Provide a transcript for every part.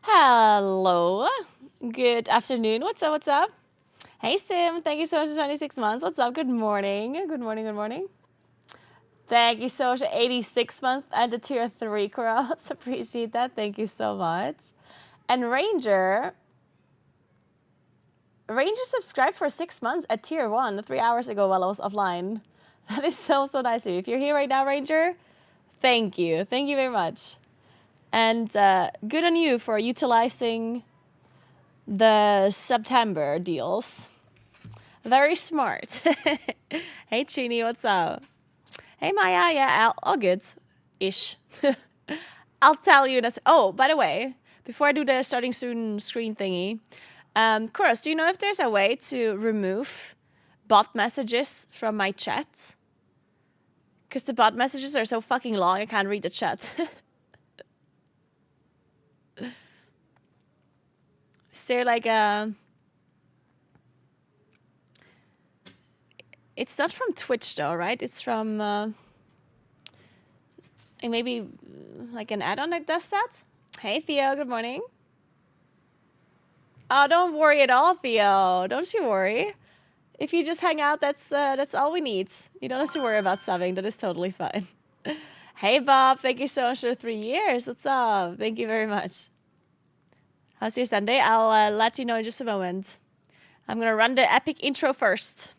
Hello. Good afternoon. What's up? What's up? Hey, Sim. Thank you so much for 26 months. What's up? Good morning. Good morning. Good morning. Thank you so much for 86 months and the tier 3 cross. Appreciate that. Thank you so much. And Ranger subscribed for 6 months at tier 1 3 hours ago while I was offline. That is so nice of you. If you're here right now, Ranger, thank you. Thank you very much. And good on you for utilizing the September deals. Very smart. Hey, Chini, what's up? Hey, Maya, yeah, all good-ish. I'll tell you in a Oh, by the way, before I do the starting soon screen thingy, Chorus, do you know if there's a way to remove bot messages from my chat? Because the bot messages are so fucking long, I can't read the chat. Is there like a... It's not from Twitch though, right? It's from maybe like an add-on that does that? Hey Theo, good morning. Oh, don't worry at all, Theo. Don't you worry. If you just hang out, that's all we need. You don't have to worry about subbing. That is totally fine. Hey Bob, thank you so much for 3 years. What's up? Thank you very much. How's your Sunday? I'll let you know in just a moment. I'm gonna run the epic intro first.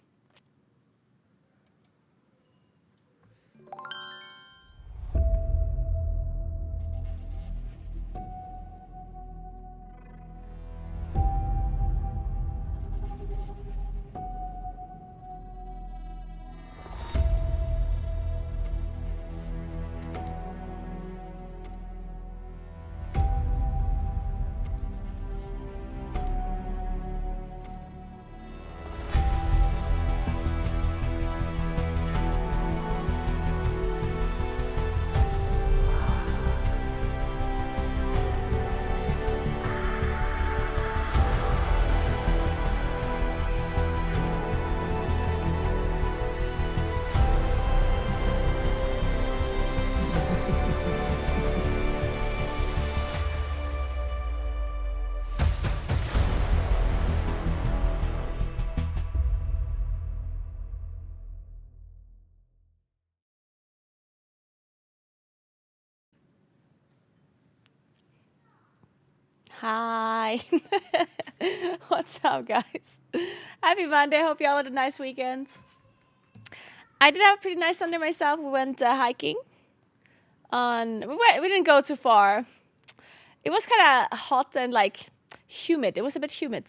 Hi. What's up, guys? Happy Monday. Hope y'all had a nice weekend. I did have a pretty nice Sunday myself. We went hiking. We didn't go too far. It was kind of hot and like humid. It was a bit humid.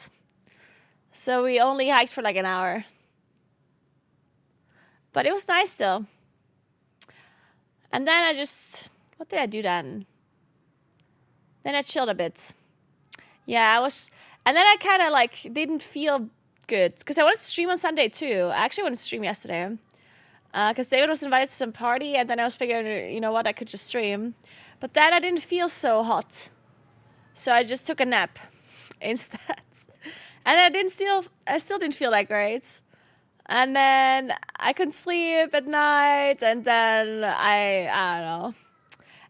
So we only hiked for like an hour. But it was nice still. And then what did I do then? Then I chilled a bit. Yeah, and then I kind of like didn't feel good because I wanted to stream on Sunday too. I actually wanted to stream yesterday because David was invited to some party, and then I was figuring, you know what, I could just stream. But then I didn't feel so hot, so I just took a nap instead. And I still didn't feel that great. And then I couldn't sleep at night, and then I don't know.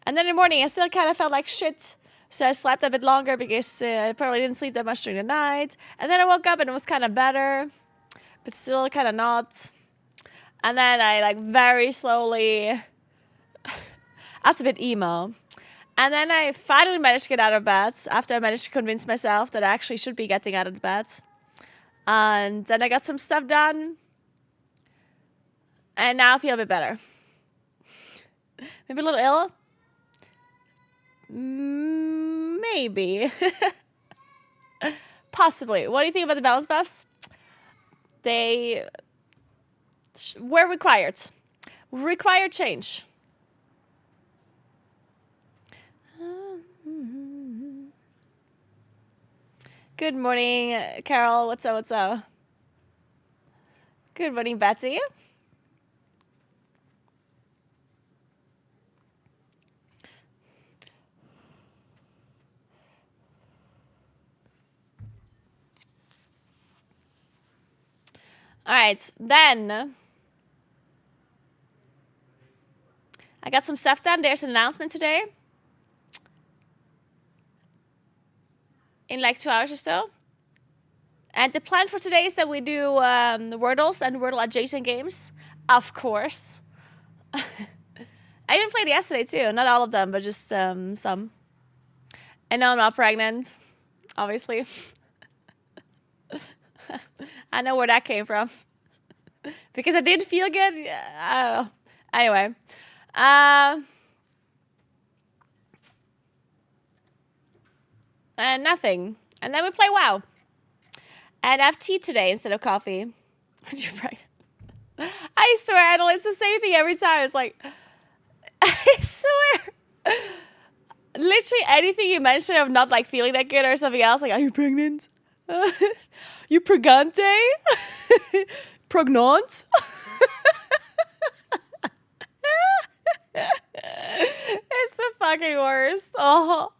And then in the morning I still kind of felt like shit. So I slept a bit longer because I probably didn't sleep that much during the night. And then I woke up and it was kind of better, but still kind of not. And then I like very slowly, I was a bit emo. And then I finally managed to get out of bed after I managed to convince myself that I actually should be getting out of bed. And then I got some stuff done. And now I feel a bit better. Maybe a little ill. Maybe. Possibly. What do you think about the balance buffs? They were required. Required change. Good morning, Carol. What's up? What's up? Good morning, Betsy. All right, then I got some stuff done. There's an announcement today. in like 2 hours or so. And the plan for today is that we do Wordles and Wordle adjacent games, of course. I even played yesterday too. Not all of them, but just some. And no, I'm not pregnant, obviously. I know where that came from. Because I didn't feel good. I don't know. Anyway. And nothing. And then we play WoW. And I have tea today instead of coffee. You're pregnant. I swear, Adel, it's the same thing every time. It's like, I swear. Literally anything you mention of not like feeling that good or something else, like, are you pregnant? You pregante? Pregnant? It's the fucking worst. Oh.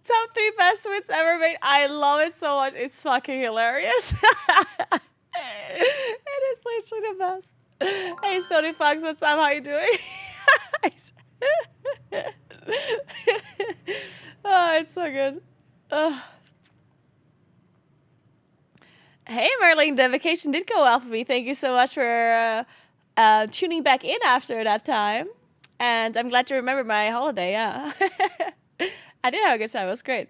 Top 3 best tweets ever made. I love it so much. It's fucking hilarious. It is literally the best. Hey, Stony Fox, what's up? How you doing? Oh, it's so good. Hey, Merlin, the vacation did go well for me. Thank you so much for tuning back in after that time. And I'm glad to remember my holiday, yeah. I did have a good time. It was great.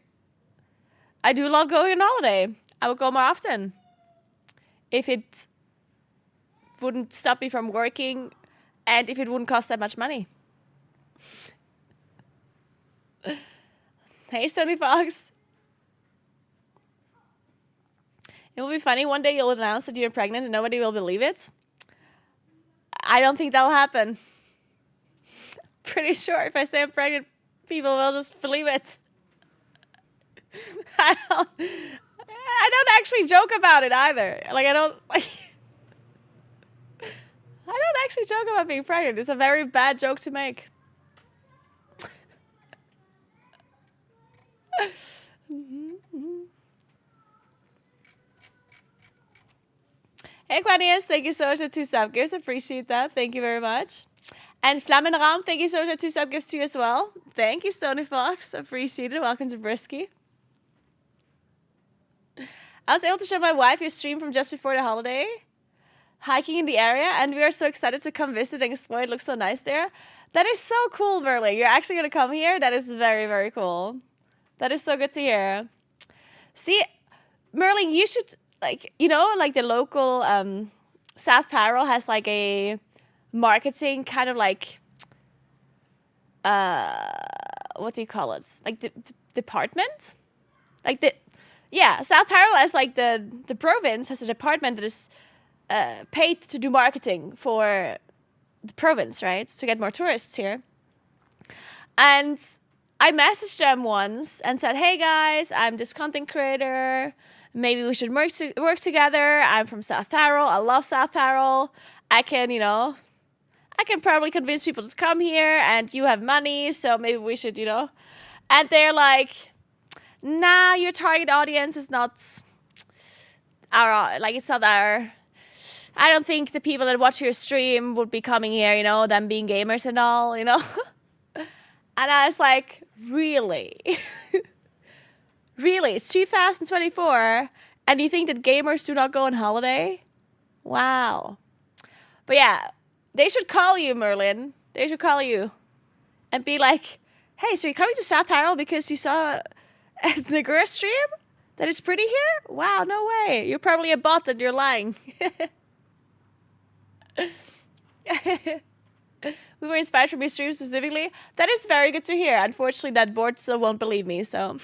I do love going on holiday. I would go more often. If it wouldn't stop me from working and if it wouldn't cost that much money. Hey, Stony Fox. It will be funny. One day you'll announce that you're pregnant and nobody will believe it. I don't think that'll happen. Pretty sure if I say I'm pregnant, people will just believe it. I don't actually joke about it either. Like, I don't actually joke about being pregnant. It's a very bad joke to make. Hey, Quanius, thank you so much for 2 sub gifts. Appreciate that. Thank you very much. And Flammenraam, thank you so much for 2 sub gifts to you as well. Thank you, Stony Fox. Appreciate it. Welcome to Brisky. I was able to show my wife your stream from just before the holiday, hiking in the area, and we are so excited to come visit and explore. It looks so nice there. That is so cool, Merlin. You're actually going to come here? That is very, very cool. That is so good to hear. See, Merlin, you should, like, you know, like the local South Tyrol has like a marketing kind of like, what do you call it? Like the department? Like South Tyrol has like the province has a department that is paid to do marketing for the province, right? To get more tourists here. And I messaged them once and said, hey guys, I'm this content creator. Maybe we should work together. I'm from South Tyrol. I love South Tyrol. I can probably convince people to come here and you have money. So maybe we should, And they're like, nah, your target audience is not it's not our, I don't think the people that watch your stream would be coming here, them being gamers and all, And I was like, really? Really? It's 2024 and you think that gamers do not go on holiday? Wow. But yeah, they should call you, Merlin. They should call you and be like, hey, so you're coming to South Tyrol because you saw a Naguura stream that is pretty here? Wow, no way. You're probably a bot and you're lying. We were inspired from your stream specifically. That is very good to hear. Unfortunately, that board still won't believe me, so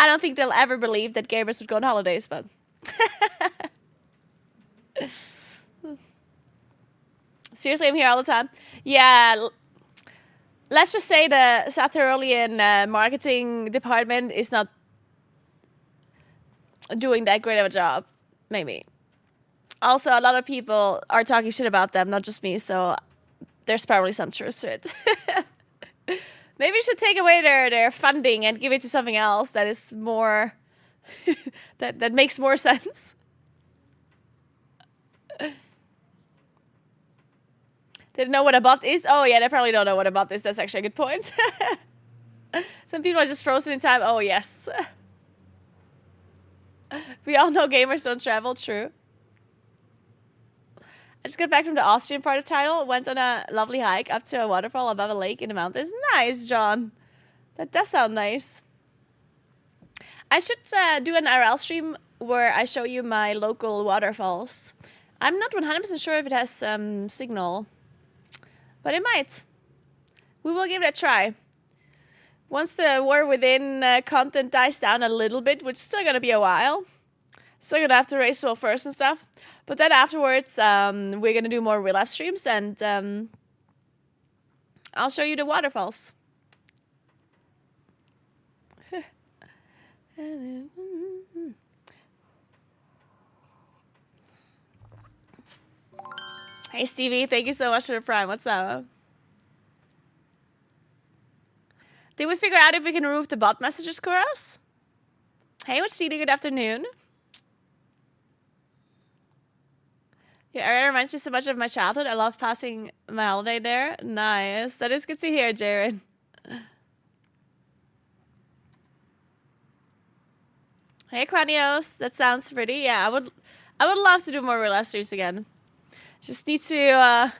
I don't think they'll ever believe that gamers would go on holidays, but seriously, I'm here all the time. Yeah, let's just say the South Tyrolean marketing department is not doing that great of a job, maybe. Also, a lot of people are talking shit about them, not just me, so there's probably some truth to it. Maybe we should take away their funding and give it to something else that is more, that makes more sense. They know what a bot is? Oh, yeah, they probably don't know what a bot is. That's actually a good point. Some people are just frozen in time. Oh, yes. We all know gamers don't travel. True. I just got back from the Austrian part of Tidal. Went on a lovely hike up to a waterfall above a lake in the mountains. Nice, John. That does sound nice. I should do an IRL stream where I show you my local waterfalls. I'm not 100% sure if it has signal, but it might. We will give it a try. Once the War Within content dies down a little bit, which is still going to be a while. Still going to have to race well first and stuff. But then afterwards, we're going to do more real life streams, and I'll show you the waterfalls. Hey Stevie, thank you so much for the Prime. What's up? Did we figure out if we can remove the bot messages, Kuros? Hey, what's Stevie? Good afternoon. Your area reminds me so much of my childhood. I love passing my holiday there. Nice. That is good to hear, Jared. Hey, Quanios. That sounds pretty. Yeah, I would love to do more real life streams again. Just need to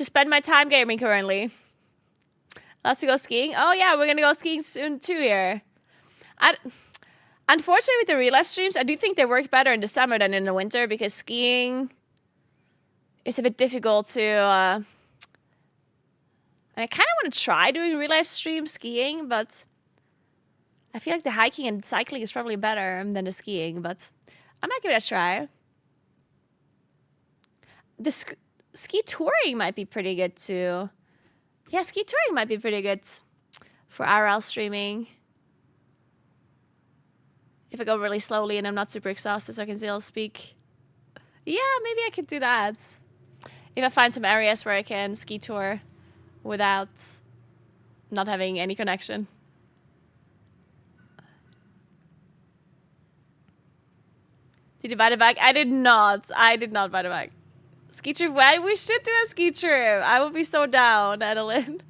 spend my time gaming currently. Lots to go skiing. Oh yeah, we're gonna go skiing soon too here. Unfortunately, with the real life streams, I do think they work better in the summer than in the winter because skiing is a bit difficult to. I kind of want to try doing real life stream skiing, but I feel like the hiking and cycling is probably better than the skiing. But I might give it a try. The ski touring might be pretty good too. Yeah, ski touring might be pretty good for RL streaming. If I go really slowly and I'm not super exhausted so I can still speak. Yeah, maybe I could do that. If I find some areas where I can ski tour without not having any connection. Did you buy the bike? I did not. I did not buy the bike. Ski trip? Well, we should do a ski trip. I would be so down, Adeline.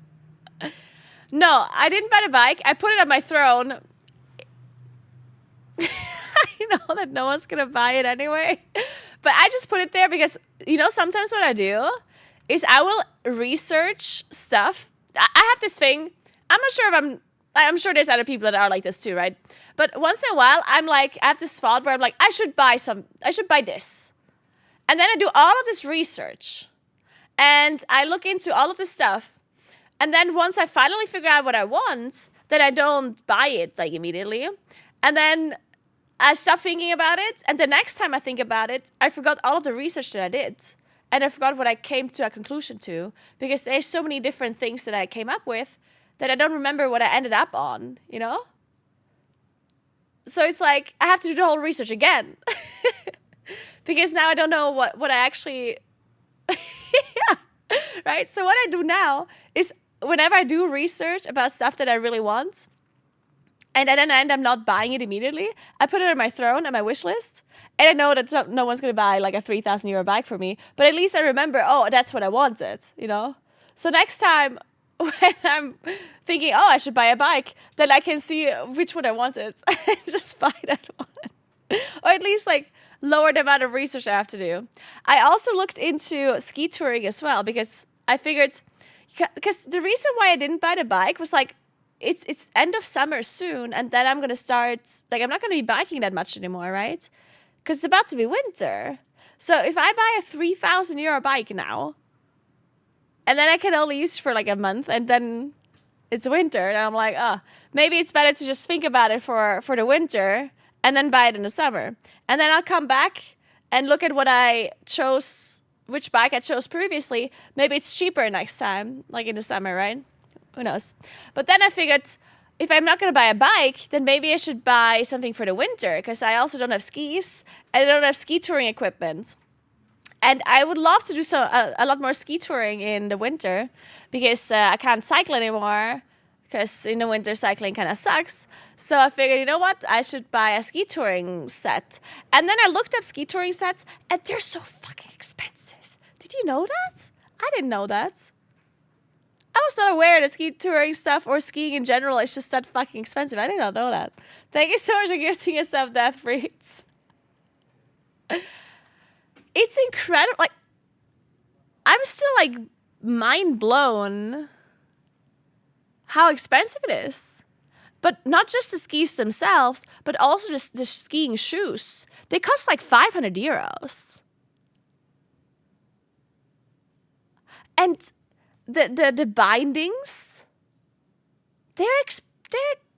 No, I didn't buy the bike. I put it on my throne. I know that no one's gonna buy it anyway. But I just put it there because, you know, sometimes what I do is I will research stuff. I have this thing. I'm not sure if I'm sure there's other people that are like this too, right? But once in a while, I'm like, I have this thought where I'm like, I should buy this. And then I do all of this research and I look into all of this stuff. And then once I finally figure out what I want, then I don't buy it like immediately. And then I stop thinking about it. And the next time I think about it, I forgot all of the research that I did. And I forgot what I came to a conclusion to. Because there's so many different things that I came up with that I don't remember what I ended up on, you know? So it's like, I have to do the whole research again. Because now I don't know what I actually... yeah, right? So what I do now is whenever I do research about stuff that I really want, and then I end up not buying it immediately, I put it on my throne, on my wish list, and I know that no one's going to buy like a 3,000 euro bike for me, but at least I remember, oh, that's what I wanted, you know? So next time when I'm thinking, oh, I should buy a bike, then I can see which one I wanted and just buy that one. Or at least like lower the amount of research I have to do. I also looked into ski touring as well because I figured, because the reason why I didn't buy the bike was like, it's end of summer soon, and then I'm going to start, like I'm not going to be biking that much anymore, right? Because it's about to be winter. So if I buy a 3,000 euro bike now, and then I can only use it for like a month, and then it's winter, and I'm like, oh, maybe it's better to just think about it for the winter, and then buy it in the summer. And then I'll come back and look at what I chose, which bike I chose previously. Maybe it's cheaper next time, like in the summer, right? Who knows? But then I figured, if I'm not going to buy a bike, then maybe I should buy something for the winter, because I also don't have skis, and I don't have ski touring equipment. And I would love to do a lot more ski touring in the winter, because I can't cycle anymore, because in the winter cycling kind of sucks. So I figured, you know what? I should buy a ski touring set. And then I looked up ski touring sets, and they're so fucking expensive. Did you know that? I didn't know that. I was not aware that ski touring stuff or skiing in general is just that fucking expensive. I did not know that. Thank you so much for gifting yourself death fruits. It's incredible. Like, I'm still like mind blown how expensive it is. But not just the skis themselves, but also just the skiing shoes. They cost like 500 euros. And the bindings, they're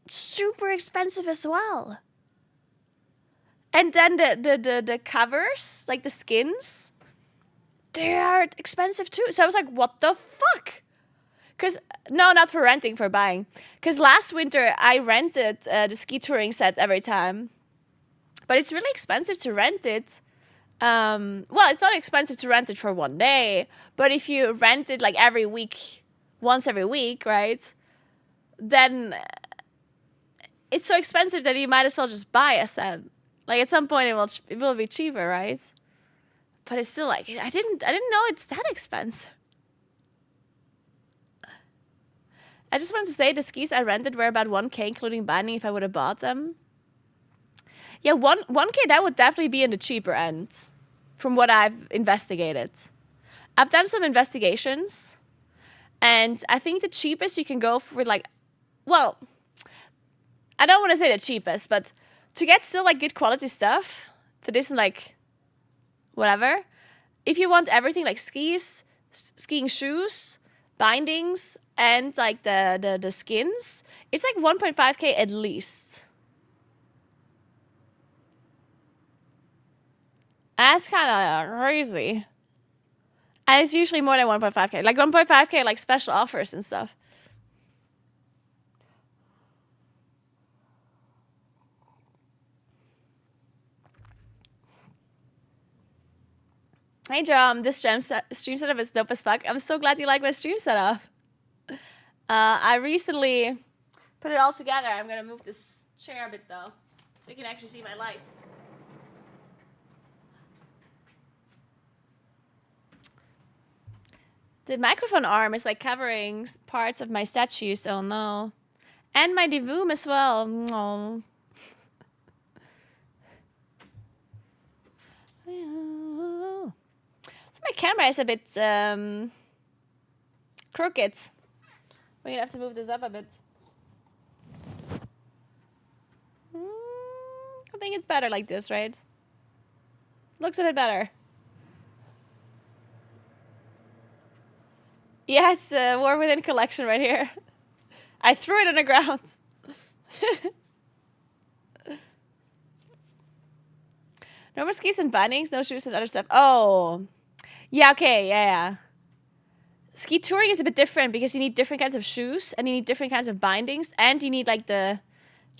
super expensive as well. And then the covers, like the skins, they are expensive too. So I was like, what the fuck? Because, no, not for renting, for buying. Because last winter, I rented the ski touring set every time. But it's really expensive to rent it. Well, it's not expensive to rent it for one day. But if you rent it like every week, once every week, right? Then it's so expensive that you might as well just buy a set. Like at some point it will be cheaper, right? But it's still like, I didn't know it's that expensive. I just wanted to say the skis I rented were about 1K, including binding, if I would have bought them. Yeah, 1K, that would definitely be in the cheaper end, from what I've investigated. I've done some investigations, and I think the cheapest you can go for, like, well, I don't want to say the cheapest, but to get still, like, good quality stuff that isn't, like, whatever, if you want everything, like skis, skiing shoes, bindings, and like the skins, it's like 1.5K at least. That's kind of crazy. And it's usually more than 1.5K. Like 1.5K, like special offers and stuff. Hey, John, this stream setup is dope as fuck. I'm so glad you like my stream setup. I recently put it all together. I'm going to move this chair a bit, though, so you can actually see my lights. The microphone arm is, like, covering parts of my statues. Oh, no. And my Divoom as well. Oh. So my camera is a bit crooked. We're gonna have to move this up a bit. I think it's better like this, right? Looks a bit better. Yeah, it's a War Within collection right here. I threw it on the ground. No more skis and bindings, no shoes and other stuff. Oh. Yeah, okay, yeah. Ski touring is a bit different because you need different kinds of shoes and you need different kinds of bindings and you need like the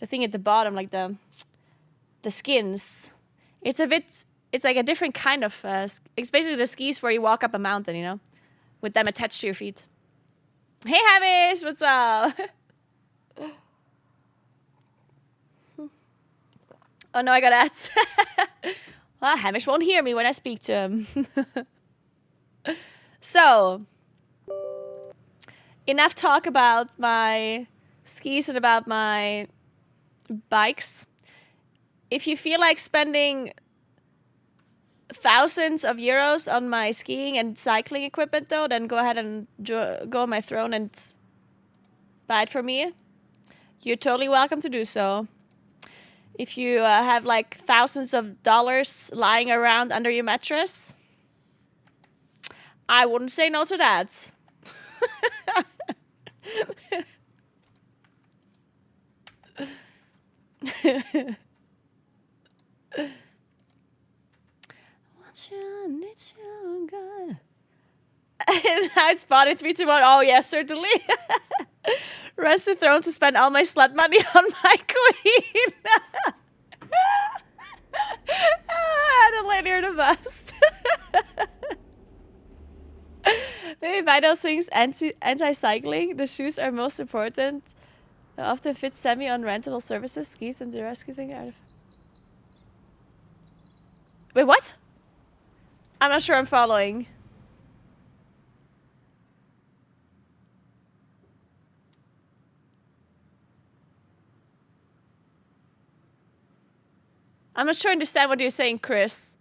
thing at the bottom, like the skins. It's like a different kind of, it's basically the skis where you walk up a mountain, you know, with them attached to your feet. Hey, Hamish, what's up? Oh no, I got ads. Well, Hamish won't hear me when I speak to him. So, enough talk about my skis and about my bikes. If you feel like spending thousands of euros on my skiing and cycling equipment, though, then go ahead and go on my throne and buy it for me. You're totally welcome to do so. If you have like thousands of dollars lying around under your mattress, I wouldn't say no to that. What's your gun? And now it's spotted 3, 2, 1. Oh yes, certainly. Rest the throne to spend all my slut money on my queen. Adelaide, you're the best. Maybe buy those things anti-cycling. The shoes are most important. They often fit semi-unrentable services, skis, and the rescue thing out of. Wait, what? I'm not sure I'm following. I'm not sure I understand what you're saying, Chris.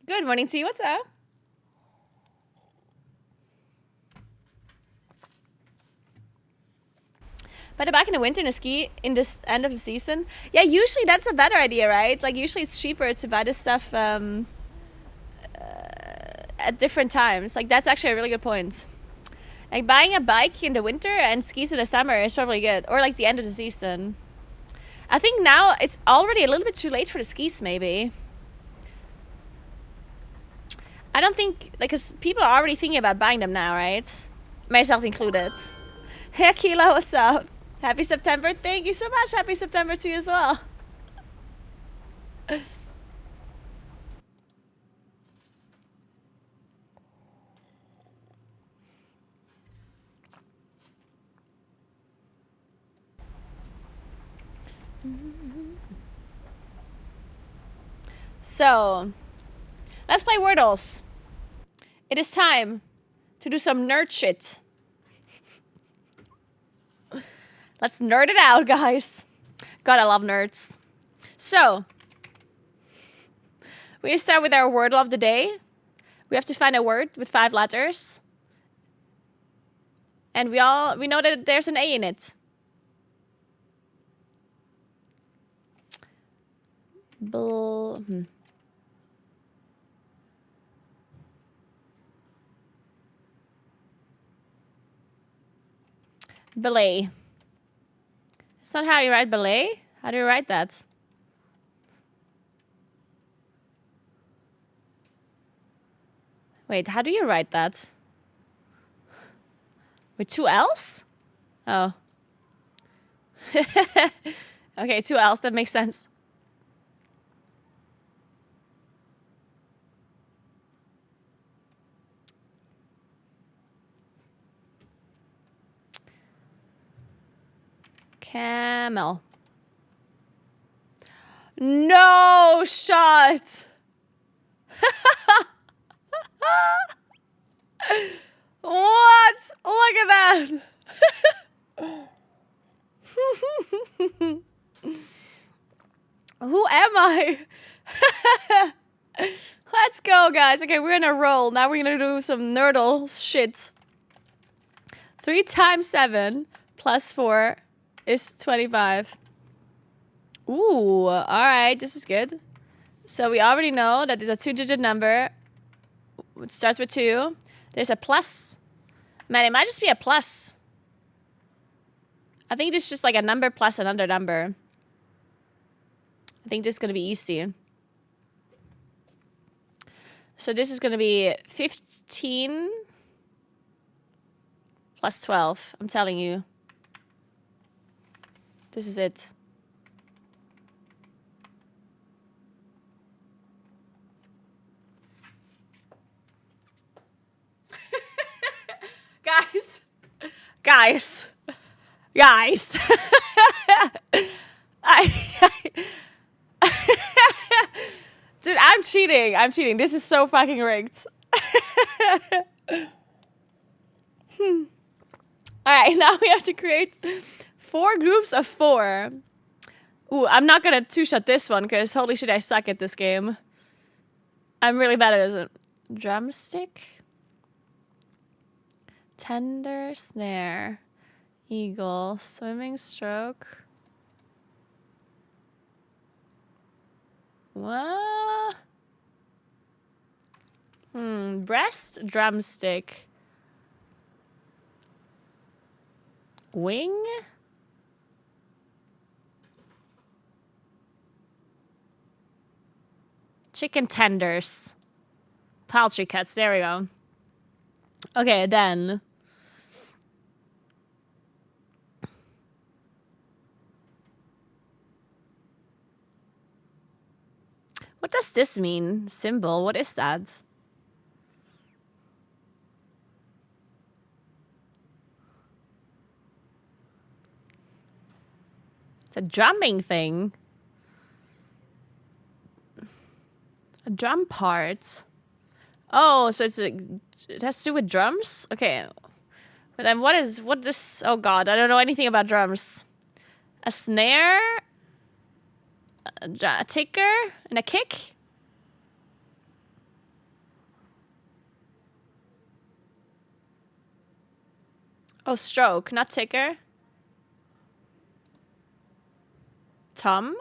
Good morning to you. What's up? But back in the winter in the ski in this end of the season, yeah, usually that's a better idea, right? Like usually it's cheaper to buy this stuff at different times. Like that's actually a really good point. Like buying a bike in the winter and skis in the summer is probably good, or like the end of the season. I think now it's already a little bit too late for the skis, maybe. I don't think, like, because people are already thinking about buying them now, right? Myself included. Hey, Akila, what's up? Happy September. Thank you so much. Happy September to you as well. So, let's play Wordles. It is time to do some nerd shit. Let's nerd it out, guys. God, I love nerds. So, we're gonna start with our Wordle of the day. We have to find a word with 5 letters. And we know that there's an A in it. Belay. It's not how you write belay. How do you write that? Wait, how do you write that? With 2 L's? Oh. Okay, 2 L's. That makes sense. Camel. No shot. What? Look at that. Who am I? Let's go, guys. Okay, we're in a roll. Now we're gonna do some nerdle shit. 3 times 7 plus 4 is 25. Ooh, all right. This is good. So we already know that it's a 2-digit number. It starts with 2. There's a plus. Man, it might just be a plus. I think it's just like a number plus another number. I think this is going to be easy. So this is going to be 15 plus 12. I'm telling you. This is it. Guys. Dude, I'm cheating. This is so fucking rigged. Alright, now we have to create 4 groups of 4. Ooh, I'm not gonna 2-shot this one, because holy shit, I suck at this game. I'm really bad at it. Drumstick. Tender, snare. Eagle, swimming stroke. What? Breast, drumstick. Wing? Chicken tenders. Poultry cuts. There we go. Okay, then. What does this mean? Symbol. What is that? It's a drumming thing. A drum part. Oh, so it has to do with drums? Okay. But then what this? Oh god, I don't know anything about drums. A snare? A ticker? And a kick? Oh, stroke, not ticker. Tom?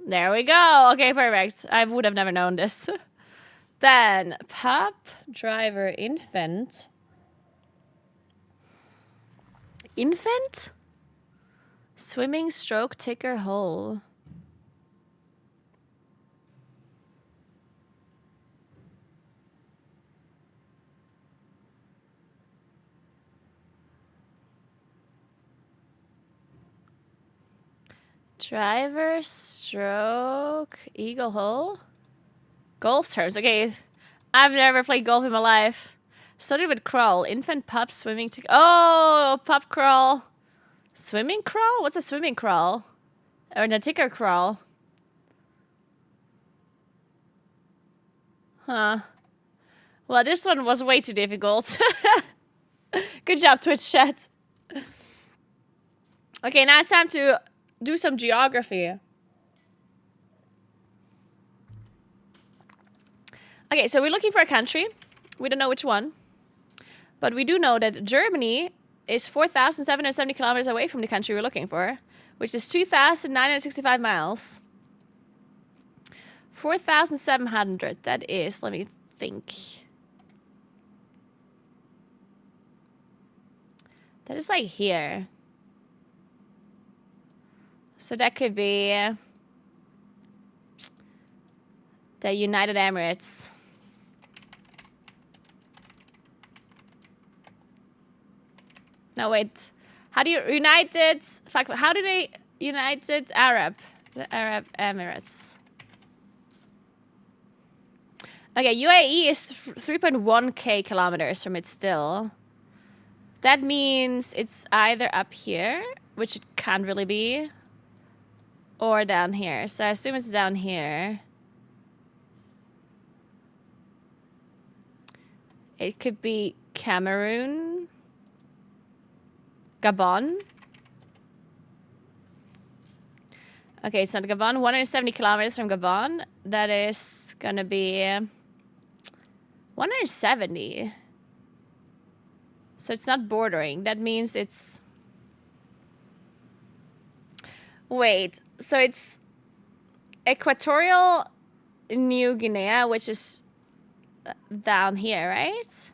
There we go. Okay, perfect. I would have never known this. Then, pup, driver, infant. Infant? Swimming, stroke, ticker, hole. Driver, stroke, eagle, hole. Golf terms. Okay, I've never played golf in my life. Started with crawl. Infant, pup, swimming. Oh, pup crawl. Swimming crawl? What's a swimming crawl? Or a ticker crawl? Huh. Well, this one was way too difficult. Good job, Twitch chat. Okay, now it's time to do some geography. Okay, so we're looking for a country. We don't know which one. But we do know that Germany is 4,770 kilometers away from the country we're looking for, which is 2,965 miles. 4,700, that is, let me think. That is like here. So that could be the United Emirates. No, wait. How do you United? Fuck. How do they United Arab? The Arab Emirates. Okay, UAE is 3.1k kilometers from it still. That means it's either up here, which it can't really be, or down here. So I assume it's down here. It could be Cameroon. Gabon. Okay, it's not Gabon. 170 kilometers from Gabon. That is gonna be 170. So it's not bordering. That means it's... Wait, so it's Equatorial New Guinea, which is down here, right?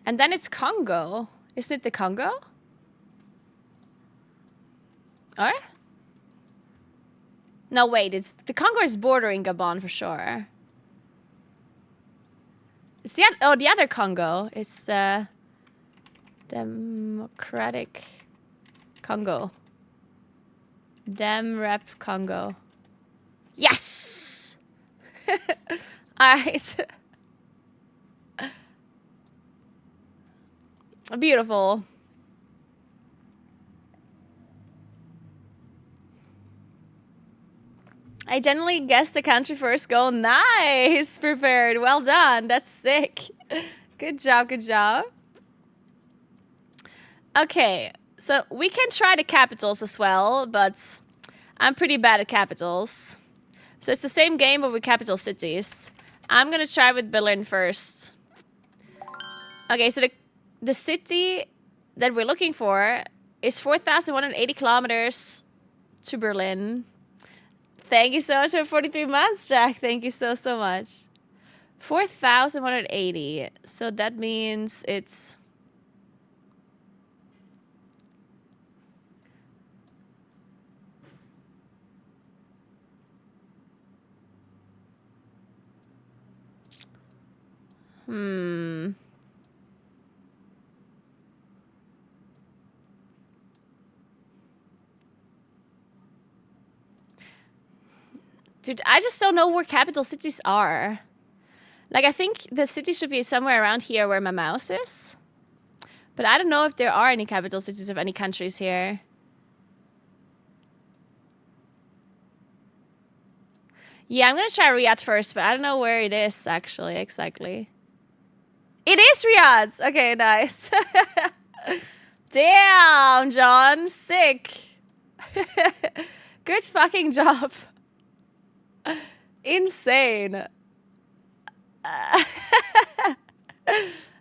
And then it's Congo. Isn't it the Congo? Or? No, wait, it's the Congo is bordering Gabon for sure. It's the other Congo. It's the Democratic Congo. Demrep Congo. Yes! Alright. Beautiful. I generally guess the country first go. Nice! Prepared. Well done. That's sick. Good job, good job. Okay, so we can try the capitals as well, but I'm pretty bad at capitals. So it's the same game, but with capital cities. I'm gonna try with Berlin first. Okay, so the city that we're looking for is 4,180 kilometers to Berlin. Thank you so much for 43 months, Jack. Thank you so, so much. 4,180. So that means it's... Dude, I just don't know where capital cities are. Like, I think the city should be somewhere around here where my mouse is. But I don't know if there are any capital cities of any countries here. Yeah, I'm gonna try Riyadh first, but I don't know where it is, actually, exactly. It is Riyadh! Okay, nice. Damn, John. Sick. Good fucking job. Insane.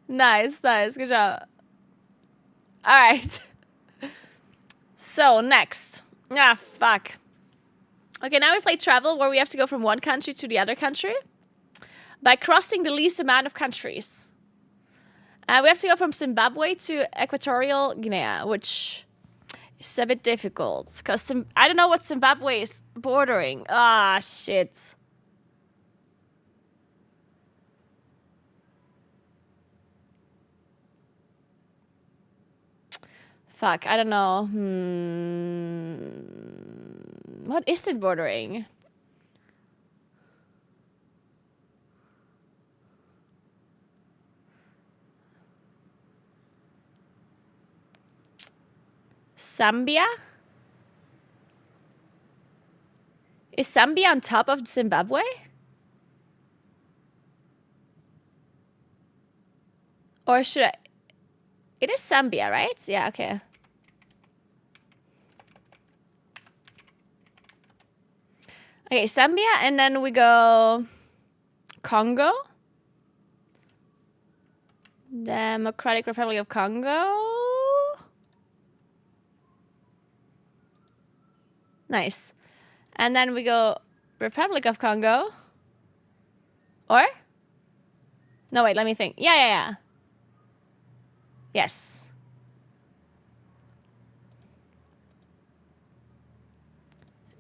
Nice, nice. Good job. All right. So, next. Ah, fuck. Okay, now we play travel, where we have to go from one country to the other country by crossing the least amount of countries. We have to go from Zimbabwe to Equatorial Guinea, which is a bit difficult because I don't know what Zimbabwe is bordering. Ah, shit. Fuck, I don't know. What is it bordering? Zambia? Is Zambia on top of Zimbabwe? Or should I... It is Zambia, right? Yeah, okay. Okay, Zambia, and then we go... Congo? Democratic Republic of Congo? Nice. And then we go Republic of Congo. Or? No, wait, let me think. Yeah. Yes.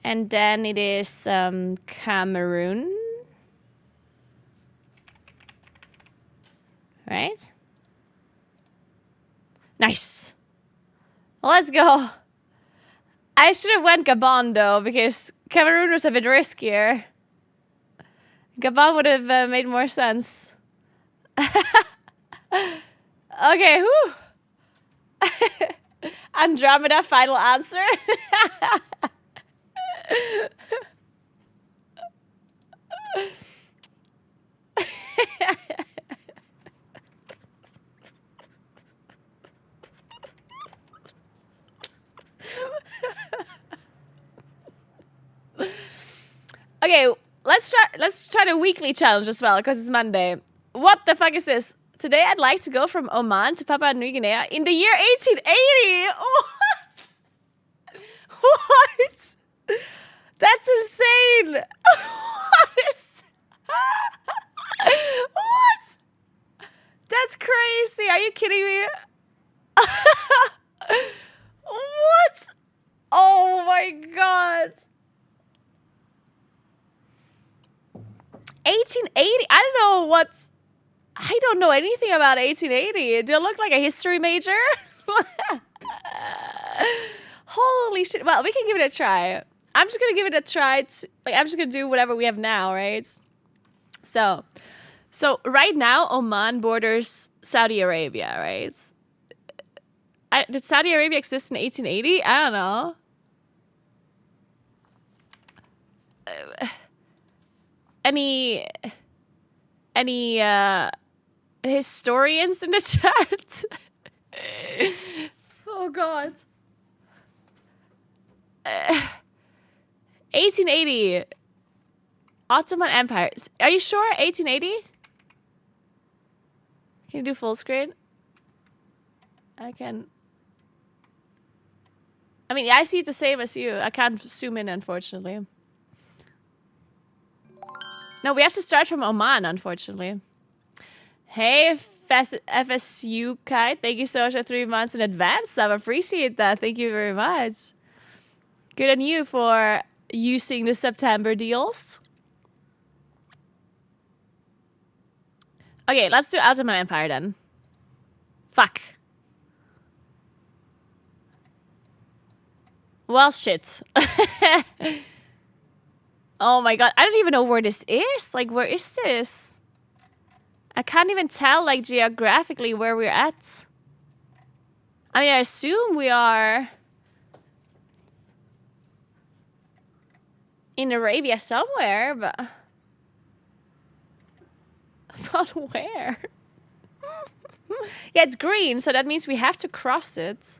And then it is Cameroon. Right? Nice. Let's go. I should have went Gabon, though, because Cameroon was a bit riskier. Gabon would have made more sense. Okay, whew. Andromeda, final answer. Okay, let's try the weekly challenge as well, because it's Monday. What the fuck is this? Today I'd like to go from Oman to Papua New Guinea in the year 1880. What? That's insane. What is... What? That's crazy. Are you kidding me? What? Oh my god. 1880? I don't know anything about 1880. Do I look like a history major? Holy shit. Well, we can give it a try. I'm just going to give it a try. I'm just going to do whatever we have now, right? So right now, Oman borders Saudi Arabia, right? Did Saudi Arabia exist in 1880? I don't know. Any historians in the chat? Oh god. 1880. Ottoman Empire. Are you sure 1880? Can you do full screen? I can. I mean, I see it the same as you. I can't zoom in, unfortunately. No, we have to start from Oman, unfortunately. Hey, FSU Kite, thank you so much for 3 months in advance. I appreciate that. Thank you very much. Good on you for using the September deals. Okay, let's do Ottoman Empire then. Fuck. Well, shit. Oh my god, I don't even know where this is. Like, where is this? I can't even tell, like, geographically where we're at. I mean, I assume we are in Arabia somewhere, but... But where? Yeah, it's green, so that means we have to cross it.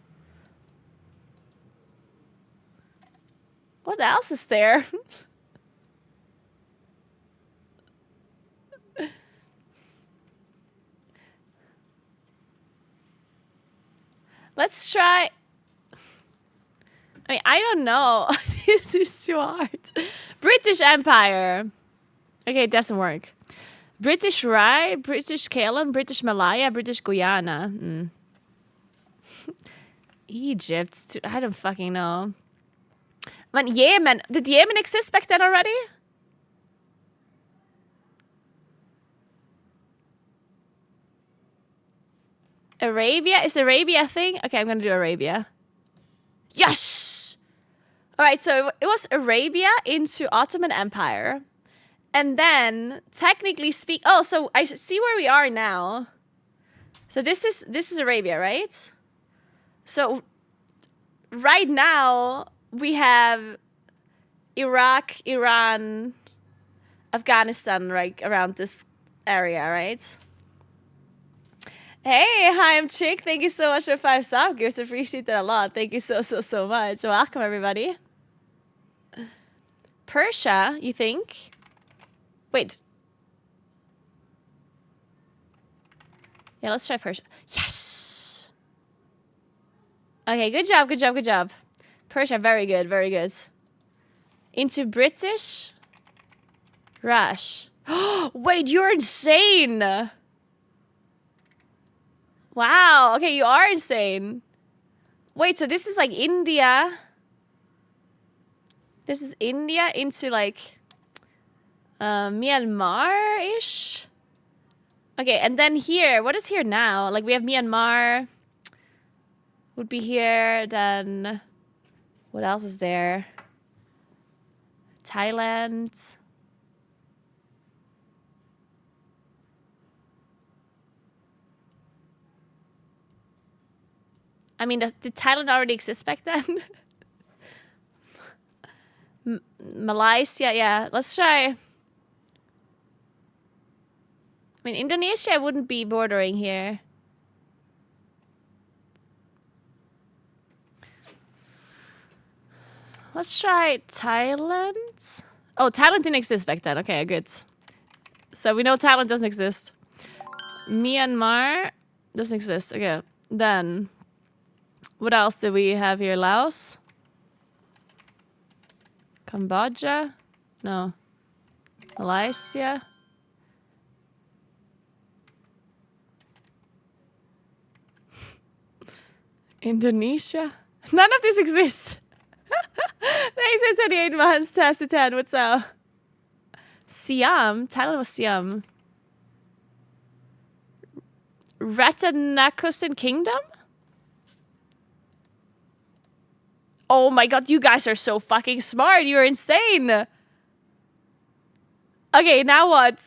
What else is there? Let's try... I mean, I don't know. This is too hard. British Empire. Okay, it doesn't work. British Rai, British Ceylon, British Malaya, British Guyana. Egypt. I don't fucking know. Man, Yemen. Did Yemen exist back then already? Arabia? Is Arabia a thing? Okay, I'm gonna do Arabia. Yes! Alright, so it was Arabia into Ottoman Empire. And then, technically speak... Oh, so I see where we are now. So this is Arabia, right? So, right now, we have Iraq, Iran, Afghanistan, right around this area, right? Hey, hi, I'm Chick. Thank you so much for 5 sub gifts. Appreciate that a lot. Thank you so much. Welcome, everybody. Persia, you think? Wait. Yeah, let's try Persia. Yes! Okay, good job. Persia, very good. Into British? Rush. Wait, you're insane! Wow, okay, you are insane. Wait, so this is like India. This is India into like Myanmar-ish? Okay, and then here, what is here now? Like we have Myanmar would be here, then what else is there? Thailand. I mean, did Thailand already exist back then? Malaysia, yeah. Let's try. I mean, Indonesia wouldn't be bordering here. Let's try Thailand. Oh, Thailand didn't exist back then. Okay, good. So we know Thailand doesn't exist. Myanmar doesn't exist. Okay, then... What else do we have here? Laos? Cambodia? No. Malaysia? Indonesia? None of this exists. Thanks for 28 months. Test to 10. What's up? Siam? Thailand was Siam. Ratanakosin Kingdom? Oh my god, you guys are so fucking smart. You're insane. Okay, now what?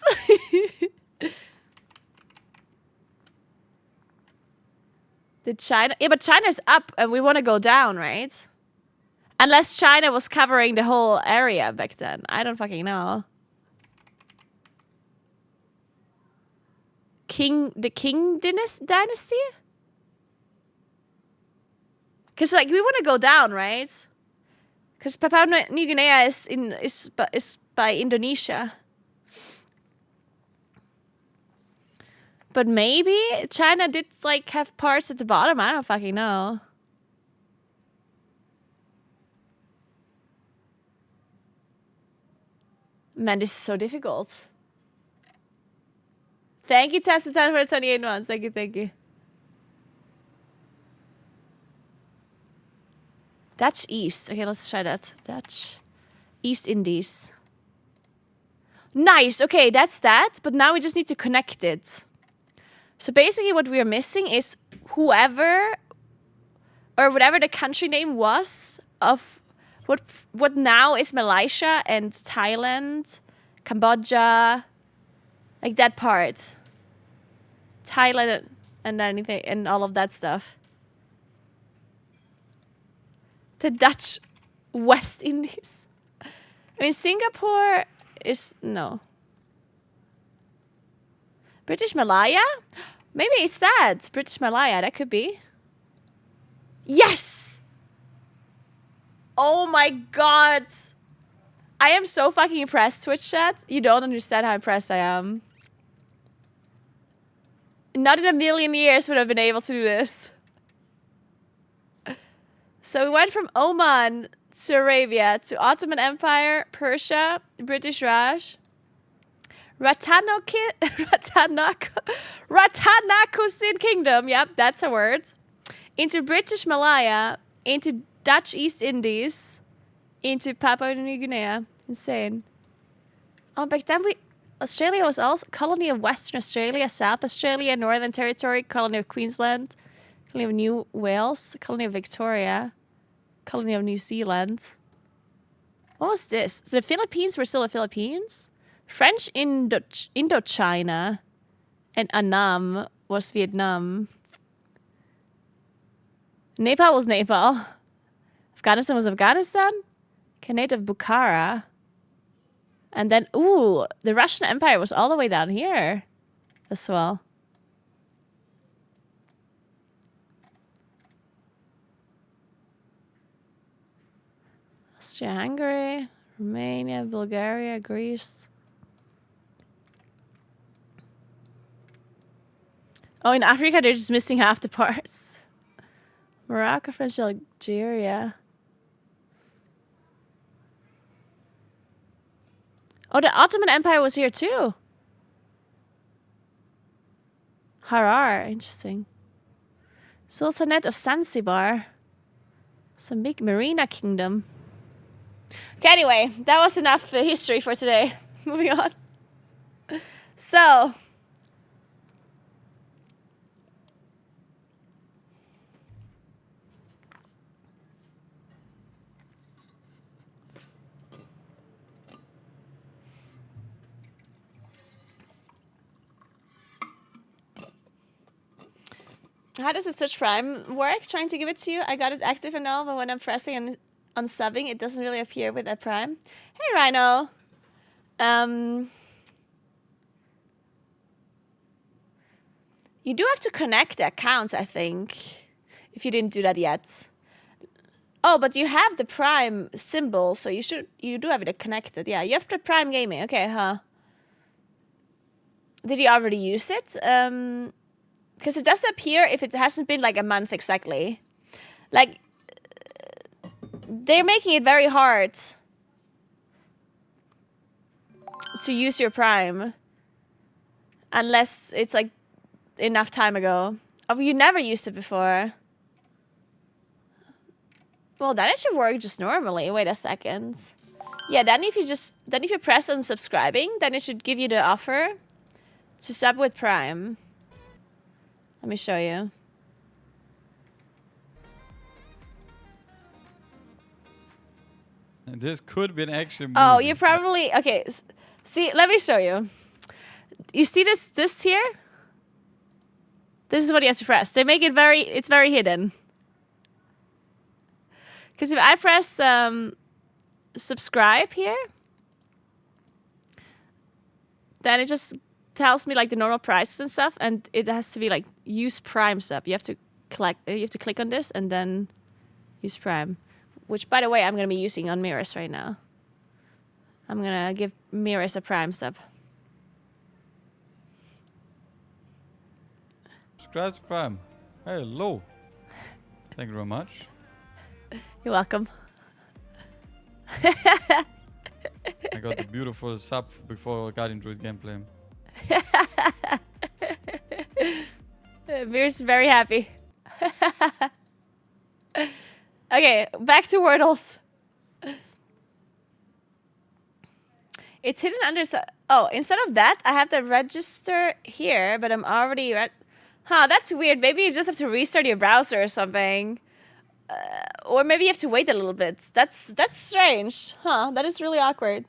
Did China... Yeah, but China's up and we want to go down, right? Unless China was covering the whole area back then. I don't fucking know. The King dynasty? Because, like, we want to go down, right? Because Papua New Guinea is by Indonesia. But maybe China did, like, have parts at the bottom. I don't fucking know. Man, this is so difficult. Thank you, Tessa10 for the 28 months. Thank you, thank you. Dutch East. Okay, let's try that. Dutch East Indies. Nice. Okay, that's that. But now we just need to connect it. So basically what we are missing is whoever or whatever the country name was of what now is Malaysia and Thailand, Cambodia, like that part. Thailand and anything and all of that stuff. The Dutch West Indies. I mean, Singapore is no. British Malaya? Maybe it's that. British Malaya, that could be. Yes! Oh my god. I am so fucking impressed, Twitch chat. You don't understand how impressed I am. Not in a million years would I have been able to do this. So we went from Oman to Arabia to Ottoman Empire, Persia, British Raj, Ratanakosin Kingdom, yep, that's a word, into British Malaya, into Dutch East Indies, into Papua New Guinea. Insane. Oh, back then Australia was also colony of Western Australia, South Australia, Northern Territory, colony of Queensland, colony of New Wales, colony of Victoria, colony of New Zealand. What was this? So the Philippines were still the Philippines? French Indochina and Annam was Vietnam. Nepal was Nepal. Afghanistan was Afghanistan. Khanate of Bukhara. And then, ooh, the Russian Empire was all the way down here as well. Austria-Hungary, Romania, Bulgaria, Greece. Oh, in Africa, they're just missing half the parts. Morocco, French, Algeria. Oh, the Ottoman Empire was here too. Harar, interesting. Sultanate of Zanzibar. Some big Marina Kingdom. Okay, anyway, that was enough history for today. Moving on. So. How does the Switch Prime work? Trying to give it to you. I got it active and all, but when I'm pressing on subbing, it doesn't really appear with that Prime. Hey, Rhino. You do have to connect the accounts, I think, if you didn't do that yet. Oh, but you have the Prime symbol, so you do have it connected. Yeah, you have the Prime Gaming. Okay, huh? Did you already use it? Because it doesn't appear if it hasn't been like a month exactly. Like, they're making it very hard to use your Prime. Unless it's like enough time ago. Oh, you never used it before. Well, then it should work just normally. Wait a second. Yeah, then if you press on subscribing, then it should give you the offer to sub with Prime. Let me show you. This could be an action movie. Oh, you probably... Okay, see, let me show you. You see this here? This is what you have to press. They make it it's very hidden. Because if I press subscribe here, then it just tells me like the normal prices and stuff, and it has to be like use Prime sub. You have to click on this and then use Prime, which by the way I'm gonna be using on Mirrors right now. I'm gonna give Mirrors a Prime sub. Subscribe to Prime. Hello. Thank you very much. You're welcome. I I got the beautiful sub before I got into his gameplay. Mir's very happy. Okay, back to Wordles. It's hidden under... Oh, instead of that, I have the register here, but I'm already... Huh, that's weird. Maybe you just have to restart your browser or something. Or maybe you have to wait a little bit. That's strange. Huh, that is really awkward.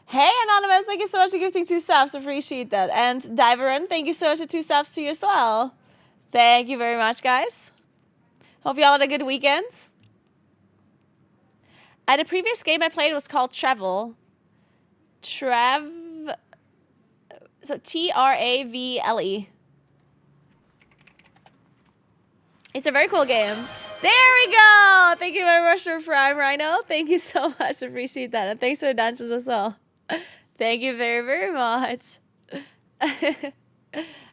Hey, Anonymous, thank you so much for gifting 2 subs. Appreciate that. And Diveran, thank you so much for 2 subs to you as well. Thank you very much, guys. Hope you all had a good weekend. The previous game I played was called Travel. So Travele. It's a very cool game. There we go. Thank you very much for Prime Rhino. Thank you so much. Appreciate that. And thanks for the dungeons as well. Thank you very, very much.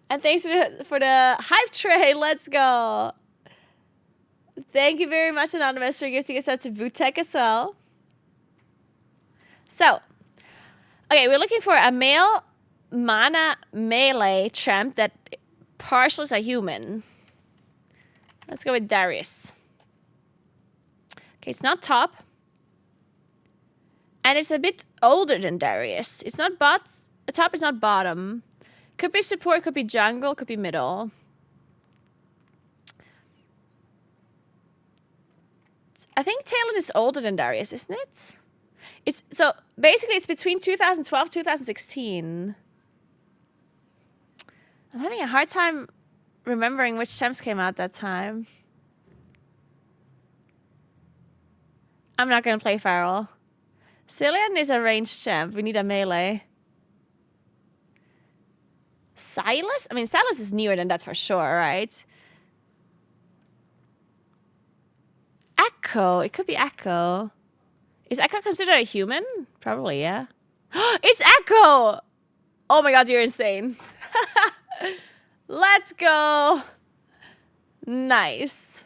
And thanks for the hype train. Let's go. Thank you very much, Anonymous, for gifting us out to Vutek as well. So, okay, we're looking for a male mana melee champ that partially is a human. Let's go with Darius. Okay, it's not top. And it's a bit older than Darius. It's not top, it's not bottom. Could be support, could be jungle, could be middle. I think Talon is older than Darius, isn't it? So basically it's between 2012 and 2016. I'm having a hard time remembering which champs came out that time. I'm not going to play Farrell. Cillian is a ranged champ. We need a melee. Silas? I mean, Silas is newer than that for sure, right? Echo. It could be Echo. Is Echo considered a human? Probably, yeah. It's Echo! Oh my god, you're insane. Let's go. Nice.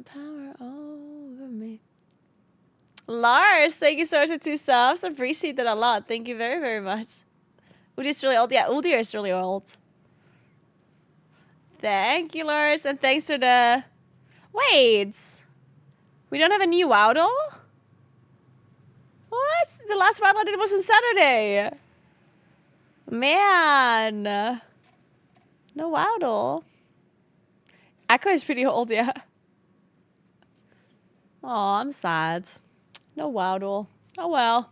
Power over me. Lars, thank you so much for 2 subs. I appreciate that a lot. Thank you very, very much. Udir's really old. Yeah, Udir is really old. Thank you, Lars. And thanks for the... Wait. We don't have a new Waddle? What? The last Waddle I did was on Saturday. Man. No Waddle. Echo is pretty old, yeah. Oh, I'm sad. No Waddle. Oh well.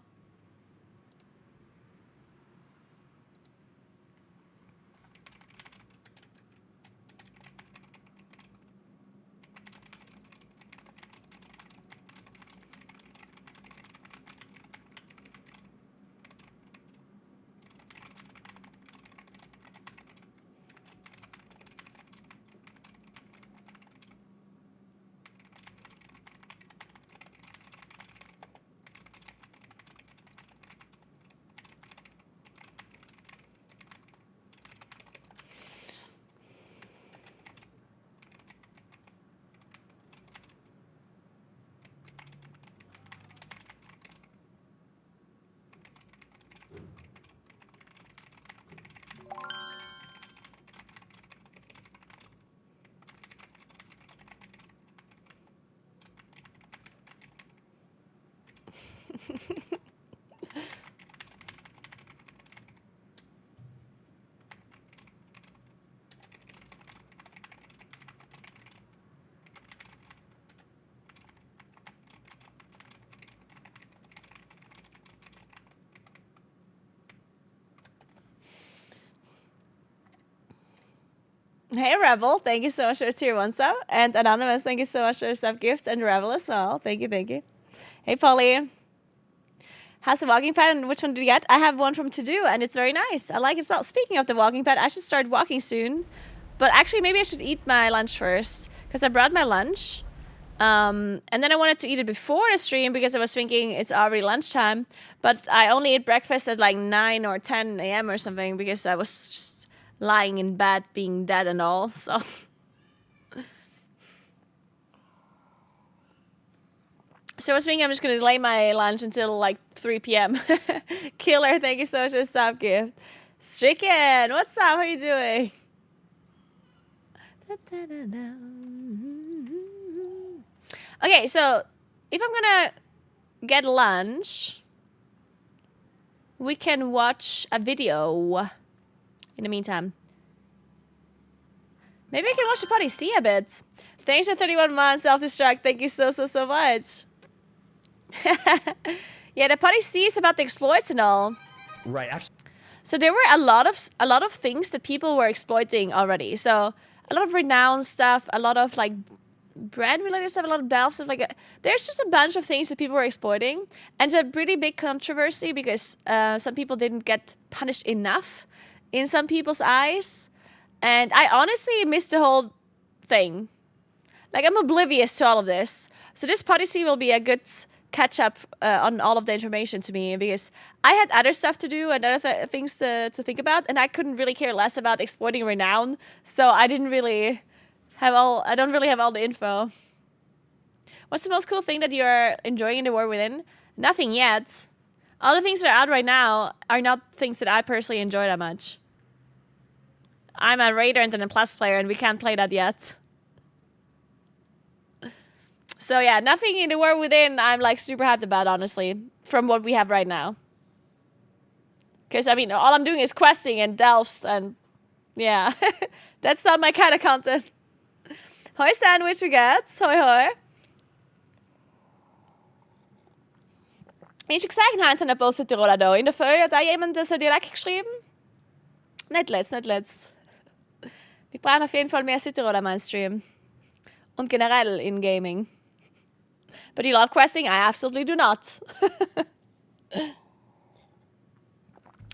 Hey, Rebel. Thank you so much for the tier 1 sub. And Anonymous, thank you so much for the sub gifts. And Rebel as well. Thank you, thank you. Hey, Polly. How's the walking pad and which one did you get? I have one from To Do and it's very nice. I like it as well. Speaking of the walking pad, I should start walking soon. But actually, maybe I should eat my lunch first. Because I brought my lunch. And then I wanted to eat it before the stream because I was thinking it's already lunchtime. But I only ate breakfast at like 9 or 10 a.m. or something because I was just lying in bed, being dead and all, so. So I was thinking I'm just going to delay my lunch until like 3 p.m. Killer, thank you so much for the sub gift. Stricken, what's up? How are you doing? Okay, so if I'm gonna get lunch, we can watch a video in the meantime. Maybe I can watch the party see a bit. Thanks for 31 months, self-destruct. Thank you so much. Yeah, the party C is about the exploits and all. Right, actually. So there were a lot of things that people were exploiting already. So a lot of renowned stuff, a lot of like brand related stuff, a lot of delve stuff. Like there's just a bunch of things that people were exploiting, and it's a pretty big controversy because some people didn't get punished enough in some people's eyes, and I honestly missed the whole thing. Like I'm oblivious to all of this, so this Podyssey will be a good catch up on all of the information to me because I had other stuff to do and other things to think about, and I couldn't really care less about exploiting renown, so I don't really have all the info. What's the most cool thing that you're enjoying in the War Within? Nothing yet. All the things that are out right now are not things that I personally enjoy that much. I'm a Raider and then a Plus player, and we can't play that yet. So yeah, nothing in the War Within I'm like super hyped about, honestly, from what we have right now. Because, I mean, all I'm doing is questing and delves, and yeah, that's not my kind of content. Hoi sandwich we get. Hoi hoi. Ist gesagt, Heinz an der Post Tiroler da. In der Folge hat da jemand das direkt geschrieben? Nicht letzt. Wir brauchen auf jeden Fall mehr Südtiroler Mainstream. Und generell in Gaming. But you love questing? I absolutely do not.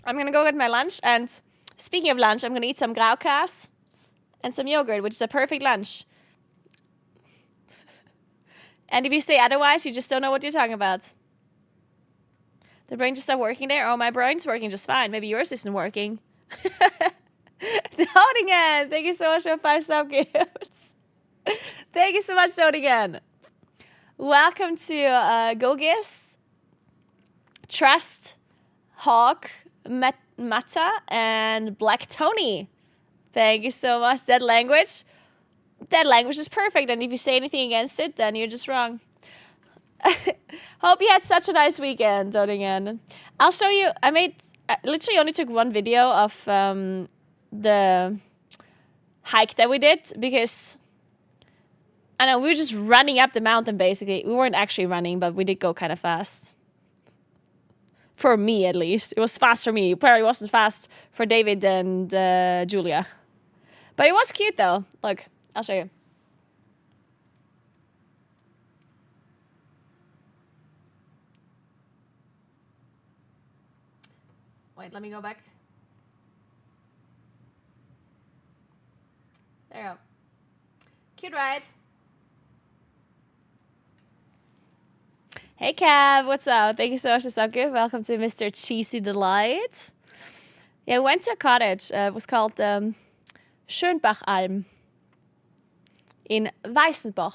I'm gonna go get my lunch, and speaking of lunch, I'm gonna eat some graukas and some yogurt, which is a perfect lunch. And if you say otherwise, you just don't know what you're talking about. The brain just stopped working there? Oh, my brain's working just fine. Maybe yours isn't working. Dodigan, thank you so much for 5-star gifts. Thank you so much, Dodigan. Welcome to Go Gifts, Trust, Hawk, Mata, and Black Tony. Thank you so much. Dead language is perfect, and if you say anything against it, then you're just wrong. Hope you had such a nice weekend, Dodigan. I'll show you. I literally only took one video of the hike that we did because I know we were just running up the mountain. Basically, we weren't actually running, but we did go kind of fast. For me, at least, it was fast for me. It probably wasn't fast for David and Julia, but it was cute though. Look, I'll show you. Wait, let me go back. There you go. Cute, right? Hey, Cav, what's up? Thank you so much for subgift. Welcome to Mr. Cheesy Delight. Yeah, we went to a cottage. It was called Schönbachalm in Weißenbach.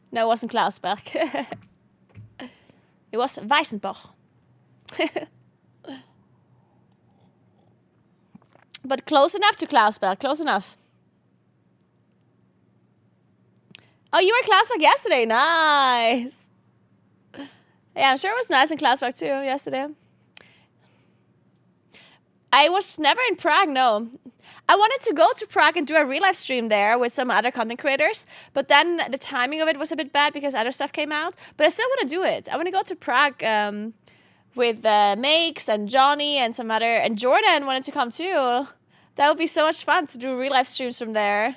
No, it wasn't Klausberg. It was Weißenbach. But close enough to Klausberg. Close enough. Oh, you were Klausberg yesterday. Nice. Yeah, I'm sure it was nice in Klausberg too yesterday. I was never in Prague, no. I wanted to go to Prague and do a real life stream there with some other content creators, but then the timing of it was a bit bad because other stuff came out. But I still want to do it. I want to go to Prague with Makes and Johnny and some other, and Jordan wanted to come too. That would be so much fun to do real life streams from there.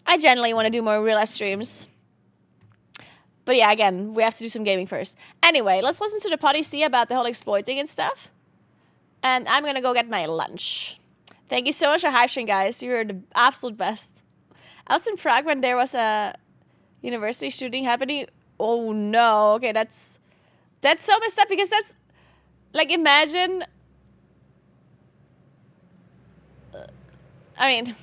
I generally want to do more real life streams. But yeah, again, we have to do some gaming first. Anyway, let's listen to the Podyssey about the whole exploiting and stuff. And I'm gonna go get my lunch. Thank you so much for hyping, guys. You're the absolute best. I was in Prague when there was a university shooting happening. Oh no, okay, that's so messed up because that's like, imagine I mean,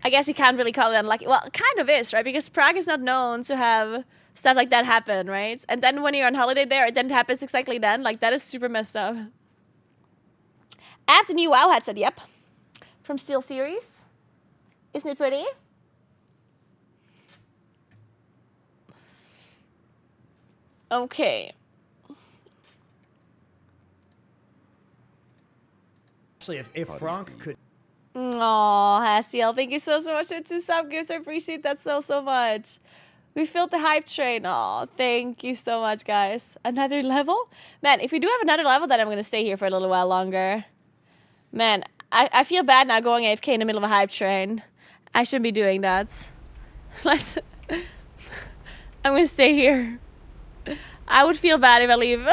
I guess you can't really call it unlucky. Well, it kind of is, right? Because Prague is not known to have stuff like that happen, right? And then when you're on holiday there, it then happens exactly then. Like, that is super messed up. I have the new WoW headset, yep. From Steel Series. Isn't it pretty? Okay. Actually, if Frank could. Aw, Hassiel, thank you so much for 2 sub gifts. I appreciate that so much. We filled the hype train. Aw, thank you so much, guys. Another level? Man, if we do have another level, then I'm going to stay here for a little while longer. Man, I feel bad now going AFK in the middle of a hype train. I shouldn't be doing that. I'm going to stay here. I would feel bad if I leave.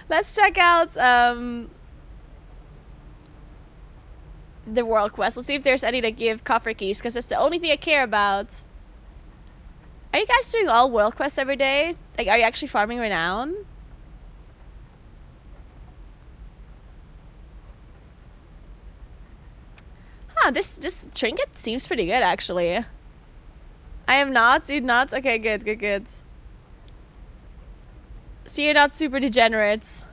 Let's check out the world quest. Let's see if there's any that give coffer keys, because that's the only thing I care about. Are you guys doing all world quests every day? Like, are you actually farming renown? Huh, this trinket seems pretty good, actually. I am not? You're not? Okay, good. So you're not super degenerate.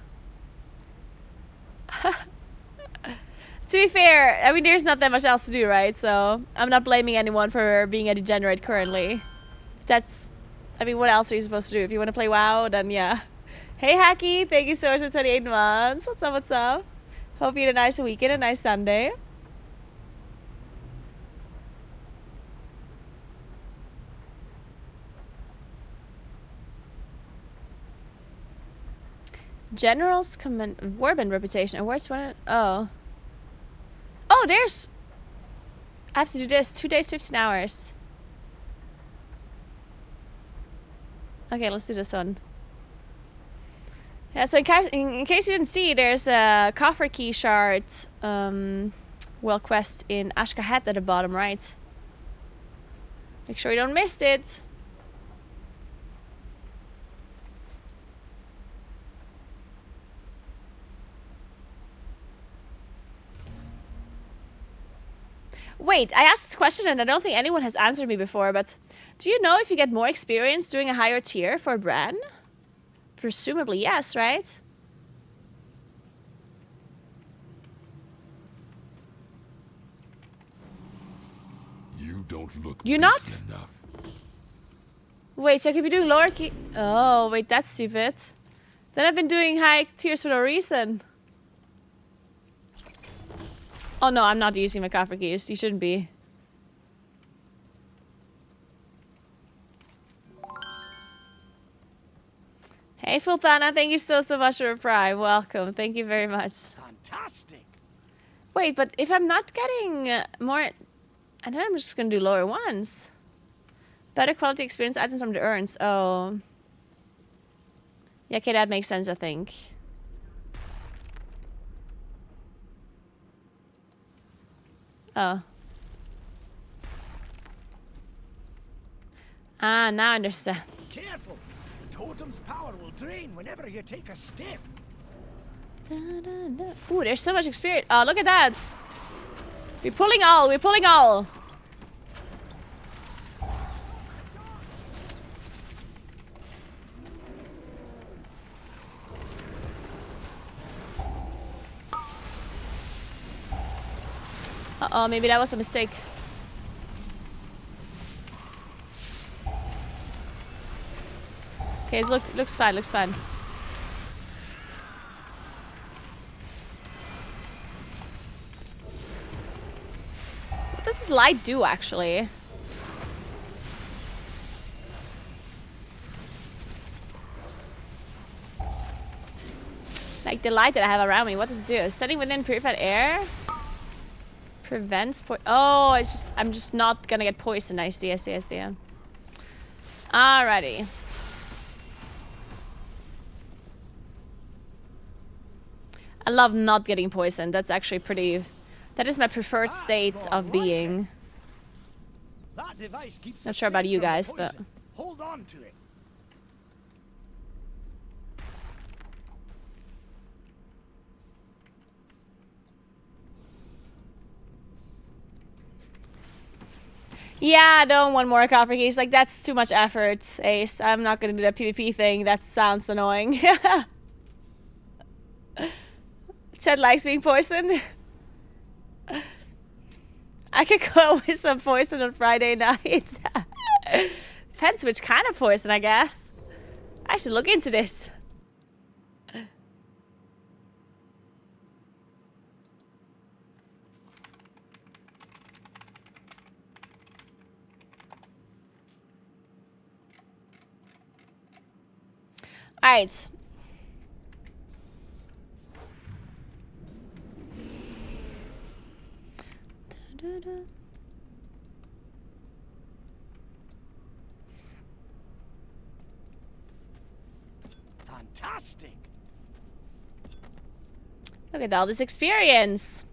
To be fair, I mean, there's not that much else to do, right? So I'm not blaming anyone for being a degenerate currently. If that's, I mean, what else are you supposed to do? If you want to play WoW, then yeah. Hey, Hacky, thank you so much for 28 months. What's up? Hope you had a nice weekend, a nice Sunday. General's command, warband reputation. Where's one? Oh, there's. I have to do this. 2 days, 15 hours. Okay, let's do this one. Yeah, so in case you didn't see, there's a coffer key shard world quest in Ashkahet at the bottom right. Make sure you don't miss it. Wait, I asked this question and I don't think anyone has answered me before, but do you know if you get more experience doing a higher tier for Bran? Presumably yes, right? You don't look. You not? Enough. Wait, so I could be doing lower key. Oh, wait, that's stupid. Then I've been doing high tiers for no reason. Oh no, I'm not using my coffer keys. You shouldn't be. Hey, Fultana, thank you so much for a prime. Welcome. Thank you very much. Fantastic. Wait, but if I'm not getting more... And then I'm just going to do lower ones. Better quality experience items from the urns. Oh. Yeah, okay, that makes sense, I think. Oh. Ah, now I understand. Careful. The totem's power will drain whenever you take a step. Ooh, there's so much experience. Oh, look at that. We're pulling all. We're pulling all. Uh-oh, maybe that was a mistake. Okay, looks fine, looks fine. What does this light do, actually? Like the light that I have around me, what does it do? Standing within purified air? Prevents oh, it's just, I'm just not gonna get poisoned. I see. Alrighty. I love not getting poisoned. That's actually pretty... That is my preferred state of being. That device keeps Not sure about you guys, but... Hold on to it. Yeah, I don't want more coffee keys. Like, that's too much effort, Ace. I'm not gonna do that PvP thing. That sounds annoying. Chad likes being poisoned. I could go with some poison on Friday night. Depends which kind of poison, I guess. I should look into this. Alright. Fantastic. Look at all this experience.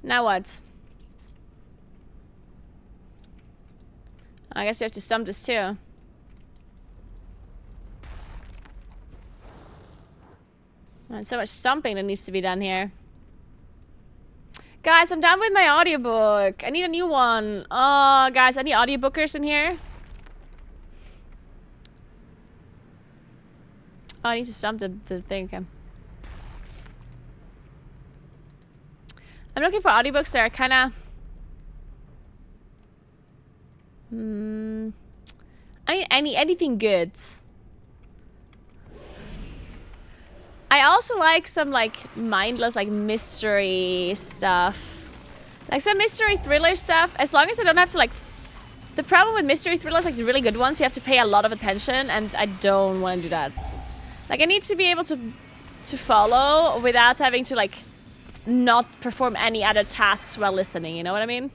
Now what? I guess we have to stump this too. There's so much stumping that needs to be done here. Guys, I'm done with my audiobook. I need a new one. Oh, guys, any audiobookers in here? Oh, I need to stump the thing. Okay. I'm looking for audiobooks that are kind of... I mean, anything good. I also like some, like, mindless, like, mystery stuff. Like, some mystery thriller stuff. As long as I don't have to, like... The problem with mystery thrillers, like, the really good ones, you have to pay a lot of attention, and I don't want to do that. Like, I need to be able to follow without having to, like, not perform any other tasks while listening, you know what I mean?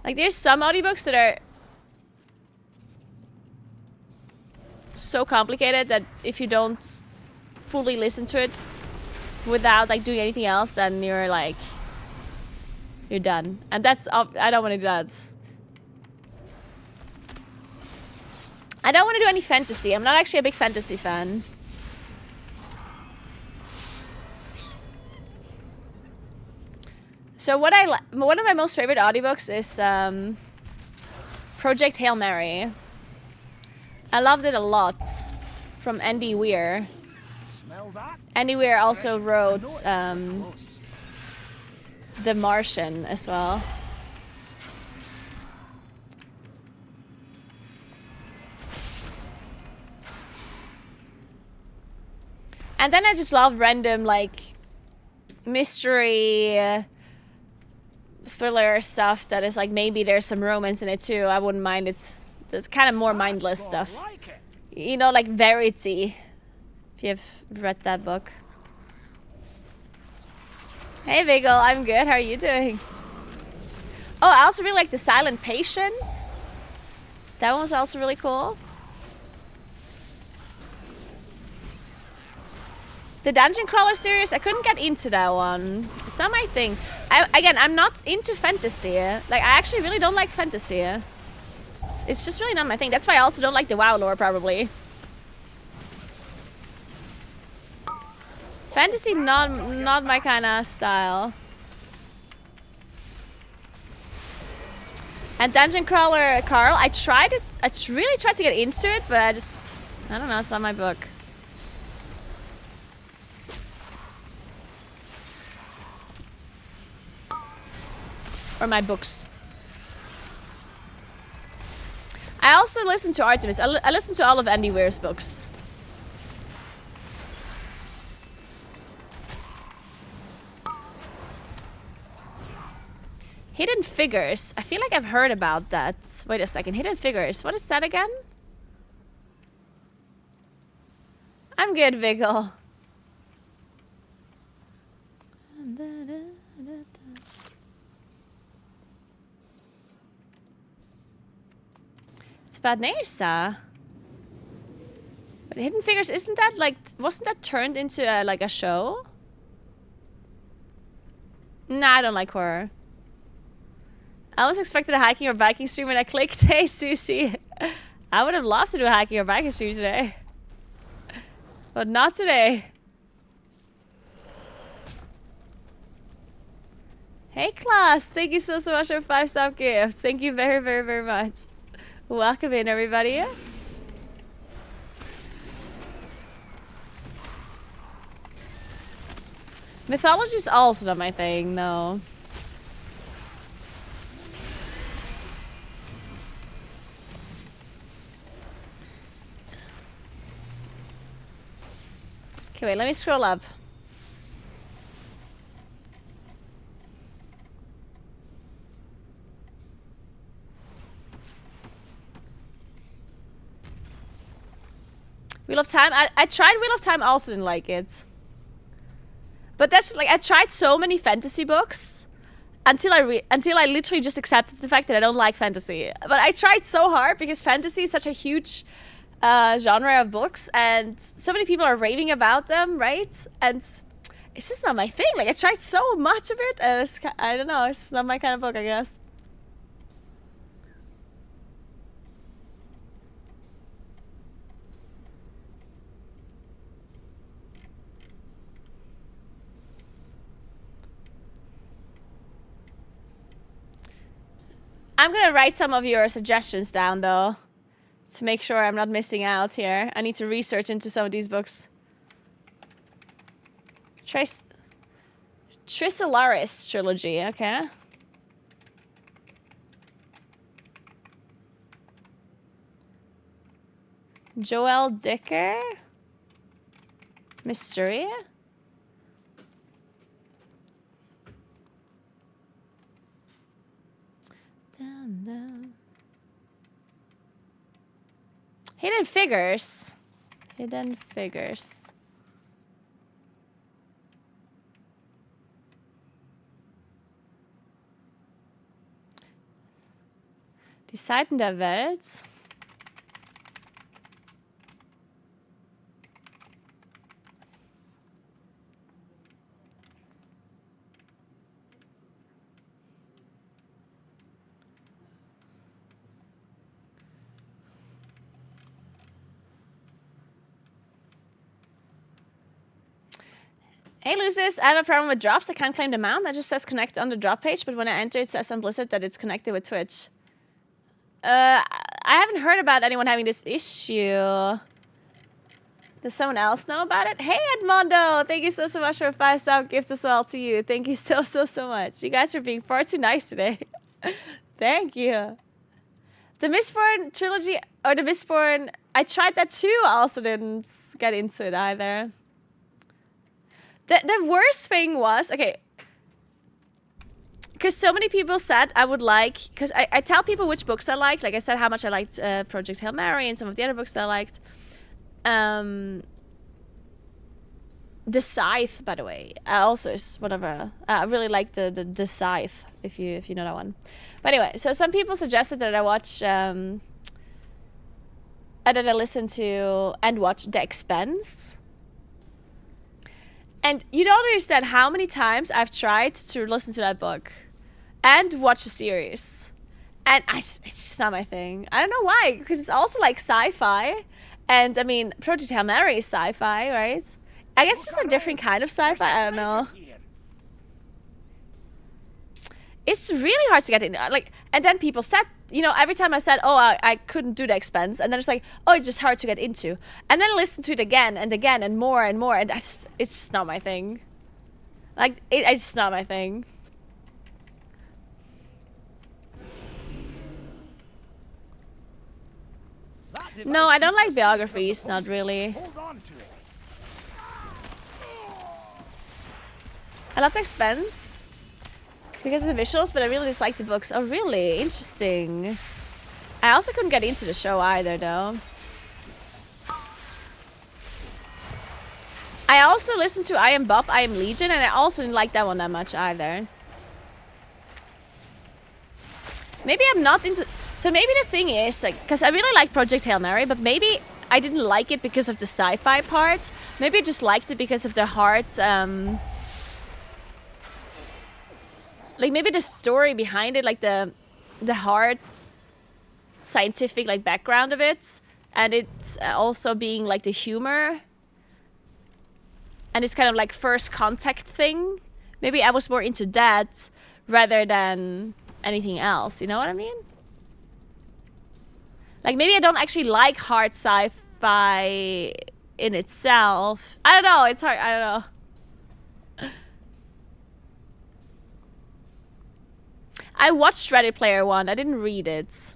Like, there's some audiobooks that are so complicated that if you don't fully listen to it without, like, doing anything else, then you're, like, you're done. And that's... I don't want to do that. I don't want to do any fantasy. I'm not actually a big fantasy fan. So one of my most favorite audiobooks is Project Hail Mary. I loved it a lot. From Andy Weir. Smell that? Andy Weir also wrote The Martian as well. And then I just love random, like, mystery thriller stuff that is like, maybe there's some romance in it too. I wouldn't mind it. There's kind of more mindless stuff. Like it. You know, like Verity. If you've read that book. Hey Vigil, I'm good. How are you doing? Oh, I also really like The Silent Patient. That one was also really cool. The Dungeon Crawler series, I couldn't get into that one. It's not my thing. Again, I'm not into fantasy. Like, I actually really don't like fantasy. It's just really not my thing. That's why I also don't like the WoW lore, probably. Fantasy, not my kind of style. And Dungeon Crawler, Carl, I tried it. I really tried to get into it, but I don't know, it's not my book. Or my books. I also listen to Artemis. I listen to all of Andy Weir's books. Hidden Figures. I feel like I've heard about that. Wait a second. Hidden Figures. What is that again? I'm good, Vigil. It's about Nasa. But Hidden Figures, isn't that like... Wasn't that turned into like a show? Nah, I don't like horror. I was expecting a hiking or biking stream and I clicked, hey, sushi. I would have loved to do a hiking or biking stream today. But not today. Hey, Klaus. Thank you so much for 5-star gift. Thank you very, very, very much. Welcome in, everybody. Mythology is also not my thing, no. Okay, wait, let me scroll up. Wheel of Time? I tried Wheel of Time, also didn't like it. But that's like, I tried so many fantasy books until I literally just accepted the fact that I don't like fantasy. But I tried so hard because fantasy is such a huge genre of books, and so many people are raving about them, right? And it's just not my thing. Like, I tried so much of it, and I don't know, it's just not my kind of book, I guess. I'm gonna write some of your suggestions down, though, to make sure I'm not missing out here. I need to research into some of these books. Trisolaris trilogy, okay. Joel Dicker? Mystery? Hidden Figures. Hidden Figures. Die Seiten der Welt. Hey Lucis, I have a problem with drops. I can't claim the amount. That just says connect on the drop page, but when I enter it says on Blizzard that it's connected with Twitch. I haven't heard about anyone having this issue. Does someone else know about it? Hey Edmondo, thank you so much for a 5-star gift as well to you. Thank you so much. You guys are being far too nice today. Thank you. The Mistborn trilogy, or the Mistborn, I tried that too. I also didn't get into it either. The worst thing was, okay, because so many people said I would like, because I tell people which books I liked. Like I said how much I liked Project Hail Mary and some of the other books that I liked. The Scythe, by the way, also is whatever. I really like the Scythe, if you know that one. But anyway, so some people suggested that I watch, that I listen to and watch The Expanse. And you don't understand how many times I've tried to listen to that book and watch the series. And it's just not my thing. I don't know why, because it's also like sci-fi. And I mean, Project Hail Mary is sci-fi, right? I guess it's just a different kind of sci-fi, I don't know. It's really hard to get in. Like, and then people said, you know, every time I said, oh, I couldn't do The Expanse, and then it's like, oh, it's just hard to get into. And then I listened to it again and again and more, and it's just not my thing. Like, it's just not my thing. No, I don't like biographies, not really. Hold on to it. I love The Expanse because of the visuals, but I really dislike the books. Oh, really? Interesting. I also couldn't get into the show either, though. I also listened to I Am Bob, I Am Legion, and I also didn't like that one that much either. Maybe I'm not into... So maybe the thing is, like, because I really like Project Hail Mary, but maybe I didn't like it because of the sci-fi part. Maybe I just liked it because of the hard... like, maybe the story behind it, like the hard scientific, like, background of it. And it's also being, like, the humor. And it's kind of like first contact thing. Maybe I was more into that rather than anything else. You know what I mean? Like, maybe I don't actually like hard sci-fi in itself. I don't know. It's hard. I don't know. I watched Ready Player One. I didn't read it.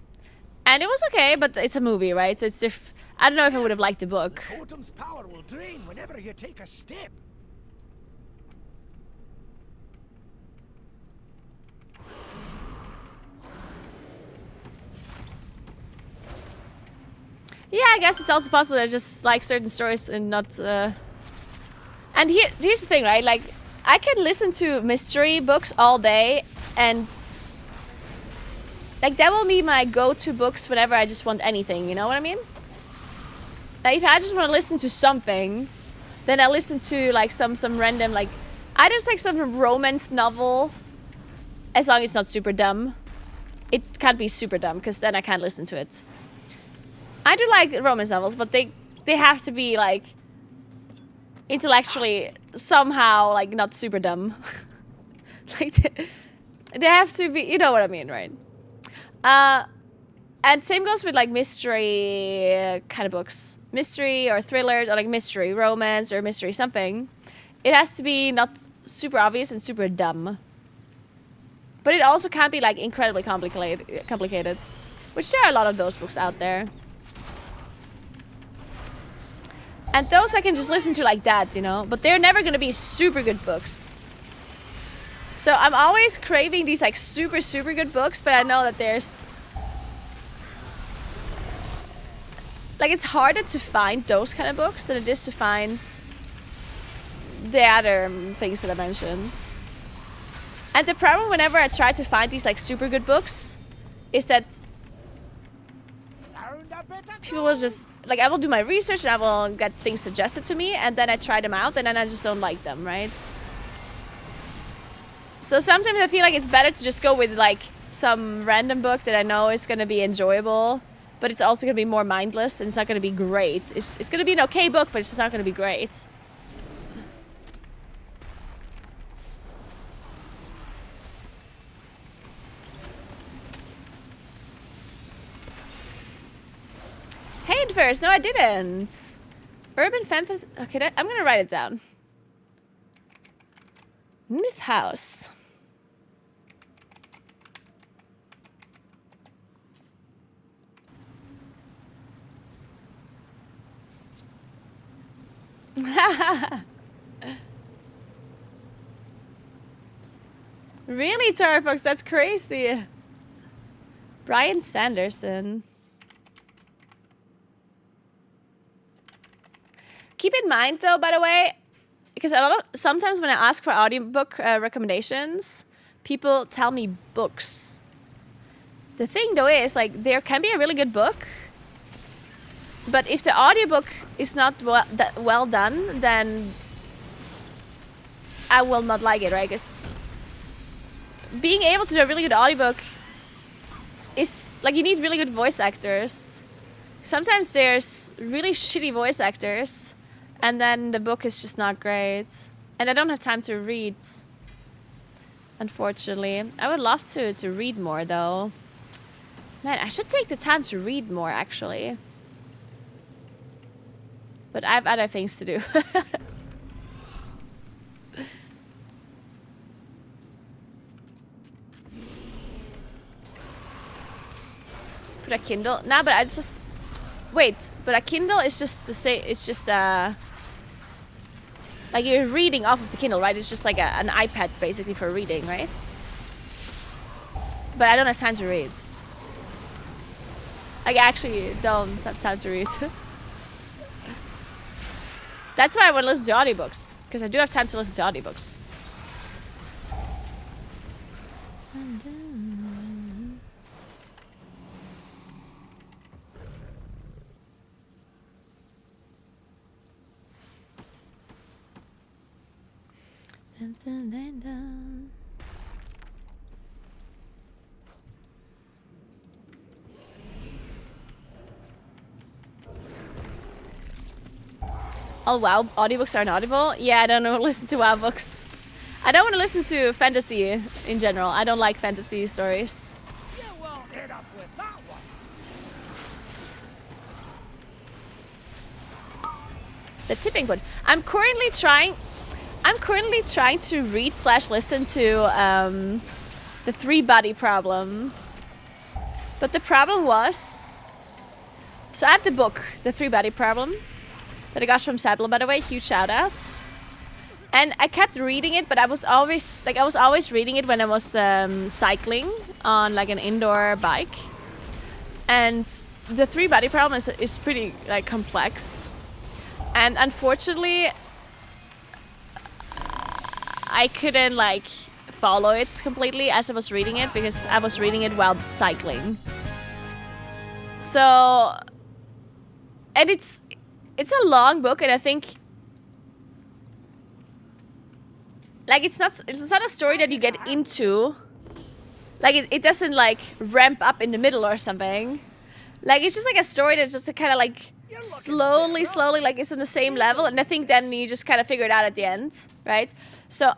And it was okay, but it's a movie, right? So it's I don't know if I would have liked the book. Totem's power will drain whenever you take a step. Yeah, I guess it's also possible that I just like certain stories and not... And here's the thing, right? Like, I can listen to mystery books all day and... Like, that will be my go-to books whenever I just want anything, you know what I mean? Like, if I just want to listen to something, then I listen to, like, some random, like... I just like some romance novel, as long as it's not super dumb. It can't be super dumb, because then I can't listen to it. I do like romance novels, but they have to be, like, intellectually somehow, like, not super dumb. Like, they have to be, you know what I mean, right? And same goes with, like, mystery kind of books. Mystery or thrillers, or, like, mystery romance or mystery something. It has to be not super obvious and super dumb. But it also can't be, like, incredibly complicated. Which there are a lot of those books out there. And those I can just listen to like that, you know? But they're never gonna be super good books. So I'm always craving these like super, super good books, but I know that there's... Like, it's harder to find those kind of books than it is to find the other things that I mentioned. And the problem whenever I try to find these like super good books is that people will just... Like, I will do my research and I will get things suggested to me, and then I try them out and then I just don't like them, right? So sometimes I feel like it's better to just go with like some random book that I know is going to be enjoyable, but it's also going to be more mindless and it's not going to be great. It's going to be an okay book, but it's just not going to be great. Hey, Inverse. No, I didn't. Urban fantasy. Okay, I'm gonna write it down. Myth House. Really, Tara Fox? That's crazy. Brian Sanderson. Keep in mind, though, by the way, because sometimes when I ask for audiobook recommendations, people tell me books. The thing, though, is, like, there can be a really good book, but if the audiobook is not well done, then I will not like it, right? Because being able to do a really good audiobook is, like, you need really good voice actors. Sometimes there's really shitty voice actors, and then the book is just not great. And I don't have time to read, unfortunately. I would love to read more, though. Man, I should take the time to read more, actually. But I have other things to do. Put a Kindle? Nah, but I just... Wait, but a Kindle is just to say... It's just like, you're reading off of the Kindle, right? It's just like an iPad, basically, for reading, right? But I don't have time to read. I actually don't have time to read. That's why I want to listen to audiobooks. Because I do have time to listen to audiobooks. Dun, dun, dun, dun. Oh wow, audiobooks are inaudible? Yeah, I don't know, listen to WoW books. I don't want to listen to fantasy in general. I don't like fantasy stories. You won't hit us with that one. The tipping point. I'm currently trying to read/listen to the 3-body problem. But the problem was, so I have the book, The 3-Body Problem, that I got from Saddle, by the way, huge shout out. And I kept reading it, but I was always reading it when I was cycling on like an indoor bike. And the 3-body problem is pretty like complex. And unfortunately, I couldn't like follow it completely as I was reading it because I was reading it while cycling. So, and it's a long book, and I think like it's not a story that you get into. Like it doesn't like ramp up in the middle or something. Like it's just like a story that just kind of like slowly like it's on the same level, and I think then you just kind of figure it out at the end, right? So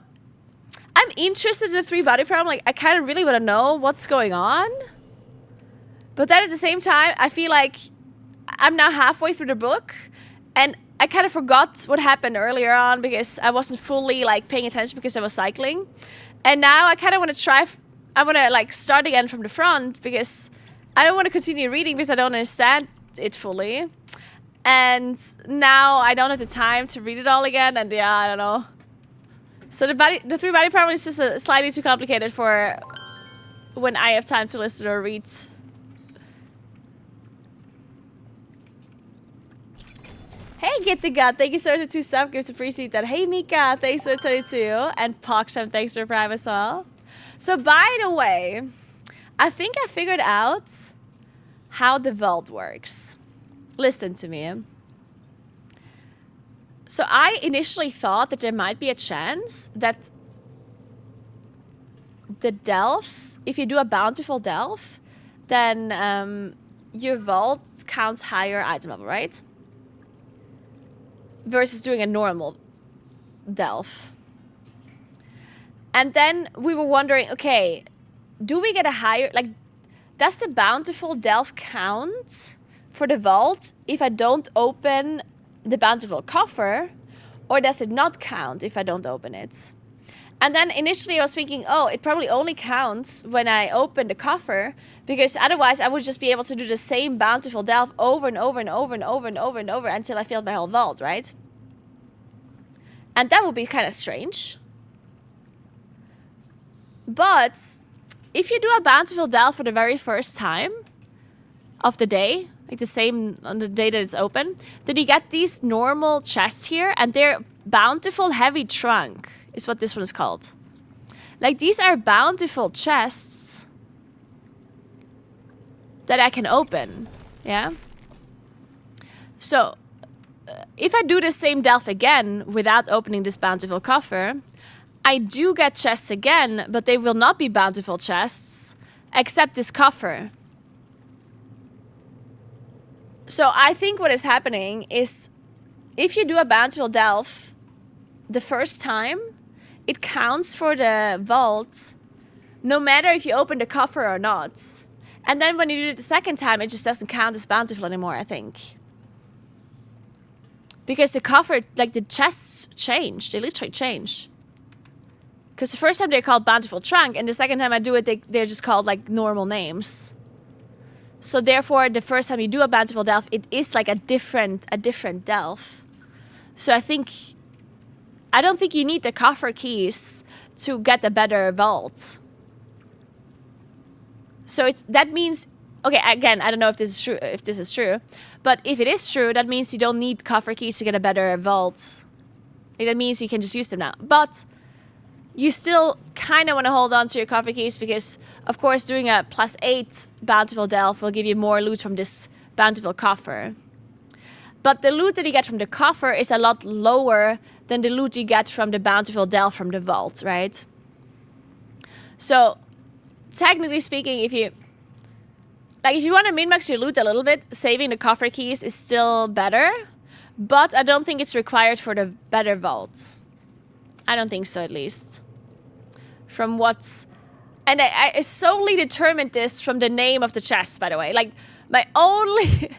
I'm interested in the 3-body problem. Like I kind of really want to know what's going on, but then at the same time I feel like I'm now halfway through the book, and I kind of forgot what happened earlier on because I wasn't fully like paying attention because I was cycling. And now I kind of want to I want to like start again from the front because I don't want to continue reading because I don't understand it fully. And now I don't have the time to read it all again, and yeah, I don't know. So the 3-body problem is just slightly too complicated for when I have time to listen or read. Hey, Get the Gut, thank you so much for 2 subgifts, appreciate that. Hey, Mika, thanks for 22. And Poksham, thanks for Prime as well. So, by the way, I think I figured out how the vault works. Listen to me. So, I initially thought that there might be a chance that the delves, if you do a bountiful delve, then your vault counts higher item level, right? Versus doing a normal delve. And then we were wondering, okay, do we get a higher, like, does the bountiful delve count for the vault if I don't open the bountiful coffer, or does it not count if I don't open it? And then initially I was thinking, oh, it probably only counts when I open the coffer, because otherwise I would just be able to do the same bountiful delve over and over and over and over and over and over until I filled my whole vault, right? And that would be kind of strange. But if you do a bountiful delve for the very first time of the day, like the same on the day that it's open, then you get these normal chests here, and they're bountiful heavy trunk is what this one is called. Like these are bountiful chests that I can open, yeah? So if I do the same delve again without opening this bountiful coffer, I do get chests again, but they will not be bountiful chests, except this coffer. So I think what is happening is, if you do a bountiful delve the first time, it counts for the vault, no matter if you open the coffer or not. And then when you do it the second time, it just doesn't count as bountiful anymore, I think. Because the coffer, like the chests change, they literally change. Because the first time they're called bountiful trunk, and the second time I do it, they're just called like normal names. So therefore, the first time you do a bountiful delve, it is like a different delve. So I don't think you need the coffer keys to get a better vault. So that means, okay, again, I don't know if this is true, but if it is true, that means you don't need coffer keys to get a better vault. That means you can just use them now. But you still kind of want to hold on to your coffer keys because, of course, doing a +8 bountiful delve will give you more loot from this bountiful coffer. But the loot that you get from the coffer is a lot lower than the loot you get from the bountiful delve from the vault, right? So, technically speaking, if you want to min-max your loot a little bit, saving the coffer keys is still better, but I don't think it's required for the better vaults. I don't think so, at least. from what's... And I solely determined this from the name of the chest, by the way. Like, my only...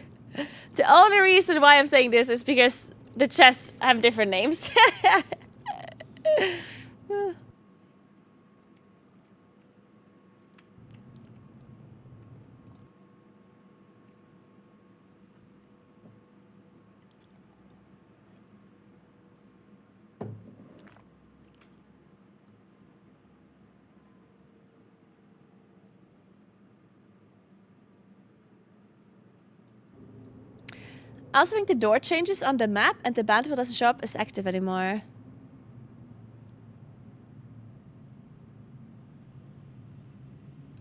the only reason why I'm saying this is because the chests have different names. I also think the door changes on the map and the bountiful doesn't show up as active anymore.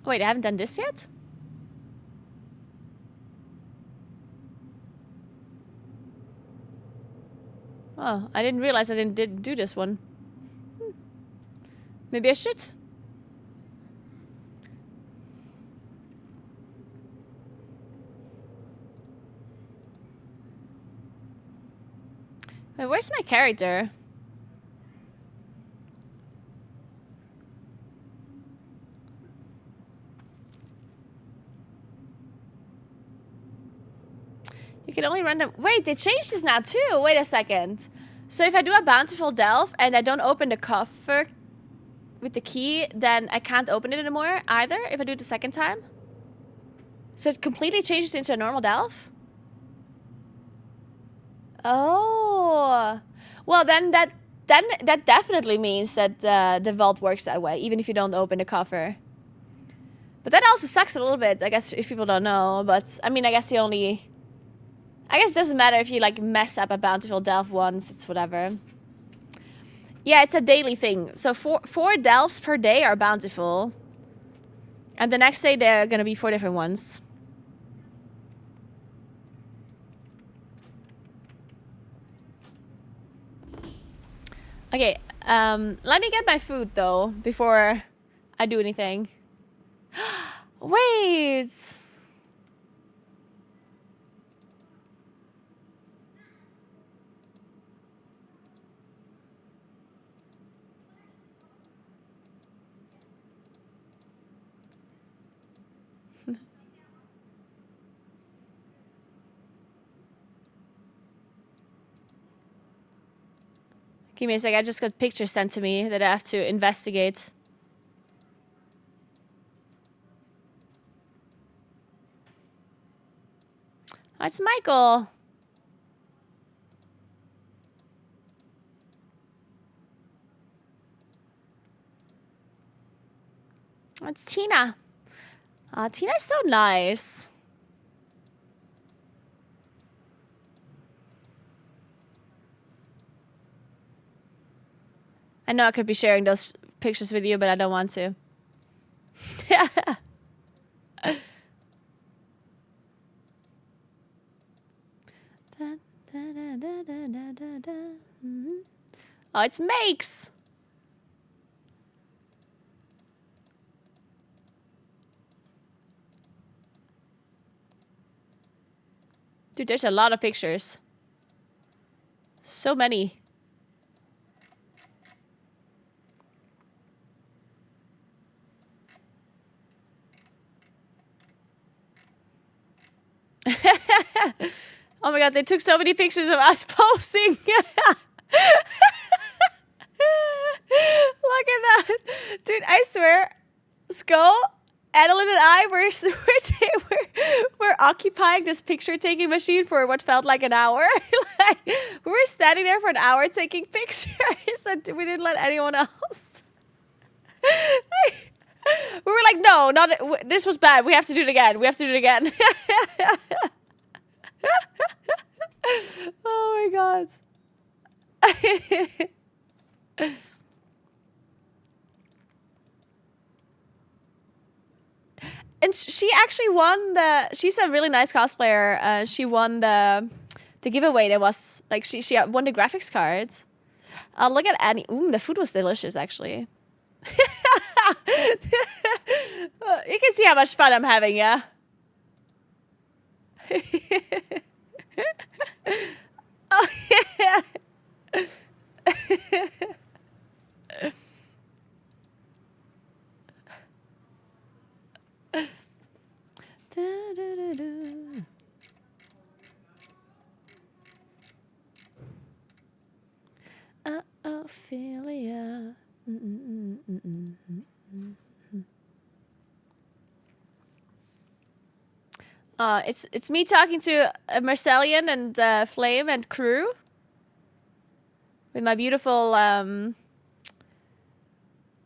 Wait, I haven't done this yet? Oh, I didn't realize I didn't do this one. Maybe I should. Wait, where's my character? You can only run them. Wait, they changed this now too. Wait a second. So if I do a bountiful delve and I don't open the coffer with the key, then I can't open it anymore either if I do it the second time? So it completely changes into a normal delve? Oh. Well, then that definitely means that the vault works that way, even if you don't open the coffer. But that also sucks a little bit, I guess, if people don't know. But, I mean, I guess it doesn't matter if you, like, mess up a bountiful delve once. It's whatever. Yeah, it's a daily thing. So four delves per day are bountiful. And the next day, there are going to be 4 different ones. Okay, let me get my food, though, before I do anything. Wait! Give me a sec, I just got pictures sent to me that I have to investigate. Oh, it's Michael. Oh, it's Tina. Oh, Tina's so nice. I know I could be sharing those pictures with you, but I don't want to. Oh, it's Makes. Dude, there's a lot of pictures. So many. Oh my god, they took so many pictures of us posing. Look at that. Dude, I swear, Skull, Adeline and I were occupying this picture-taking machine for what felt like an hour. Like, we were standing there for an hour taking pictures and we didn't let anyone else. We were like, no, this was bad. We have to do it again. We have to do it again. Oh my god. And she actually won she's a really nice cosplayer. She won the giveaway that was, like, she won the graphics card. Look at Annie. Ooh, the food was delicious, actually. You can see how much fun I'm having, yeah? Oh, yeah. It's me talking to Marcellian and Flame and crew with my beautiful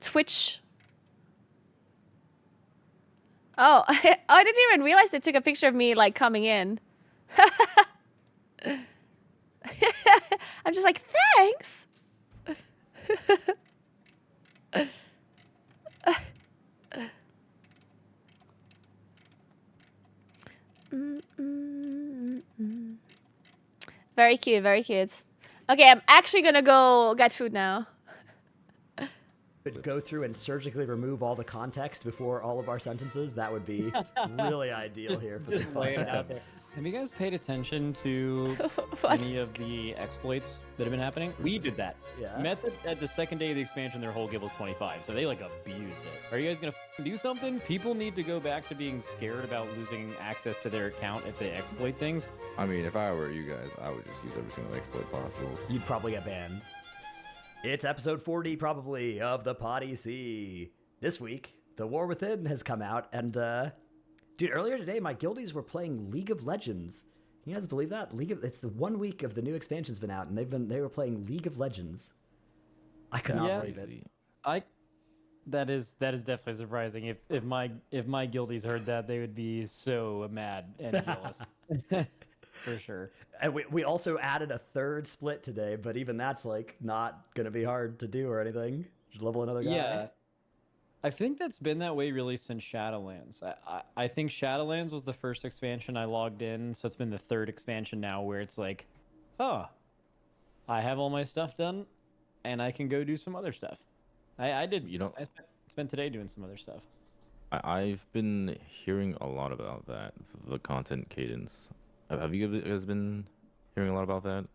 Twitch. Oh, I didn't even realize they took a picture of me like coming in. I'm just like, thanks. Very cute, very cute. Okay, I'm actually gonna go get food now. Could go through and surgically remove all the context before all of our sentences, that would be really ideal here for this lay it out podcast. there. Have you guys paid attention to What? any of the exploits that have been happening? We did that. Yeah. Method at the second day of the expansion, their whole guild was 25, so they like abused it. Are you guys gonna do something? People need to go back to being scared about losing access to their account if they exploit things. I mean, if I were you guys, I would just use every single exploit possible. You'd probably get banned. It's episode 40, probably, of the Potty Sea. This week, The War Within has come out, and, dude, earlier today, my guildies were playing League of Legends. Can you guys believe that? It's the 1 week of the new expansion's been out, and they were playing League of Legends. I could not believe it. That is definitely surprising. If my guildies heard that, they would be so mad and jealous. For sure. And we also added a third split today, but even that's like not gonna be hard to do or anything. Just level another guy. Yeah. I think that's been that way really since Shadowlands. I think Shadowlands was the first expansion I logged in, so it's been the third expansion now where it's like, oh, I have all my stuff done, and I can go do some other stuff. I did. You know, I spent today doing some other stuff. I've been hearing a lot about that, the content cadence. Have you guys been hearing a lot about that?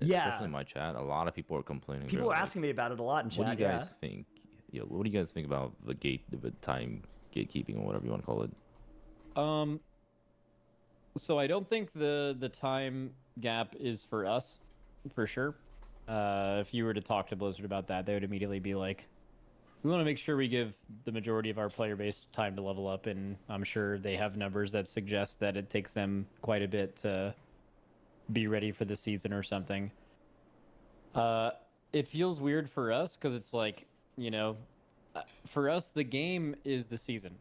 Yeah. Especially in my chat, a lot of people are complaining. People They're are like, asking me about it a lot in chat. what do you guys think? Yeah, what do you guys think about the time gatekeeping or whatever you want to call it? So I don't think the time gap is for us, for sure. If you were to talk to Blizzard about that, they would immediately be like, we want to make sure we give the majority of our player base time to level up, and I'm sure they have numbers that suggest that it takes them quite a bit to be ready for the season or something. It feels weird for us because it's like, you know, for us, the game is the season,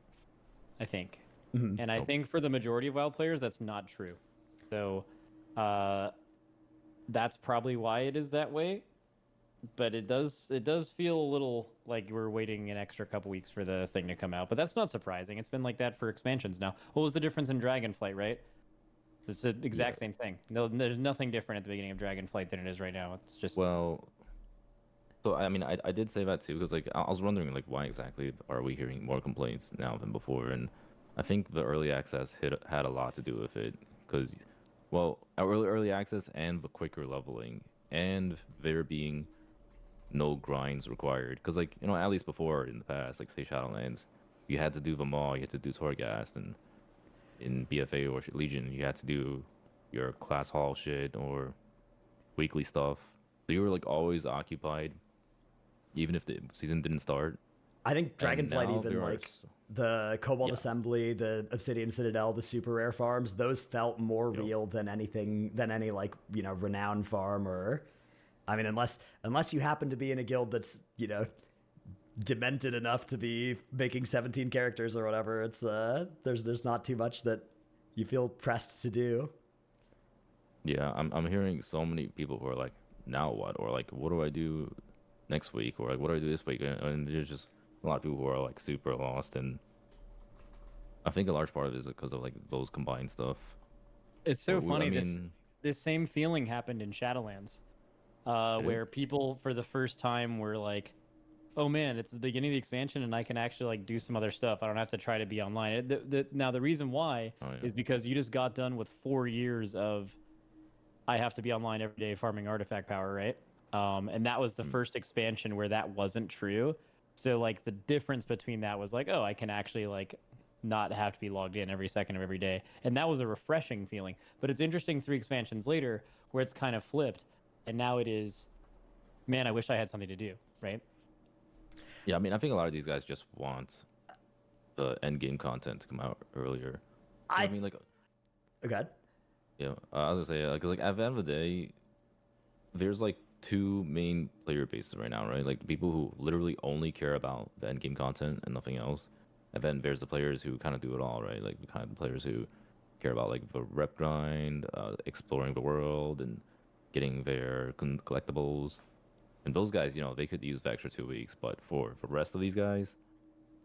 I think. Mhm. And I think for the majority of WoW players, that's not true. So that's probably why it is that way. But it does feel a little like we're waiting an extra couple weeks for the thing to come out. But that's not surprising. It's been like that for expansions now. What was the difference in Dragonflight, right? It's the exact same thing. No, there's nothing different at the beginning of Dragonflight than it is right now. It's just Well, so I mean, I did say that too because like I was wondering like why exactly are we hearing more complaints now than before, and I think the early access had a lot to do with it because, well, early access and the quicker leveling and there being no grinds required because like at least before in the past, like say Shadowlands, you had to do them all, you had to do Torghast, and in BFA or Legion you had to do your class hall shit or weekly stuff, so you were like always occupied even if the season didn't start. I think And Dragonflight, now even there are like the Cobalt Assembly, the Obsidian Citadel, the super rare farms, those felt more real than any like renown farm or. I mean, unless you happen to be in a guild that's, demented enough to be making 17 characters or whatever, it's there's not too much that you feel pressed to do. Yeah, I'm hearing so many people who are like, now what? Or like, what do I do next week? Or like, what do I do this week? And there's just a lot of people who are like super lost, and I think a large part of it is because of like those combined stuff. It's so But funny. I mean, This same feeling happened in Shadowlands, where people for the first time were like, "Oh man, it's the beginning of the expansion, and I can actually like do some other stuff. I don't have to try to be online." Now the reason why is because you just got done with 4 years of I have to be online every day farming artifact power, right? And that was the first expansion where that wasn't true. So like the difference between that was like, oh, I can actually like not have to be logged in every second of every day. And that was a refreshing feeling. But it's interesting 3 expansions later where it's kind of flipped. And now it is, man, I wish I had something to do, right? yeah, I mean, I think a lot of these guys just want the end game content to come out earlier. I mean, like, Okay. yeah, I was gonna say, because like at the end of the day, there's like two main player bases right now, right? Like the people who literally only care about the end game content and nothing else, and then there's the players who kind of do it all, right? Like the kind of players who care about like the rep grind, exploring the world, and getting their collectibles. And those guys, you know, they could use the extra 2 weeks, but for the rest of these guys,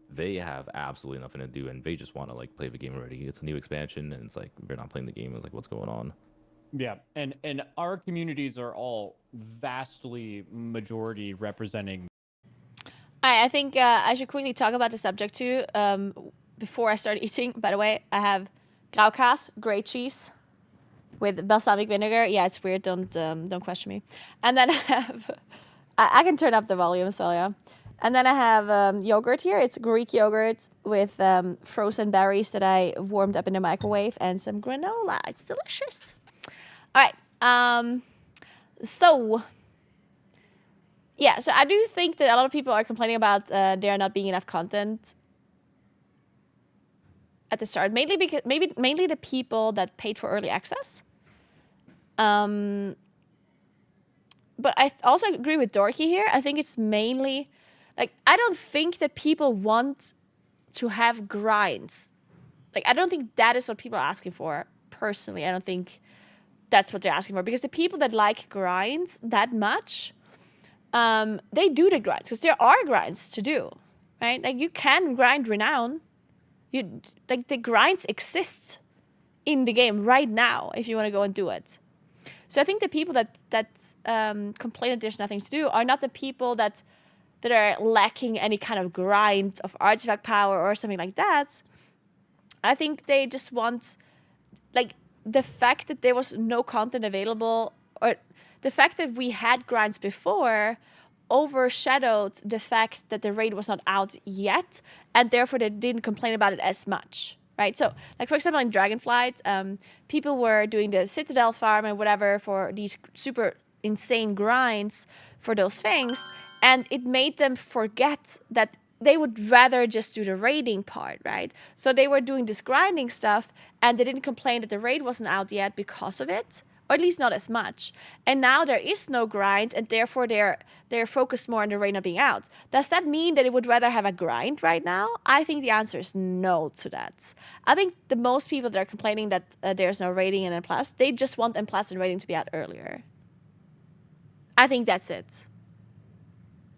they have absolutely nothing to do, and they just want to like play the game already. It's a new expansion, and it's like they're not playing the game. It's like, what's going on? Yeah, and our communities are all vastly majority representing. I think I should quickly talk about the subject too. Before I start eating, by the way, I have graukaas, grey cheese, with balsamic vinegar. Yeah, it's weird. Don't question me. And then I have, I can turn up the volume as well. Yeah. And then I have yogurt here. It's Greek yogurt with frozen berries that I warmed up in the microwave and some granola. It's delicious. All right. So I do think that a lot of people are complaining about there not being enough content at the start, mainly because mainly the people that paid for early access. But I also agree with Dorky here. I think it's mainly like I don't think that people want to have grinds. Like I don't think that is what people are asking for. Personally, I don't think that's what they're asking for, because the people that like grinds that much, they do the grinds because there are grinds to do, right? Like you can grind renown. Like the grinds exist in the game right now if you want to go and do it. So I think the people that complain that there's nothing to do are not the people that are lacking any kind of grind of artifact power or something like that. I think they just want, like, the fact that there was no content available, or the fact that we had grinds before, overshadowed the fact that the raid was not out yet, and therefore they didn't complain about it as much, right? So, like, for example, in Dragonflight, people were doing the Citadel farm and whatever for these super insane grinds for those things, and it made them forget that they would rather just do the raiding part, right? So they were doing this grinding stuff, and they didn't complain that the raid wasn't out yet because of it, or at least not as much. And now there is no grind, and therefore they're focused more on the raid not being out. Does that mean that they would rather have a grind right now? I think the answer is no to that. I think the most people that are complaining that there's no raiding in N+, they just want N+ and raiding to be out earlier. I think that's it.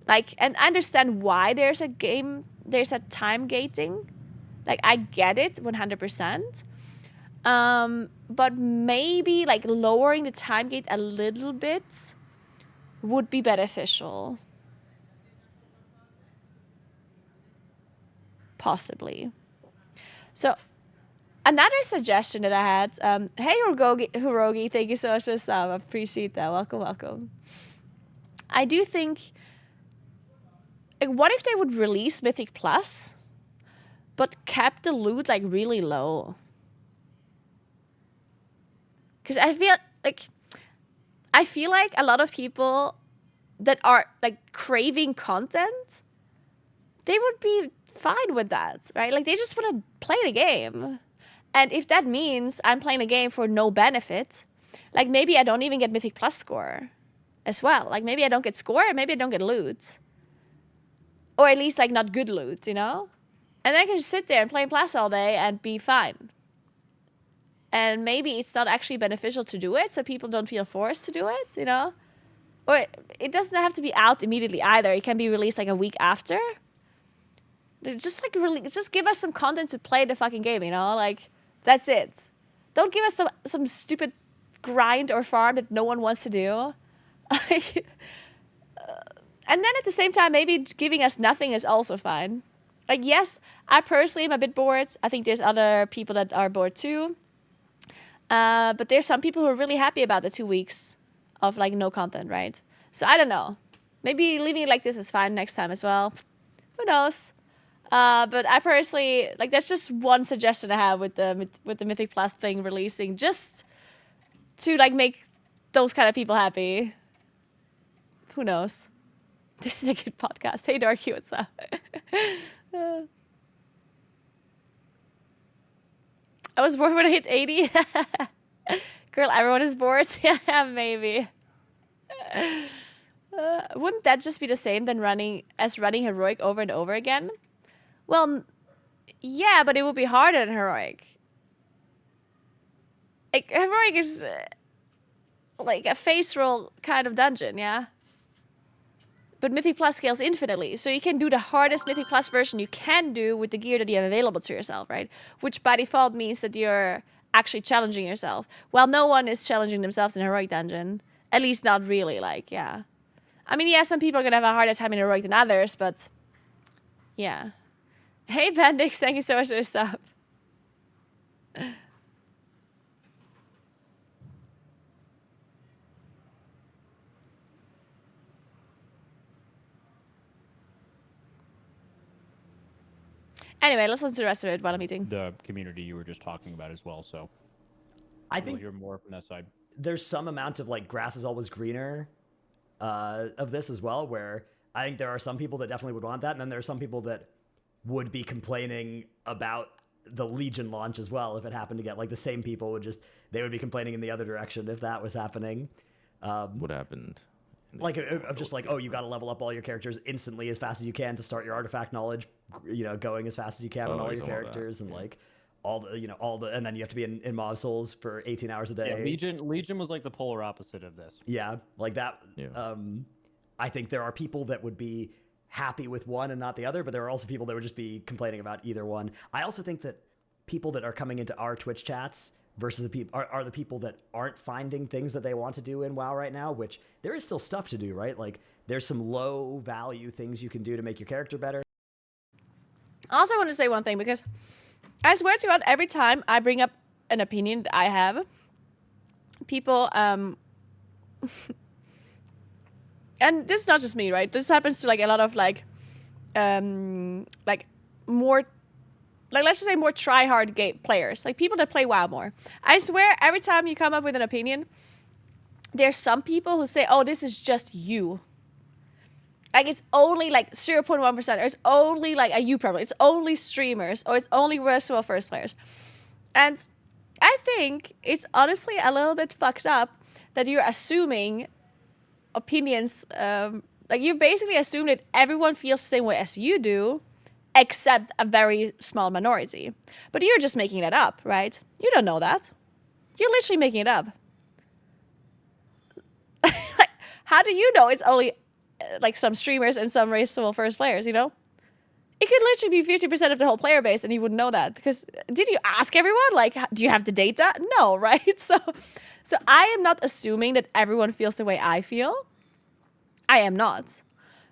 Like, and I understand why there's a time gating. Like, I get it 100%. But maybe, like, lowering the time gate a little bit would be beneficial. Possibly. So, another suggestion that I had, hey, Hirogi, thank you so much for the sub. I appreciate that. Welcome. I do think, like, what if they would release Mythic Plus, but kept the loot, like, really low? Because I feel like a lot of people that are, like, craving content, they would be fine with that, right? Like, they just want to play the game. And if that means I'm playing a game for no benefit, like, maybe I don't even get Mythic Plus score as well. Like, maybe I don't get score, and maybe I don't get loot. Or at least, like, not good loot, you know? And then I can just sit there and play Plus all day and be fine. And maybe it's not actually beneficial to do it, so people don't feel forced to do it, you know? Or it doesn't have to be out immediately either. It can be released, like, a week after. Just, like, just give us some content to play the fucking game, you know? Like, that's it. Don't give us some stupid grind or farm that no one wants to do. And then at the same time, maybe giving us nothing is also fine. Like, yes, I personally am a bit bored. I think there's other people that are bored too. But there's some people who are really happy about the 2 weeks of, like, no content, right? So I don't know. Maybe leaving it like this is fine next time as well. Who knows? But I personally, like, that's just one suggestion I have with the Mythic Plus thing releasing, just to, like, make those kind of people happy. Who knows? This is a good podcast. Hey, Darky, what's up? I was bored when I hit 80. Girl, everyone is bored. Yeah, maybe. Wouldn't that just be the same than running heroic over and over again? Well, yeah, but it would be harder than heroic. Like, heroic is like a face roll kind of dungeon, yeah? But Mythic Plus scales infinitely, so you can do the hardest Mythic Plus version you can do with the gear that you have available to yourself, right? Which by default means that you're actually challenging yourself. Well, no one is challenging themselves in a heroic dungeon. At least not really, like, yeah. I mean, yeah, some people are gonna have a harder time in heroic than others, but yeah. Hey, Bendix, thank you so much for the sub. Anyway, let's listen to the rest of it while I'm eating. The community you were just talking about as well, so I we'll think hear more from that side. there's some amount of like grass is always greener of this as well, where I think there are some people that definitely would want that, and then there are some people that would be complaining about the Legion launch as well if it happened to get like the same people would be complaining in the other direction if that was happening. What happened? Like of just like, oh, you got to level up all your characters instantly as fast as you can to start your artifact knowledge, going as fast as you can on all your characters, and like all the and then you have to be in mob souls for 18 hours a day. Yeah, Legion was like the polar opposite of this. Yeah, like that. Yeah. I think there are people that would be happy with one and not the other, but there are also people that would just be complaining about either one. I also think that people that are coming into our Twitch chats versus the people are the people that aren't finding things that they want to do in WoW right now, which there is still stuff to do, right? Like there's some low value things you can do to make your character better. I also want to say one thing, because I swear to God, every time I bring up an opinion that I have, people, and this is not just me, right? This happens to like a lot of like more, like let's just say more try-hard game players, like people that play WoW more. I swear, every time you come up with an opinion, there's some people who say, "Oh, this is just you." Like it's only like 0.1%, or it's only like a you problem. It's only streamers, or it's only virtual first players. And I think it's honestly a little bit fucked up that you're assuming opinions, like you basically assume that everyone feels the same way as you do, except a very small minority. But you're just making that up, right? You don't know that. You're literally making it up. Like, how do you know it's only like some streamers and some raceable first players, It could literally be 50% of the whole player base and you wouldn't know that. Because did you ask everyone? Like, do you have the data? No, right? So I am not assuming that everyone feels the way I feel. I am not.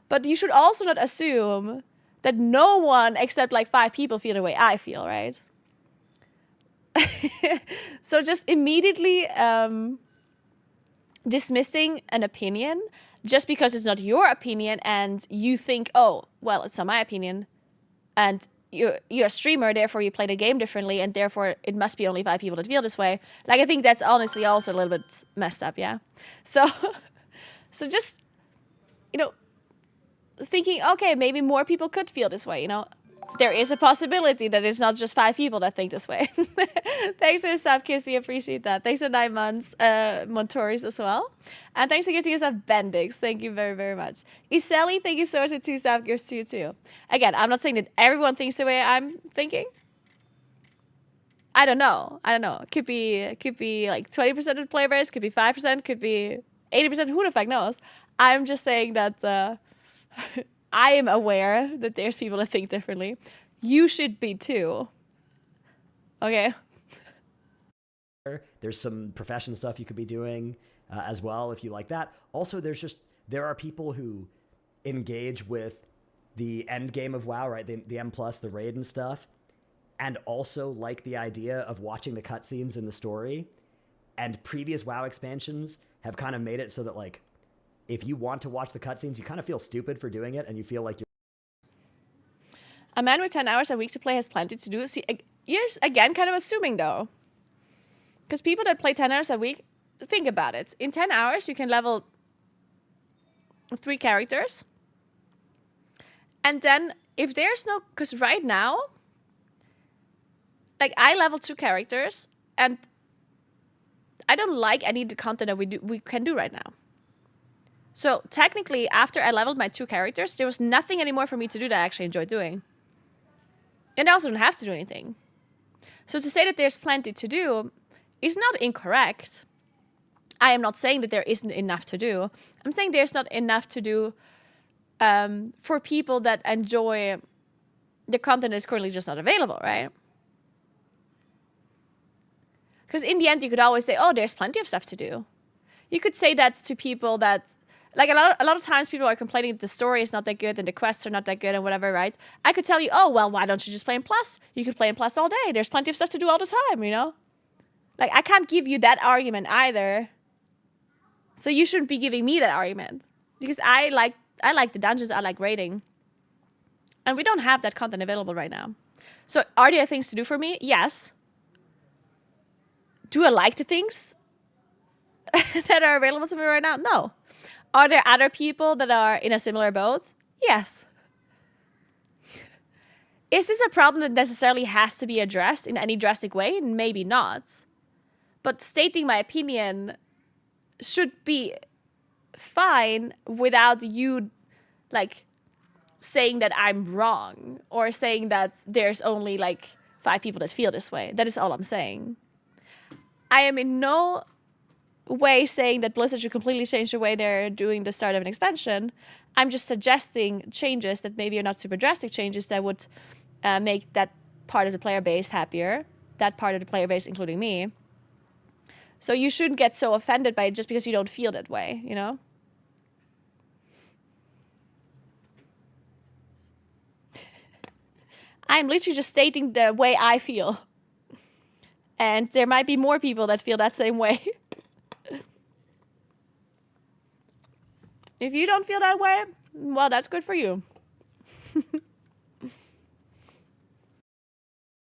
But you should also not assume that no one except like 5 people feel the way I feel, right? So just immediately dismissing an opinion just because it's not your opinion and you think, oh, well, it's not my opinion, and you're a streamer, therefore you play the game differently, and therefore it must be only 5 people that feel this way. Like, I think that's honestly also a little bit messed up, yeah? So just, thinking, okay, maybe more people could feel this way, There is a possibility that it's not just 5 people that think this way. Thanks for the sub, Kissy. Appreciate that. Thanks for 9 months, Montoris as well. And thanks for giving us a Bendix. Thank you very, very much. Iseli, thank you so much for 2 sub gifts to you too. Again, I'm not saying that everyone thinks the way I'm thinking. I don't know. It could be like 20% of the player base, could be 5%, could be 80%. Who the fuck knows? I'm just saying that I am aware that there's people that think differently. You should be too. Okay? There's some profession stuff you could be doing as well if you like that. Also, there are people who engage with the end game of WoW, right? The M+, the raid and stuff, and also like the idea of watching the cutscenes in the story. And previous WoW expansions have kind of made it so that, like, if you want to watch the cutscenes, you kind of feel stupid for doing it, and you feel like you're... A man with 10 hours a week to play has plenty to do. See, you're, again, kind of assuming, though. Because people that play 10 hours a week, think about it. In 10 hours, you can level 3 characters. And then, if there's no... Because right now, like I leveled 2 characters, and I don't like any of the content that we can do right now. So technically, after I leveled my 2 characters, there was nothing anymore for me to do that I actually enjoyed doing. And I also don't have to do anything. So to say that there's plenty to do is not incorrect. I am not saying that there isn't enough to do. I'm saying there's not enough to do for people that enjoy the content that's currently just not available, right? Because in the end, you could always say, oh, there's plenty of stuff to do. You could say that to people that, like a lot of times people are complaining that the story is not that good and the quests are not that good and whatever, right? I could tell you, oh, well, why don't you just play in Plus? You could play in Plus all day. There's plenty of stuff to do all the time, you know? Like, I can't give you that argument either. So you shouldn't be giving me that argument. Because I like the dungeons, I like raiding. And we don't have that content available right now. So are there things to do for me? Yes. Do I like the things that are available to me right now? No. Are there other people that are in a similar boat? Yes. Is this a problem that necessarily has to be addressed in any drastic way? Maybe not. But stating my opinion should be fine without you, like, saying that I'm wrong or saying that there's only, like, 5 people that feel this way. That is all I'm saying. I am in no way saying that Blizzard should completely change the way they're doing the start of an expansion. I'm just suggesting changes that maybe are not super drastic changes that would make that part of the player base happier, that part of the player base including me. So you shouldn't get so offended by it just because you don't feel that way, you know? I'm literally just stating the way I feel. And there might be more people that feel that same way. If you don't feel that way, well, that's good for you.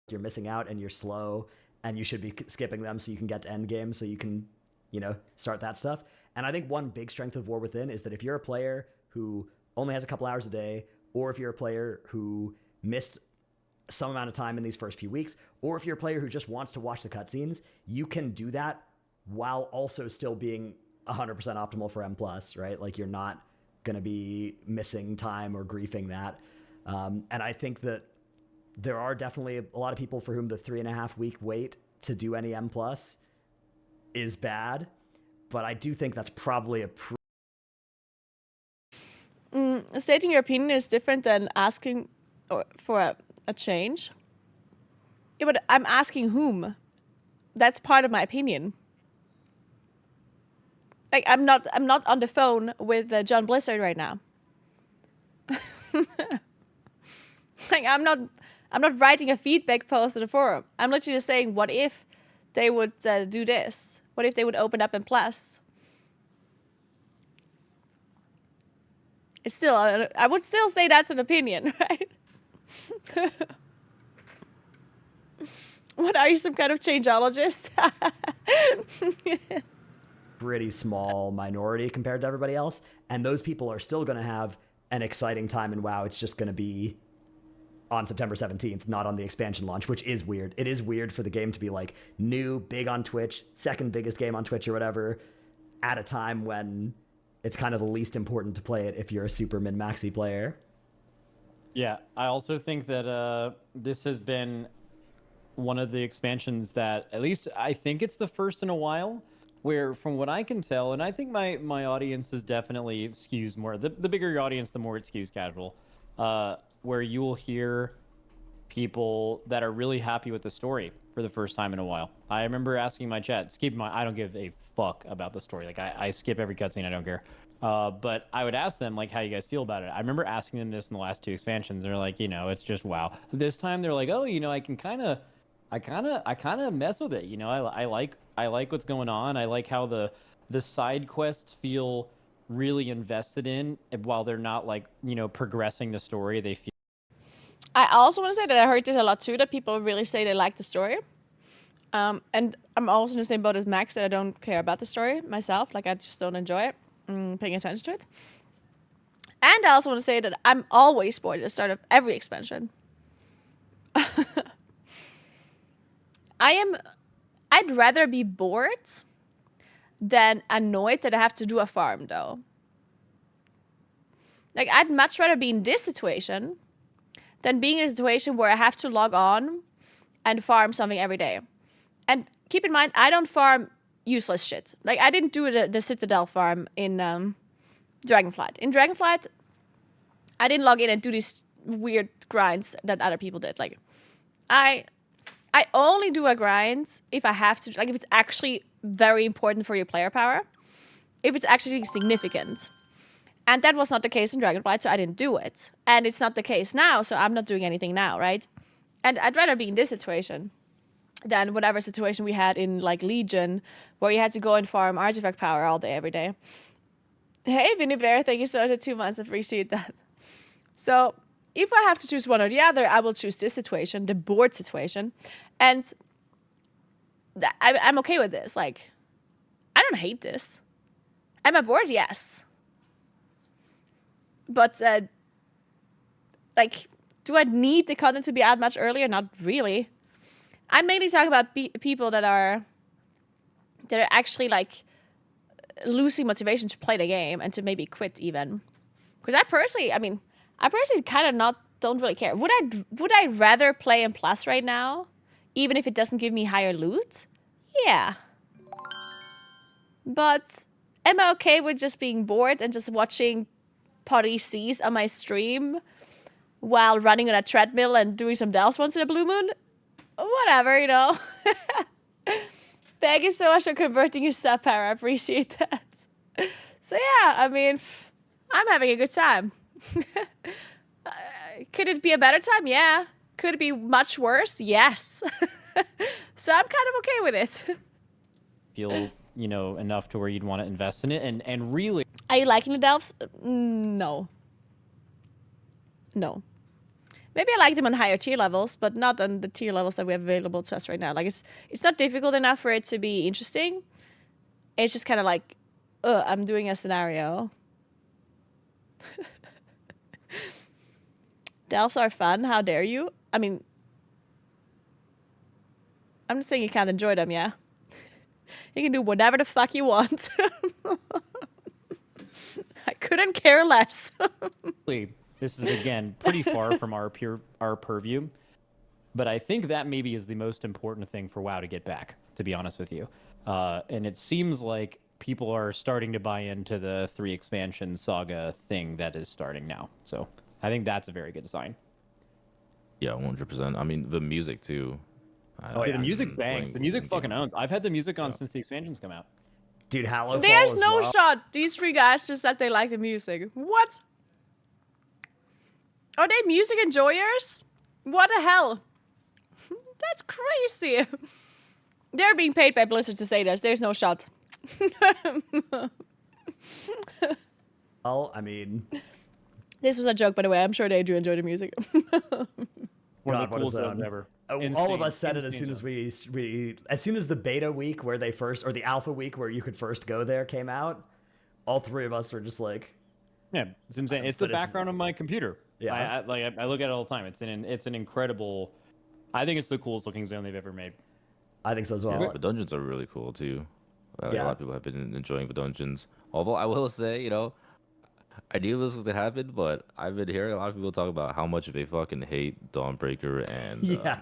You're missing out and you're slow and you should be skipping them so you can get to end game so you can, you know, start that stuff. And I think one big strength of War Within is that if you're a player who only has a couple hours a day, or if you're a player who missed some amount of time in these first few weeks, or if you're a player who just wants to watch the cutscenes, you can do that while also still being 100% optimal for M+, right? Like, you're not going to be missing time or griefing that. And I think that there are definitely a lot of people for whom the 3.5 week wait to do any M+ is bad, but I do think that's probably Stating your opinion is different than asking for a change. Yeah, but I'm asking whom? That's part of my opinion. Like, I'm not on the phone with John Blizzard right now. Like, I'm not writing a feedback post in the forum. I'm literally just saying, what if they would do this? What if they would open up in Plus? It's still, I would still say that's an opinion, right? What, are you some kind of changeologist? pretty small minority compared to everybody else, and those people are still going to have an exciting time in WoW. It's just going to be on September 17th, not on the expansion launch, which is weird. It is weird for the game to be like new, big on Twitch, second biggest game on Twitch or whatever, at a time when it's kind of the least important to play it if you're a super min-maxi player. Yeah, I also think that this has been one of the expansions that, at least I think it's the first in a while, where from what I can tell, and I think my audience is definitely skews more, the bigger your audience, the more it skews casual, where you will hear people that are really happy with the story for the first time in a while. I remember asking my chat, keep in mind, I don't give a fuck about the story. Like, I skip every cutscene, I don't care. But I would ask them, like, how you guys feel about it. I remember asking them this in the last 2 expansions. They're like, you know, it's just WoW. This time they're like, oh, you know, I kind of mess with it. You know, I like what's going on. I like how the side quests feel really invested in, while they're not, like, you know, progressing the story. They feel. I also want to say that I heard this a lot too, that people really say they like the story. And I'm also in the same boat as Max, that I don't care about the story myself. Like, I just don't enjoy it, paying attention to it. And I also want to say that I'm always bored at the start of every expansion. I'd rather be bored than annoyed that I have to do a farm, though. Like, I'd much rather be in this situation than being in a situation where I have to log on and farm something every day. And keep in mind, I don't farm useless shit. Like, I didn't do the Citadel farm in Dragonflight. In Dragonflight, I didn't log in and do these weird grinds that other people did. Like, I only do a grind if I have to, like, if it's actually very important for your player power, if it's actually significant. And that was not the case in Dragonflight, so I didn't do it. And it's not the case now, so I'm not doing anything now, right? And I'd rather be in this situation than whatever situation we had in, like, Legion, where you had to go and farm artifact power all day, every day. Hey, Vinny Bear, thank you so much for 2 months. Appreciate that. So if I have to choose one or the other, I will choose this situation, the board situation. And I'm okay with this. Like, I don't hate this. Am I bored? Yes. But, like, do I need the content to be out much earlier? Not really. I'm mainly talking about people that are actually, like, losing motivation to play the game and to maybe quit even. Because I personally kind of don't really care. Would I rather play in Plus right now, even if it doesn't give me higher loot? Yeah. But am I okay with just being bored and just watching potty seas on my stream while running on a treadmill and doing some delves once in a blue moon? Whatever, you know. Thank you so much for converting your sub power. I appreciate that. So yeah, I mean, I'm having a good time. Could it be a better time? Yeah. Could it be much worse? Yes. So I'm kind of okay with it. Feel, enough to where you'd want to invest in it, and really. Are you liking the delves? No. Maybe I like them on higher tier levels, but not on the tier levels that we have available to us right now. Like, it's not difficult enough for it to be interesting. It's just kind of like, I'm doing a scenario. Delves are fun. How dare you? I mean, I'm not saying you can't enjoy them, yeah? You can do whatever the fuck you want. I couldn't care less. This is, again, pretty far from our purview, but I think that maybe is the most important thing for WoW to get back, to be honest with you. And it seems like people are starting to buy into the 3 expansion saga thing that is starting now. So I think that's a very good sign. Yeah, 100%. I mean, the music too. The music bangs. The music fucking owns. I've had the music on since the expansions come out. Dude, Hallowfall There's as no well. shot. These 3 guys just said they like the music. What? Are they music enjoyers? What the hell? That's crazy. They're being paid by Blizzard to say this. There's no shot. Well, I mean, This was a joke, by the way. I'm sure they do enjoy the music. One God, of the what coolest is zones ever. all of Insane, us said it as insane soon as zone. as soon as the beta week where they first, or the alpha week where you could first go there came out. All 3 of us were just like, Yeah, it's insane. It's the but it's- background of my computer. Yeah. I look at it all the time. It's an incredible. I think it's the coolest looking zone they've ever made. I think so as Yeah, well. the dungeons are really cool too. Like, Yeah. A lot of people have been enjoying the dungeons. Although I will say, I knew this was to happen, but I've been hearing a lot of people talk about how much they fucking hate Dawnbreaker and Yeah.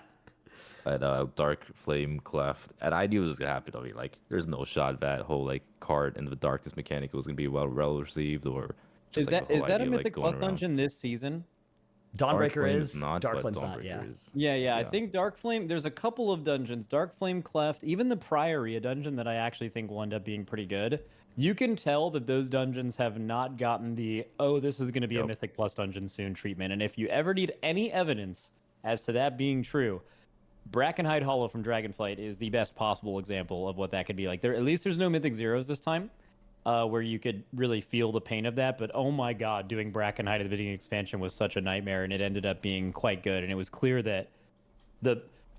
Dark Flame Cleft, and I knew it was gonna happen. I mean, like, there's no shot that whole like card and the darkness mechanic was gonna be well received, or just, Is like, that the is whole that a idea of, Mythic going Plus around. dungeon this season? Dawnbreaker Flame is not, Dark but Flame's not. Yeah. Dawnbreaker is. Yeah. I think Dark Flame. There's a couple of dungeons. Dark Flame Cleft, even the Priory, a dungeon that I actually think will end up being pretty good. You can tell that those dungeons have not gotten the this is going to be a Yep. Mythic Plus dungeon soon treatment. And if you ever need any evidence as to that being true, Brackenhide Hollow from Dragonflight is the best possible example of what that could be like. At least there's no Mythic Zeros this time, where you could really feel the pain of that. But oh my god, doing Brackenhide at the beginning expansion was such a nightmare, and it ended up being quite good. And it was clear that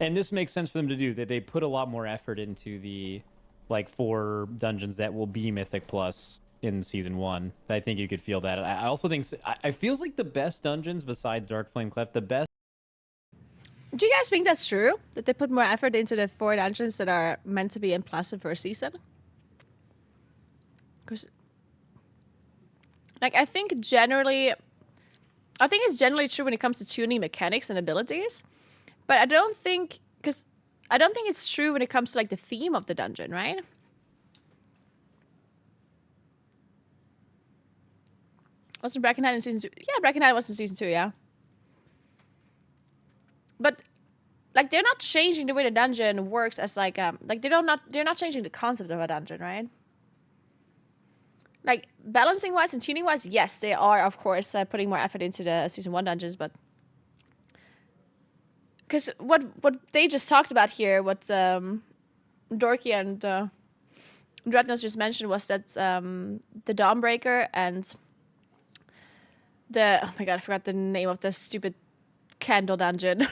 and this makes sense for them to do, that they put a lot more effort into the 4 dungeons that will be Mythic Plus in season 1. I think you could feel that. I also think I feels like the best dungeons besides Dark Flame Cleft, the best. Do you guys think that's true? That they put more effort into the 4 dungeons that are meant to be in Plus the first season? Because, like, I think it's generally true when it comes to tuning mechanics and abilities, but I don't think it's true when it comes to like the theme of the dungeon, right? Wasn't Brackenhead in season 2? Yeah, Brackenhead was in season 2, yeah. But like they're not changing the way the dungeon works as like they're not changing the concept of a dungeon, right? Like balancing wise and tuning wise, yes, they are of course putting more effort into the season 1 dungeons, but because what they just talked about here, what Dorky and Dreadnought just mentioned was that the Dawnbreaker and oh my god, I forgot the name of the stupid candle dungeon.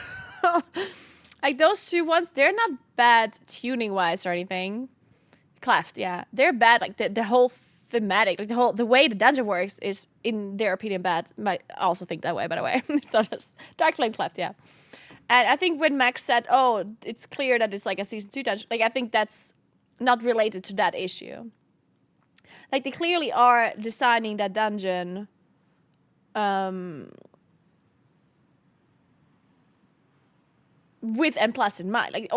Like those 2 ones, they're not bad tuning wise or anything. Cleft, yeah, they're bad. Like the whole thematic, like the way the dungeon works is, in their opinion, bad. Might also think that way, by the way. It's not just Dark Flame Cleft, yeah. And I think when Max said, "Oh, it's clear that it's like a season 2 dungeon," like I think that's not related to that issue. Like they clearly are designing that dungeon. With M+ in mind, like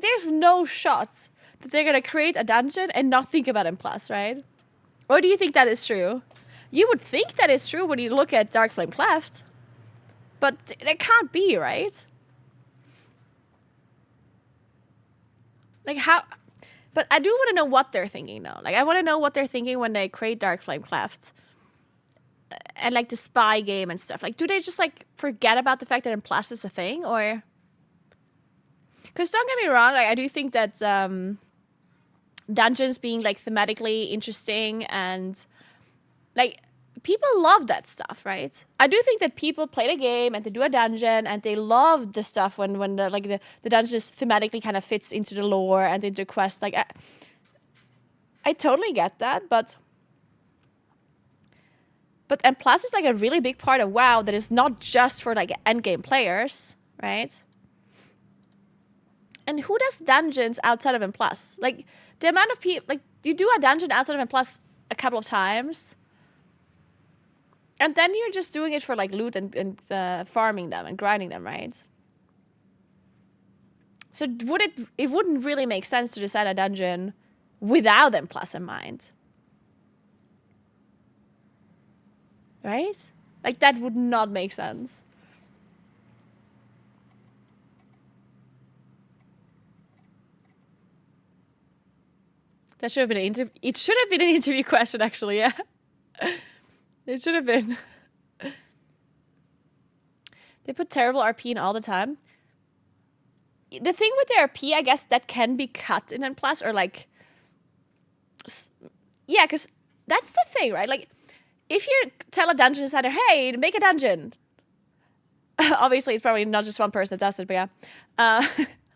there's no shot that they're gonna create a dungeon and not think about M+, right? Or do you think that is true? You would think that is true when you look at Dark Flame Cleft, but that can't be, right? Like how? But I do want to know what they're thinking though. Like I want to know what they're thinking when they create Dark Flame Cleft. And like the spy game and stuff. Like do they just like forget about the fact that M+ is a thing, or? Because don't get me wrong, like I do think that dungeons being like thematically interesting and like people love that stuff, right? I do think that people play the game and they do a dungeon and they love the stuff when the dungeon just thematically kind of fits into the lore and into the quest. Like I totally get that, but M+ is like a really big part of WoW that is not just for like endgame players, right? And who does dungeons outside of M+? Like the amount of people, like you do a dungeon outside of M+ a couple of times, and then you're just doing it for like loot and farming them and grinding them, right? So it wouldn't really make sense to design a dungeon without M+ in mind, right? Like that would not make sense. That should have been it should have been an interview question, actually, yeah. It should have been. They put terrible RP in all the time. The thing with the RP, I guess, that can be cut in N+, or like... Yeah, because that's the thing, right? Like, if you tell a dungeon designer, hey, make a dungeon. Obviously, it's probably not just one person that does it, but yeah.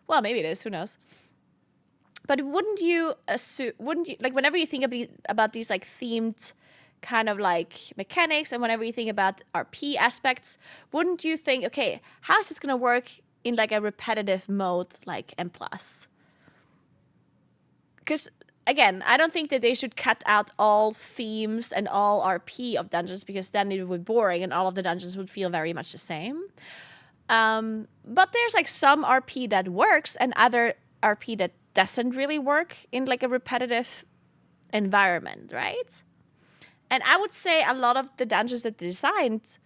Well, maybe it is, who knows? But wouldn't you, like, whenever you think about these, like, themed kind of, like, mechanics, and whenever you think about RP aspects, wouldn't you think, okay, how is this going to work in, like, a repetitive mode like M+? Because, again, I don't think that they should cut out all themes and all RP of dungeons, because then it would be boring and all of the dungeons would feel very much the same. But there's, like, some RP that works and other RP that doesn't really work in like a repetitive environment, right? And I would say a lot of the dungeons that they designed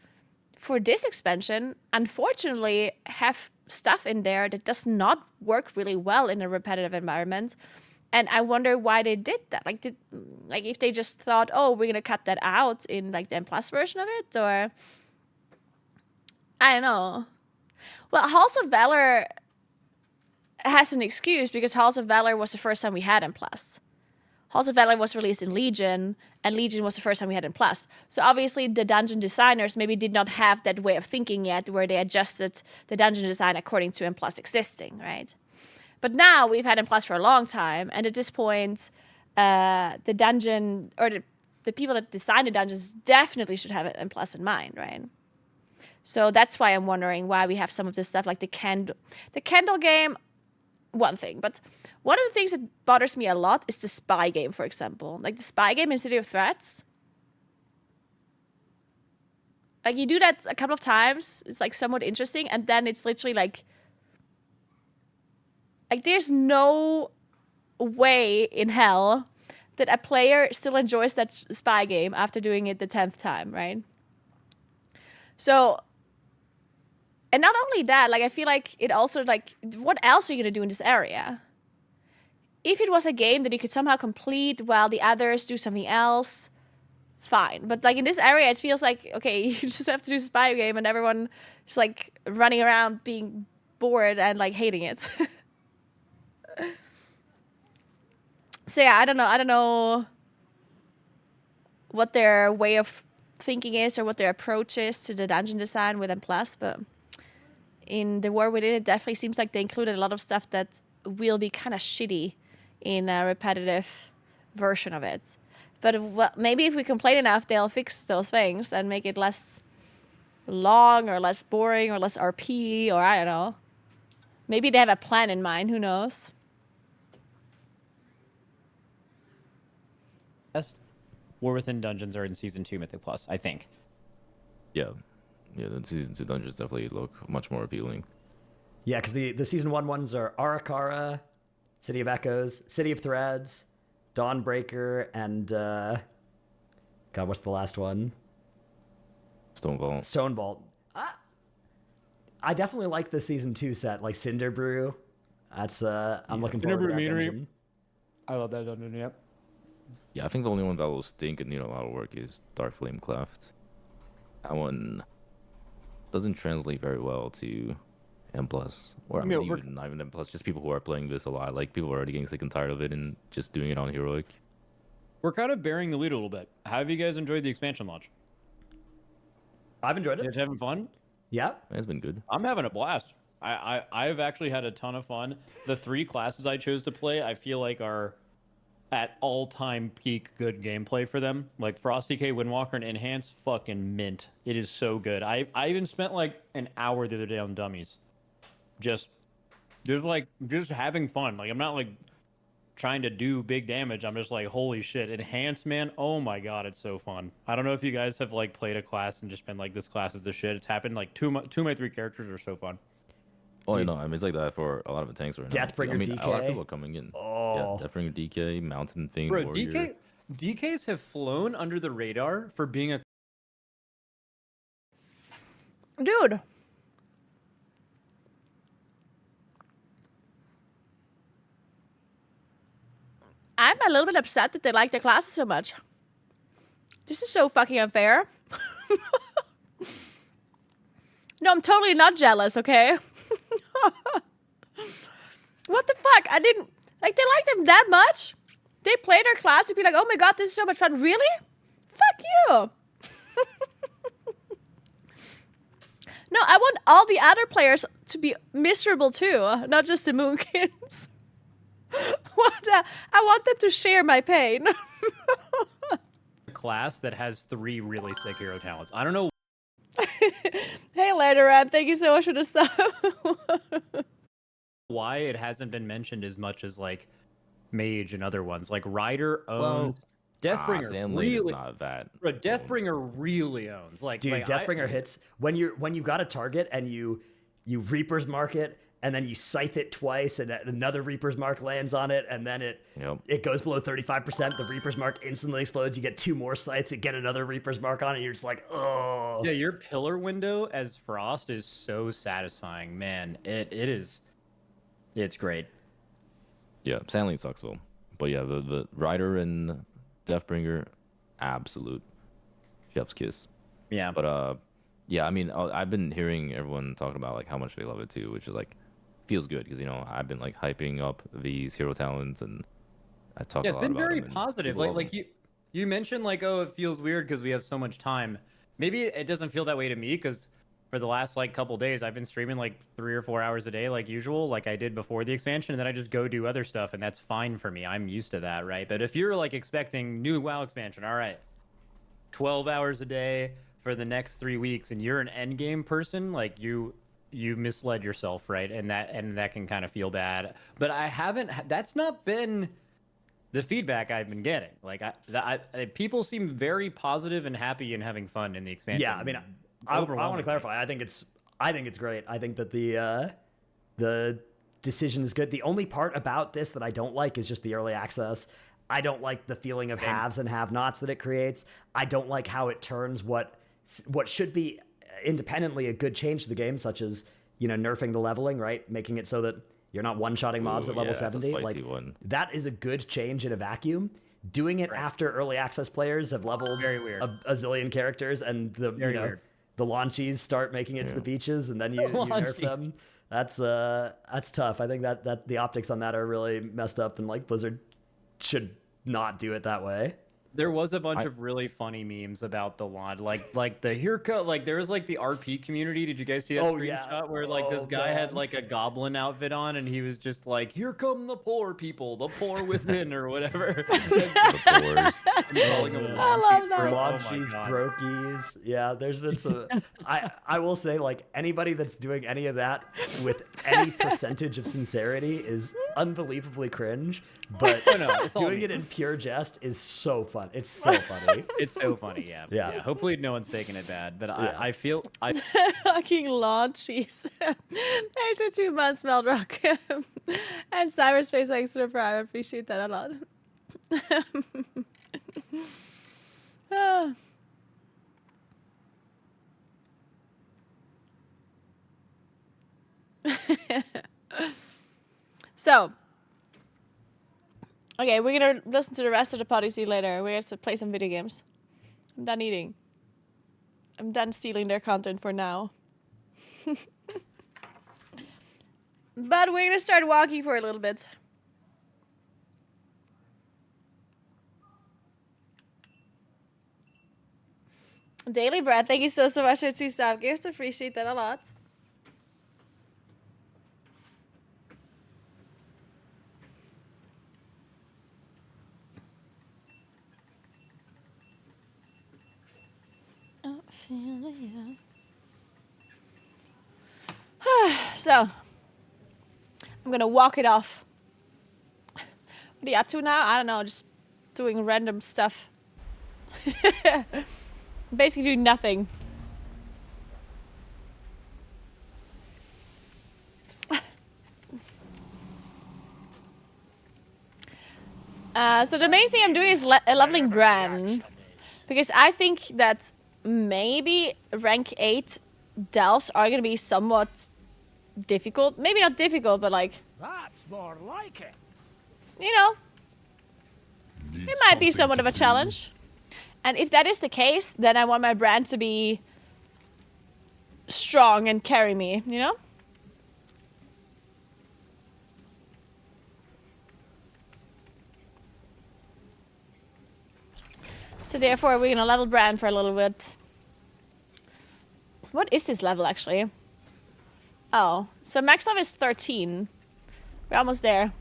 for this expansion, unfortunately, have stuff in there that does not work really well in a repetitive environment. And I wonder why they did that. Like, if they just thought, oh, we're gonna cut that out in like the M+ version of it, or I don't know. Well, Halls of Valor has an excuse, because Halls of Valor was the first time we had M+. Halls of Valor was released in Legion, and Legion was the first time we had M+. So obviously the dungeon designers maybe did not have that way of thinking yet, where they adjusted the dungeon design according to M+ existing, right? But now we've had M+ for a long time, and at this point, the dungeon, or the people that design the dungeons definitely should have M+ in mind, right? So that's why I'm wondering why we have some of this stuff like the Kendall game. One thing, but one of the things that bothers me a lot is the spy game, for example. Like the spy game in City of Threats. Like you do that a couple of times, it's like somewhat interesting, and then it's literally like there's no way in hell that a player still enjoys that spy game after doing it the 10th time, right? So, and not only that, like I feel like it also like, what else are you gonna do in this area? If it was a game that you could somehow complete while the others do something else, fine. But like in this area, it feels like, okay, you just have to do a spy game and everyone just like running around being bored and like hating it. So yeah, I don't know what their way of thinking is or what their approach is to the dungeon design within Plus, but in the War Within, it definitely seems like they included a lot of stuff that will be kind of shitty in a repetitive version of it. But maybe if we complain enough, they'll fix those things and make it less long or less boring or less RP, or I don't know. Maybe they have a plan in mind, who knows? Best War Within dungeons are in Season 2 Mythic Plus, I think. Yeah, the season 2 dungeons definitely look much more appealing. Yeah, because the season 1 ones are Arakara, City of Echoes, City of Threads, Dawnbreaker, and God, what's the last one? Stonevault. Stonevault. I definitely like the season 2 set, like Cinderbrew. That's I'm looking forward to that dungeon. I love that dungeon. Yep. Yeah, I think the only one that will stink and need a lot of work is Dark Flame Cleft. That one doesn't translate very well to M+. Or I mean, even not even M+, just people who are playing this a lot. Like, people are already getting sick and tired of it and just doing it on Heroic. We're kind of bearing the lead a little bit. How have you guys enjoyed the expansion launch? I've enjoyed it. You guys having fun? Yeah. It's been good. I'm having a blast. I've actually had a ton of fun. The 3 classes I chose to play, I feel like are at all-time peak good gameplay for them. Like Frosty K, Windwalker, and Enhance, fucking mint. It is so good. I even spent like an hour the other day on dummies. Just having fun. Like I'm not like trying to do big damage. I'm just like, holy shit. Enhance, man. Oh my god, it's so fun. I don't know if you guys have like played a class and just been like, this class is the shit. It's happened like two of my 3 characters are so fun. Oh, I know. I mean, it's like that for a lot of the tanks right now. Deathbringer I mean, DK. a lot of people are coming in. Oh. Yeah, Deathbringer DK, Mountain Thing, Bro, Warrior. DKs have flown under the radar for being a... Dude. I'm a little bit upset that they like their classes so much. This is so fucking unfair. No, I'm totally not jealous, okay? What the fuck? I didn't... Like, they like them that much? They play their class and be like, oh my god, this is so much fun. Really? Fuck you. No, I want all the other players to be miserable too, not just the Moonkins. I want them to share my pain. class that has 3 really sick hero talents. I don't know Hey, Lateran, thank you so much for the sub. why it hasn't been mentioned as much as like Mage and other ones. Like Ryder owns Deathbringer. Sand Lane Really, is not that. bro, Deathbringer really owns. Like, Dude, Deathbringer hits when you've got a target and you Reaper's Mark it, and then you scythe it twice, and another Reaper's Mark lands on it, and then it goes below 35%. The Reaper's Mark instantly explodes. You get 2 more scythes, you get another Reaper's Mark on it. And you're just like, oh. Yeah, your pillar window as Frost is so satisfying, man. It is. It's great. Yeah, Sand Lane sucks though. But yeah, the Rider and Deathbringer, absolute chef's kiss. Yeah. But yeah, I mean, I've been hearing everyone talking about like how much they love it too, which is like feels good because I've been like hyping up these hero talents and I talk. Yeah, a it's lot been about very them and positive. people love Like them. you mentioned like, oh, it feels weird because we have so much time. Maybe it doesn't feel that way to me because for the last like couple days I've been streaming like 3 or 4 hours a day like usual, like I did before the expansion, and then I just go do other stuff, and that's fine for me. I'm used to that, right? But if you're like expecting new WoW expansion, all right, 12 hours a day, for the next 3 weeks and you're an end game person, like you misled yourself, right? And that can kind of feel bad. But that's not been the feedback I've been getting. Like people seem very positive and happy and having fun in the expansion. Yeah, I mean, I want to clarify. I think it's great. I think that the decision is good. The only part about this that I don't like is just the early access. I don't like the feeling of haves and have-nots that it creates. I don't like how it turns what should be independently a good change to the game, such as, you know, nerfing the leveling, right? Making it so that you're not one-shotting mobs at level 70. Like one. That is a good change in a vacuum. Doing it after early access players have leveled Very weird. a zillion characters and the launchies start making it to the beaches, and then you nerf them. That's tough. I think that the optics on that are really messed up, and like Blizzard should not do it that way. There was a bunch of really funny memes about the launch, like the haircut. Like there was like the RP community. Did you guys see that screenshot where like this guy had like a goblin outfit on and he was just like, "Here come the poor people, the poor within," or whatever. The I love that. Launchies, brokies. Yeah, there's been some. I will say, like, anybody that's doing any of that with any percentage of sincerity is unbelievably cringe. But it's doing it in pure jest is so fun. It's so funny. It's so funny, yeah. Yeah. Hopefully no one's taking it bad, but Yeah. I feel Fucking launchies. Thanks for 2 months, Meldrock. And cyberspace extra prime. I appreciate that a lot. Ah. So, okay, we're gonna listen to the rest of the Podyssey later. We're gonna play some video games. I'm done eating. I'm done stealing their content for now. But we're gonna start walking for a little bit. Daily Bread, thank you so much for 2 sub gifts. Appreciate that a lot. So, I'm gonna walk it off. What are you up to now? I don't know, just doing random stuff. Basically doing nothing. So the main thing I'm doing is leveling Bran. Because I think that maybe rank 8 delves are going to be somewhat difficult. Maybe not difficult, but like, That's more like it. you know, Need it might be something somewhat of to a do. challenge. And if that is the case, then I want my brand to be strong and carry me, you know? So therefore, we're gonna level Bran for a little bit. What is his level, actually? Oh, so max level is 13. We're almost there.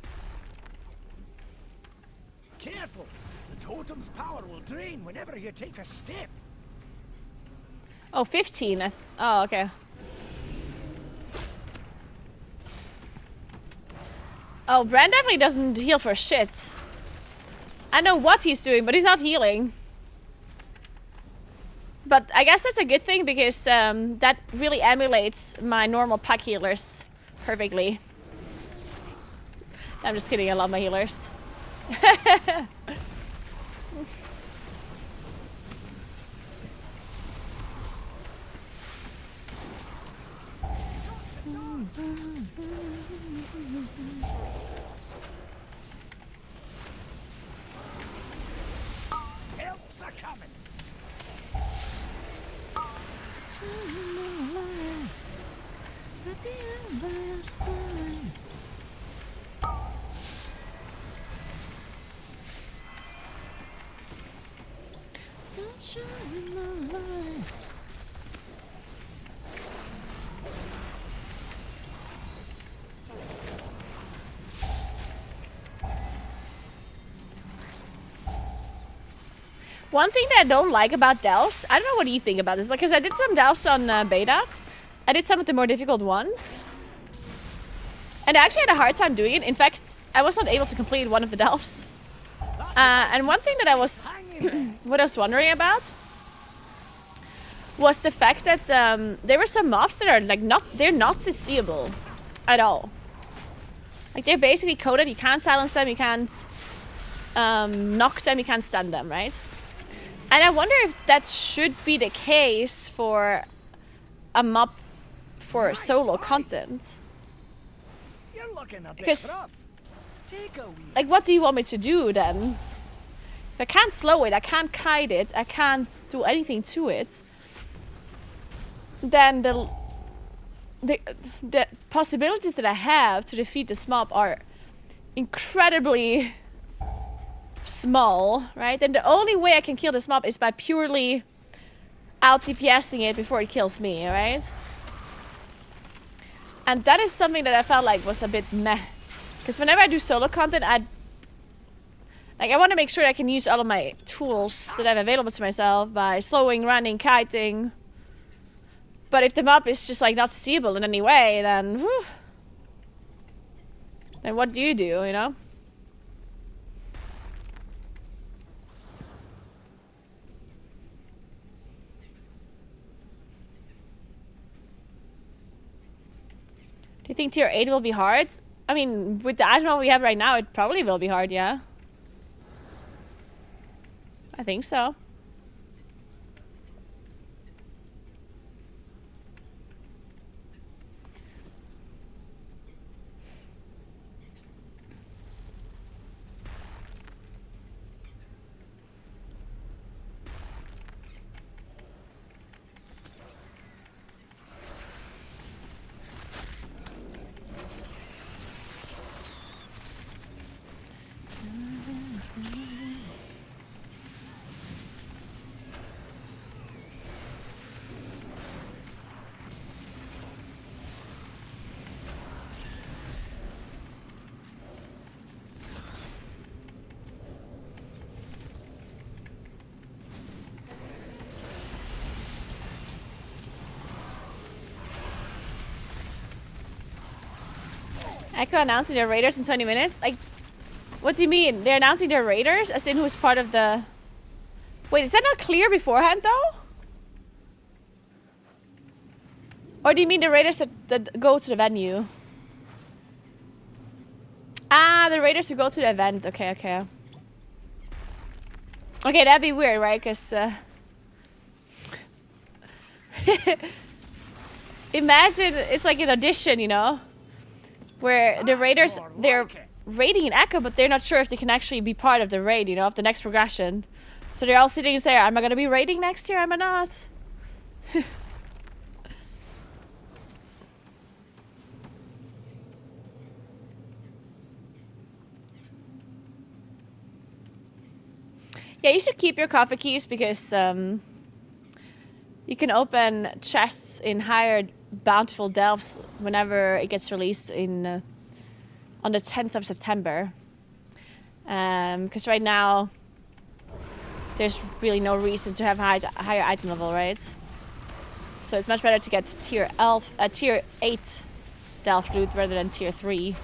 Careful. The totem's power will drain whenever you take a step. Oh, 15. Oh, okay. Oh, Bran definitely doesn't heal for shit. I know what he's doing, but he's not healing. But I guess that's a good thing because that really emulates my normal pack healers perfectly. I'm just kidding, I love my healers. Helps are coming. One thing that I don't like about delves, I don't know what you think about this, like, because I did some delves on beta. I did some of the more difficult ones. And I actually had a hard time doing it. In fact, I was not able to complete one of the delves. And one thing that I was, what I was wondering about was the fact that there were some mobs that are like they're not seeable at all. Like they're basically coded. You can't silence them. You can't knock them. You can't stun them, right? And I wonder if that should be the case for a mob for solo content. You're looking a bit Because, rough. Take a wee. like, what do you want me to do then? If I can't slow it, I can't kite it, I can't do anything to it, then the possibilities that I have to defeat this mob are incredibly small, right? And the only way I can kill this mob is by purely out DPSing it before it kills me, right? And that is something that I felt like was a bit meh. Because whenever I do solo content, I want to make sure I can use all of my tools that I have available to myself by slowing, running, kiting. But if the mob is just like not seeable in any way, then whew, then what do, you know? Do you think tier 8 will be hard? I mean, with the item we have right now, it probably will be hard, yeah. I think so. Echo announcing their raiders in 20 minutes? Like, what do you mean? They're announcing their raiders? As in who's part of the... Wait, is that not clear beforehand, though? Or do you mean the raiders that go to the venue? Ah, the raiders who go to the event. Okay, okay. Okay, that'd be weird, right? Because... imagine it's like an audition, you know? Where the raiders, they're raiding an Echo, but they're not sure if they can actually be part of the raid, you know, of the next progression. So they're all sitting there, am I going to be raiding next year? Am I not? Yeah, you should keep your coffee keys because you can open chests in higher bountiful delves whenever it gets released in on the 10th of September. Because right now there's really no reason to have higher item level, right? So it's much better to get tier 8 delve loot rather than tier 3.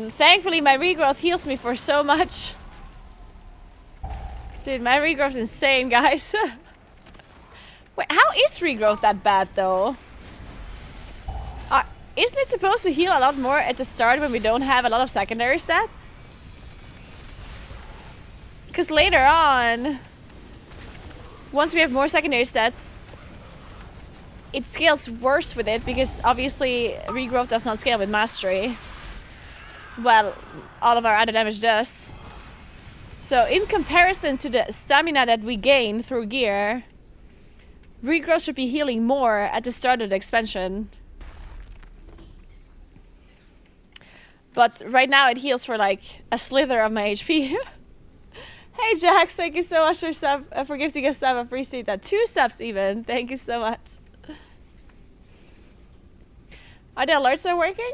Thankfully, my regrowth heals me for so much. Dude, my regrowth is insane, guys. Wait, how is regrowth that bad though? Isn't it supposed to heal a lot more at the start when we don't have a lot of secondary stats? Because later on, once we have more secondary stats, it scales worse with it because obviously regrowth does not scale with mastery. Well, all of our other damage does. So in comparison to the stamina that we gain through gear, regrowth should be healing more at the start of the expansion. But right now it heals for like a slither of my HP. Hey Jax, thank you so much for gifting a sub. I appreciate that. 2 subs even. Thank you so much. Are the alerts still working?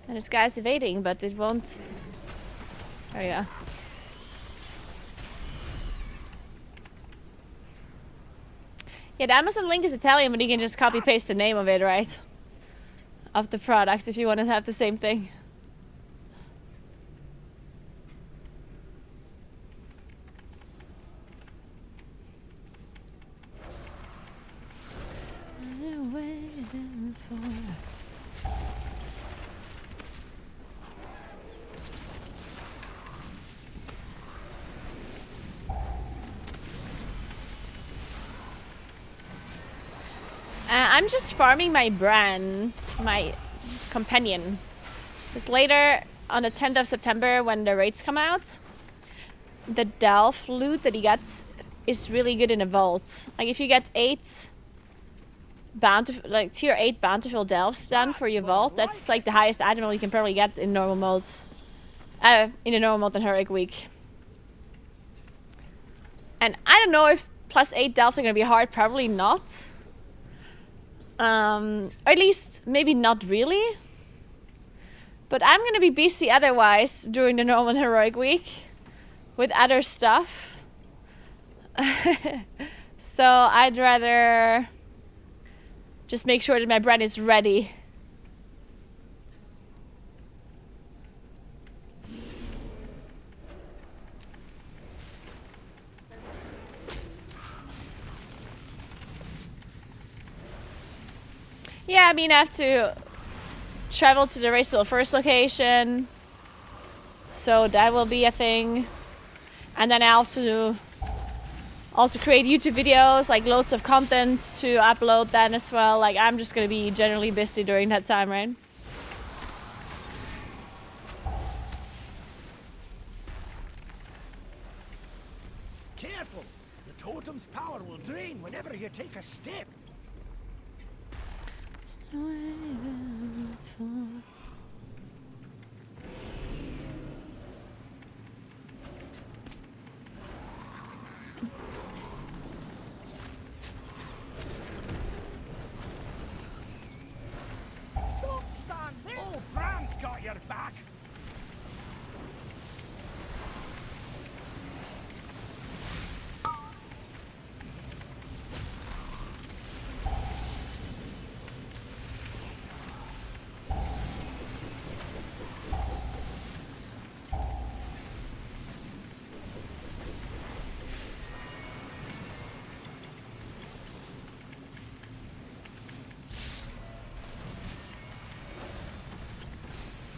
And this guy's evading, but it won't. Oh yeah. Yeah, the Amazon link is Italian, but you can just copy paste the name of it, right? Of the product if you want to have the same thing. I'm just farming my Bran, my companion. Because later, on the 10th of September, when the raids come out, the Delph loot that he gets is really good in a vault. Like if you get 8 tier 8 bountiful Delphs done for your vault, that's like the highest item you can probably get in normal mode. In a normal mode and heroic week. And I don't know if plus 8 Delphs are gonna be hard, probably not. Or at least maybe not really. But I'm gonna be busy otherwise during the normal and heroic week with other stuff. So I'd rather just make sure that my Bran is ready. Yeah, I mean, I have to travel to the Racewell first location. So that will be a thing. And then I have to also create YouTube videos, like loads of content to upload then as well. Like I'm just gonna be generally busy during that time, right? Careful! The totem's power will drain whenever you take a step. Don't stand there! Oh, Bran's got your back!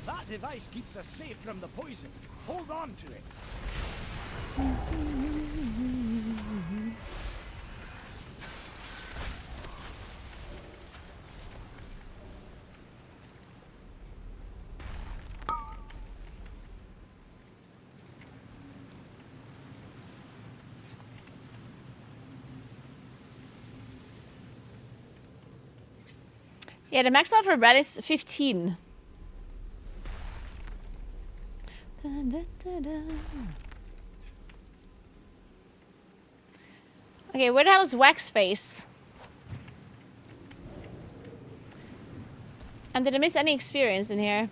That device keeps us safe from the poison. Hold on to it. Yeah, the max level for Brad is 15. Okay, where the hell is Wax Face? And did I miss any experience in here?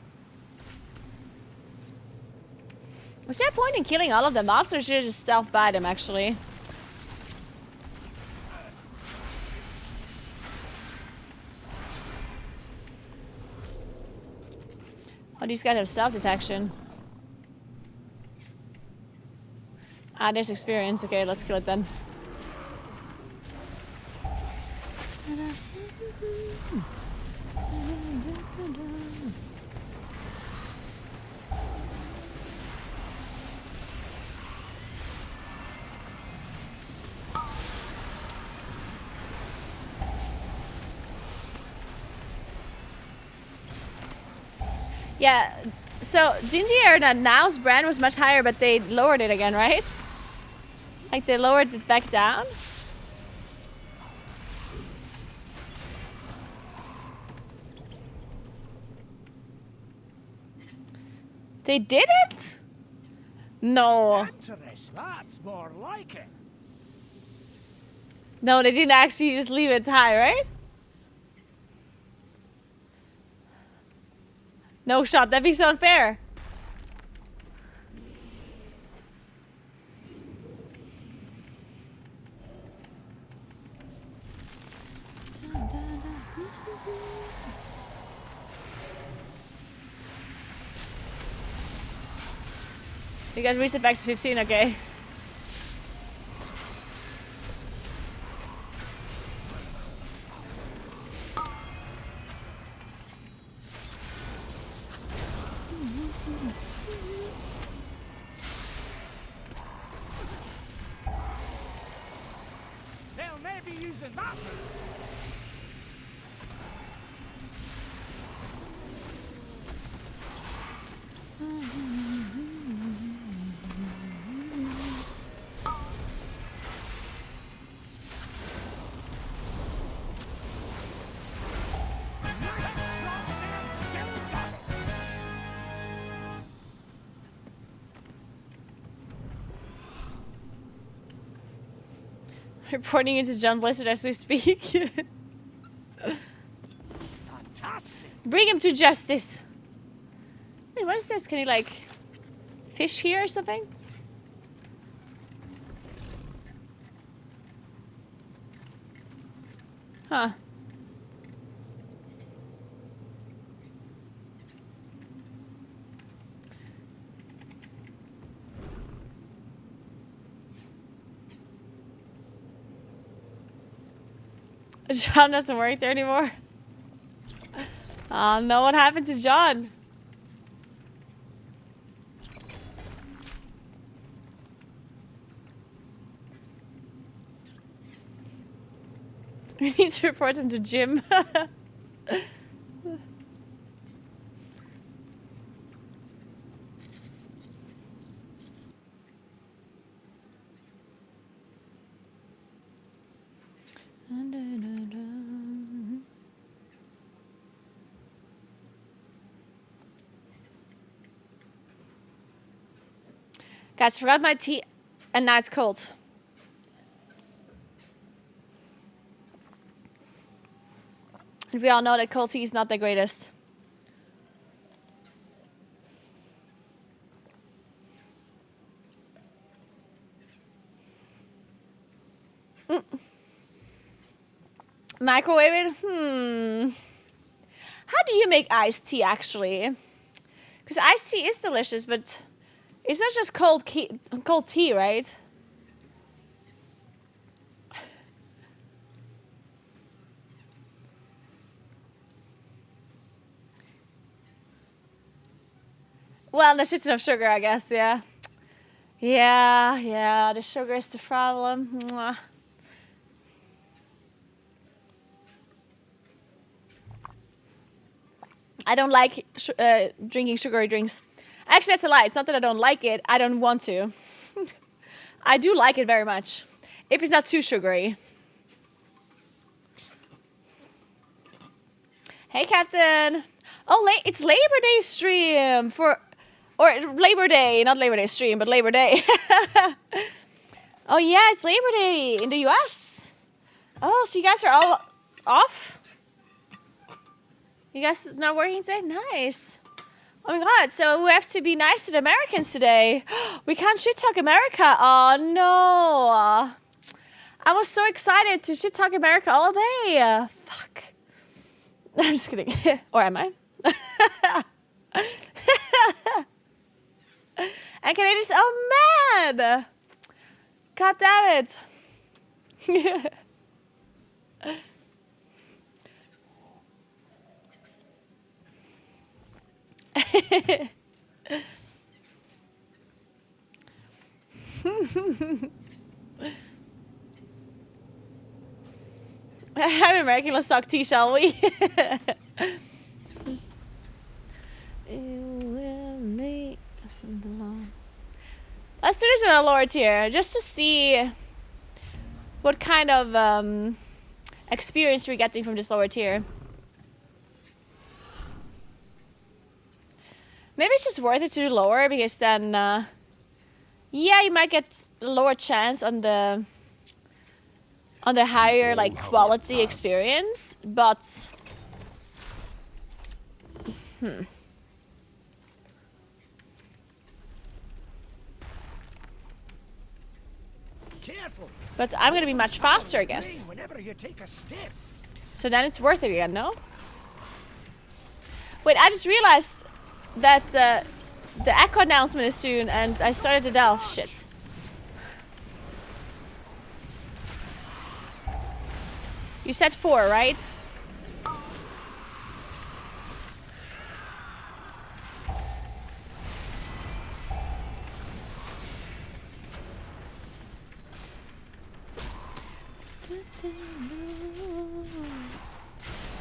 Was there a point in killing all of the mobs, or should I just stealth by them actually? these guys have stealth detection. Ah, there's experience. Okay, let's kill it then. Yeah, so Gingy or Now's brand was much higher, but they lowered it again, right? Like they lowered it back down? They did it? No. Interest, that's more like it. No, they didn't actually just leave it high, right? No shot, that'd be so unfair. You guys reset back to 15, okay. They'll never be using that. Reporting into John Blizzard as we speak. Fantastic. Bring him to justice. Wait, what is this? Can he like fish here or something? Huh. John doesn't work there anymore. Oh no, what happened to John? We need to report him to Jim. Guys, forgot my tea and now it's cold. And we all know that cold tea is not the greatest. Microwave it? How do you make iced tea actually? Because iced tea is delicious, but it's not just cold tea, right? Well, there's just enough sugar, I guess, yeah. Yeah, the sugar is the problem. Mwah. I don't like drinking sugary drinks. Actually, that's a lie. It's not that I don't like it. I don't want to. I do like it very much. If it's not too sugary. Hey, Captain. Oh, it's Labor Day stream or Labor Day, not Labor Day stream, but Labor Day. Oh yeah, it's Labor Day in the US. Oh, so you guys are all off? You guys not working today? Nice. Oh my god, so we have to be nice to the Americans today. We can't shit talk America. Oh no. I was so excited to shit talk America all day. Fuck. I'm just kidding. Or am I? And Canadians, oh man! God damn it! Have American, let's talk tea, shall we? Let's do this in a lower tier, just to see what kind of experience we're getting from this lower tier. Maybe it's just worth it to do lower, because then, yeah, you might get a lower chance on the higher like quality experience, but Careful. but I'm gonna be much faster, I guess. Whenever you take a step. So then it's worth it again, no? Wait, I just realized that the Echo announcement is soon, and I started the Delph shit. You said 4, right?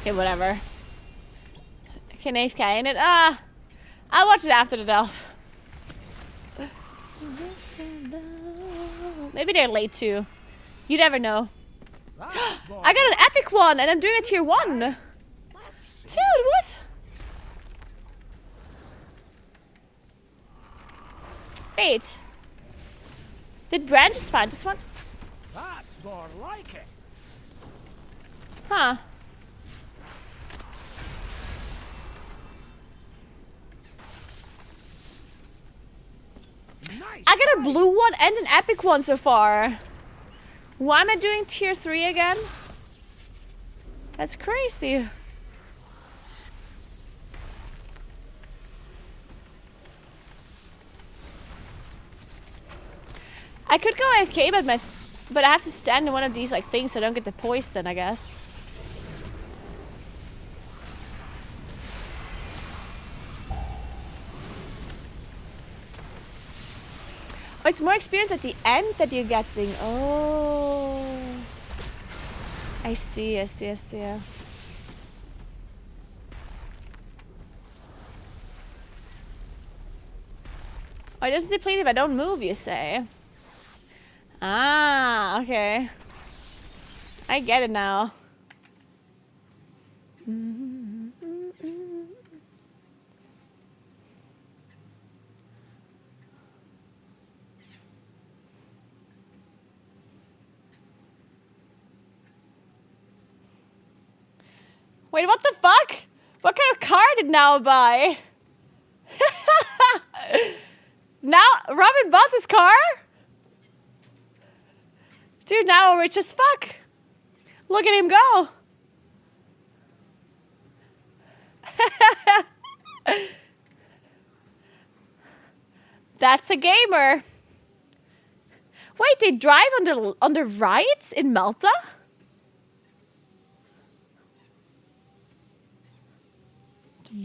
Okay, whatever. Can AFK in it? I'll watch it after the Delph. Maybe they're late too. You never know. I got an epic one and I'm doing a tier 1. Dude, what? Wait. Did Brand just find this one? That's more like it. Huh. Nice. I got a blue one and an epic one so far. Why am I doing tier 3 again? That's crazy. I could go AFK, but I have to stand in one of these like things so I don't get the poison, I guess. Oh, it's more experience at the end that you're getting. Oh. I see. Yeah. Oh, it doesn't deplete if I don't move, you say? Ah, okay. I get it now. Wait, what the fuck? What kind of car did Now buy? Now Robin bought this car? Dude, now we're rich as fuck. Look at him go. That's a gamer. Wait, they drive on the rides in Malta?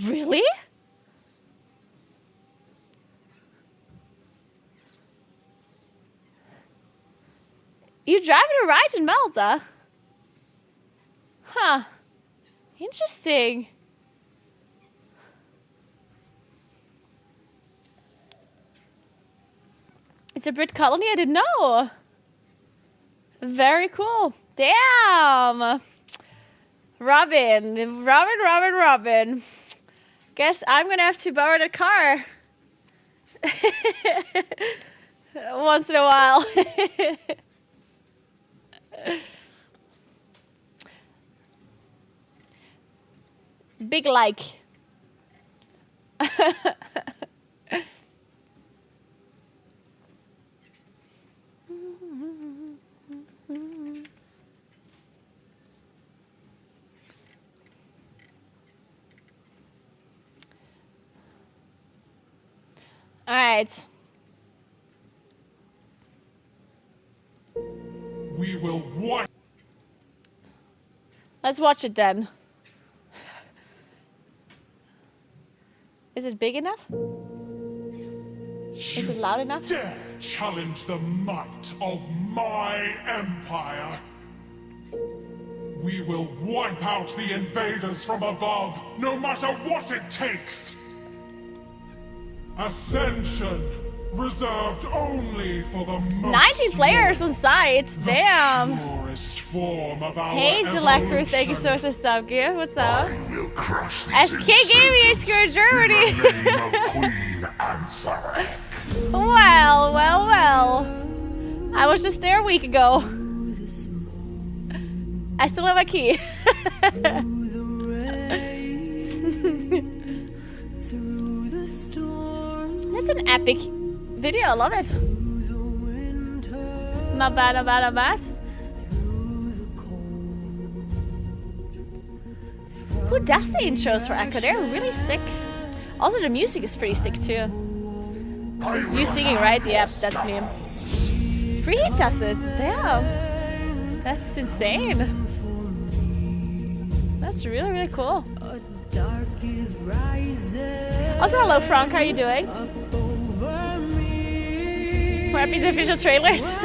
Really? You driving a ride in Malta? Huh. Interesting. It's a Brit colony? I didn't know. Very cool. Damn. Robin. Guess I'm gonna have to borrow the car. Once in a while. Big like. All right. will wipe. Let's watch it then. Is it big enough? Is it loud enough? Dare challenge the might of my empire. We will wipe out the invaders from above, no matter what it takes. Ascension, reserved only for the most 19 players on site. the Damn. purest form of our Hey, Jalekru, thank you so much evolution. for sub gift. What's up? I will crush these SK Gaming HQ in Germany. in the name of Queen Ansarek. Well, well, well. I was just there a week ago. I still have a key. That's an epic video. I love it. Not bad, not bad, not bad. Who does the intros for Echo? They're really sick. Also, the music is pretty sick too. This is you singing, right? Yep, that's me. Preheat does it. Damn. That's insane. That's really, really cool. Also, hello, Frank. How are you doing? We're happy the official trailers.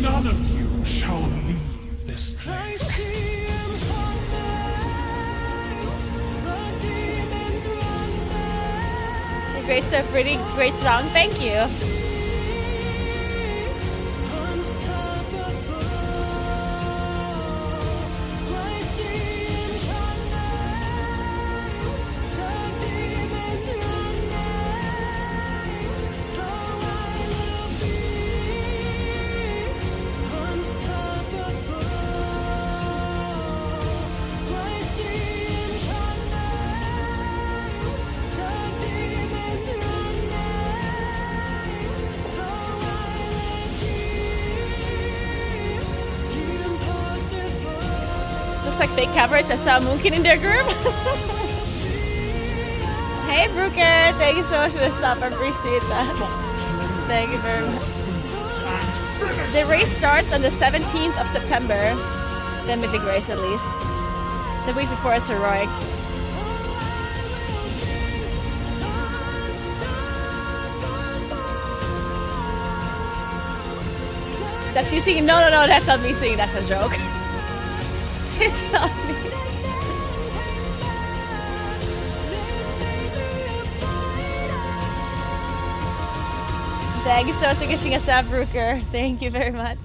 None of you shall leave this place. Great stuff, pretty great song. Thank you. Looks like fake coverage. I saw Moonkin in their group. Hey, Brooker. Thank you so much for the sub. I appreciate that. Thank you very much. The race starts on the 17th of September. The Mythic race, at least. The week before is Heroic. That's you singing. No, that's not me singing. That's a joke. It's not me. Thank you so much for gifting us up, Brooker. Thank you very much.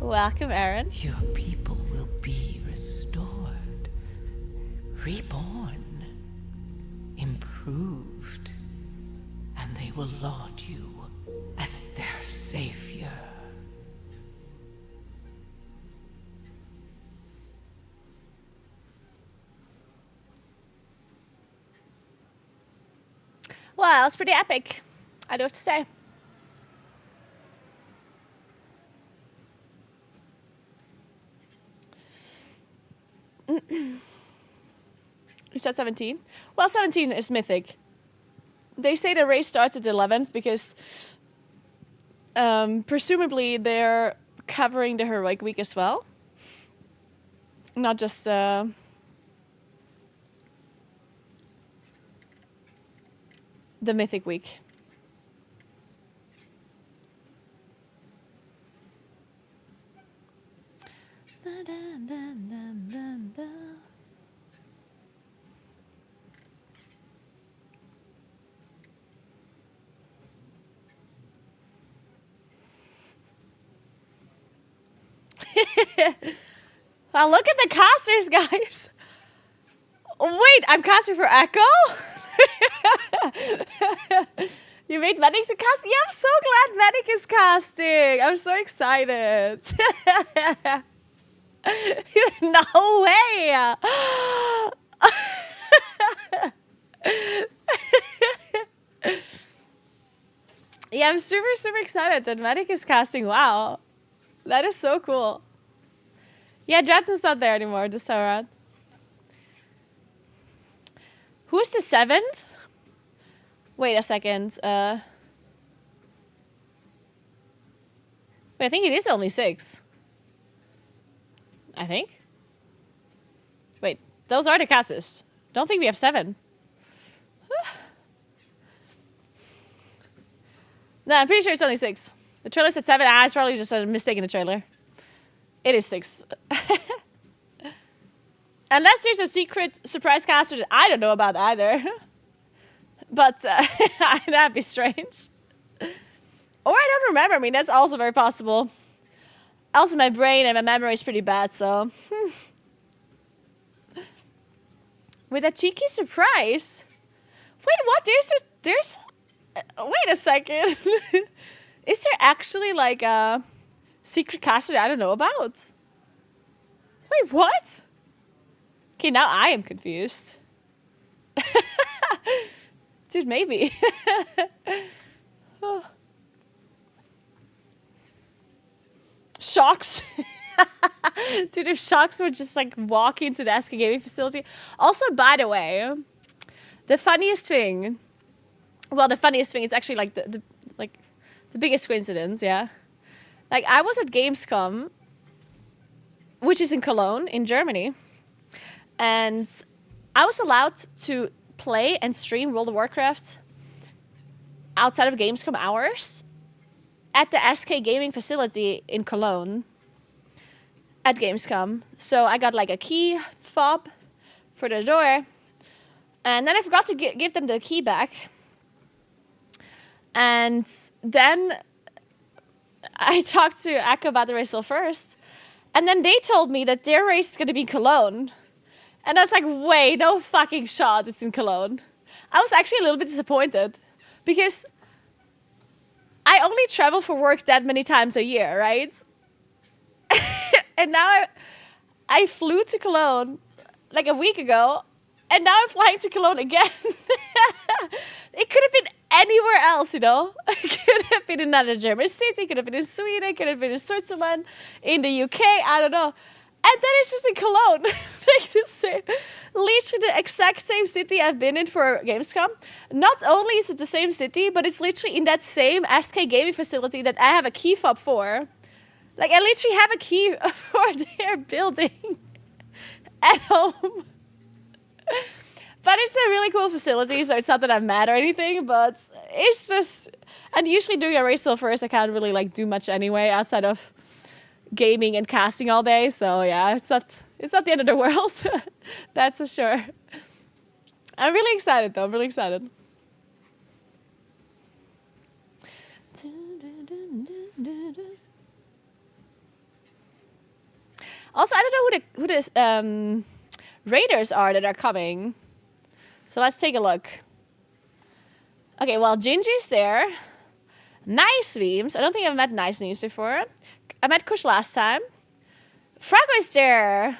Welcome, Aaron. Your people will be restored, reborn, improved, and they will laud you as their savior. Wow, it's pretty epic. I do have to say. You said 17? Well, 17 is Mythic. They say the race starts at the 11th because presumably they're covering the Heroic Week as well. Not just... the Mythic Week. Wow, look at the casters, guys. Wait, I'm casting for Echo? You made Medic to cast? Yeah, I'm so glad Medic is casting. I'm so excited. No way. Yeah, I'm super, super excited that Medic is casting WoW. That is so cool. Yeah, Dratton's not there anymore this time around. Who's the 7th? Wait a second. Wait, I think it is only 6. I think. Wait, those are the casters. Don't think we have 7. No, I'm pretty sure it's only 6. The trailer said 7. It's probably just a mistake in the trailer. It is 6. Unless there's a secret surprise caster that I don't know about either. But that'd be strange. Or I don't remember. I mean, that's also very possible. Also, my brain and my memory is pretty bad, so... With a cheeky surprise? Wait, what? There's... wait a second. Is there actually, like, a secret caster that I don't know about? Wait, what? Okay, now I am confused. Dude, maybe. Oh. Shocks. Dude, if Shocks would just like walk into the SK gaming facility. Also, by the way, the funniest thing. Well, the funniest thing is actually like the biggest coincidence, yeah. Like I was at Gamescom, which is in Cologne, in Germany, and I was allowed to play and stream World of Warcraft outside of Gamescom hours at the SK gaming facility in Cologne at Gamescom. So I got like a key fob for the door, and then I forgot to give them the key back. And then I talked to Echo about the race first, and then they told me that their race is going to be in Cologne. And I was like, wait, no fucking shot, it's in Cologne. I was actually a little bit disappointed because I only travel for work that many times a year, right? And now I flew to Cologne like a week ago, and now I'm flying to Cologne again. It could have been anywhere else, you know? It could have been in another German city, it could have been in Sweden, it could have been in Switzerland, in the UK, I don't know. And then it's just in Cologne. Like to say, literally the exact same city I've been in for Gamescom. Not only is it the same city, but it's literally in that same SK gaming facility that I have a key fob for. Like I literally have a key for their building at home. But it's a really cool facility, so it's not that I'm mad or anything, but it's just... And usually doing a race first, I can't really like do much anyway outside of gaming and casting all day. So yeah, it's not the end of the world. That's for sure. I'm really excited though. I'm really excited. Also, I don't know who the raiders are that are coming. So let's take a look. Okay, well, Gingy's there. Nice Weems. I don't think I've met Nice Weems before. I met Kush last time. Frago is there.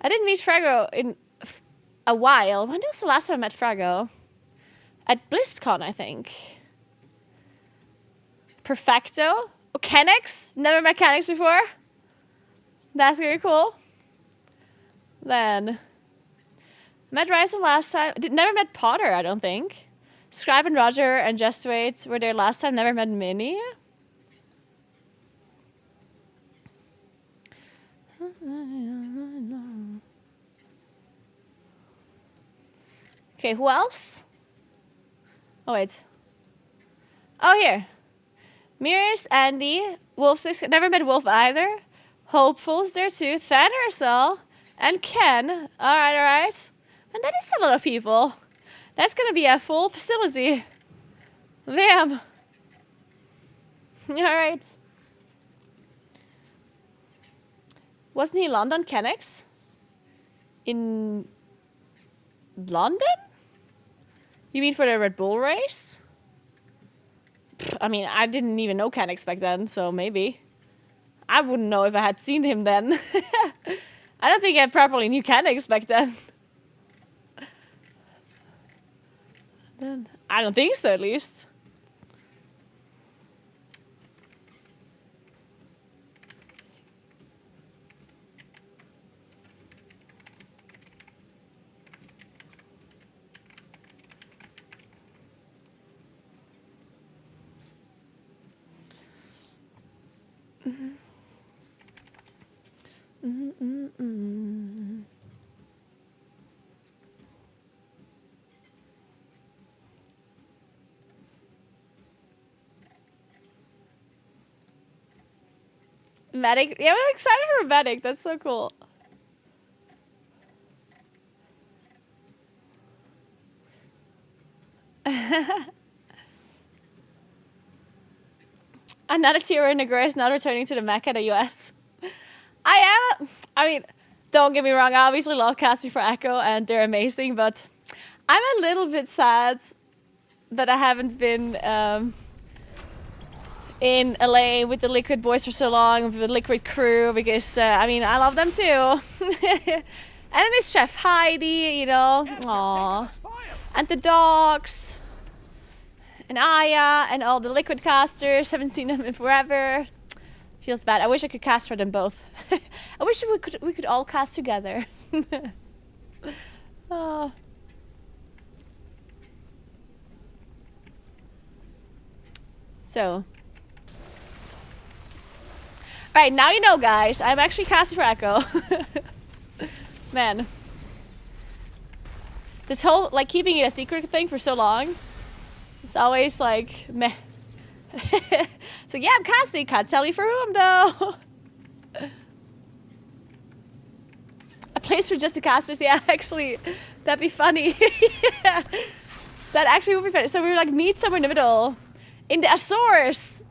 I didn't meet Frago in a while. When was the last time I met Frago? At BlizzCon, I think. Perfecto. Oh, Kennex. Never met Kennex before. That's really cool. Then... met Ryzen last time. Never met Potter, I don't think. Scribe and Roger and Just Wait were there last time. Never met Minnie. Okay, who else? Oh, wait. Oh, here. Mirrors, Andy, Wolf6. Never met Wolf either. Hopeful's there too. Thanersel and Ken. All right. And that is a lot of people. That's going to be a full facility. Damn. All right. Wasn't he in London, Kennex? In London? You mean for the Red Bull race? I mean, I didn't even know Kennex back then, so maybe. I wouldn't know if I had seen him then. I don't think I properly knew Kennex back then. I don't think so, at least. Medic. Yeah, I'm excited for a medic. That's so cool. Another tier in Naguura is not returning to the Mecca, the US. I mean, don't get me wrong, I obviously love casting for Echo and they're amazing, but I'm a little bit sad that I haven't been in LA with the Liquid boys for so long, with the Liquid crew, because, I mean, I love them too. And I miss Chef Heidi, you know, aww. And the dogs. And Aya, and all the Liquid casters. Haven't seen them in forever. Feels bad. I wish I could cast for them both. I wish we could all cast together. Oh. So. Alright, now you know, guys. I'm actually casting for Echo. Man. This whole, like, keeping it a secret thing for so long. It's always like, meh. So yeah, I'm casting. Can't tell you for whom, though. A place for just the casters. Yeah, actually, that'd be funny. Yeah. That actually would be funny. So we were like, meet somewhere in the middle. In the Azores.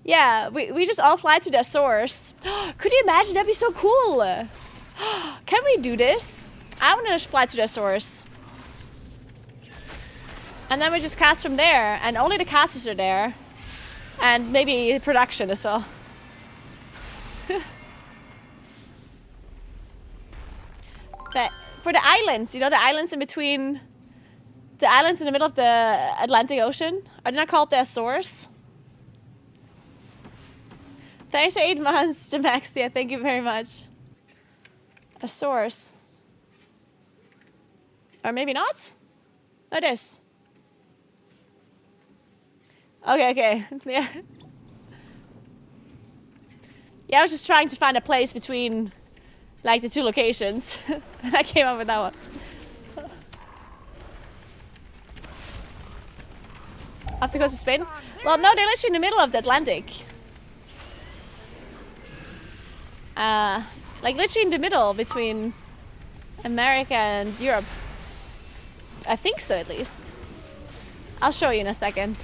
Yeah, we just all fly to the Azores. Could you imagine? That'd be so cool. Can we do this? I want to just fly to the Azores. And then we just cast from there, and only the casters are there. And maybe production as well. But for the islands, you know, the islands in between, the islands in the middle of the Atlantic Ocean, are they not called the Azores? Thanks for 8 months, Jamaxia, thank you very much. Azores. Or maybe not? Oh, it is. Okay. Yeah. Yeah, I was just trying to find a place between, like, the two locations. And I came up with that one. Off the coast of Spain? Well, no, they're literally in the middle of the Atlantic. Like, literally in the middle between America and Europe. I think so, at least. I'll show you in a second.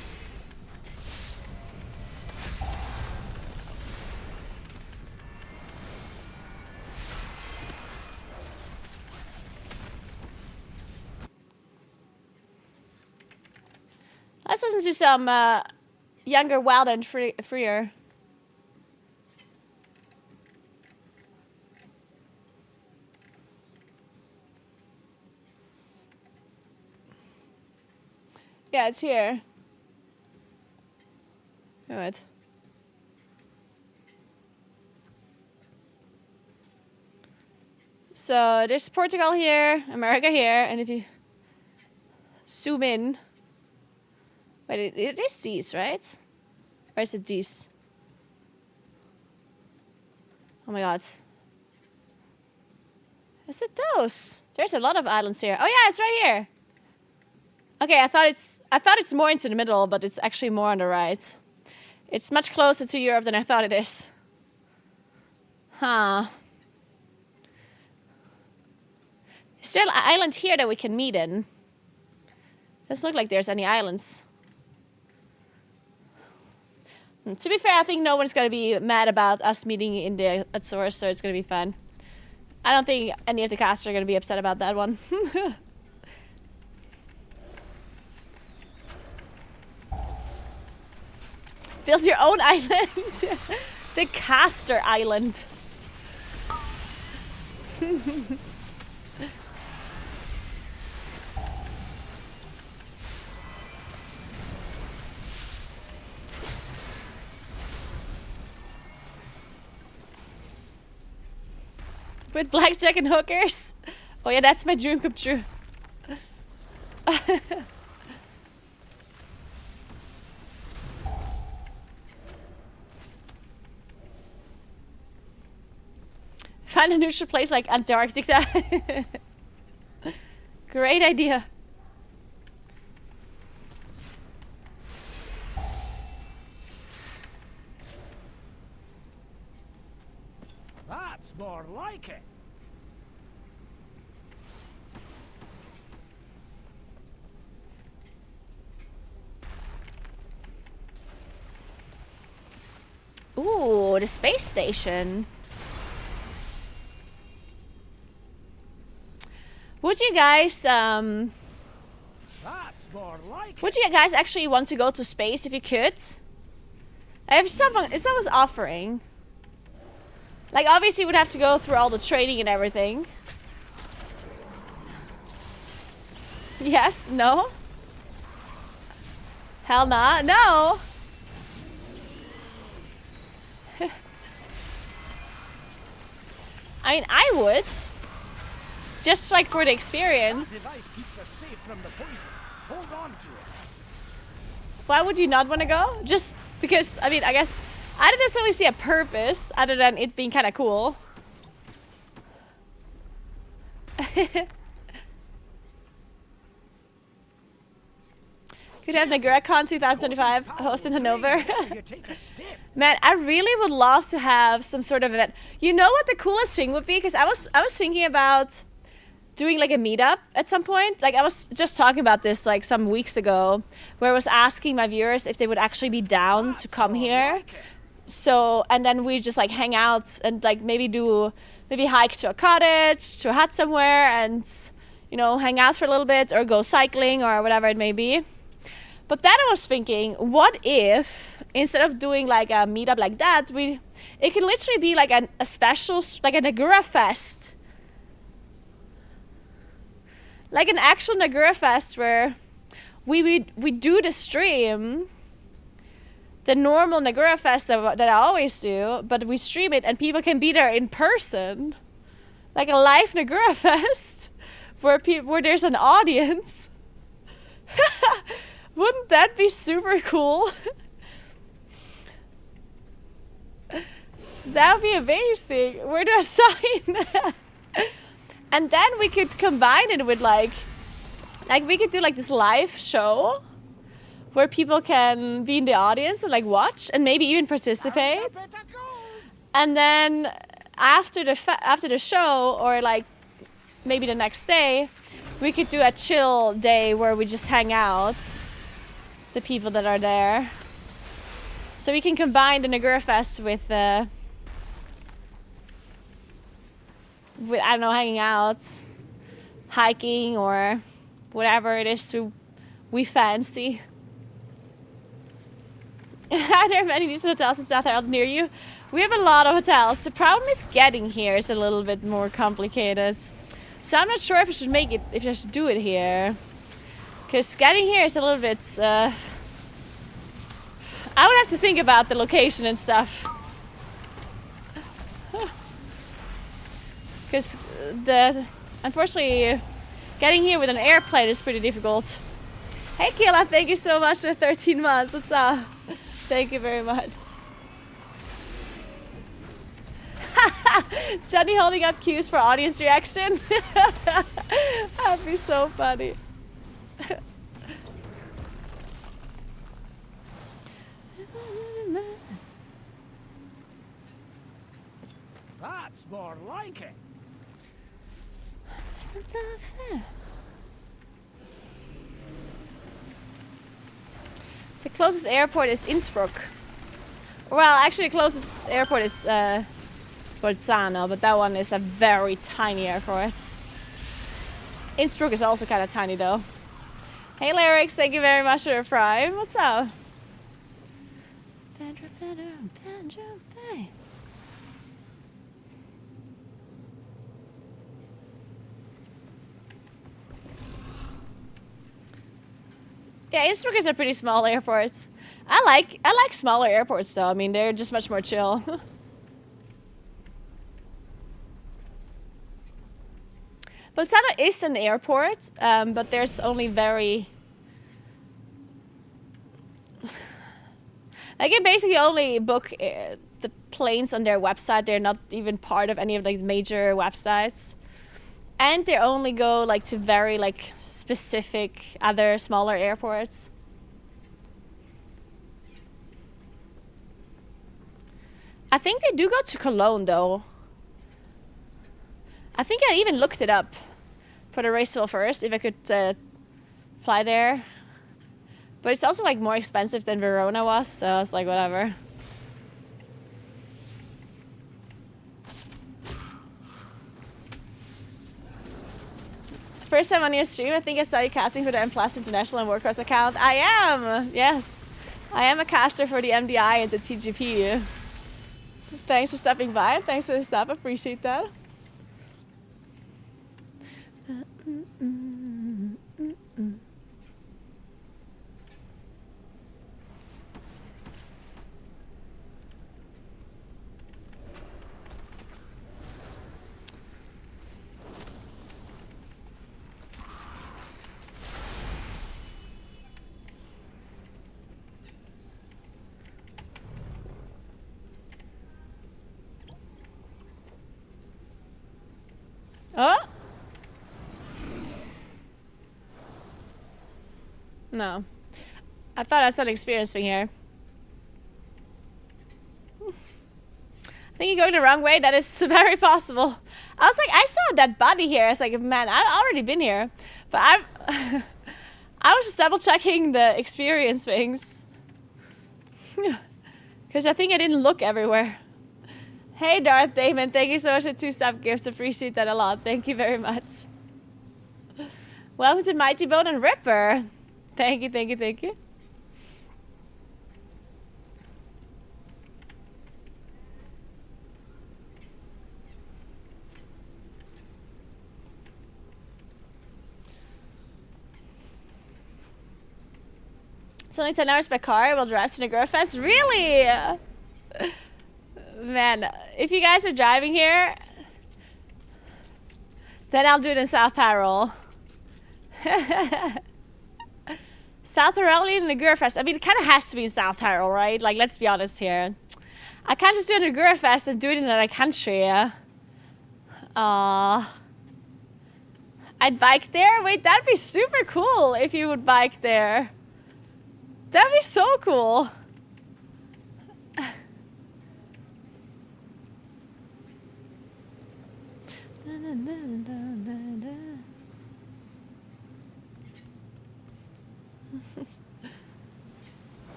Let's listen to some younger, wild, and freer. Yeah, it's here. Good. So there's Portugal here, America here, and if you zoom in, wait, it is these, right? Or is it these? Oh my god. Is it those? There's a lot of islands here. Oh yeah, it's right here. Okay, I thought it's more into the middle, but it's actually more on the right. It's much closer to Europe than I thought it is. Huh. Is there an island here that we can meet in? Doesn't look like there's any islands. To be fair, I think no one's gonna be mad about us meeting in the Azores, so it's gonna be fun. I don't think any of the cast are gonna be upset about that one. Build your own island. The Caster Island. With blackjack and hookers? Oh yeah, that's my dream come true. Find a neutral place like Antarctica. Great idea. That's more like it. Ooh, the space station. Would you guys That's more like would you guys actually want to go to space if you could? If someone's offering. Like obviously we'd have to go through all the training and everything. Yes, no? Hell nah, no. I mean, I would. Just like for the experience. That device keeps us safe from the poison. Hold on to it. Why would you not want to go? Just because, I mean, I guess I don't necessarily see a purpose other than it being kind of cool. Could have NaguuraCon 2025 hosted in Hanover. You take a step. Man, I really would love to have some sort of event. You know what the coolest thing would be? Because I was thinking about doing like a meetup at some point. Like I was just talking about this like some weeks ago, where I was asking my viewers if they would actually be down to come here. So, and then we just like hang out and like maybe hike to a cottage, to a hut somewhere, and you know, hang out for a little bit or go cycling or whatever it may be. But then I was thinking, what if instead of doing like a meetup like that, it can literally be like a special, like a Naguura fest. Like an actual Naguura fest where we do the stream, the normal Naguura fest that I always do, but we stream it and people can be there in person. Like a live Naguura fest where there's an audience. Wouldn't that be super cool? That would be amazing. Where do I sign? And then we could combine it with like we could do like this live show where people can be in the audience and like watch and maybe even participate. And then after the show or like maybe the next day, we could do a chill day where we just hang out. The people that are there. So we can combine the Naguura Fest with I don't know, hanging out, hiking, or whatever it is we fancy. Are there many decent hotels in South Harold near you? We have a lot of hotels. The problem is getting here is a little bit more complicated. So I'm not sure if I should do it here. Because getting here is a little bit, I would have to think about the location and stuff. Because unfortunately, getting here with an airplane is pretty difficult. Hey Kayla, thank you so much for 13 months. What's up? Thank you very much. Johnny holding up cues for audience reaction. That'd be so funny. That's more like it. The closest airport is Innsbruck. Well, actually the closest airport is Bolzano, but that one is a very tiny airport. Innsbruck is also kind of tiny though. Hey Lyrics, thank you very much for your Prime. What's up? Yeah, Innsbruck is a pretty small airport. I like smaller airports though. I mean, they're just much more chill. Bolzano is an airport, but there's only very... I can basically only book the planes on their website. They're not even part of any of like major websites. And they only go like to very like specific other smaller airports. I think they do go to Cologne though. I think I even looked it up for the race first if I could fly there. But it's also like more expensive than Verona was, so I was like, whatever. First time on your stream, I think I saw you casting for the M Plus International and Warcross account. I am, yes. I am a caster for the MDI and the TGP. Thanks for stopping by. Thanks for the sub. Appreciate that. Oh? No. I thought I saw the experience thing here. I think you're going the wrong way. That is very possible. I was like, I saw that body here. I was like, man, I've already been here. But I was just double checking the experience things. Because I think I didn't look everywhere. Hey, Darth Damon, thank you so much for 2 sub gifts. Appreciate that a lot. Thank you very much. Welcome to Mighty Bone and Ripper. Thank you, thank you, thank you. It's only 10 hours by car. We'll drive to Naguura Fest. Really? Man, if you guys are driving here, then I'll do it in South Tyrol. South Tyrol and Naguura Fest. I mean, it kind of has to be in South Tyrol, right? Like, let's be honest here. I can't just do a Naguura Fest and do it in another country. I'd bike there? Wait, that'd be super cool if you would bike there. That'd be so cool.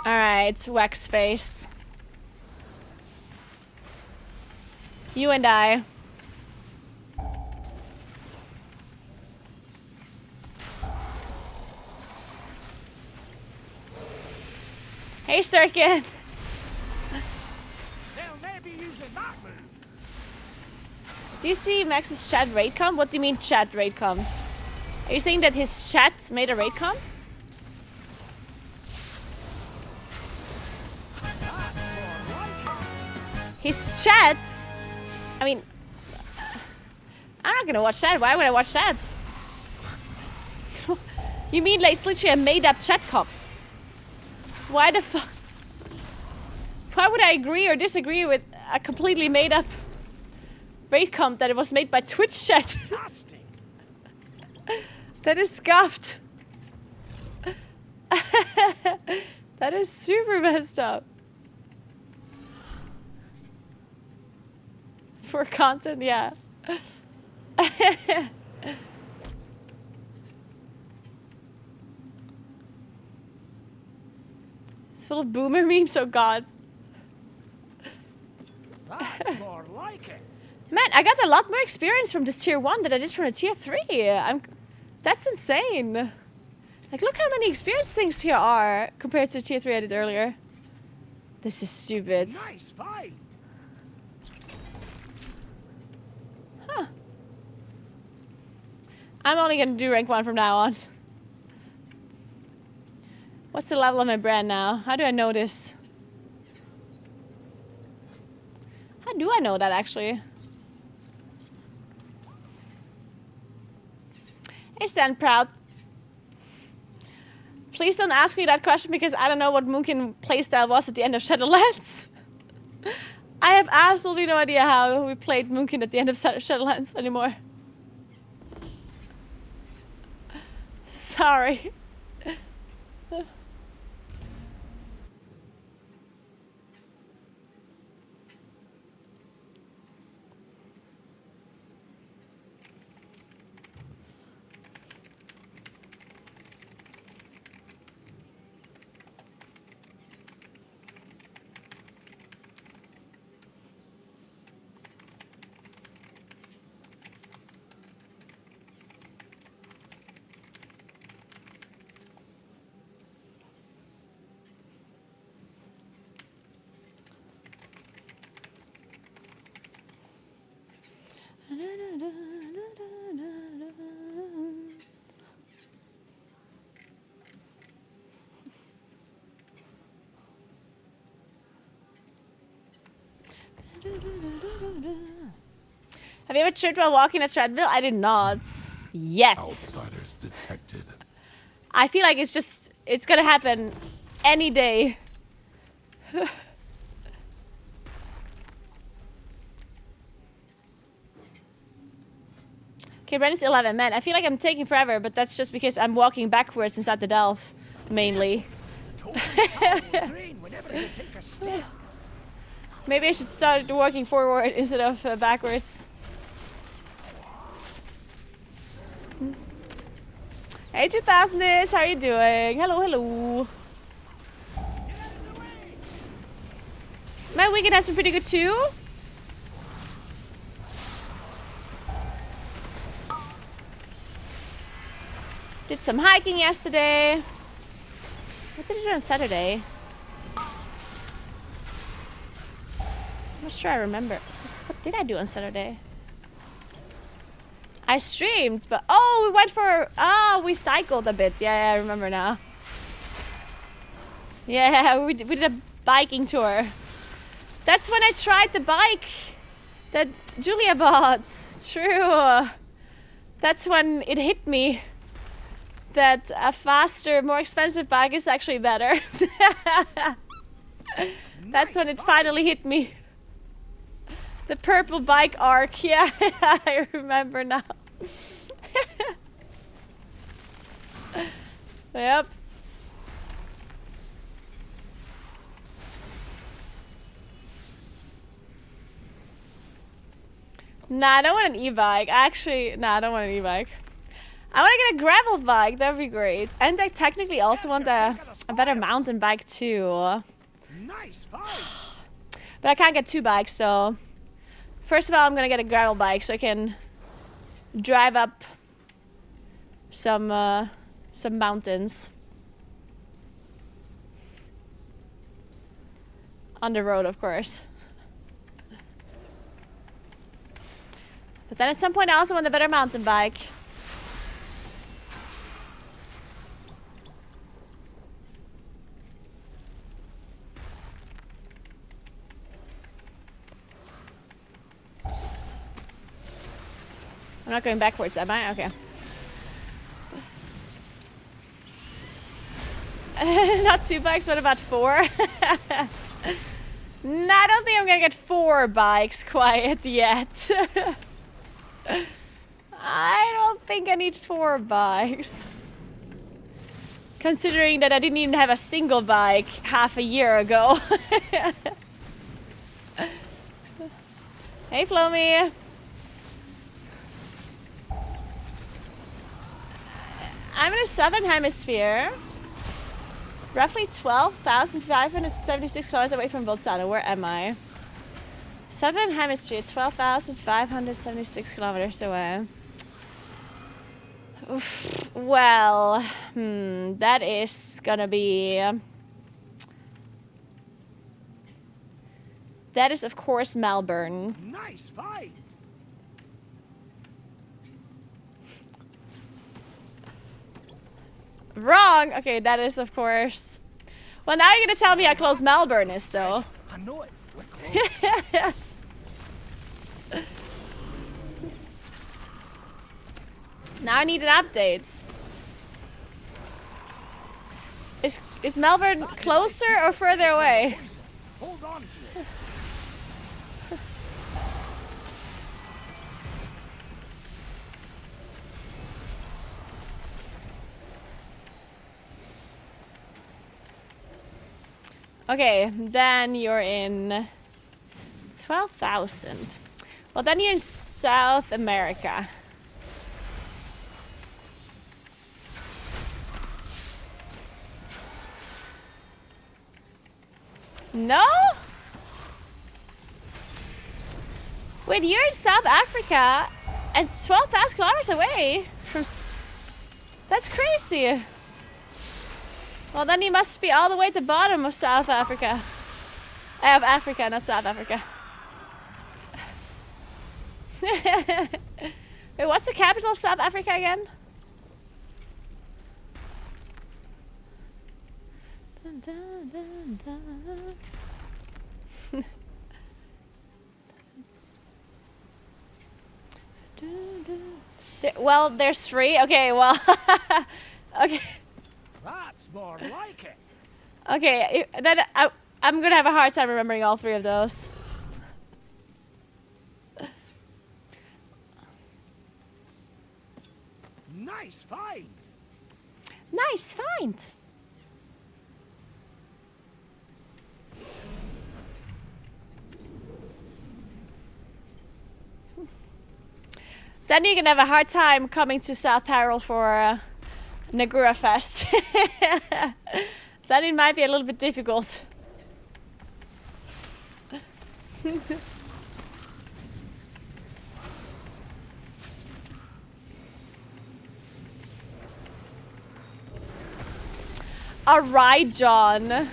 Alright, Wax Face. You and I. Hey, Circuit. They'll never be using that move. Do you see Max's chat raid comp? What do you mean chat raid comp? Are you saying that his chat made a raid comp? His chat? I mean, I'm not gonna watch that. Why would I watch that? You mean like it's literally a made-up chat comp? Why the fuck? Why would I agree or disagree with a completely made-up raid comp that it was made by Twitch chat? That is scuffed. That is super messed up. For content, yeah. It's full of boomer memes, oh god. That's more like it. Man, I got a lot more experience from this tier 1 than I did from the tier 3. That's insane. Like, look how many experience things here are compared to the tier 3 I did earlier. This is stupid. Nice fight. Huh. I'm only gonna do rank 1 from now on. What's the level of my brand now? How do I know this? How do I know that, actually? Hey, Stand Proud. Please don't ask me that question because I don't know what Moonkin playstyle was at the end of Shadowlands. I have absolutely no idea how we played Moonkin at the end of Shadowlands anymore. Sorry. Have you ever tripped while walking a treadmill? I did not. Yet. Outsiders detected. I feel like it's gonna happen any day. Okay, Brennan's 11. Man, I feel like I'm taking forever, but that's just because I'm walking backwards inside the delve, mainly. The totem's power will drain whenever you take a step. Maybe I should start walking forward instead of backwards. Hey 2000ish, how are you doing? Hello, hello. My weekend has been pretty good too. Did some hiking yesterday. What did I do on Saturday? I'm not sure I remember. What did I do on Saturday? I streamed, but oh, we went for, we cycled a bit. Yeah, I remember now. Yeah, we did a biking tour. That's when I tried the bike that Julia bought. True. That's when it hit me that a faster, more expensive bike is actually better. That's when it finally hit me. The purple bike arc. Yeah, I remember now. Yep. Nah, I don't want an e-bike. Actually, nah, I don't want an e-bike. I want to get a gravel bike. That would be great. And I technically also want a better mountain bike too. Nice bike. But I can't get 2 bikes, so... First of all, I'm gonna get a gravel bike so I can drive up some mountains. On the road, of course. But then at some point I also want a better mountain bike. I'm not going backwards, am I? Okay. Not 2 bikes, what about 4? Nah, I don't think I'm gonna get 4 bikes quite yet. I don't think I need 4 bikes. Considering that I didn't even have a single bike half a year ago. Hey, Flomi. I'm in the southern hemisphere. Roughly 12,576 kilometers away from Bolzano. Where am I? Southern hemisphere, 12,576 kilometers away. Oof. Well, that is gonna be... that is, of course, Melbourne. Nice bike. Wrong! Okay, that is, of course. Well, now you're gonna tell me how close Melbourne is, though. I know it. We're close. Now I need an update. Is Melbourne closer or further away? Poison. Hold on to it. Okay, then you're in 12,000. Well, then you're in South America. No? Wait, you're in South Africa and 12,000 kilometers away from... That's crazy. Well, then you must be all the way at the bottom of South Africa. Of Africa, not South Africa. Wait, what's the capital of South Africa again? Dun, dun, dun, dun. Well, there's 3. Okay, well... okay. That's more like it. Okay, then I'm gonna have a hard time remembering all 3 of those. Nice find. Nice find. Then you're gonna have a hard time coming to South Harold for Naguura Fest. Then it might be a little bit difficult. Alright, John.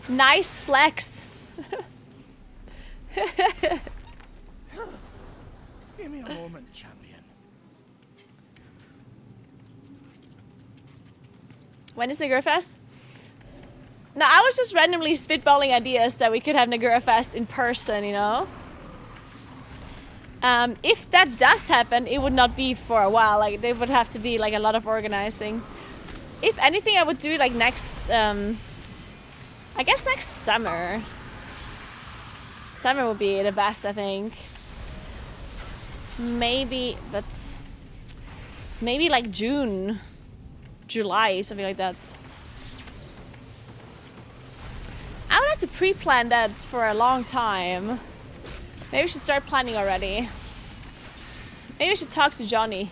Nice flex. Give me a moment, champion. When is Naguura Fest? No, I was just randomly spitballing ideas that we could have Naguura Fest in person, you know? If that does happen, it would not be for a while. Like, there would have to be like a lot of organizing. If anything, I would do it like next, I guess next summer. Summer would be the best, I think. Maybe, but maybe like June, July, something like that. I would have to pre-plan that for a long time. Maybe we should start planning already. Maybe we should talk to Johnny.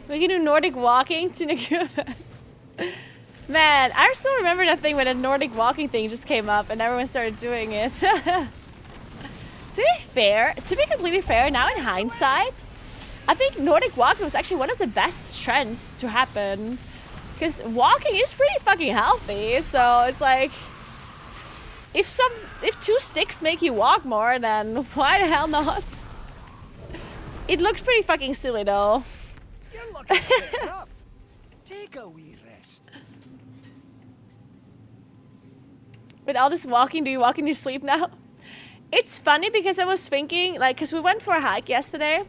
We can do Nordic walking to Naguura Fest. Man, I still remember that thing when a Nordic walking thing just came up and everyone started doing it. To be completely fair, now in hindsight, I think Nordic walking was actually one of the best trends to happen. Because walking is pretty fucking healthy, so it's like... If 2 sticks make you walk more, then why the hell not? It looks pretty fucking silly though. You're looking a bit rough. Take a wee rest. With all this walking, do you walk in your sleep now? It's funny because I was thinking, like, because we went for a hike yesterday,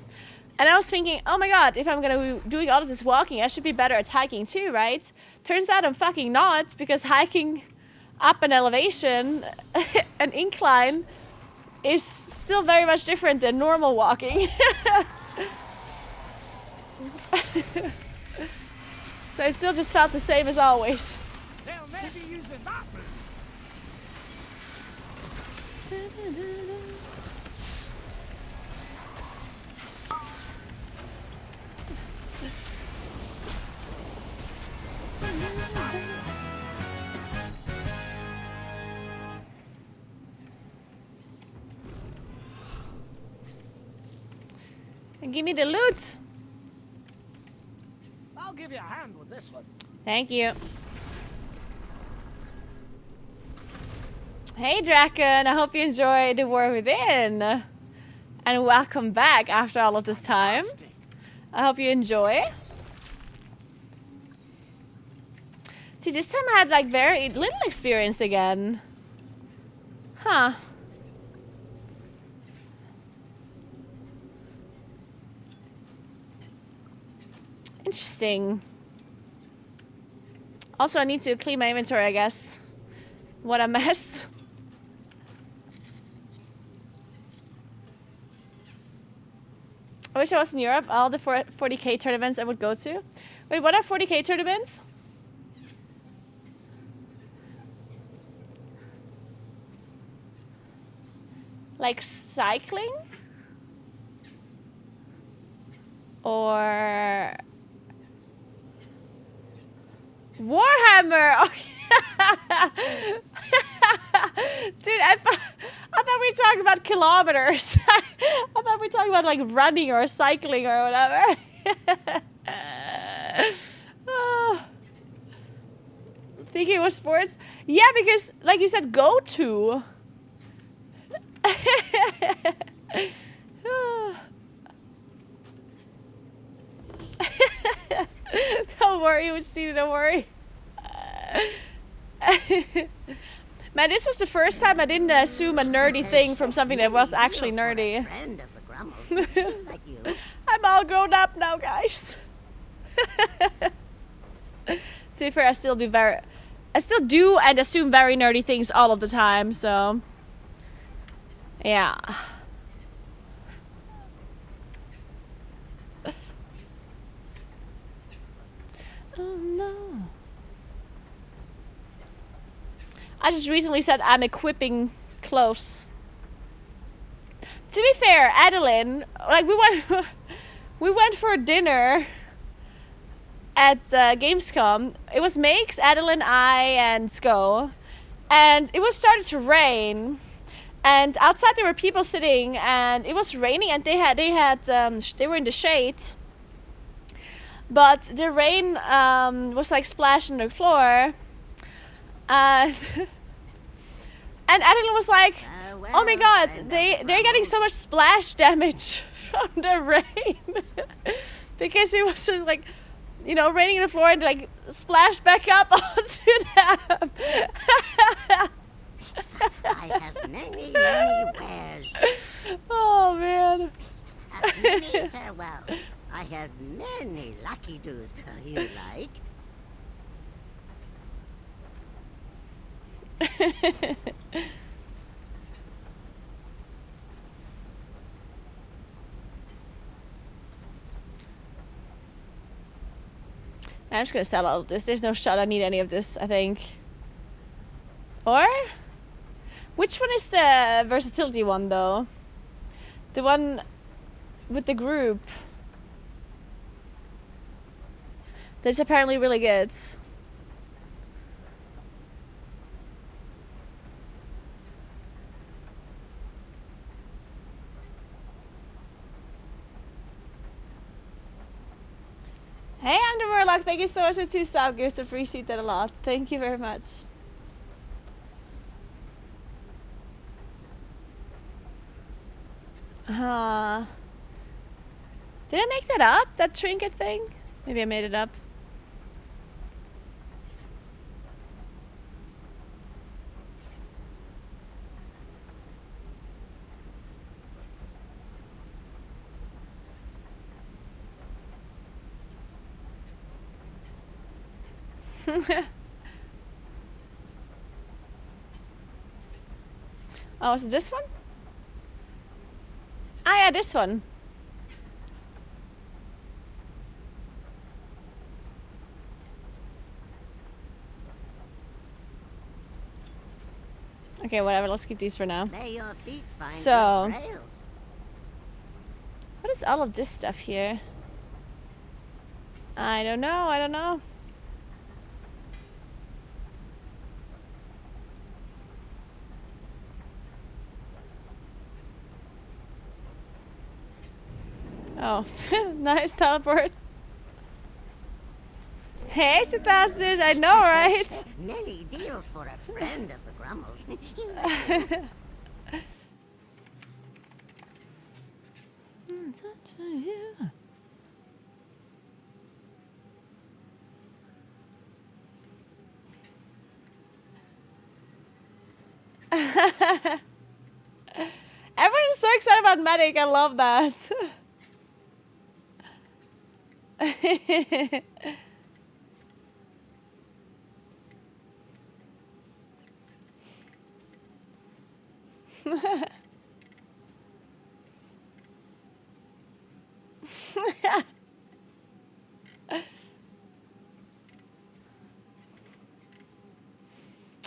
and I was thinking, oh my god, if I'm gonna be doing all of this walking, I should be better at hiking too, right? Turns out I'm fucking not, because hiking up an elevation, an incline, is still very much different than normal walking. So it still just felt the same as always. They'll never be using that move. And give me the loot. I'll give you a hand with this one. Thank you. Hey Draken, I hope you enjoyed The War Within. And welcome back after all of this time. I hope you enjoy. See, this time I had like very little experience again. Huh. Interesting. Also, I need to clean my inventory, I guess. What a mess. I wish I was in Europe. All the 40k tournaments I would go to. Wait, what are 40k tournaments? Like cycling? Or Warhammer? Okay. Dude, I thought we were talking about kilometers. I thought we were talking about like running or cycling or whatever. Oh. Thinking it was sports? Yeah, because like you said, go to. Don't worry, Uchina, don't worry. Man, this was the first time I didn't assume a nerdy thing from something that was actually nerdy. Friend of the Grummles, like you. I'm all grown up now, guys. To be fair, I still do and assume very nerdy things all of the time, so yeah. Oh no. I just recently said I'm equipping clothes. To be fair, Adeline, like we went for dinner at Gamescom. It was Makes, Adeline, I, and Sko, and it was started to rain. And outside there were people sitting, and it was raining, and they were in the shade. But the rain was like splashing the floor. And Adeline was like, Well, oh my god, friend of they're the getting Grummles. so much splash damage from the rain. Because it was just like, you know, raining on the floor and like splash back up onto them. I have many, many wares. Oh man. Have many farewell. I have many lucky doos. You like? I'm just gonna sell all of this. There's no shot I need any of this, I think. Or? Which one is the versatility one, though? The one with the group. That's apparently really good. Hey, I'm the Murloc. Thank you so much for 2 star gifts. Appreciate that a lot. Thank you very much. Did I make that up? That trinket thing? Maybe I made it up. Oh, was it this one? Ah, yeah, this one. Okay, whatever. Let's keep these for now. May your feet find So- your trails. What is all of this stuff here? I don't know. I don't know. Oh, nice teleport. Hey, 2000, I know, right? Many deals for a friend of the Grummles. Everyone's so excited about Medic. I love that.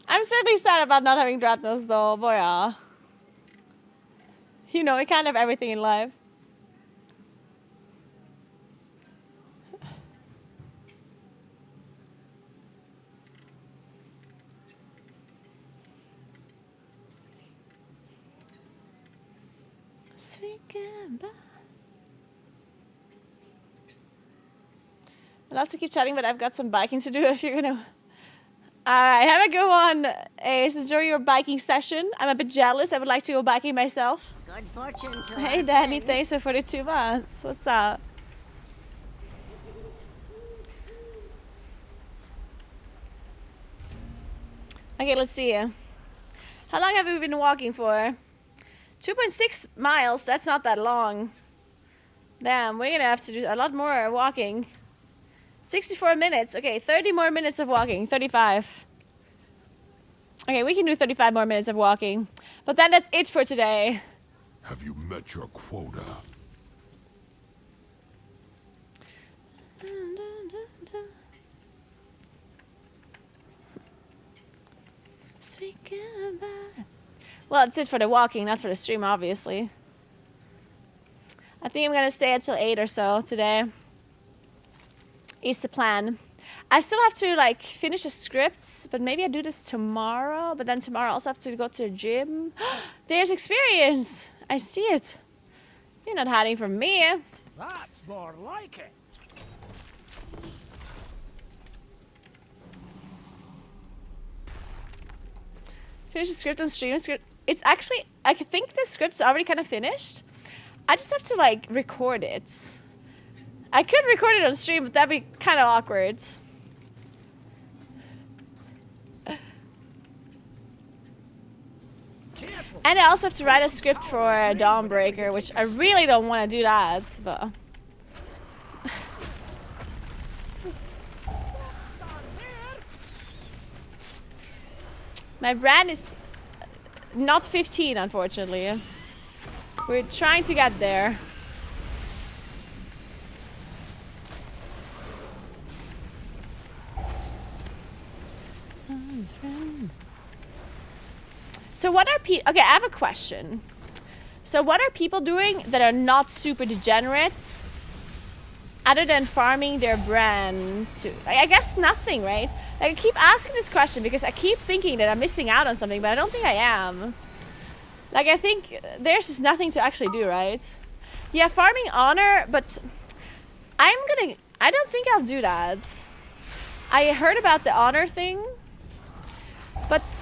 I'm certainly sad about not having Drathnos though, boy. You know, we can't have everything in life. Sweet goodbye. I'd love to keep chatting, but I've got some biking to do if you're gonna. Alright, have a good one, Ace. Enjoy your biking session. I'm a bit jealous. I would like to go biking myself. Good fortune to Hey, our Danny, friends. thanks for 42 months. What's up? Okay, let's see. How long have we been walking for? 2.6 miles. That's not that long. Damn, we're gonna have to do a lot more walking. 64 minutes. Okay, 30 more minutes of walking. 35. Okay, we can do 35 more minutes of walking. But then that's it for today. Have you met your quota? Sweet goodbye. Well, it's it for the walking, not for the stream, obviously. I think I'm gonna stay until 8 or so today. Is the plan. I still have to like finish the scripts, but maybe I do this tomorrow. But then tomorrow I also have to go to the gym. There's experience. I see it. You're not hiding from me. That's more like it. Finish the script on stream. It's actually, I think the script's already kind of finished. I just have to like record it. I could record it on stream, but that'd be kind of awkward. And I also have to write a script for Dawnbreaker, which I really don't want to do that, but... My brand is not 15, unfortunately. We're trying to get there. So what are people... Okay, I have a question. So what are people doing that are not super degenerate? Other than farming their brand to... I guess nothing, right? Like, I keep asking this question because I keep thinking that I'm missing out on something, but I don't think I am. Like, I think there's just nothing to actually do, right? Yeah, farming honor, but... I don't think I'll do that. I heard about the honor thing, but...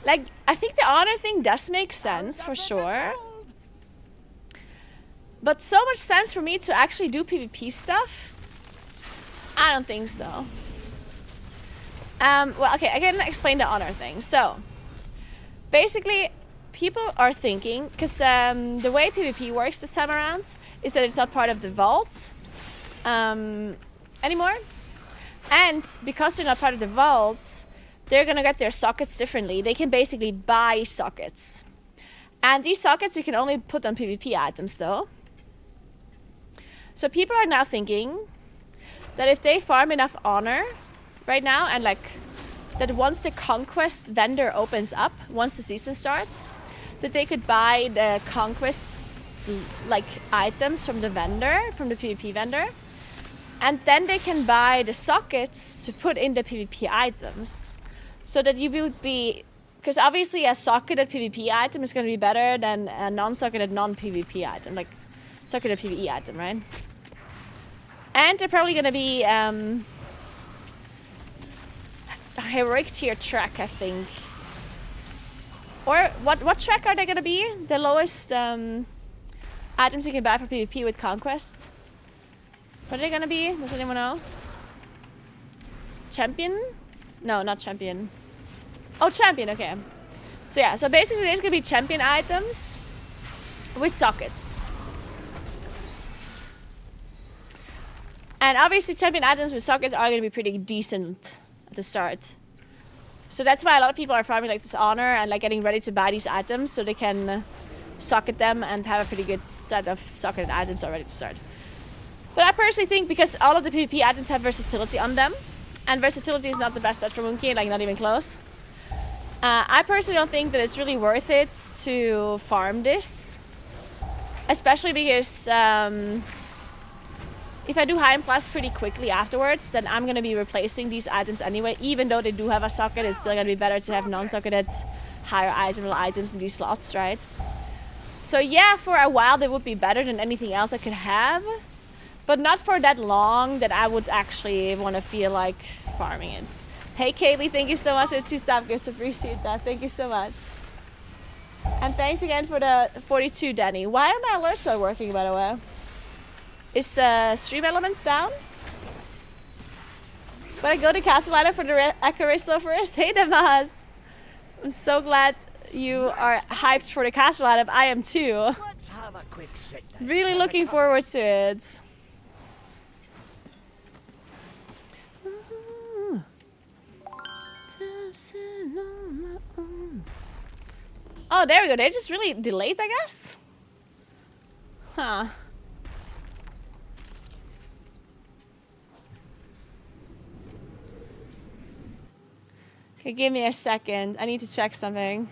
Like, I think the honor thing does make sense, for sure. But so much sense for me to actually do PvP stuff? I don't think so. Well, okay, I can explain the honor thing. So, basically, people are thinking, because the way PvP works this time around is that it's not part of the vault anymore. And because they're not part of the vault, they're gonna get their sockets differently. They can basically buy sockets. And these sockets you can only put on PvP items though. So people are now thinking that if they farm enough honor right now and like that once the conquest vendor opens up, once the season starts, that they could buy the conquest like items from the vendor, from the PvP vendor, and then they can buy the sockets to put in the PvP items, so that you would be, because obviously a socketed PvP item is going to be better than a non-socketed non-PvP item, like socketed PvE item, right? And they're probably going to be a heroic tier track, I think. Or what track are they going to be? The lowest items you can buy for PvP with Conquest? What are they going to be? Does anyone know? Champion? No, not champion. Oh, champion, okay. So yeah, so basically there's going to be champion items with sockets. And obviously champion items with sockets are going to be pretty decent at the start. So that's why a lot of people are farming like this honor and like getting ready to buy these items so they can socket them and have a pretty good set of socketed items already to start. But I personally think because all of the PvP items have versatility on them, and versatility is not the best stat for Monkey, like not even close. I personally don't think that it's really worth it to farm this. Especially because if I do high and plus pretty quickly afterwards, then I'm going to be replacing these items anyway. Even though they do have a socket, it's still going to be better to have non-socketed higher items in these slots, right? So yeah, for a while they would be better than anything else I could have. But not for that long that I would actually want to feel like farming it. Hey Kaylee, thank you so much for the 2 stab gifts. Appreciate that. Thank you so much. And thanks again for the 42, Danny. Why are my alerts not working, by the way? Is stream elements down? But I go to Castle Island for the Echo Race first. Hey Damas! I'm so glad you are hyped for the Castle Island. I am too. Let's have a quick sit down. Really looking forward to it. Oh, there we go. They just really delayed, I guess? Huh. Okay, give me a second. I need to check something.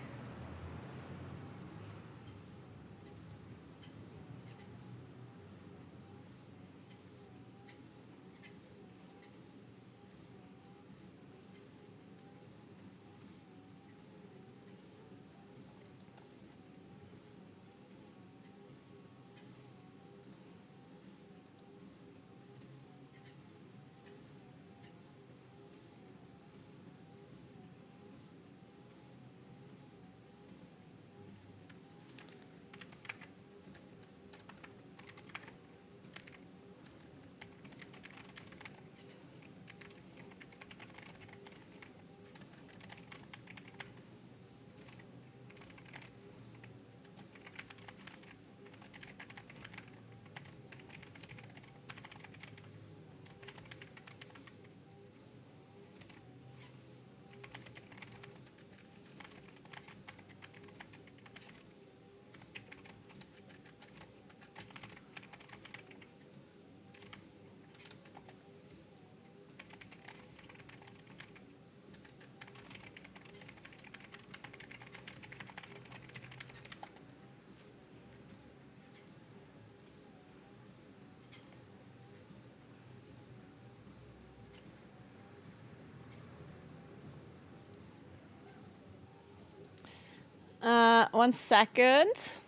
One second.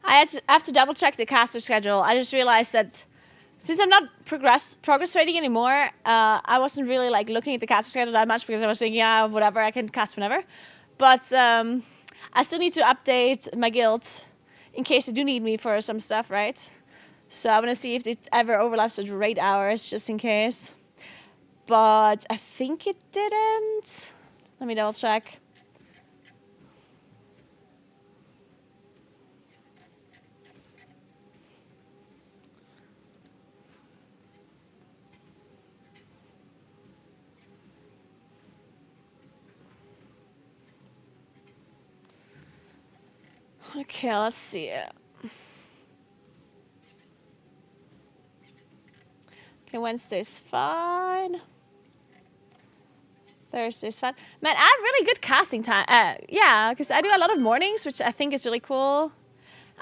I have to double check the caster schedule. I just realized that since I'm not progress rating anymore, I wasn't really like looking at the caster schedule that much because I was thinking, yeah, whatever, I can cast whenever. But I still need to update my guild in case they do need me for some stuff, right? So I want to see if it ever overlaps with raid hours, just in case. But I think it didn't. Let me double check. Okay, let's see. Okay, Okay, Wednesday's fine. Thursday's fine. Man, I have really good casting time. Yeah, because I do a lot of mornings, which I think is really cool.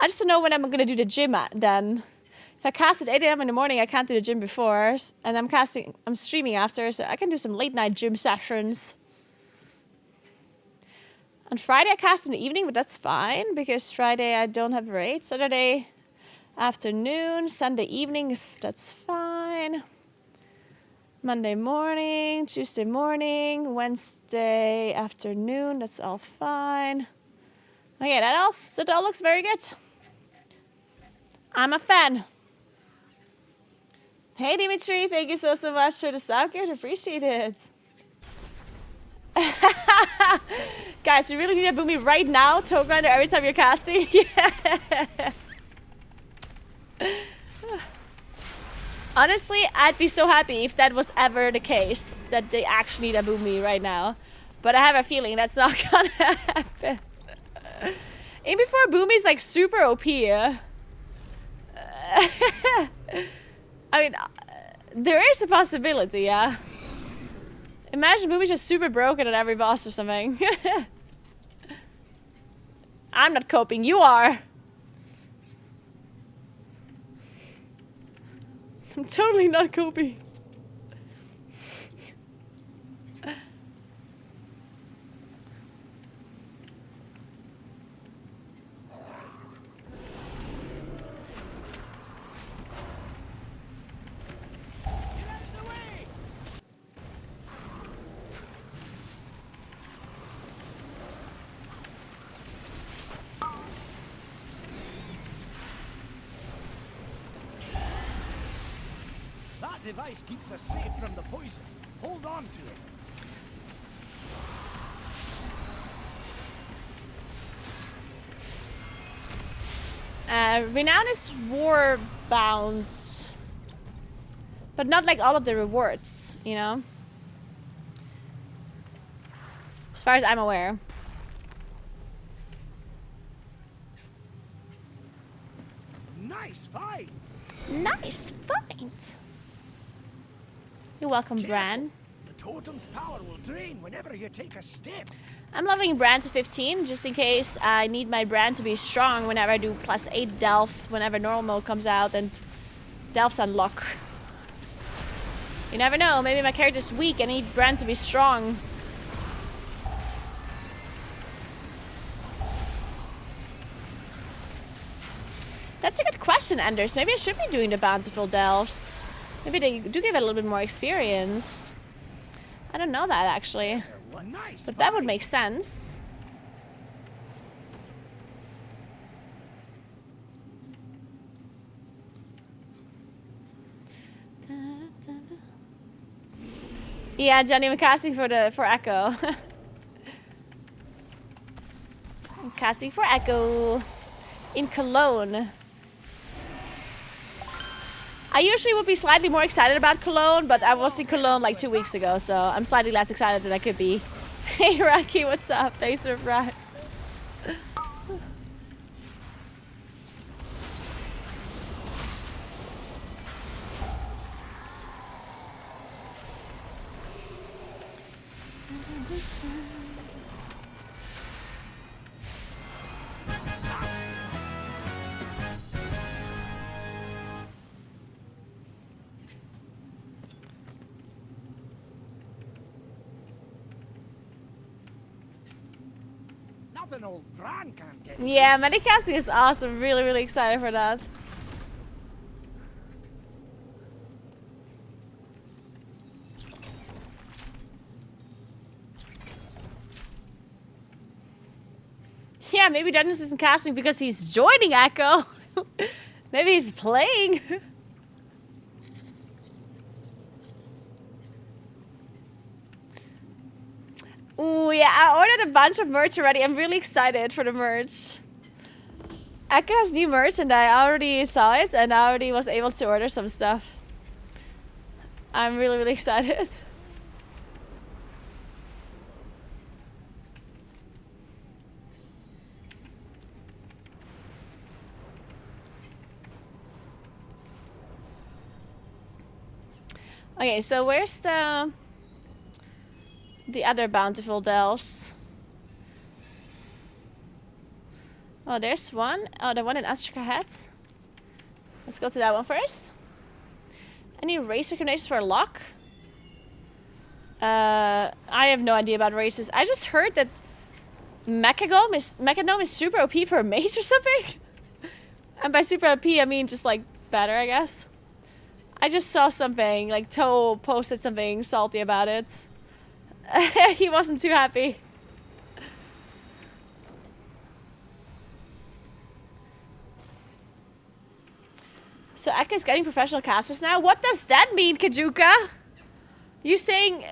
I just don't know when I'm gonna do the gym then. If I cast at 8 a.m. in the morning, I can't do the gym before, and I'm streaming after, so I can do some late night gym sessions. On Friday, I cast in the evening, but that's fine because Friday I don't have raid. Saturday afternoon, Sunday evening, that's fine. Monday morning, Tuesday morning, Wednesday afternoon, that's all fine. Okay, that all looks very good. I'm a fan. Hey Dimitri, thank you so much for the sub gift. Appreciate it. Guys, you really need to boom me right now, toe grinder every time you're casting. Yeah. Honestly, I'd be so happy if that was ever the case, that they actually need to boom me right now. But I have a feeling that's not gonna happen. In before Boomy's like super OP. I mean, there is a possibility, yeah. Imagine Boomy's just super broken at every boss or something. I'm not coping, you are. I'm totally not coping. That device keeps us safe from the poison. Hold on to it. Renown is war bound, but not like all of the rewards, you know? As far as I'm aware. Nice fight. Nice fight. You're welcome, Bran. The totem's power will drain whenever you take a step. I'm leveling Bran to 15 just in case I need my Bran to be strong whenever I do +8 delves, whenever normal mode comes out and delves unlock. You never know, maybe my character's weak and I need Bran to be strong. That's a good question, Anders. Maybe I should be doing the bountiful delves. Maybe they do give it a little bit more experience. I don't know that actually. But that would make sense. Yeah, Johnny, I'm casting for Echo. I'm casting for Echo in Cologne. I usually would be slightly more excited about Cologne, but I was in Cologne like 2 weeks ago, so I'm slightly less excited than I could be. Hey Rocky, what's up? Thanks for that. Nothing old Bran can't get. Yeah, Medicasting is awesome. Really, really excited for that. Yeah, maybe Dennis isn't casting because he's joining Echo. Maybe he's playing. Ooh, yeah, I ordered a bunch of merch already. I'm really excited for the merch. Echo has new merch and I already saw it and I already was able to order some stuff. I'm really, really excited. Okay, so where's the other bountiful delves? Oh, there's one. Oh, the one in Astraca Hat. Let's go to that one first. Any race recommendations for a lock? I have no idea about races. I just heard that Mechanome is super OP for a mage or something. And by super OP, I mean just like better, I guess. I just saw something, like Toe posted something salty about it. He wasn't too happy. So Ekka's getting professional casters now? What does that mean, Kajuka? You saying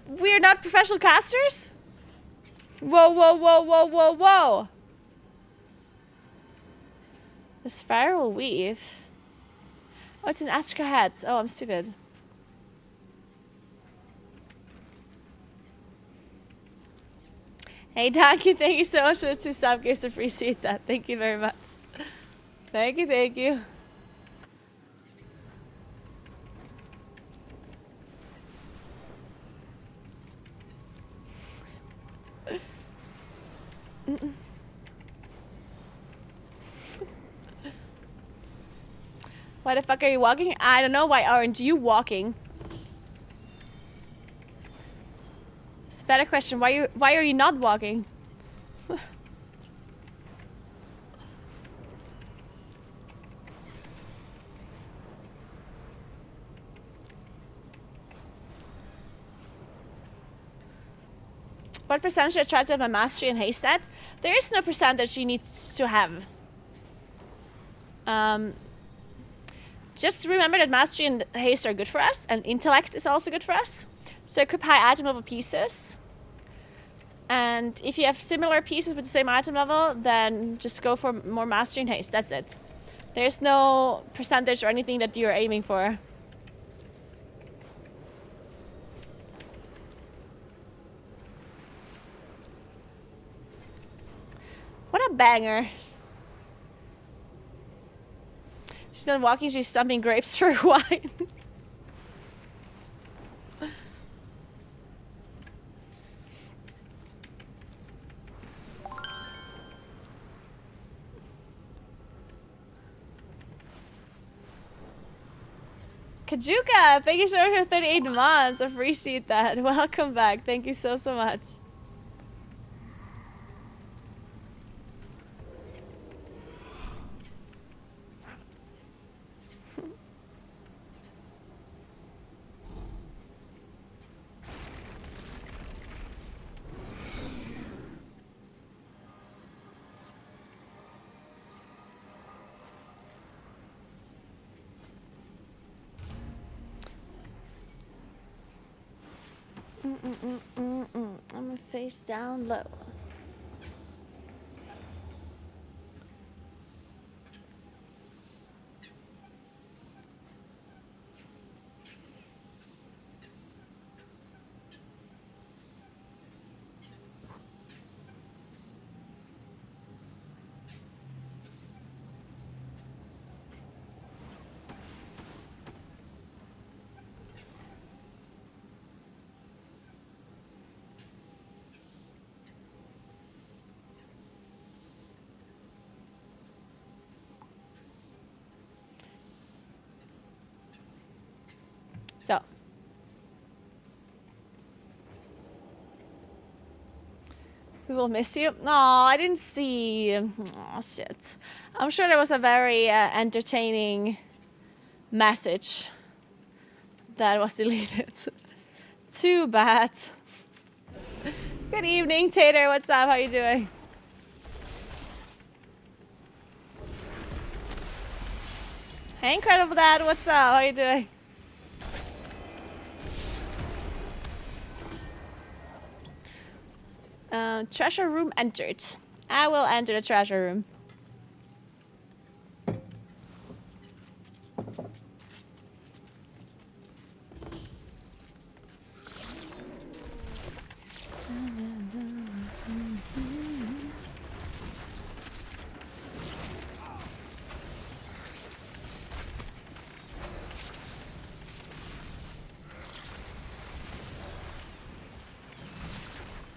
we're not professional casters? Whoa, whoa, whoa, whoa, whoa, whoa. The spiral weave. Oh, it's an Astraca Hat. Oh, I'm stupid. Hey, Donkey, thank you so much for the 2 sub gifts. Appreciate that. Thank you very much. Thank you, thank you. Why the fuck are you walking? I don't know. Why aren't you walking? It's a better question. Why are you not walking? What percentage should I try to have my mastery and haste at? There is no percentage you need to have. Just remember that mastery and haste are good for us, and intellect is also good for us. So equip high item level pieces. And if you have similar pieces with the same item level, then just go for more mastery and haste. That's it. There's no percentage or anything that you're aiming for. What a banger. She's not walking, she's stumping grapes for wine. Kajuka, thank you so much for 38 months. Appreciate that. Welcome back. Thank you so much. I'm gonna face down low. So. We will miss you. No, I didn't see. Oh, shit. I'm sure there was a very entertaining message that was deleted. Too bad. Good evening, Tater. What's up? How you doing? Hey, Incredible Dad. What's up? How you doing? Treasure room entered. I will enter the treasure room.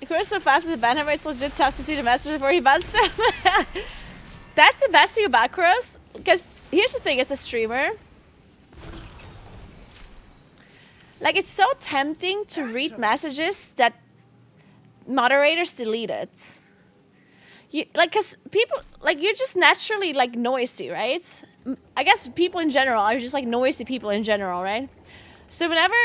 Naguura's so fast with the banner, it's legit tough to see the message before he bans them. That's the best thing about Chris. Because here's the thing, as a streamer, like, it's so tempting to read messages that moderators deleted. Cause people, like, you're just naturally, like, noisy, right? I guess people in general are just, like, noisy people in general, right? So whenever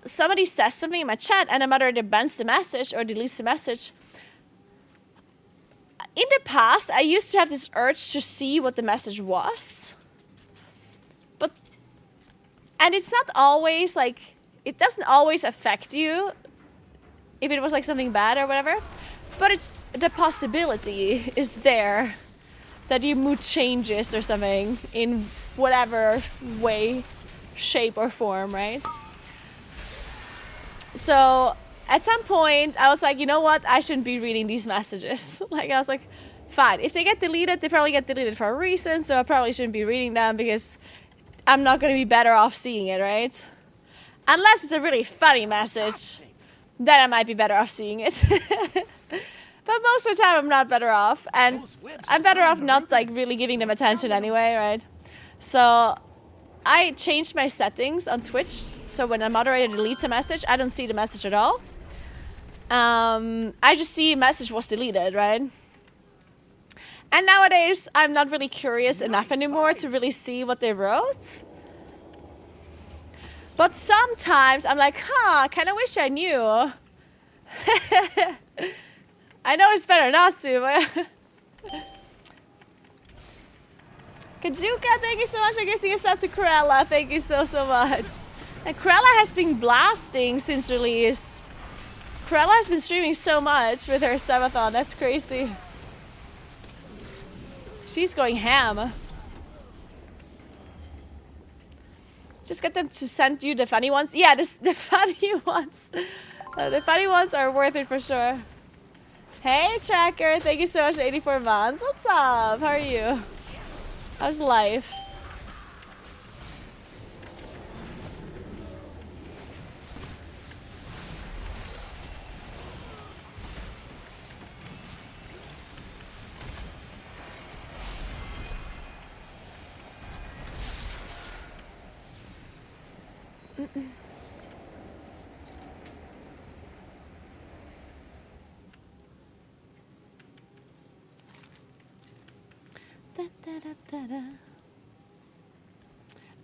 somebody says something in my chat and a moderator bans the message or deletes the message, in the past, I used to have this urge to see what the message was. And it's not always, like, it doesn't always affect you if it was, like, something bad or whatever. But it's, the possibility is there that your mood changes or something in whatever way, shape, or form, right? So at some point, I was like, you know what? I shouldn't be reading these messages. Like, I was like, fine. If they get deleted, they probably get deleted for a reason, so I probably shouldn't be reading them because I'm not going to be better off seeing it, right? Unless it's a really funny message, then I might be better off seeing it. But most of the time, I'm not better off. And I'm better off not, like, really giving them attention anyway, right? So I changed my settings on Twitch. So when a moderator deletes a message, I don't see the message at all. I just see a message was deleted, right? And nowadays, I'm not really curious enough anymore to really see what they wrote. But sometimes I'm like, I kind of wish I knew. I know it's better not to, but... Kajuka, thank you so much for gifting yourself to Corella. Thank you so, so much. And Corella has been blasting since release. Corella has been streaming so much with her subathon. That's crazy. She's going ham. Just get them to send you the funny ones. Yeah, the funny ones. The funny ones are worth it for sure. Hey, Tracker. Thank you so much for 84 months. What's up? How are you? How's life?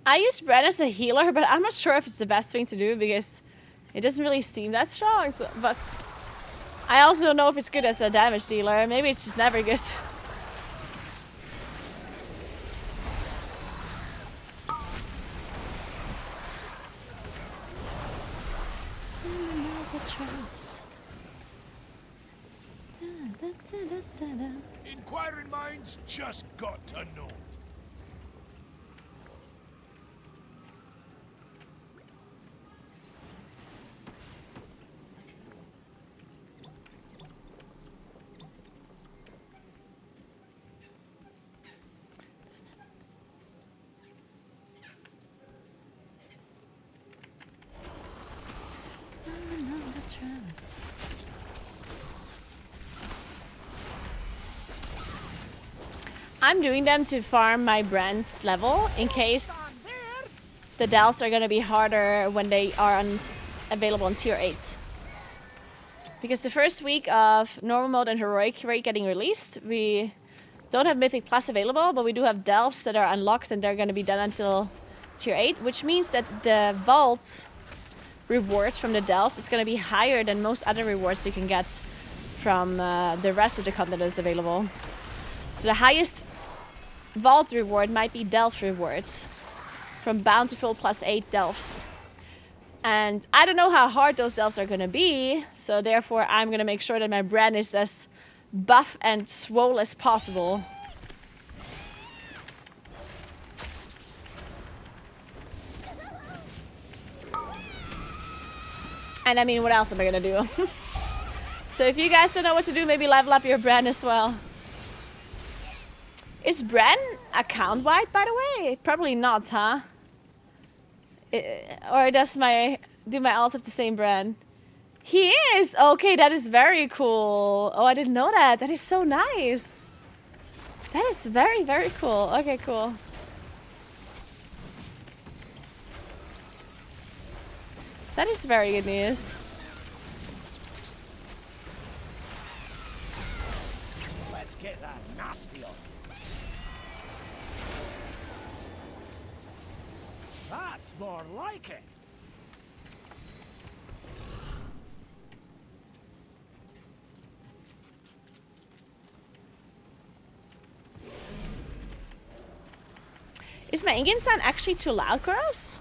I use Bren as a healer, but I'm not sure if it's the best thing to do because it doesn't really seem that strong. So, but I also don't know if it's good as a damage dealer. Maybe it's just never good. Inquiring minds just got to know. I'm doing them to farm my brand's level in case the delves are going to be harder when they are available on tier 8. Because the first week of normal mode and heroic rate getting released, we don't have Mythic Plus available, but we do have delves that are unlocked and they're going to be done until tier 8, which means that the vault rewards from the delves is going to be higher than most other rewards you can get from the rest of the content that is available. So the highest vault reward might be delve reward from Bountiful plus 8 delves. And I don't know how hard those delves are going to be, so therefore I'm going to make sure that my brand is as buff and swole as possible. And I mean, what else am I going to do? So if you guys don't know what to do, maybe level up your brand as well. Is Bren account-wide, by the way? Probably not, huh? Or do my alts have the same brand? He is! Okay, that is very cool. Oh, I didn't know that. That is so nice. That is very, very cool. Okay, cool. That is very good news. Let's get that nasty on. That's more like it. Is my in-game sound actually too loud, girls?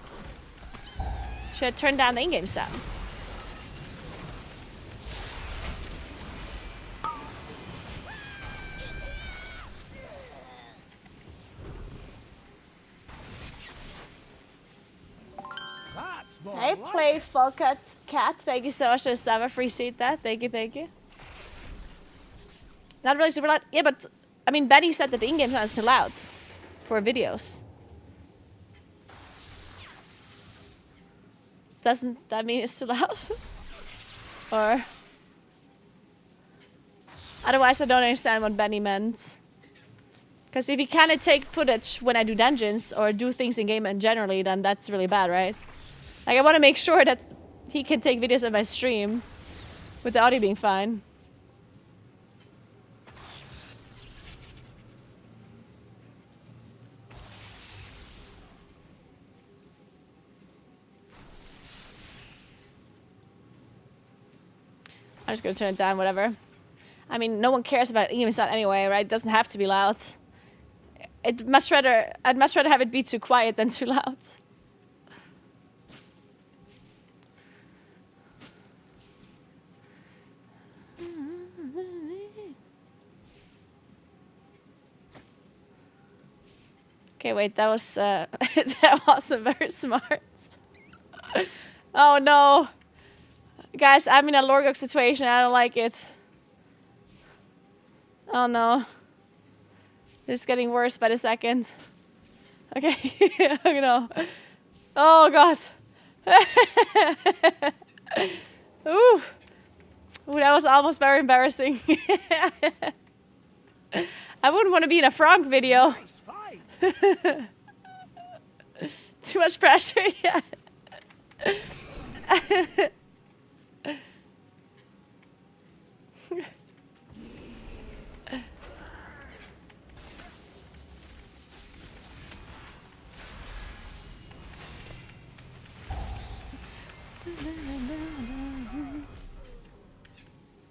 Should I turn down the in-game sound? That's more Hey, like play it. full cat. Thank you so much for the sub. I appreciate that. Thank you, thank you. Not really super loud. Yeah, but I mean, Benny said that the in-game sound is too loud for videos. Doesn't that mean it's too loud? Or otherwise, I don't understand what Benny meant. Because if he can't take footage when I do dungeons or do things in game and generally, then that's really bad, right? Like, I want to make sure that he can take videos of my stream with the audio being fine. I'm just gonna turn it down, whatever. I mean, no one cares about in-game sound anyway, right? It doesn't have to be loud. I'd much rather have it be too quiet than too loud. Okay, wait, that was that wasn't very smart. Oh no. Guys, I'm in a Lorgok situation. I don't like it. Oh no. It's getting worse by the second. Okay. Oh no. Oh god. Ooh. Ooh, that was almost very embarrassing. I wouldn't want to be in a frog video. Nice fight. Too much pressure, yeah.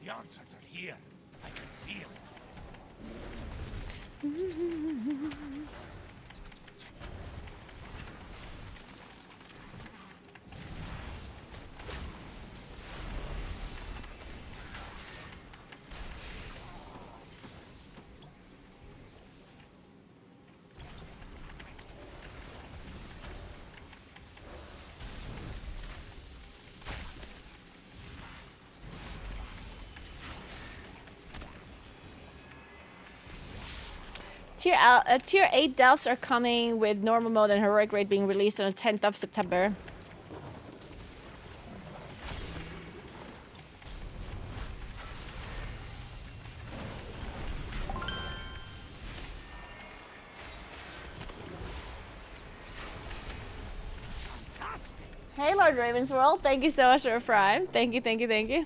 The answers are here. I can feel it. Tier 8 delves are coming with normal mode and heroic raid being released on the 10th of September. Hey, Lord Ravensworld. Thank you so much for Prime. Thank you, thank you, thank you.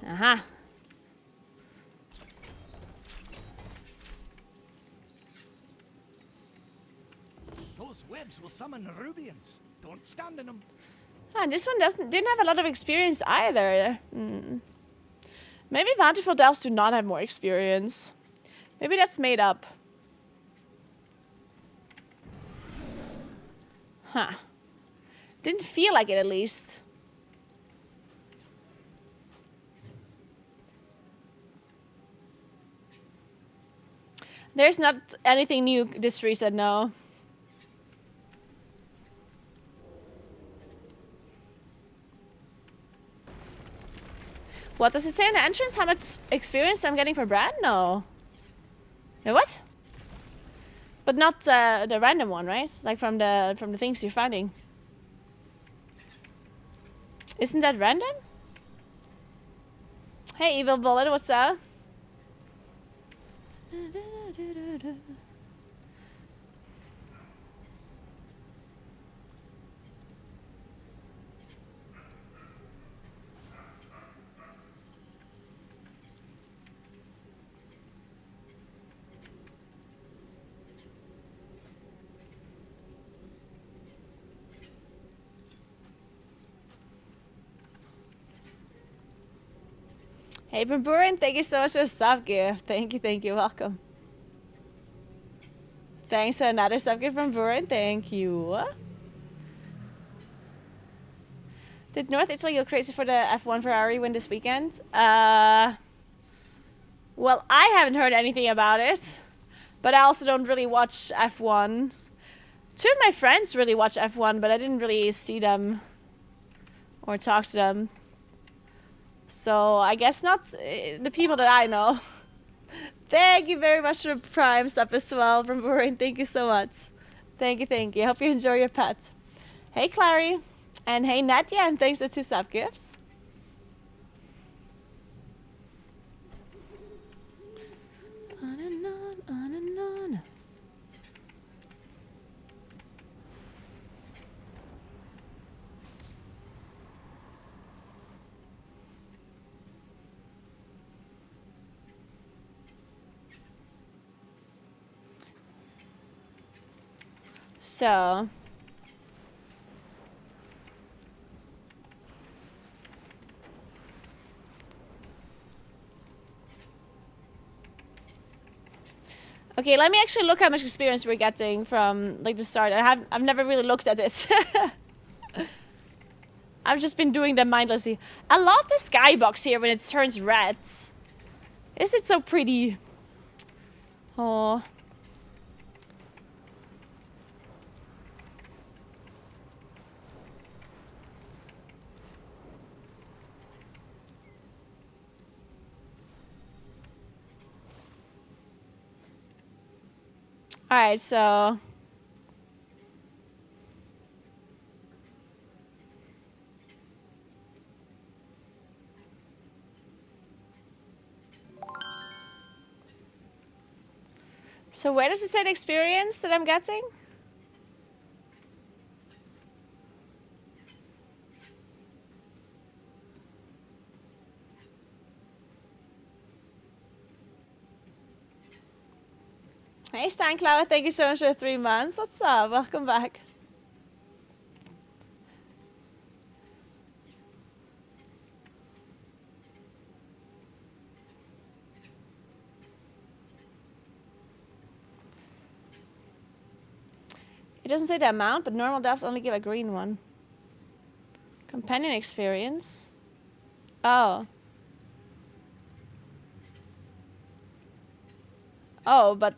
Aha. Those webs will summon the Rubians. Don't stand in them. And this one didn't have a lot of experience either. Maybe Bountiful Delves do not have more experience. Maybe that's made up. Huh. Didn't feel like it, at least. There's not anything new, this tree said no. What does it say in the entrance? How much experience I'm getting for Brad? No. Wait, what? But not the random one, right? Like from the things you're finding. Isn't that random? Hey, Evil Bullet, what's up? Hey, Bramburin, thank you so much for the sub gift. Thank you, welcome. Thanks for another sub gift from Burin, thank you. Did North Italy go crazy for the F1 Ferrari win this weekend? Well, I haven't heard anything about it, but I also don't really watch F1. Two of my friends really watch F1, but I didn't really see them or talk to them. So I guess not the people that I know. Thank you very much for the Prime stuff as well from Burin. Thank you so much. Thank you. Hope you enjoy your pet. Hey, Clary. And hey, Nadia. And thanks for 2 sub gifts. On and on, on and on. So, okay, let me actually look how much experience we're getting from like the start. I've never really looked at it. I've just been doing them mindlessly. I love the skybox here when it turns red. Is it so pretty? Oh. Alright, so... So where does it say the experience that I'm getting? Hey Steincloud, thank you so much for 3 months. What's up? Welcome back. It doesn't say the amount, but normal devs only give a green one. Companion experience. Oh. Oh, but...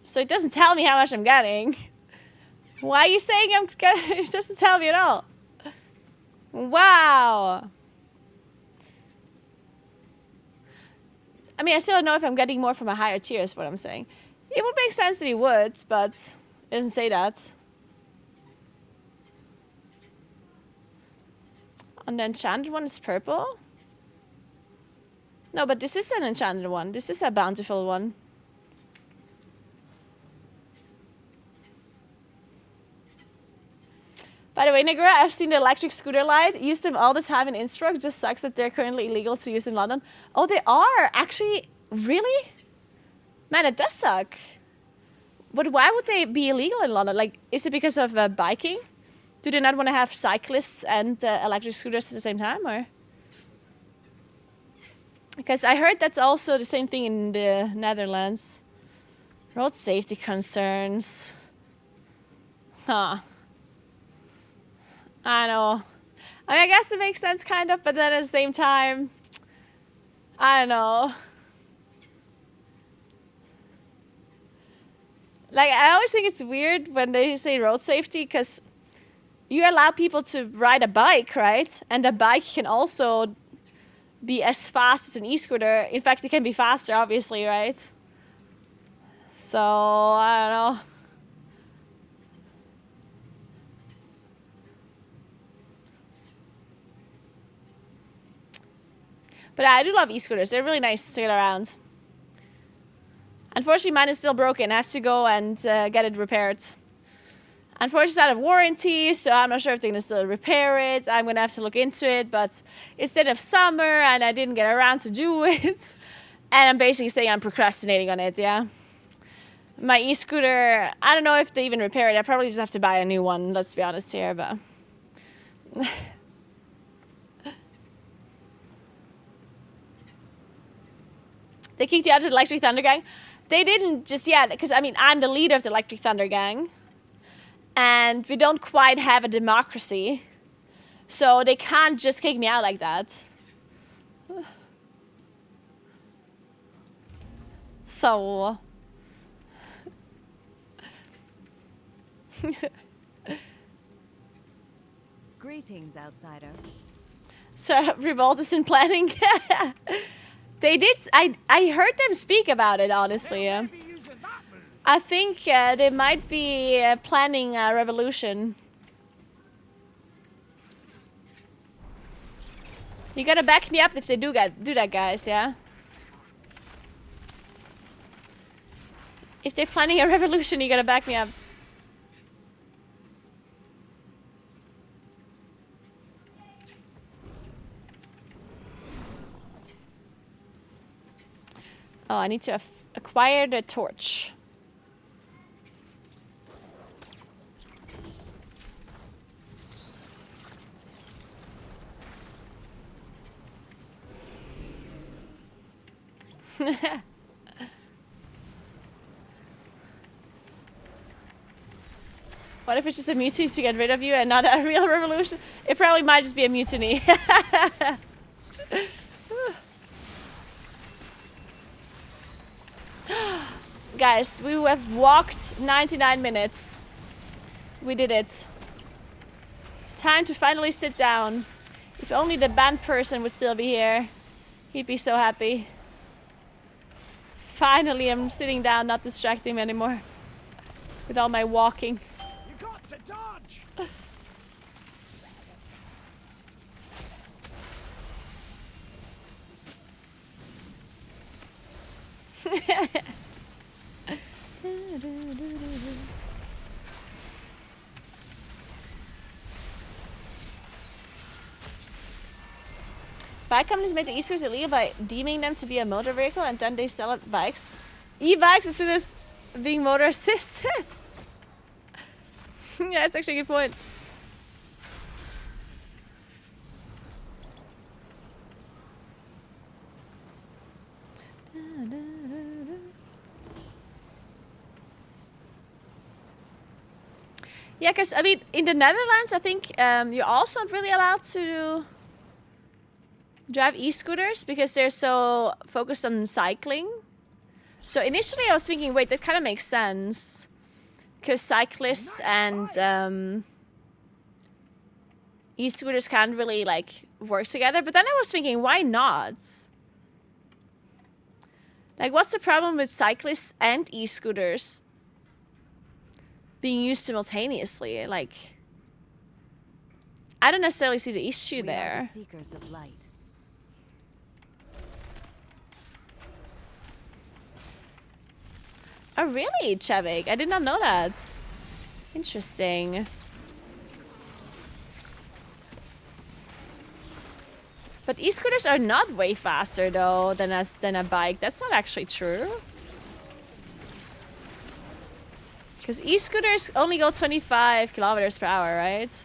So it doesn't tell me how much I'm getting. Why are you saying I'm getting... It doesn't tell me at all. Wow. I mean, I still don't know if I'm getting more from a higher tier is what I'm saying. It would make sense that he would, but it doesn't say that. On the enchanted one, it's purple? No, but this is an enchanted one. This is a bountiful one. By the way, Naguura, I've seen the electric scooter light. Use them all the time in Innsbruck. Just sucks that they're currently illegal to use in London. Oh, they are? Actually, really? Man, it does suck. But why would they be illegal in London? Like, is it because of biking? Do they not want to have cyclists and electric scooters at the same time, or? Because I heard that's also the same thing in the Netherlands. Road safety concerns. Huh. I know. I mean, I guess it makes sense, kind of, but then at the same time, I don't know. Like, I always think it's weird when they say road safety, because you allow people to ride a bike, right? And a bike can also be as fast as an e-scooter. In fact, it can be faster, obviously, right? So, I don't know. But I do love e-scooters. They're really nice to get around. Unfortunately, mine is still broken. I have to go and get it repaired. Unfortunately, it's out of warranty, so I'm not sure if they're going to still repair it. I'm going to have to look into it, but it's dead of summer, and I didn't get around to do it. And I'm basically saying I'm procrastinating on it, yeah. My e-scooter, I don't know if they even repair it. I probably just have to buy a new one, let's be honest here, but... They kicked you out of the Electric Thunder Gang? They didn't just yet, because, I mean, I'm the leader of the Electric Thunder Gang. And we don't quite have a democracy. So they can't just kick me out like that. So... Greetings, outsider. So Revolt is in planning. They did. I heard them speak about it. Honestly, I think they might be planning a revolution. You gotta back me up if they do that, guys. Yeah. If they're planning a revolution, you gotta back me up. Oh, I need to acquire the torch. What if it's just a mutiny to get rid of you and not a real revolution? It probably might just be a mutiny. Guys, we have walked 99 minutes. We did it. Time to finally sit down. If only the band person would still be here. He'd be so happy. Finally, I'm sitting down, not distracting him anymore. With all my walking. You got to dodge. Bike companies make the e-scooters illegal by deeming them to be a motor vehicle, and then they sell it bikes. E-bikes as soon as being motor assisted. Yeah, that's actually a good point. Yeah, because, I mean, in the Netherlands, I think you're also not really allowed to drive e-scooters because they're so focused on cycling. So initially I was thinking, wait, that kind of makes sense. Because cyclists and e-scooters can't really, like, work together. But then I was thinking, why not? Like, what's the problem with cyclists and e-scooters being used simultaneously? Like, I don't necessarily see the issue there. We are the seekers of light. Oh, really, Chevik? I did not know that. Interesting. But e-scooters are not way faster, though, than a bike. That's not actually true. Because e-scooters only go 25 kilometers per hour, right?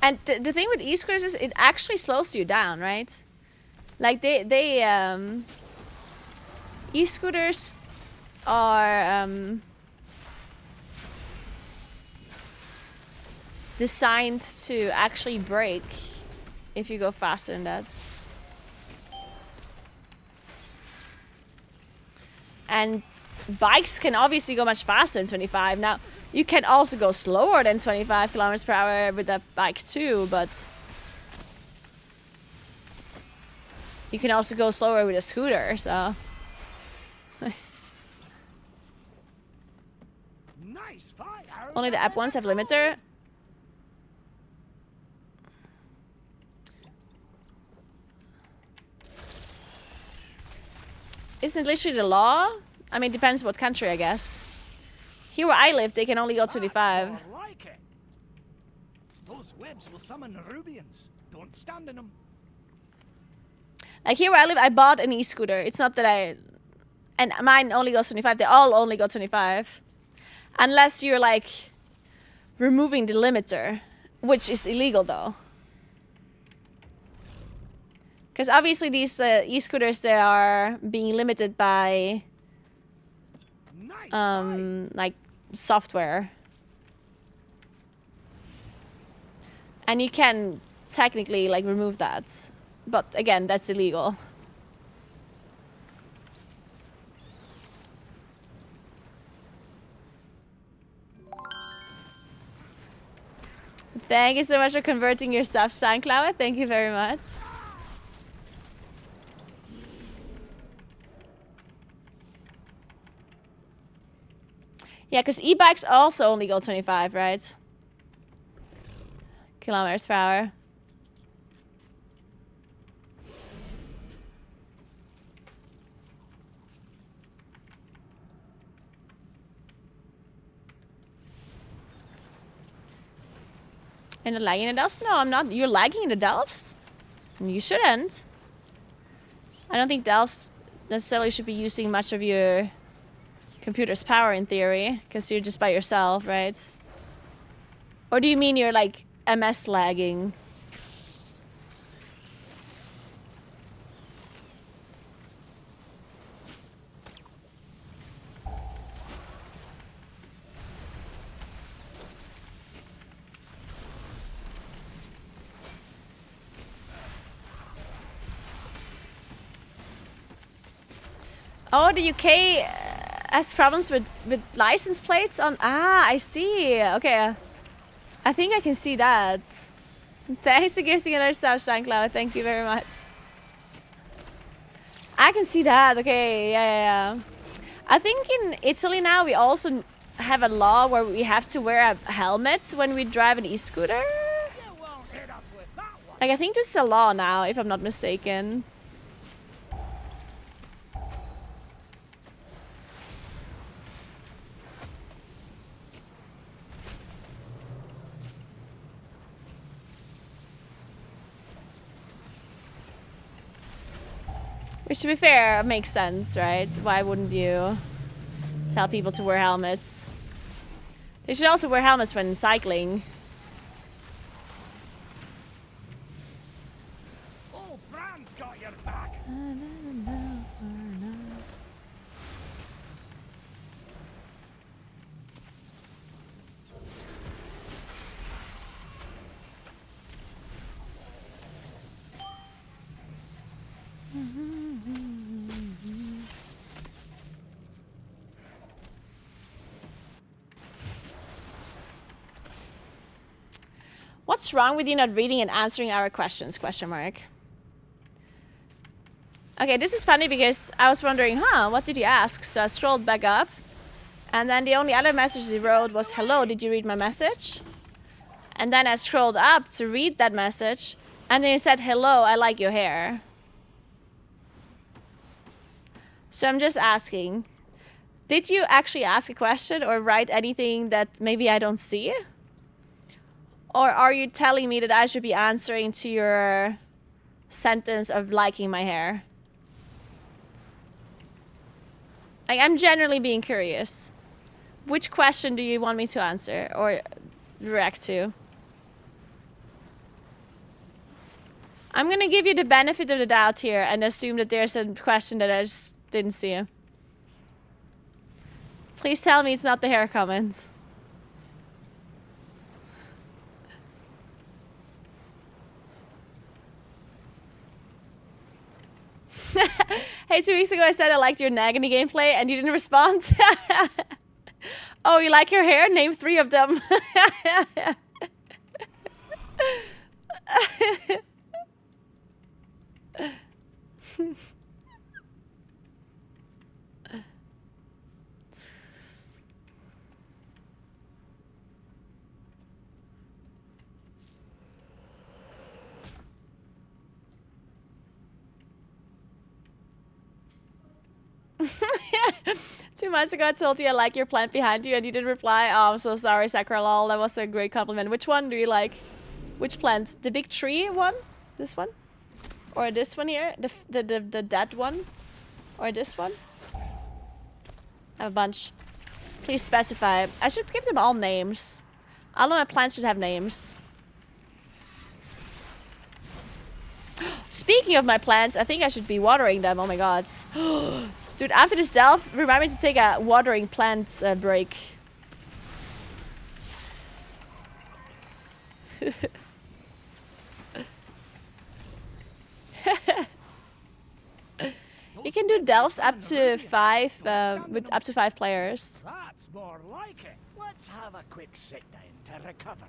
And the thing with e-scooters is it actually slows you down, right? Like e-scooters are designed to actually brake if you go faster than that. And bikes can obviously go much faster than 25. Now, you can also go slower than 25 kilometers per hour with a bike too, but you can also go slower with a scooter, so. Nice fire. Only the app ones have limiter. Isn't it literally the law? I mean, it depends what country, I guess. Here where I live, they can only go 25. That's more like it. Those webs will summon Nerubians. Don't stand in them. Like here where I live, I bought an e-scooter. It's not that I... And mine only goes 25. They all only go 25. Unless you're like removing the limiter, which is illegal though. Because obviously these e-scooters, they are being limited by like software. And you can technically like remove that. But again, that's illegal. Thank you so much for converting your stuff, Steincloud. Thank you very much. Yeah, because e-bikes also only go 25, right? Kilometers per hour. And lagging in the delves? No, I'm not. You're lagging in the delves? You shouldn't. I don't think delves necessarily should be using much of your computer's power in theory, because you're just by yourself, right? Or do you mean you're like MS lagging? Oh, the UK has problems with license plates on... Ah, I see. Okay. I think I can see that. Thanks for gifting another sub, Shancloud. Thank you very much. I can see that. Okay, yeah. I think in Italy now we also have a law where we have to wear a helmet when we drive an e-scooter. Like, I think this is a law now, if I'm not mistaken. Which, to be fair, makes sense, right? Why wouldn't you tell people to wear helmets? They should also wear helmets when cycling. Oh, Bran's got your back. What's wrong with you not reading and answering our questions? Question mark. Okay, this is funny because I was wondering, what did you ask? So I scrolled back up, and then the only other message he wrote was, hello, did you read my message? And then I scrolled up to read that message, and then he said, hello, I like your hair. So I'm just asking, did you actually ask a question or write anything that maybe I don't see? Or are you telling me that I should be answering to your sentence of liking my hair? Like, I'm generally being curious. Which question do you want me to answer or react to? I'm gonna give you the benefit of the doubt here and assume that there's a question that I just didn't see. Please tell me it's not the hair comment. Hey, 2 weeks ago I said I liked your Nagany gameplay and you didn't respond. Oh, you like your hair? Name 3 of them. 2 months ago, I told you I like your plant behind you, and you didn't reply. Oh, I'm so sorry, Sakralol. That was a great compliment. Which one do you like? Which plant? The big tree one? This one? Or this one here? The dead one? Or this one? I have a bunch. Please specify. I should give them all names. All of my plants should have names. Speaking of my plants, I think I should be watering them. Oh my god. Dude, after this delve, remind me to take a watering plant break. You can do delves up to 5 with up to 5 players. That's more like it. Let's have a quick sit down to recover.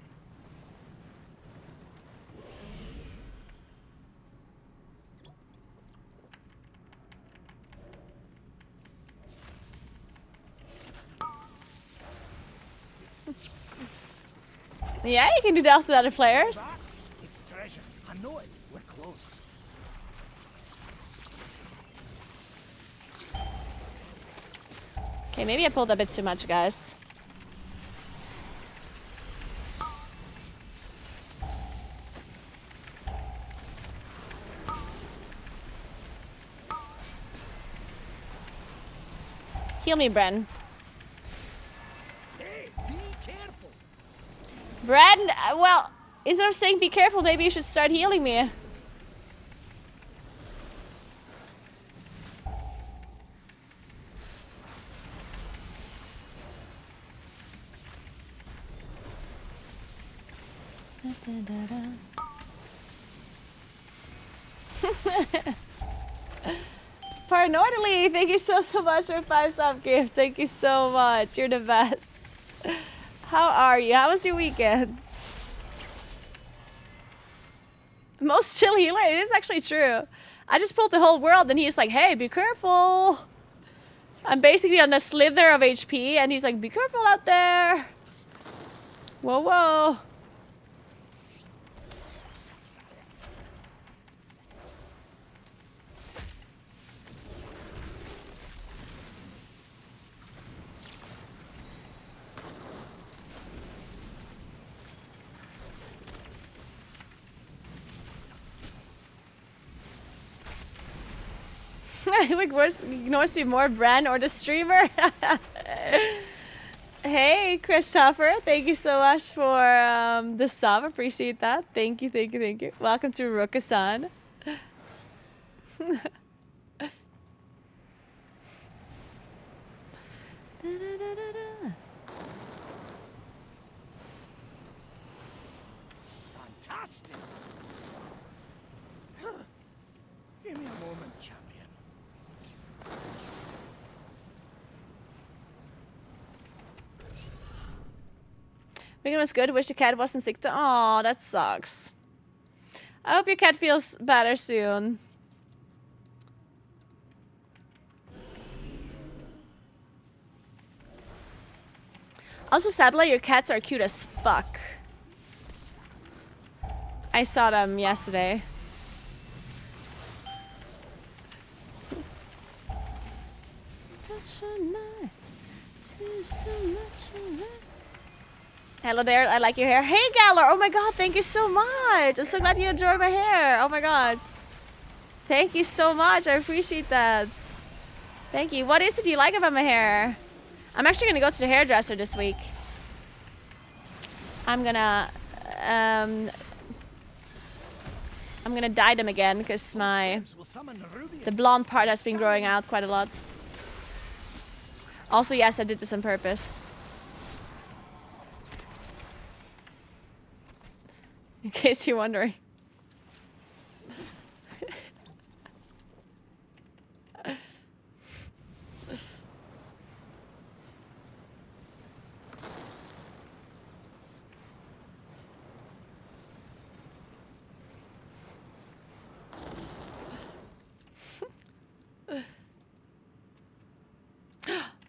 Yeah, you can do delves with other players. It's treasure. I know it. We're close. Okay, maybe I pulled a bit too much, guys. Heal me, Bren. Hey, be careful. Bren, well, instead of saying be careful, maybe you should start healing me. Paranoidally, thank you so much for 5 sub gifts. Thank you so much. You're the best. How are you? How was your weekend? Most chill healer? It is actually true. I just pulled the whole world and he's like, hey, be careful. I'm basically on a slither of HP and he's like, be careful out there. Whoa, whoa. Like, you want to see more Bren or the streamer? Hey, Christopher, thank you so much for the sub. Appreciate that. Thank you, thank you, thank you. Welcome to Ruka-san. Fantastic. Give me a moment, champion. Weekend was good. Wish the cat wasn't sick. Oh, that sucks. I hope your cat feels better soon. Also, Sabla, your cats are cute as fuck. I saw them yesterday. Hello there, I like your hair. Hey Galler, oh my god, thank you so much. I'm so glad you enjoy my hair. Oh my god. Thank you so much, I appreciate that. Thank you. What is it you like about my hair? I'm actually gonna go to the hairdresser this week. I'm gonna dye them again because the blonde part has been growing out quite a lot. Also, yes, I did this on purpose. In case you're wondering.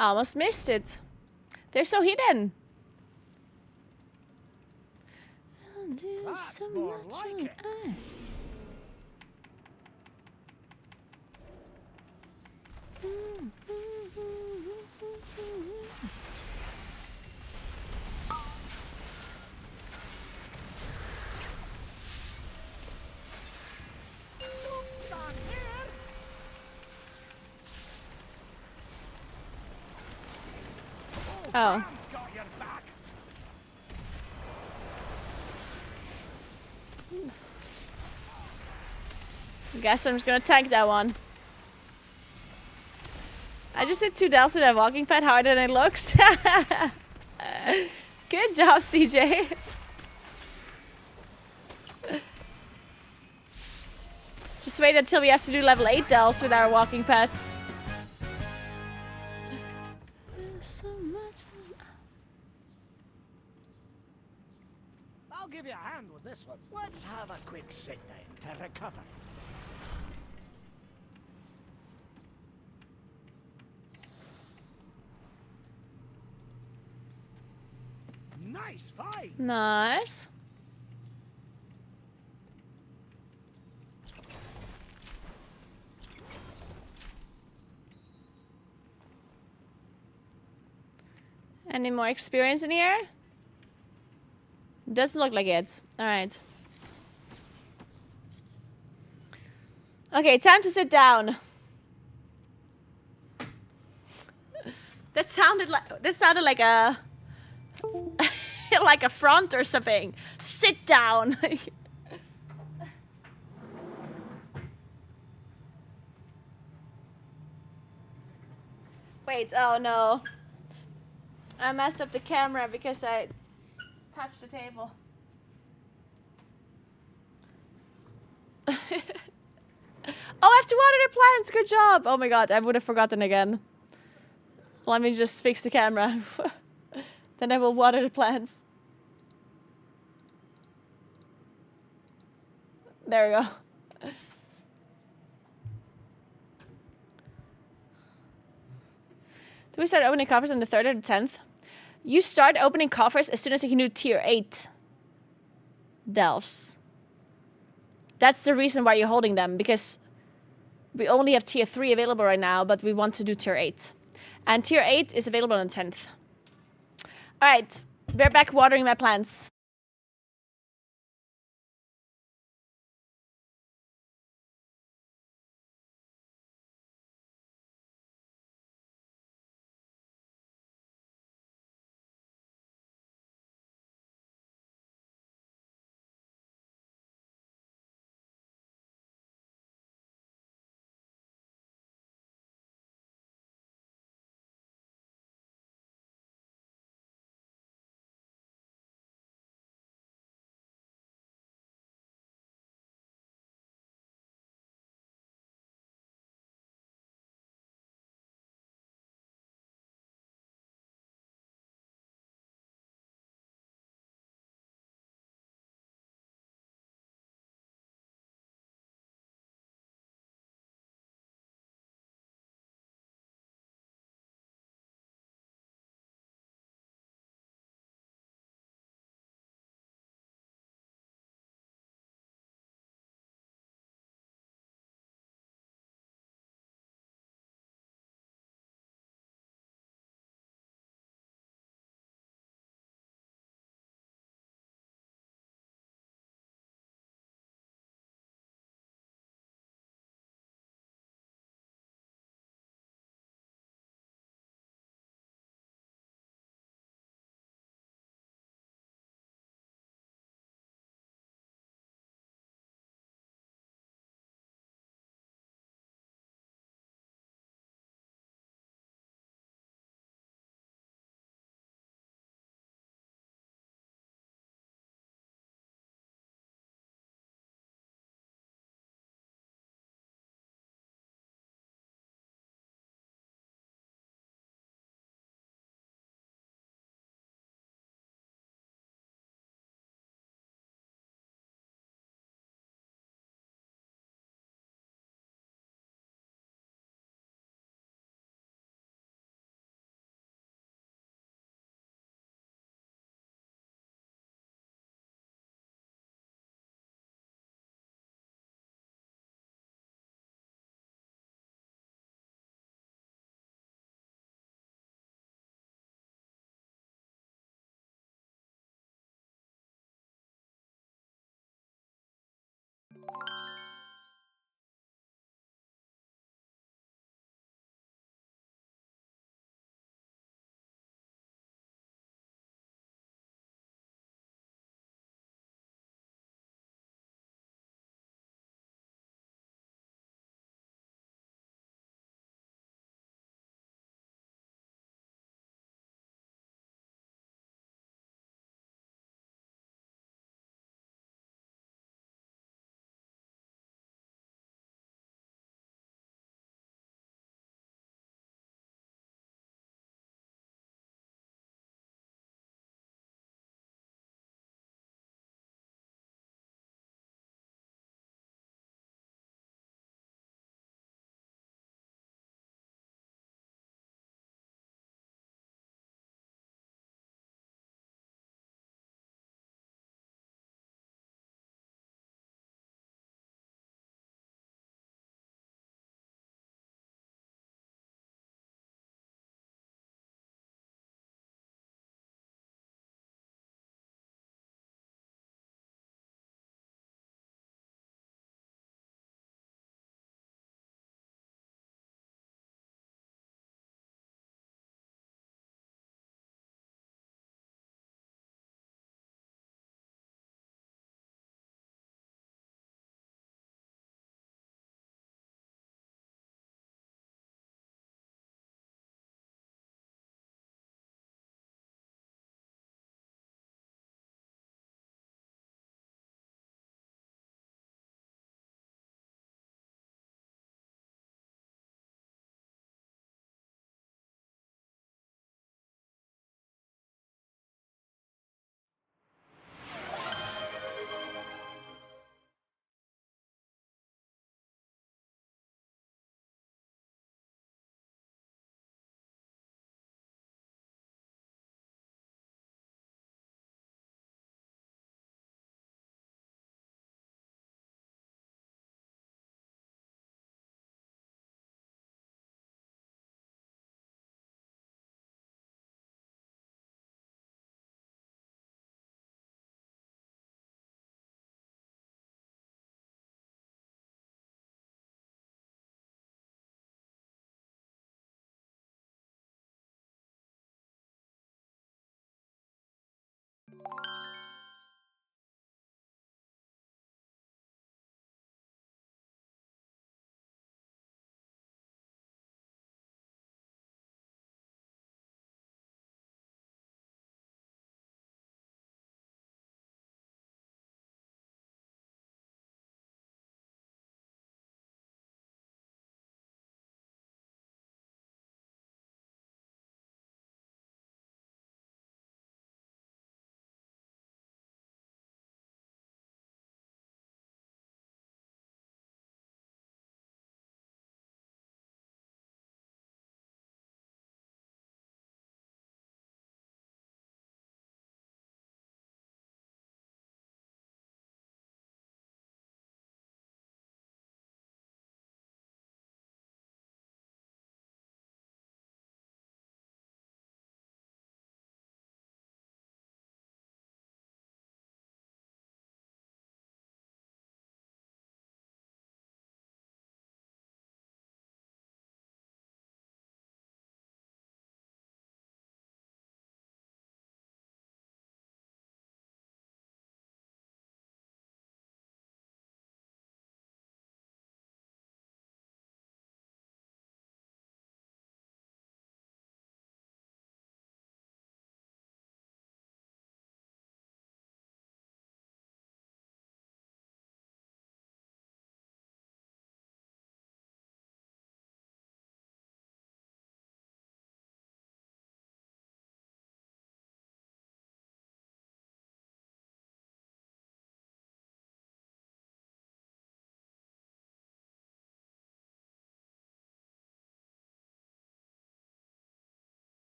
I almost missed it. They're so hidden. That's more like it. Oh. Bam's got your back. Guess I'm just gonna tank that one. I just did 2 dells with that walking pad harder than it looks. Good job, CJ. Just wait until we have to do level 8 dells with our walking pads. So much. I'll give you a hand with this one. Let's have a quick sit down to recover. Nice fight. Nice. Any more experience in here? Doesn't look like it. Alright. Okay, time to sit down. That sounded like a like a front or something. Sit down. Wait, oh no. I messed up the camera because I touched the table. Oh, I have to water the plants. Good job. Oh my god, I would have forgotten again. Let me just fix the camera. Then I will water the plants. There we go. Do we start opening coffers on the 3rd or the 10th? You start opening coffers as soon as you can do tier 8 delves. That's the reason why you're holding them, because we only have tier 3 available right now, but we want to do tier 8. And tier 8 is available on the 10th. Alright, we're back watering my plants.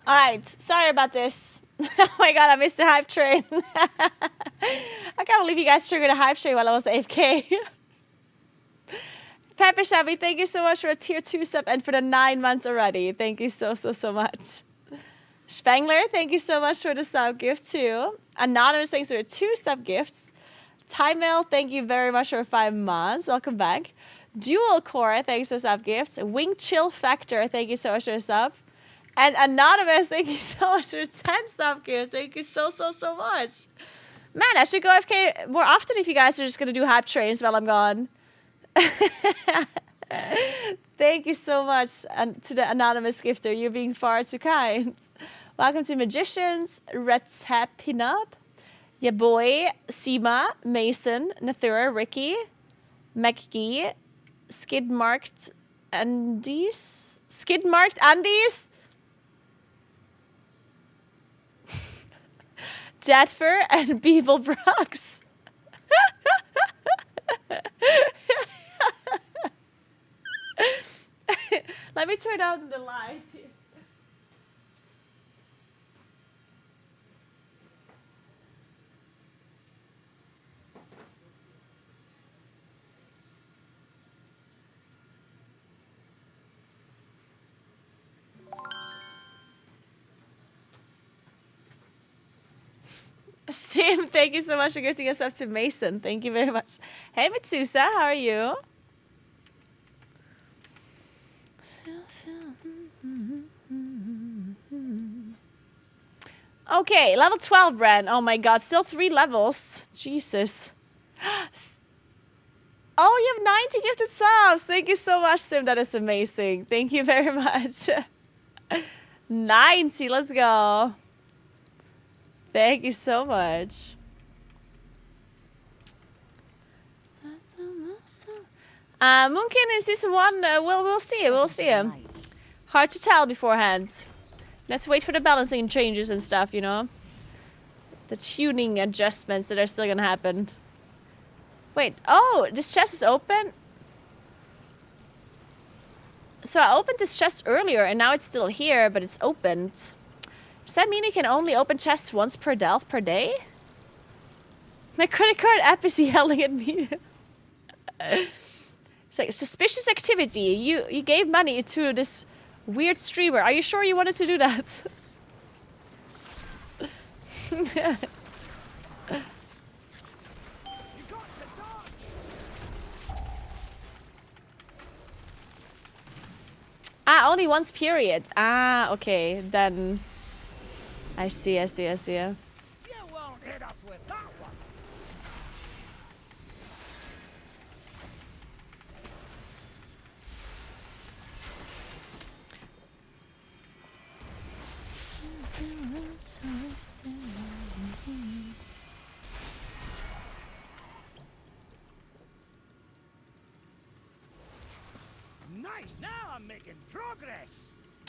All right, sorry about this. Oh my god, I missed the hype train. I can't believe you guys triggered a hype train while I was AFK. Pepper Shabby, thank you so much for a tier 2 sub and for the 9 months already. Thank you so much. Spangler, thank you so much for the sub gift too. Anonymous, thanks for 2 sub gifts. Timemail, thank you very much for 5 months. Welcome back. Dual Core, thanks for sub gifts. Wing Chill Factor, thank you so much for the sub. And Anonymous, thank you so much for 10 sub gifts. Thank you so much. Man, I should go AFK more often if you guys are just going to do hype trains while I'm gone. Thank you so much to the anonymous gifter. You're being far too kind. Welcome to Magicians, Red's Happy Pinup, your boy, Seema, Mason, Nathura, Ricky, McGee, Skidmarked Andes, Jadfer, and Beeble Brooks. Let me turn on the light. Sim, thank you so much for gifting us up to Mason. Thank you very much. Hey, Mitsusa, how are you? Okay, level 12, Bren. Oh my god, still 3 levels. Jesus. Oh, you have 90 gifted subs. Thank you so much, Sim. That is amazing. Thank you very much. 90, let's go. Thank you so much. Moonkin in season 1, we'll see it. We'll see him. Hard to tell beforehand. Let's wait for the balancing changes and stuff, you know? The tuning adjustments that are still gonna happen. Wait, oh, this chest is open? So I opened this chest earlier and now it's still here, but it's opened. Does that mean you can only open chests once per delve per day? My credit card app is yelling at me. It's like, suspicious activity. You gave money to this weird streamer. Are you sure you wanted to do that? Ah, only once period. Ah, okay. Then I see. You won't hit us with that one. Nice. Now I'm making progress.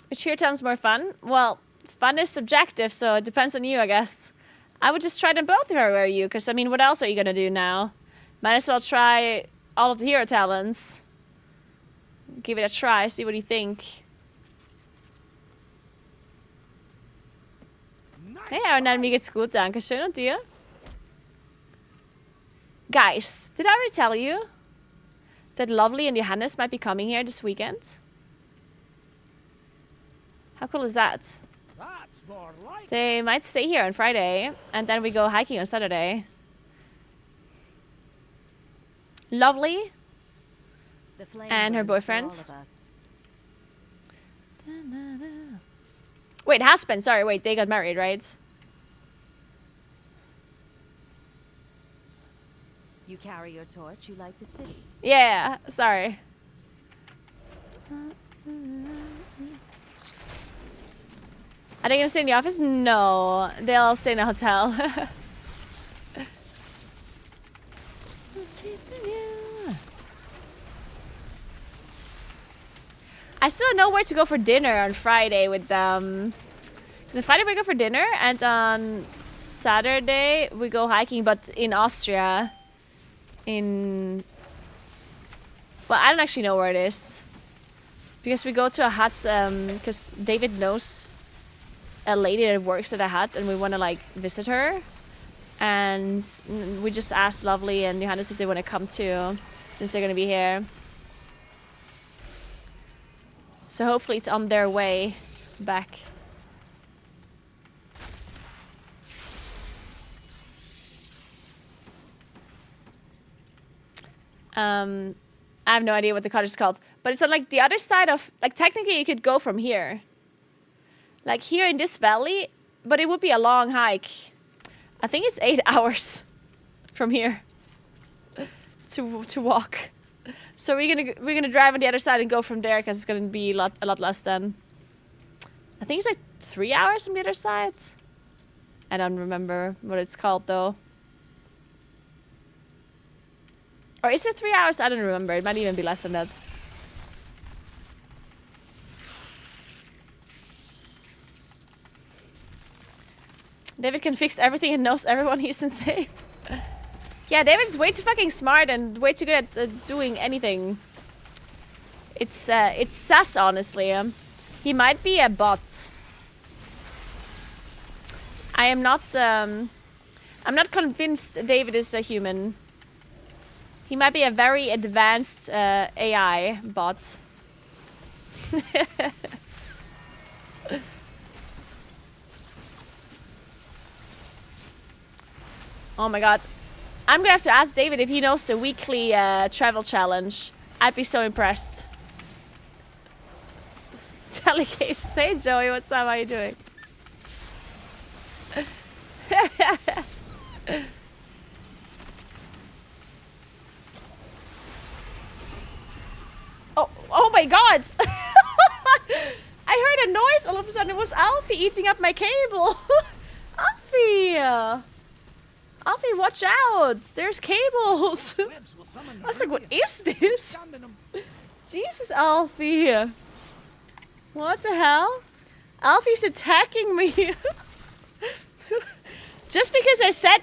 Which here sounds more fun? Well, fun is subjective, so it depends on you, I guess. I would just try them both if I were you, because, I mean, what else are you going to do now? Might as well try all of the hero talents. Give it a try, see what you think. Nice. Hey, Aaron, mir geht's gut, danke schön, und dir? Guys, did I already tell you that Lovely and Johannes might be coming here this weekend? How cool is that? That's more like They might stay here on Friday, and then we go hiking on Saturday. Lovely The flame and her burns for boyfriend. all of us. Wait, husband, sorry, wait, they got married, right? You carry your torch, you light the city. Yeah, sorry. Are they gonna stay in the office? No, they'll stay in a hotel. I still don't know where to go for dinner on Friday with them. Because on Friday we go for dinner, and on Saturday we go hiking, but in Austria. Well, I don't actually know where it is. Because we go to a hut, because David knows a lady that works at a hut, and we want to like visit her. And we just asked Lovely and Johannes if they want to come too, since they're gonna be here. So hopefully it's on their way back. I have no idea what the cottage is called, but it's on like the other side of, like technically you could go from here. Like here in this valley, but it would be a long hike. I think it's 8 hours from here to walk. So we're gonna drive on the other side and go from there because it's gonna be a lot less than. I think it's like 3 hours from the other side. I don't remember what it's called though. Or is it 3 hours? I don't remember. It might even be less than that. David can fix everything and knows everyone. He's insane. Yeah, David is way too fucking smart and way too good at doing anything. It's sus, honestly. He might be a bot. I'm not convinced David is a human. He might be a very advanced AI bot. Oh my god. I'm gonna have to ask David if he knows the weekly travel challenge. I'd be so impressed. Delegation. Hey Joey, what's up? How are you doing? Oh my god! I heard a noise all of a sudden. It was Alfie eating up my cable. Alfie! Alfie, watch out! There's cables! I was like, what is this? Jesus, Alfie! What the hell? Alfie's attacking me! Just because I said...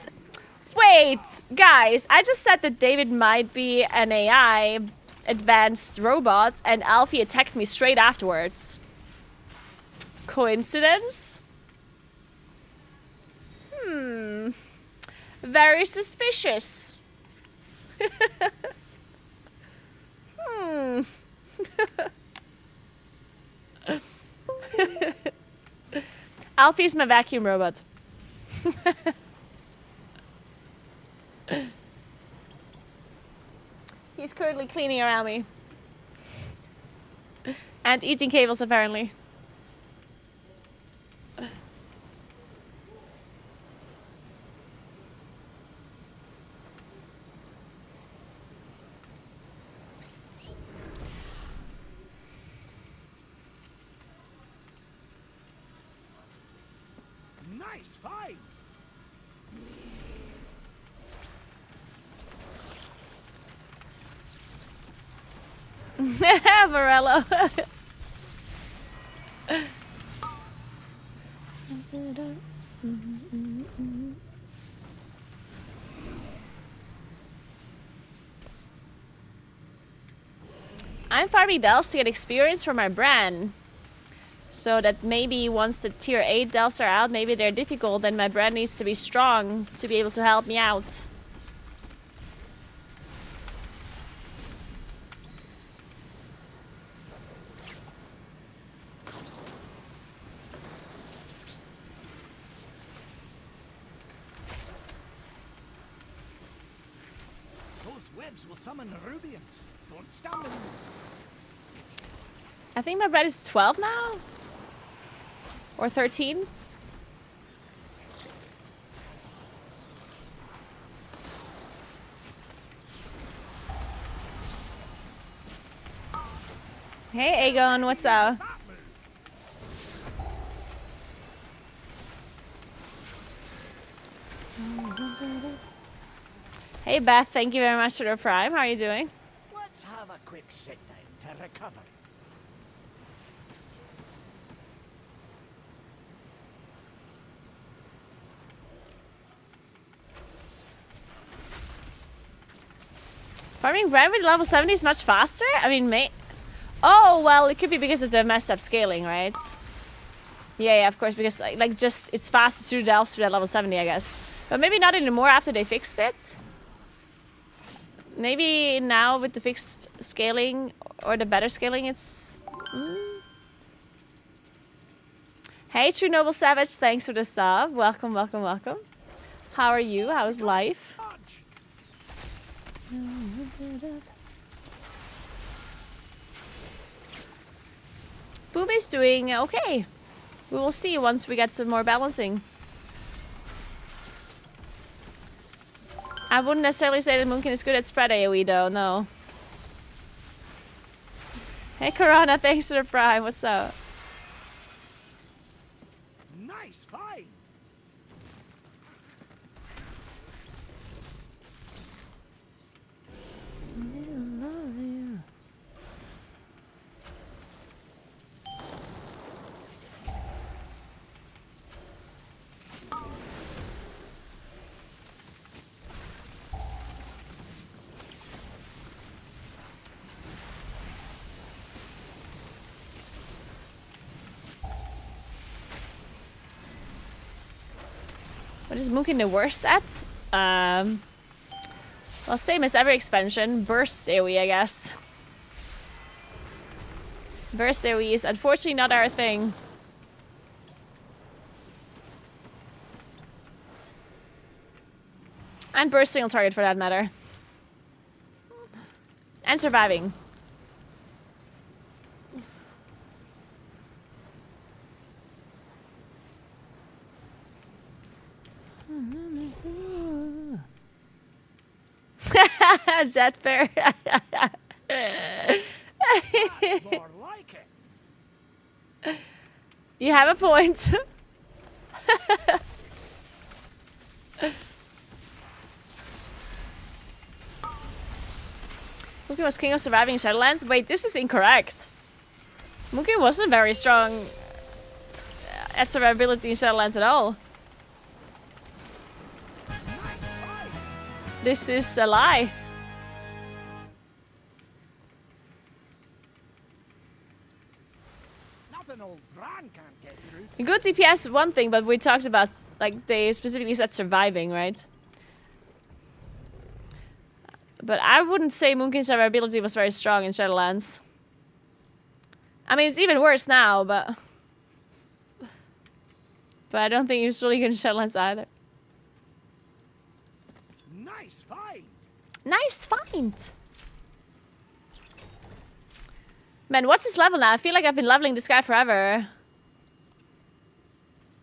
Wait! Guys, I just said that David might be an AI advanced robot, and Alfie attacked me straight afterwards. Coincidence? Very suspicious. Alfie's my vacuum robot. He's currently cleaning around me. And eating cables, apparently. Nice fight. Varela. I'm farming delves to get experience for my brand. So that maybe once the tier 8 delves are out, maybe they're difficult and my brand needs to be strong to be able to help me out. Will summon Rubians. Don't stand them. I think my bread is 12 now? Or 13? Hey Aegon, what's up? Hey Beth, thank you very much for the prime. How are you doing? Let's have a quick sit down to recover. Farming bread with level 70 is much faster? I mean, oh, well, it could be because of the messed up scaling, right? Yeah, of course, because like just it's faster to do the elves to that level 70, I guess. But maybe not anymore after they fixed it. Maybe now with the fixed scaling or the better scaling, it's. Hey, True Noble Savage, thanks for the sub. Welcome, welcome, welcome. How are you? How's life? Boom is doing okay. We will see once we get some more balancing. I wouldn't necessarily say that Moonkin is good at spread AoE though, no. Hey Corona, thanks for the prime, what's up? Nice find. What is Moonkin the worst at? Well, same as every expansion. Burst AoE, I guess. Burst AoE is unfortunately not our thing. And bursting on target for that matter. And surviving. Jet fair. More like it. You have a point. Moonkin was king of surviving in Shadowlands? Wait, this is incorrect. Moonkin wasn't very strong at survivability in Shadowlands at all. This is a lie. Nothing old Bran can't get through. Good DPS is one thing, but we talked about, like, they specifically said surviving, right? But I wouldn't say Moonkin's survivability was very strong in Shadowlands. I mean, it's even worse now, but I don't think he was really good in Shadowlands either. Nice find. Nice find! Man, what's his level now? I feel like I've been leveling this guy forever.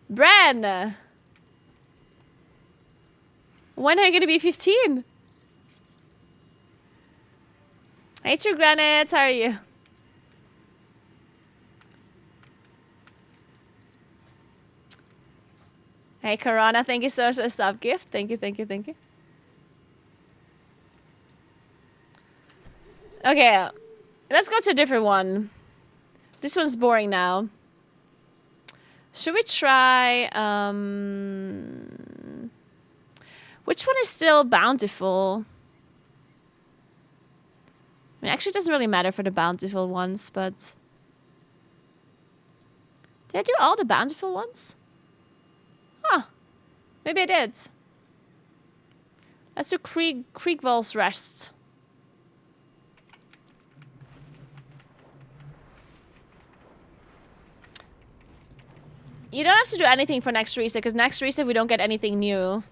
Bran! When are you gonna be 15? Hey, True Granite, how are you? Hey, Corona, thank you so much for the sub gift. Thank you, thank you, thank you. Okay, let's go to a different one. This one's boring now. Should we try, which one is still bountiful? I mean, actually, it doesn't really matter for the bountiful ones, but... Did I do all the bountiful ones? Huh. Maybe I did. Let's do Kriegwolf's Rest. You don't have to do anything for next reset, because next reset we don't get anything new.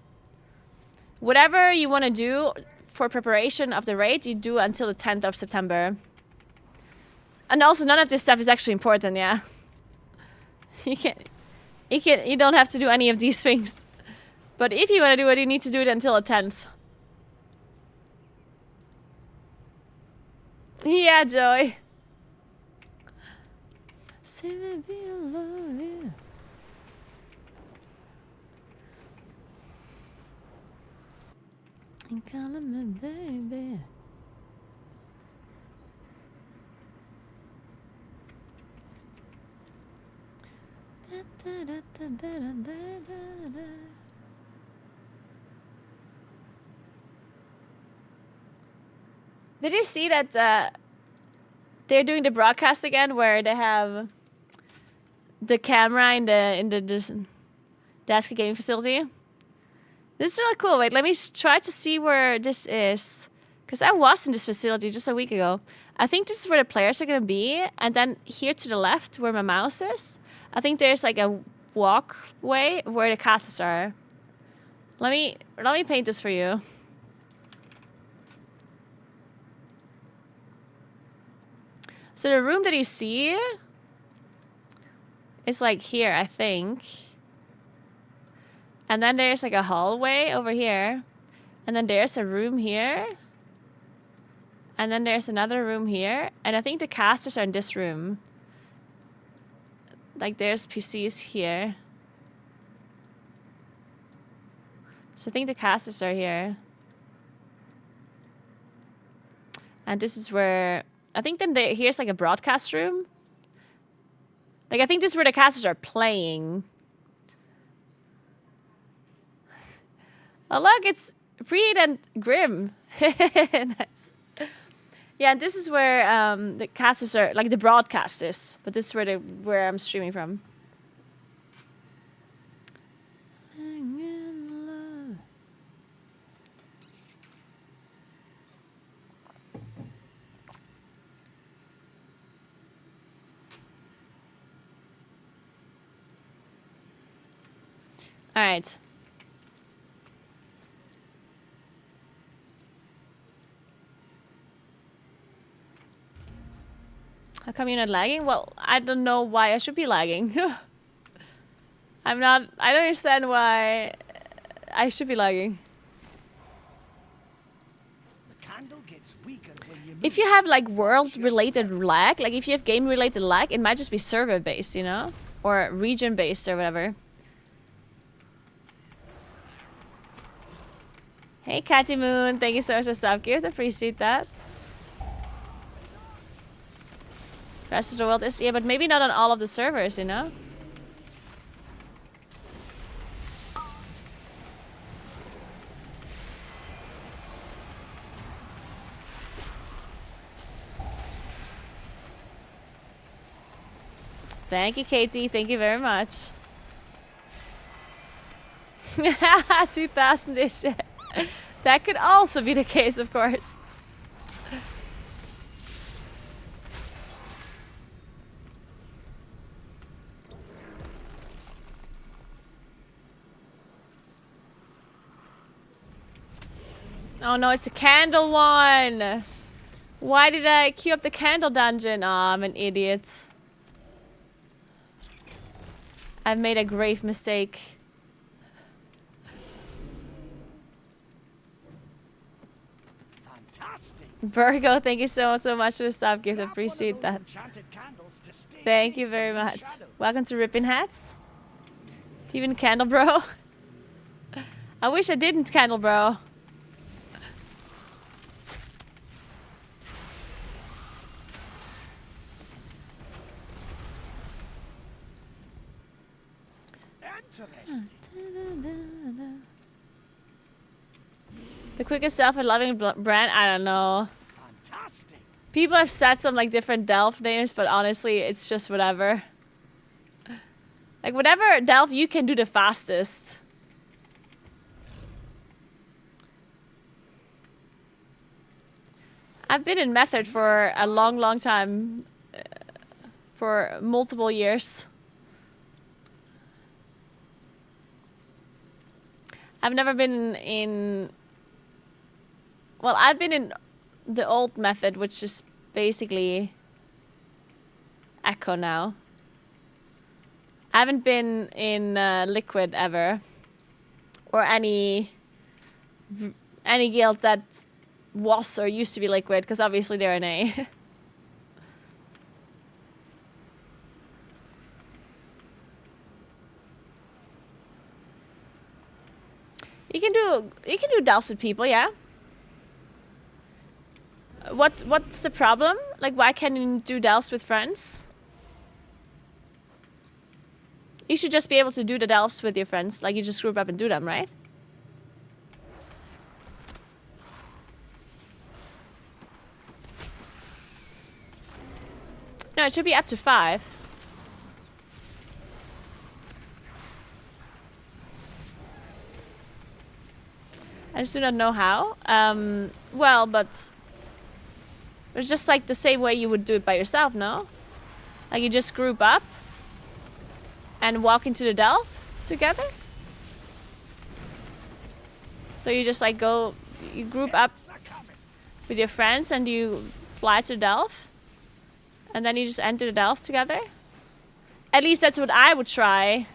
Whatever you want to do for preparation of the raid, you do until the 10th of September. And also, none of this stuff is actually important, yeah. You don't have to do any of these things. But if you want to do it, you need to do it until the 10th. Yeah, Joy. And calling me baby. Did you see that they're doing the broadcast again where they have the camera in the desk gaming facility. This is really cool. Wait, let me try to see where this is. Because I was in this facility just a week ago. I think this is where the players are going to be. And then here to the left, where my mouse is, I think there's like a walkway where the casters are. Let me paint this for you. So the room that you see is like here, I think. And then there's like a hallway over here. And then there's a room here. And then there's another room here. And I think the casters are in this room. Like there's PCs here. So I think the casters are here. And this is where... I think then here's like a broadcast room. Like I think this is where the casters are playing. Oh look, it's Reed and Grim. Nice. Yeah, and this is where the casters are, like the broadcast is. But this is where I'm streaming from. All right. How come you're not lagging? Well, I don't know why I should be lagging. I don't understand why I should be lagging. The candle gets weaker when you move. If you have like world-related lag, like if you have game-related lag, it might just be server-based, you know? Or region-based or whatever. Hey, Catty Moon. Thank you so much for sub gift. Appreciate that. The rest of the world is... Yeah, but maybe not on all of the servers, you know? Thank you, Katie. Thank you very much. 2000-ish. That could also be the case, of course. Oh no, it's a candle one. Why did I queue up the candle dungeon? Oh, I'm an idiot. I've made a grave mistake. Virgo, thank you so much for the sub gift. I appreciate that. Thank you very much. Welcome to Ripping Hats. Do you even candle, bro? I wish I didn't candle, bro. The quickest self-loving brand? I don't know. Fantastic. People have said some like different Delph names, but honestly, it's just whatever. Like whatever Delph you can do the fastest. I've been in Method for a long time. For multiple years. I've never been in... Well, I've been in the old Method, which is basically Echo now. I haven't been in Liquid ever. Or any guild that was or used to be Liquid, because obviously they're an A. You can do douse with people, yeah. What's the problem? Like, why can't you do delves with friends? You should just be able to do the delves with your friends. Like, you just group up and do them, right? No, it should be up to 5. I just do not know how. Well, but it's just like the same way you would do it by yourself, no? Like you just group up and walk into the Delph together. So you just like you group up with your friends and you fly to the Delph. And then you just enter the Delph together. At least that's what I would try.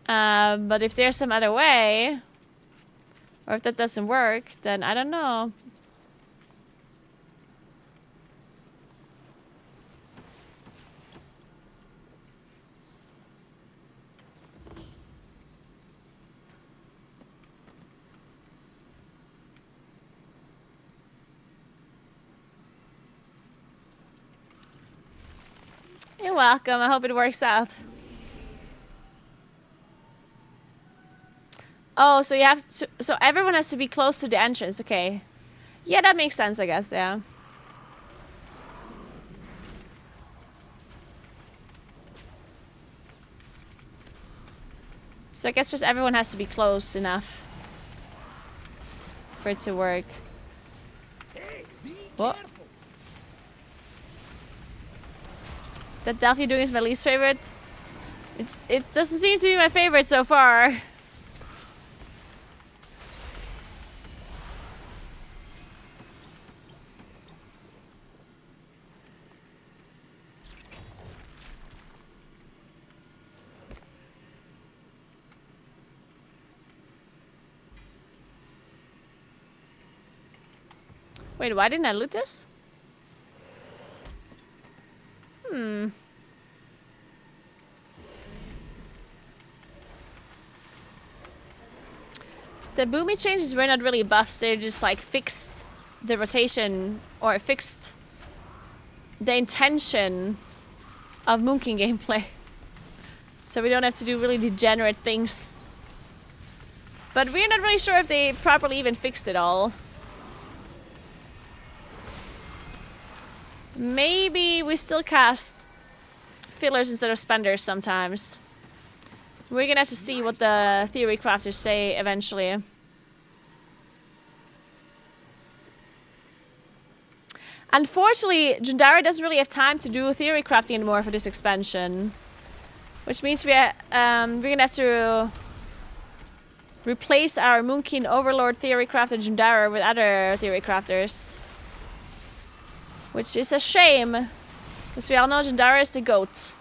But if there's some other way, or if that doesn't work, then I don't know. You're welcome. I hope it works out. Oh, so you have to, so everyone has to be close to the entrance. Okay. Yeah, that makes sense, I guess. Yeah. So I guess just everyone has to be close enough for it to work. Hey, be What? careful. That Delph you're doing is my least favorite. It doesn't seem to be my favorite so far. Wait, why didn't I loot this? The boomy changes were not really buffs, they just like fixed the rotation or fixed the intention of Moon King gameplay. So we don't have to do really degenerate things. But we're not really sure if they properly even fixed it all. Maybe we still cast fillers instead of spenders sometimes. We're gonna have to see what the theory crafters say eventually. Unfortunately, Jundara doesn't really have time to do theory crafting anymore for this expansion. Which means we're gonna have to replace our Moonkin Overlord theory crafter Jundara with other theory crafters. Which is a shame. Because we all know Jundara is the GOAT.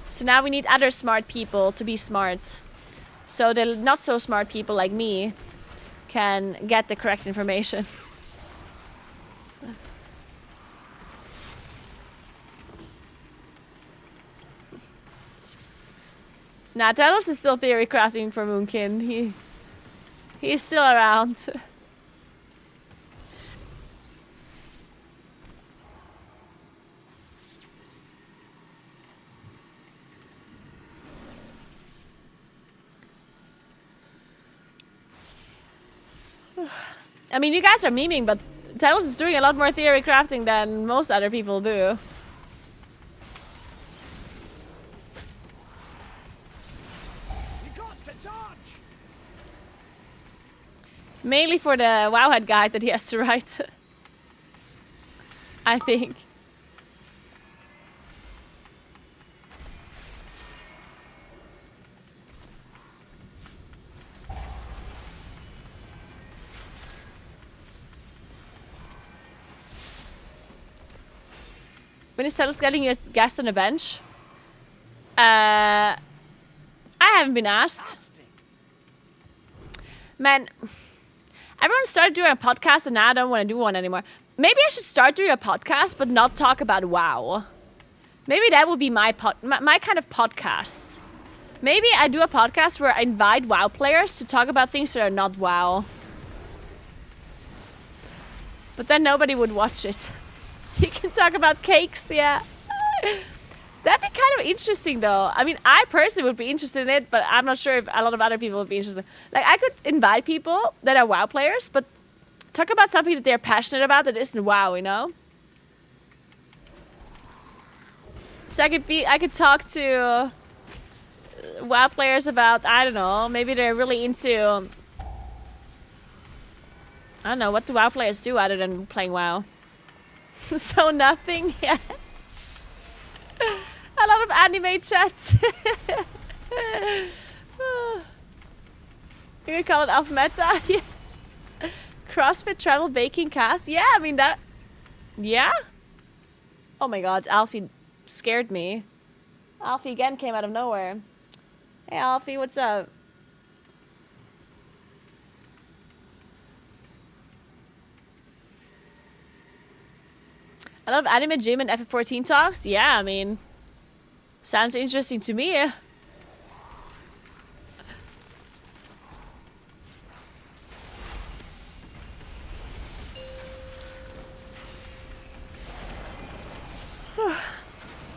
So now we need other smart people to be smart. So the not so smart people like me can get the correct information. Nah, Talos is still theory crafting for Moonkin. He's still around. I mean, you guys are memeing, but Talos is doing a lot more theory crafting than most other people do. You got to dodge. Mainly for the Wowhead guide that he has to write. I think. When is Talos getting a guest on the bench? I haven't been asked. Man, everyone started doing a podcast and now I don't want to do one anymore. Maybe I should start doing a podcast but not talk about WoW. Maybe that would be my kind of podcast. Maybe I do a podcast where I invite WoW players to talk about things that are not WoW. But then nobody would watch it. You can talk about cakes, yeah. That'd be kind of interesting, though. I mean, I personally would be interested in it, but I'm not sure if a lot of other people would be interested. Like, I could invite people that are WoW players, but talk about something that they're passionate about that isn't WoW, you know? So I could talk to WoW players about, I don't know, maybe they're really into... I don't know, what do WoW players do other than playing WoW? So nothing, yeah. A lot of anime chats. You can call it off meta. Yeah. CrossFit, travel, baking, cast. Yeah, I mean that. Yeah. Oh my God, Alfie scared me. Alfie again came out of nowhere. Hey Alfie, what's up? I love anime gym and FF14 talks. Yeah, I mean, sounds interesting to me.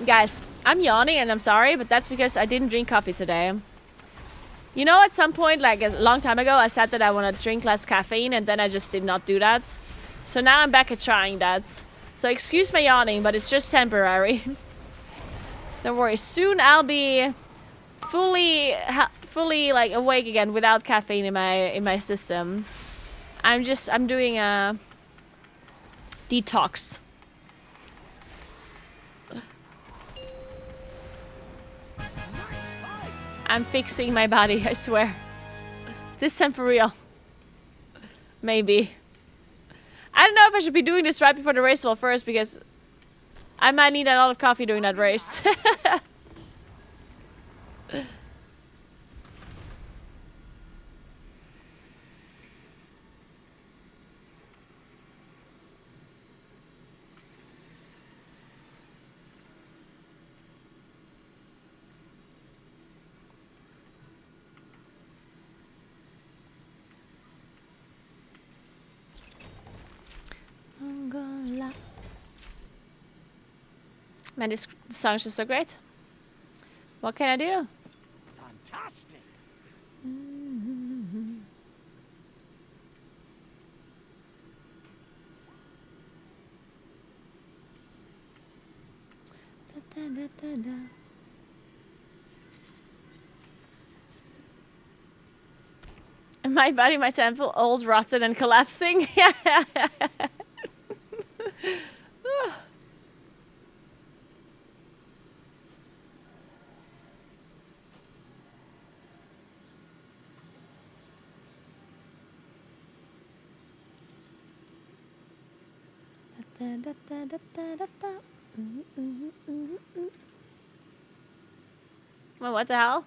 Guys, I'm yawning and I'm sorry, but that's because I didn't drink coffee today. You know, at some point, like a long time ago, I said that I want to drink less caffeine, and then I just did not do that. So now I'm back at trying that. So excuse my yawning, but it's just temporary. Don't worry, soon I'll be fully like awake again without caffeine in my system. I'm doing a detox. I'm fixing my body, I swear. This time for real. Maybe. I don't know if I should be doing this right before the race well first, because I might need a lot of coffee during that race. Man, this song's just so great. What can I do? Fantastic. My body, my temple, old, rotten, and collapsing. Well, what the hell?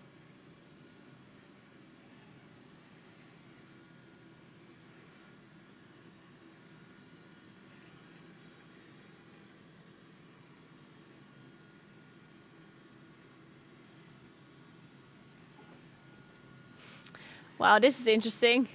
Wow, this is interesting.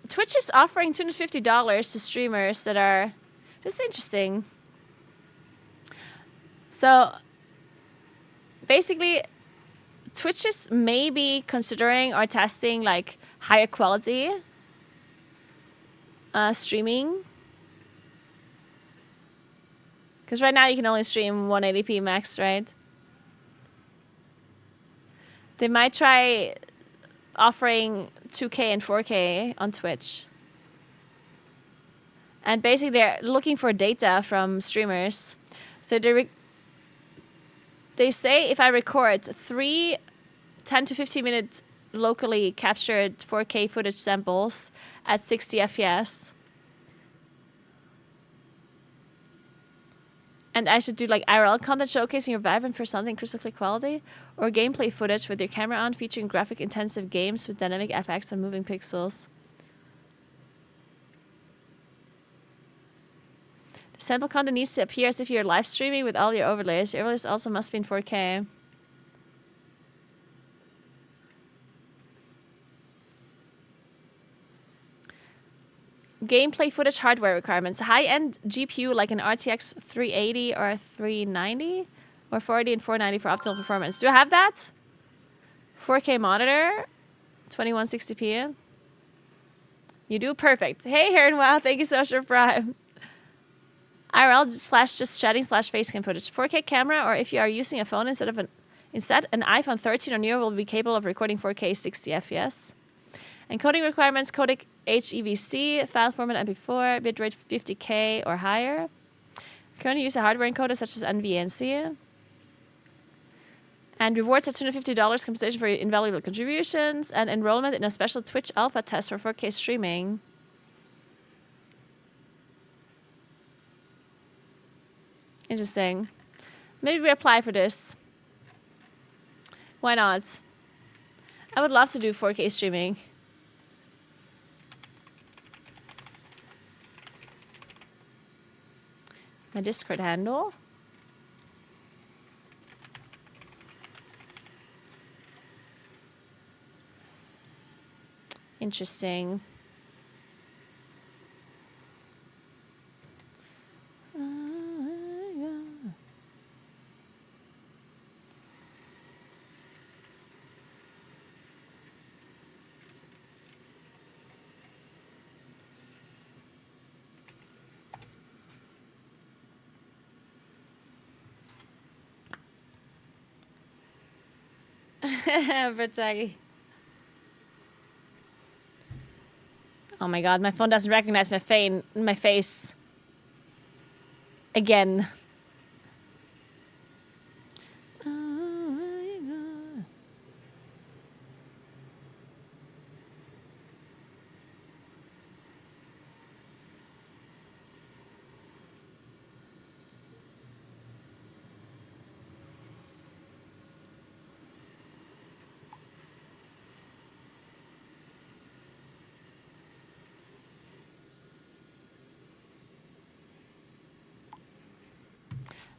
Twitch is offering $250 to streamers that are... That's interesting. So, basically, Twitch is maybe considering or testing, like, higher quality streaming. Because right now you can only stream 180p max, right? They might try offering 2K and 4K on Twitch. And basically they're looking for data from streamers. So they say if I record 3 10 to 15 minute locally captured 4K footage samples at 60 FPS, And I should do like IRL content showcasing your vibrant personality and crystal clear quality, or gameplay footage with your camera on featuring graphic intensive games with dynamic FX and moving pixels. The sample content needs to appear as if you're live streaming with all your overlays. Your overlays also must be in 4K. Gameplay footage hardware requirements. High-end GPU like an RTX 380 or 390 or 480 and 490 for optimal performance. Do I have that? 4K monitor, 2160p. You do? Perfect. Hey, Heron, wow, thank you so much for Prime. IRL slash just chatting slash facecam footage. 4K camera, or if you are using a phone instead, an iPhone 13 or newer will be capable of recording 4K 60 FPS. Encoding requirements, codec HEVC, file format MP4, bitrate 50K or higher. Currently use a hardware encoder such as NVNC. And rewards at $250 compensation for invaluable contributions, and enrollment in a special Twitch alpha test for 4K streaming. Interesting. Maybe we apply for this. Why not? I would love to do 4K streaming. My Discord handle. Interesting. Vertagi. Oh my god, my phone doesn't recognize my face. Again.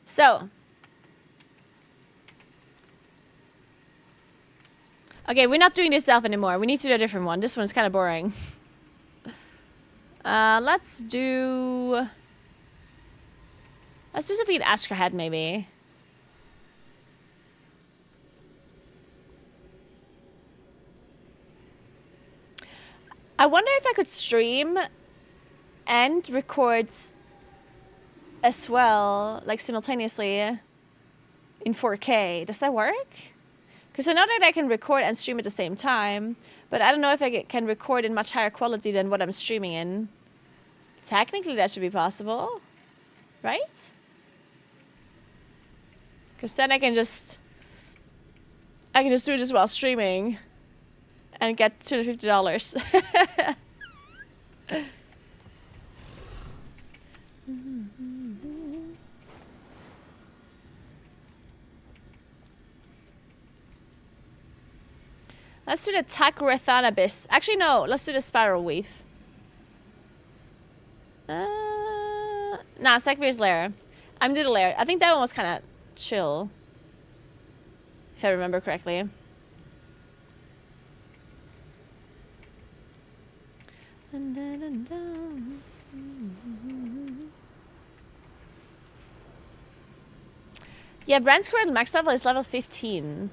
So. Okay, we're not doing this stealth anymore. We need to do a different one. This one's kind of boring. Let's do something in Ask Your Head, maybe. I wonder if I could stream and record as well, like simultaneously in 4K. Does that work? Because I know that I can record and stream at the same time, but I don't know if I can record in much higher quality than what I'm streaming in. Technically, that should be possible, right? Because then I can just do this while streaming and get $250. Let's do the Takurathan Abyss. Actually, no. Let's do the Spiral Weave. Nah, Sekvir's Lair. I'm doing the Lair. I think that one was kind of chill. If I remember correctly. Yeah, Brand's current max level is level 15.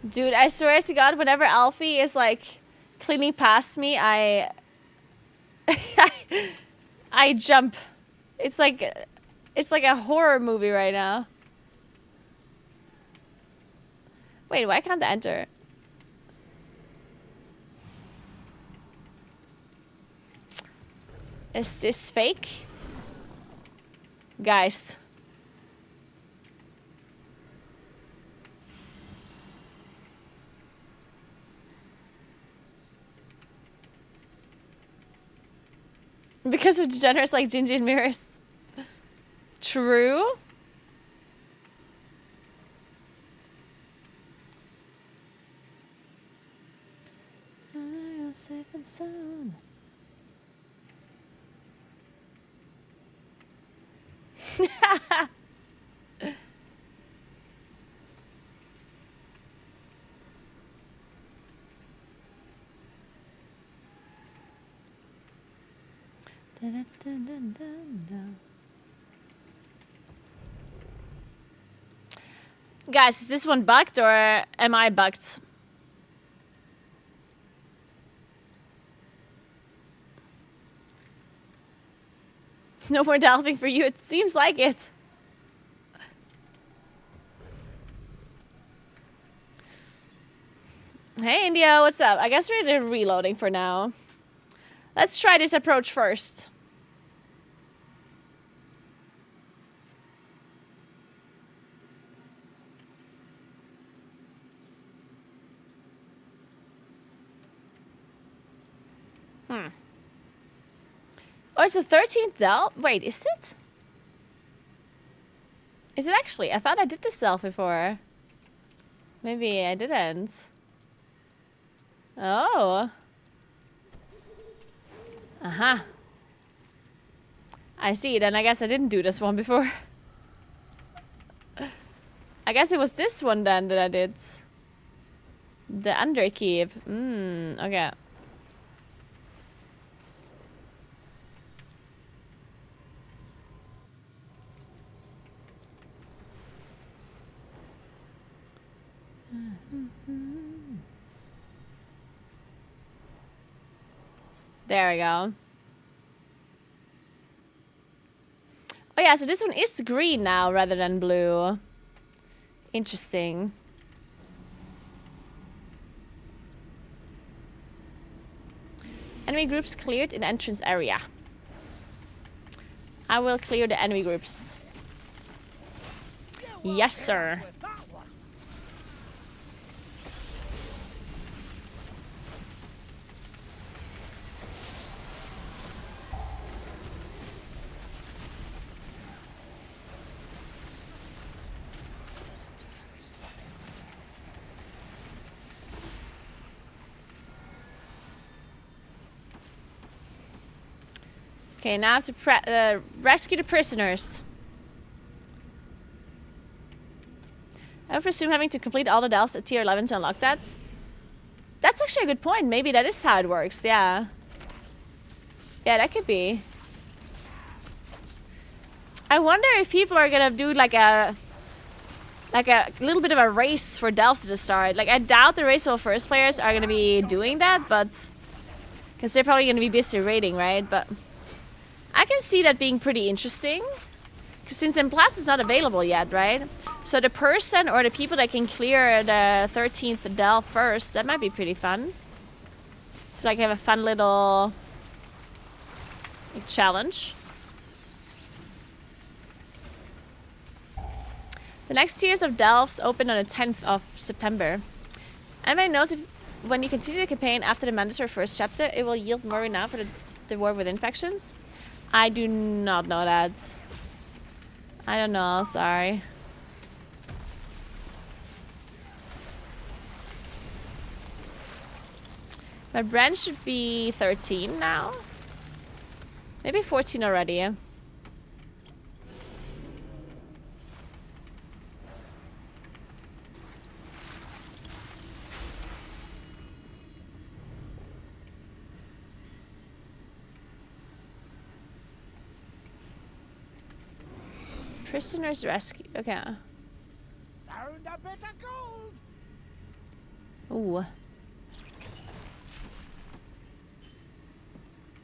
Dude, I swear to God, whenever Alfie is like cleaning past me, I jump. It's like a horror movie right now. Wait, why can't I enter? Is this fake? Guys. Because of degenerates like Gingy and Mirrors. True. I'm safe and sound. Dun, dun, dun, dun, dun. Guys, is this one bugged or am I bugged? No more delving for you, it seems like it. Hey India, what's up? I guess we're reloading for now. Let's try this approach first. Oh, it's the 13th delve? Wait, is it? Is it actually? I thought I did this delve before. Maybe I didn't. Oh. Uh-huh. I see, then I guess I didn't do this one before. I guess it was this one then that I did. The underkeep. Okay. There we go. Oh yeah, so this one is green now rather than blue. Interesting. Enemy groups cleared in entrance area. I will clear the enemy groups. Yes, sir. Okay, now I have to rescue the prisoners. I would presume having to complete all the delves at tier 11 to unlock that. That's actually a good point. Maybe that is how it works, yeah. Yeah, that could be. I wonder if people are gonna do like a little bit of a race for delves to the start. Like, I doubt the race of first players are gonna be doing that, but... Because they're probably gonna be busy raiding, right? But... I can see that being pretty interesting. Because since Emplast is not available yet, right? So the person or the people that can clear the 13th delve first, that might be pretty fun. So like have a fun little like, challenge. The next tiers of delves open on the 10th of September. Anybody knows if when you continue the campaign after the mandatory first chapter, it will yield more renown for the war with infections? I do not know that. I don't know, sorry. My brand should be 13 now. Maybe 14 already. Prisoners rescued. Okay. Found a bit of gold. Ooh.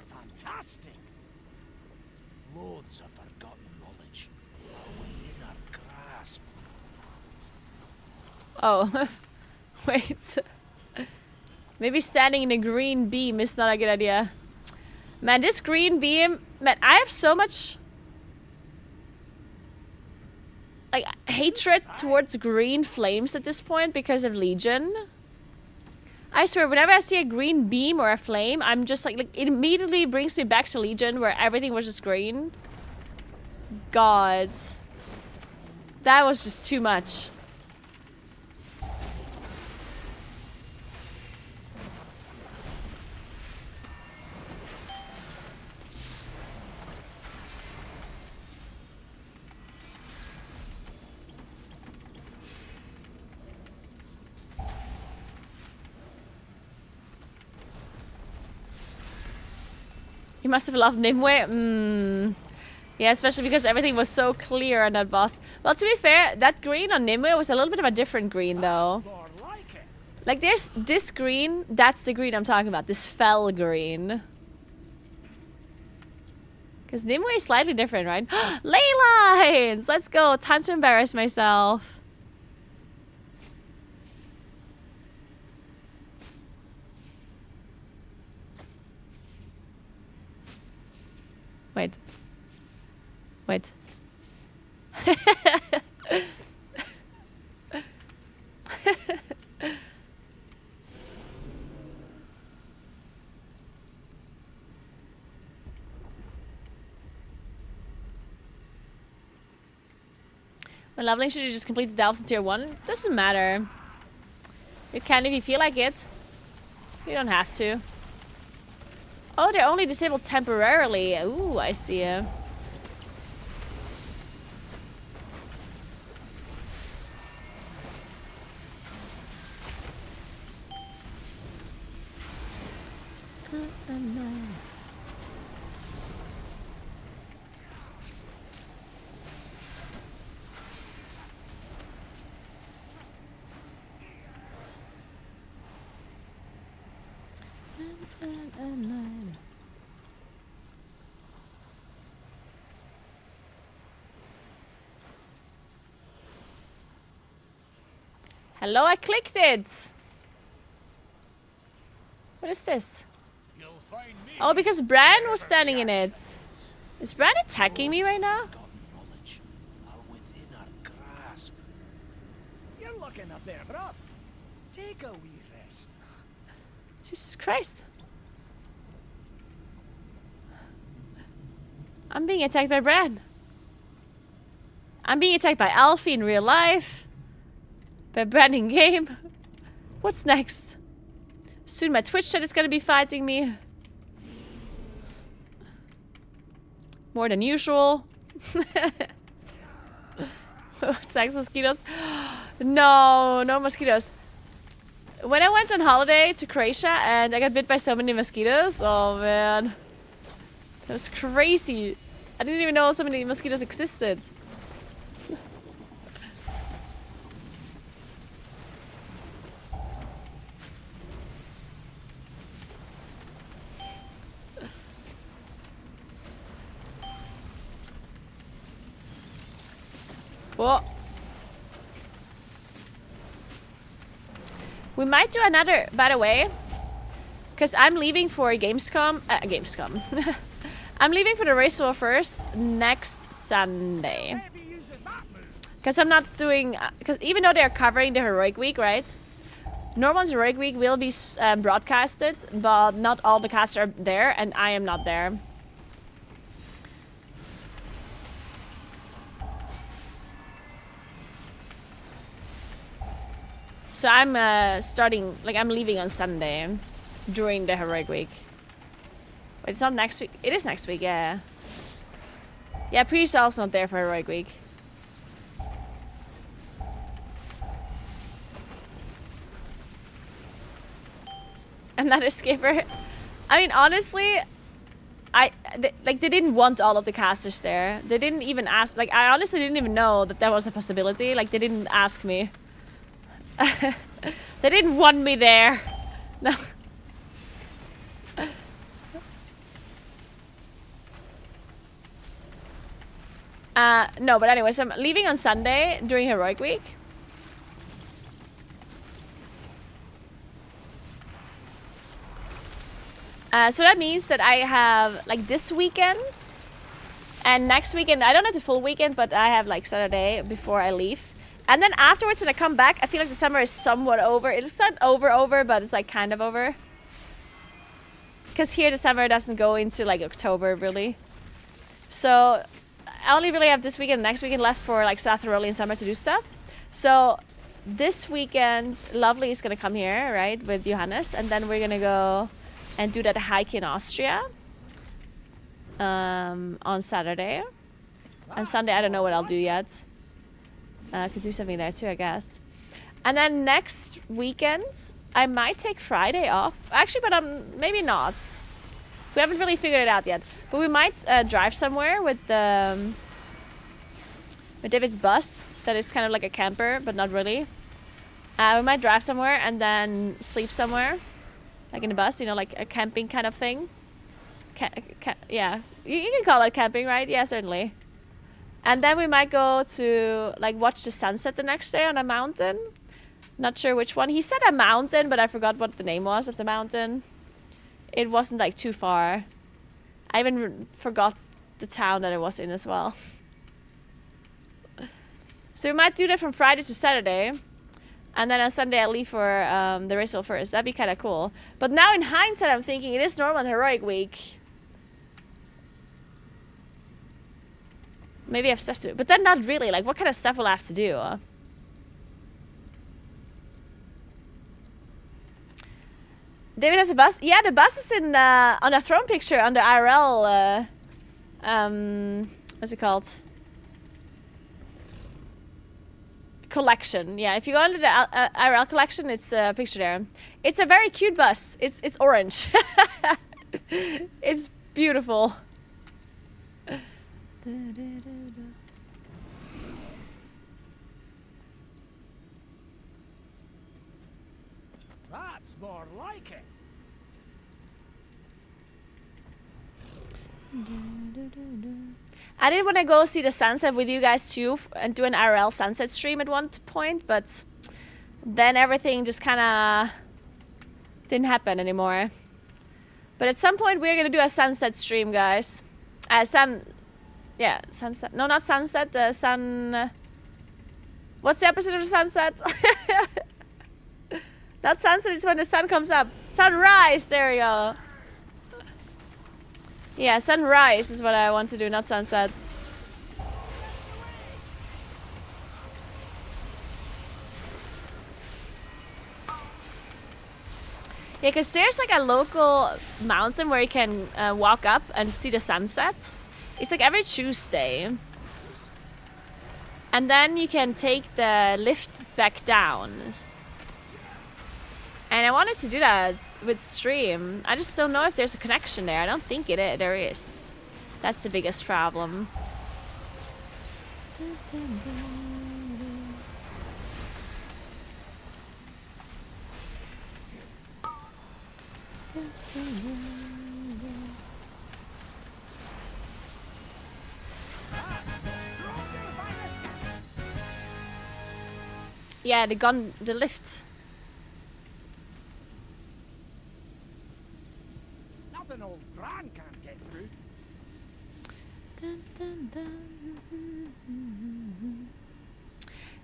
Fantastic. Loads of forgotten knowledge within our grasp. Oh. Wait. Maybe standing in a green beam is not a good idea. Man, this green beam... Man, I have so much... like hatred towards green flames at this point because of Legion. I swear, whenever I see a green beam or a flame, I'm just like it immediately brings me back to Legion where everything was just green. God. That was just too much. You must have loved Nimue. Yeah, especially because everything was so clear on that boss. Well, to be fair, that green on Nimue was a little bit of a different green, though. Like, there's this green. That's the green I'm talking about. This fell green. Because Nimue is slightly different, right? Ley lines! Let's go. Time to embarrass myself. Wait. Wait. When leveling, should you just complete the delves in tier 1? Doesn't matter. You can if you feel like it. You don't have to. Oh, they're only disabled temporarily. Ooh, I see. Hello, I clicked it. What is this? Oh, because Bran was standing in it. Is Bran attacking me right now? You're looking up there, bruv. Take a wee rest. Jesus Christ. I'm being attacked by Bran. I'm being attacked by Alfie in real life. By Bran in game. What's next? Soon my Twitch chat is gonna be fighting me. More than usual. Thanks, mosquitoes. No, no mosquitoes. When I went on holiday to Croatia and I got bit by so many mosquitoes, oh man. That was crazy. I didn't even know so many mosquitoes existed. Whoa. We might do another, by the way, because I'm leaving for Gamescom. I'm leaving for the Race War first next Sunday. Because I'm not doing, because even though they're covering the Heroic Week, right? Normally Heroic Week will be broadcasted, but not all the casts are there, and I am not there. So I'm I'm leaving on Sunday during the Heroic Week. Wait, it's not next week. It is next week, yeah. Yeah, pre-sale's not there for Heroic Week. Another skipper. I mean, honestly, they didn't want all of the casters there. They didn't even ask. Like, I honestly didn't even know that was a possibility. Like, they didn't ask me. They didn't want me there. No. No, but anyways, I'm leaving on Sunday during Heroic Week. So that means that I have like this weekend and next weekend. I don't have the full weekend, but I have like Saturday before I leave. And then afterwards, when I come back, I feel like the summer is somewhat over. It's not over, but it's like kind of over. Because here the summer doesn't go into like October, really. So I only really have this weekend and next weekend left for like South Tyrolean summer to do stuff. So this weekend, Lovely is going to come here, right, with Johannes. And then we're going to go and do that hike in Austria on Saturday. And Sunday, I don't know what I'll do yet. Could do something there too, I guess. And then next weekend, I might take Friday off. Actually, but maybe not. We haven't really figured it out yet. But we might drive somewhere with David's bus. That is kind of like a camper, but not really. We might drive somewhere and then sleep somewhere. Like in the bus, you know, like a camping kind of thing. Yeah, you can call it camping, right? Yeah, certainly. And then we might go to like watch the sunset the next day on a mountain. Not sure which one. He said a mountain, but I forgot what the name was of the mountain. It wasn't like too far. I even forgot the town that it was in as well. So we might do that from Friday to Saturday. And then on Sunday I leave for the Rissel first. That'd be kind of cool. But now in hindsight I'm thinking it is normal and heroic week. Maybe I have stuff to do. But then not really. Like what kind of stuff will I have to do? David has a bus. Yeah, the bus is in on a throne picture on the IRL. What's it called? Collection. Yeah, if you go into the IRL collection, it's a picture there. It's a very cute bus. It's orange. It's beautiful. That's more like it. I did want to go see the sunset with you guys too and do an IRL sunset stream at one point, but then everything just kind of didn't happen anymore. But at some point we're gonna do a sunset stream, guys. Sunset. No, not sunset. The sun. What's the opposite of the sunset? Not sunset. It's when the sun comes up. Sunrise. There we go. Yeah, sunrise is what I want to do, not sunset. Yeah, because there's like a local mountain where you can walk up and see the sunset. It's like every Tuesday. And then you can take the lift back down. And I wanted to do that with stream. I just don't know if there's a connection there. I don't think there is. That's the biggest problem. Yeah, the lift. Nothing old Gran can't get through.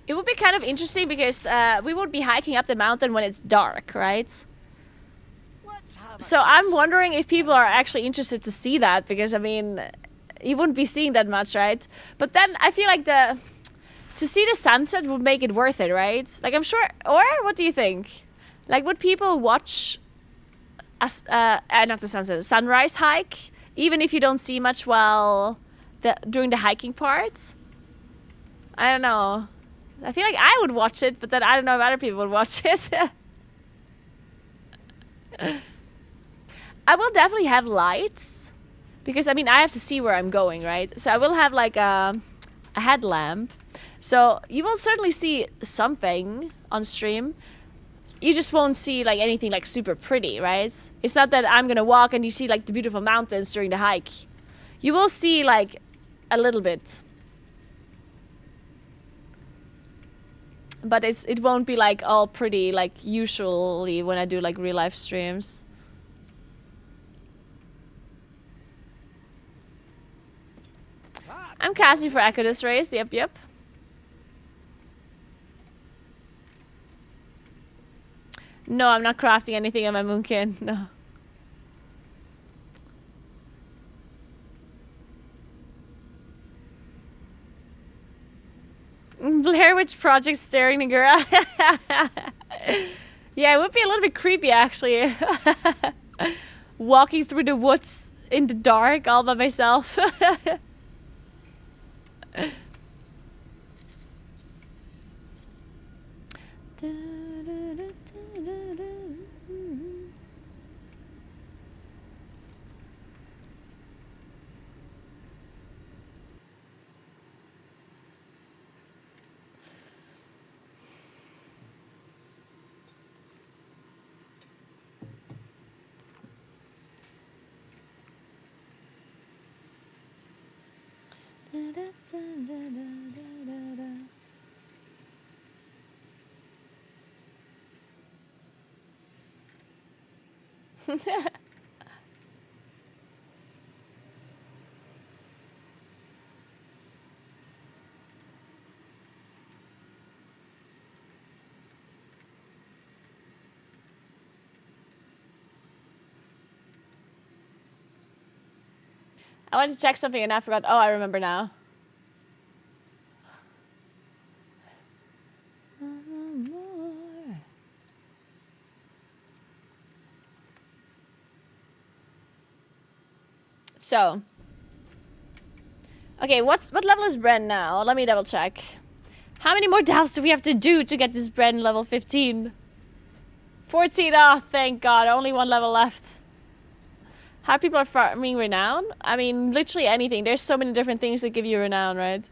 It would be kind of interesting because we would be hiking up the mountain when it's dark, right? So I'm wondering if people are actually interested to see that, because I mean, you wouldn't be seeing that much, right? But then I feel like to see the sunset would make it worth it, right? Like I'm sure, or what do you think? Like would people watch not the sunset, the sunrise hike, even if you don't see much while during the hiking part? I don't know. I feel like I would watch it, but then I don't know if other people would watch it. I will definitely have lights, because I mean I have to see where I'm going, right? So I will have like a headlamp. So you will certainly see something on stream. You just won't see like anything like super pretty, right? It's not that I'm gonna walk and you see like the beautiful mountains during the hike. You will see like a little bit. But it won't be like all pretty like usually when I do like real life streams. I'm casting for Echo this race. Yep. No, I'm not crafting anything on my moonkin. No. Blair Witch Project staring Naguura. Yeah, it would be a little bit creepy actually. Walking through the woods in the dark all by myself. I wanted to check something and I forgot. Oh, I remember now. So, okay, what level is Bren now? Let me double check. How many more delves do we have to do to get this Bren level 15? 14, oh, thank God, only one level left. How people are farming renown? I mean, literally anything. There's so many different things that give you renown, right?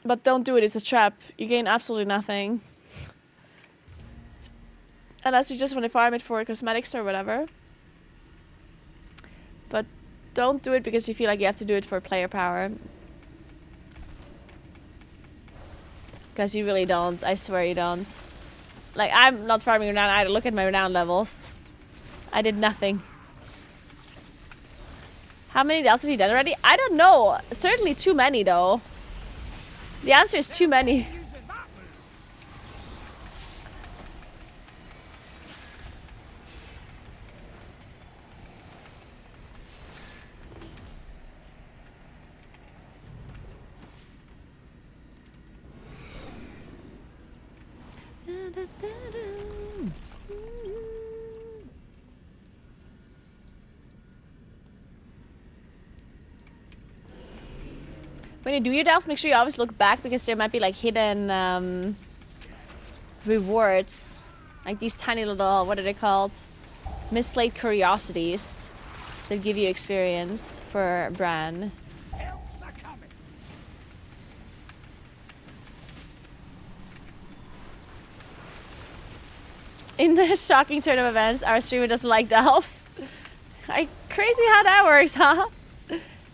But don't do it, it's a trap. You gain absolutely nothing. Unless you just want to farm it for cosmetics or whatever. But don't do it because you feel like you have to do it for player power. Because you really don't. I swear you don't. Like, I'm not farming renown either. Look at my renown levels. I did nothing. How many delves have you done already? I don't know. Certainly too many, though. The answer is too many. When you do your delves, make sure you always look back because there might be like hidden rewards. Like these tiny little, what are they called? Mislaid curiosities that give you experience for Bran. In the shocking turn of events, our streamer doesn't like delves. Crazy how that works, huh?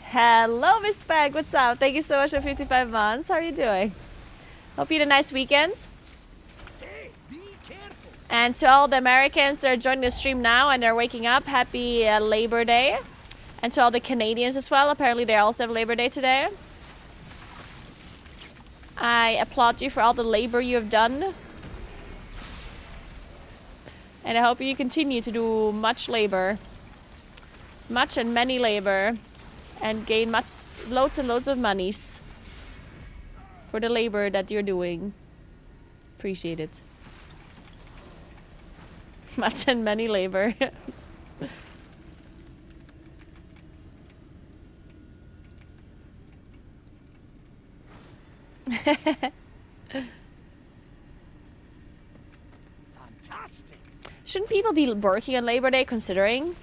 Hello, Miss Peg. What's up? Thank you so much for 55 months. How are you doing? Hope you had a nice weekend. Hey, be careful. And to all the Americans that are joining the stream now and they're waking up, happy Labor Day. And to all the Canadians as well. Apparently they also have Labor Day today. I applaud you for all the labor you have done. And I hope you continue to do much labor. Much and many labor. And gain loads and loads of monies. For the labor that you're doing. Appreciate it. Much and many labor. Fantastic. Shouldn't people be working on Labor Day considering?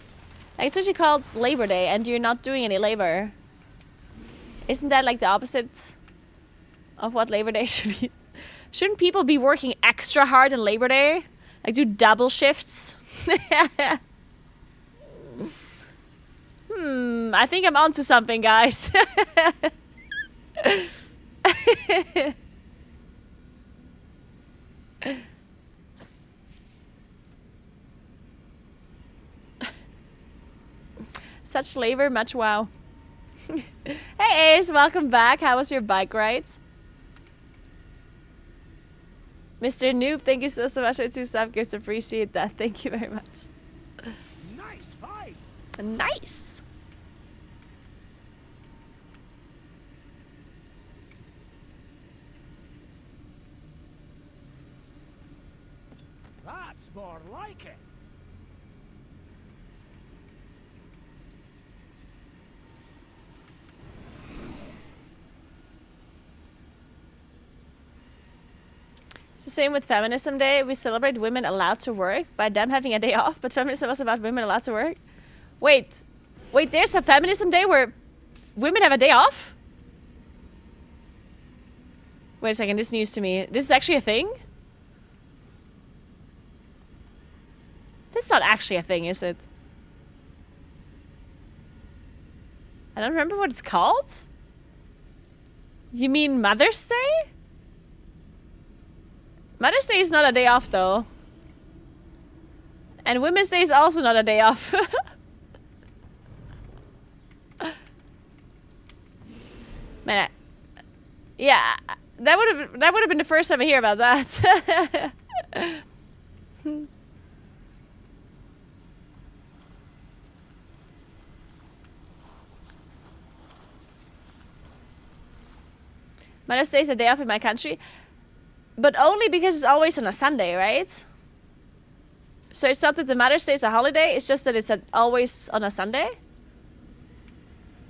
Like, it's actually called Labor Day and you're not doing any labor. Isn't that like the opposite of what Labor Day should be? Shouldn't people be working extra hard on Labor Day? Like do double shifts? I think I'm onto something, guys. Such labor, much wow. Hey Ace, welcome back. How was your bike ride? Mr. Noob, thank you so much for 2 sub gifts. Appreciate that. Thank you very much. Nice fight. Nice. That's more like it. It's the same with Feminism Day. We celebrate women allowed to work by them having a day off, but feminism was about women allowed to work. Wait, there's a Feminism Day where women have a day off? Wait a second, this is news to me. This is actually a thing? That's not actually a thing, is it? I don't remember what it's called. You mean Mother's Day? Mother's Day is not a day off, though. And Women's Day is also not a day off. Man, yeah, that would have been the first time I hear about that. Mother's Day is a day off in my country. But only because it's always on a Sunday, right? So it's not that the Mother's Day is a holiday, it's just that it's always on a Sunday?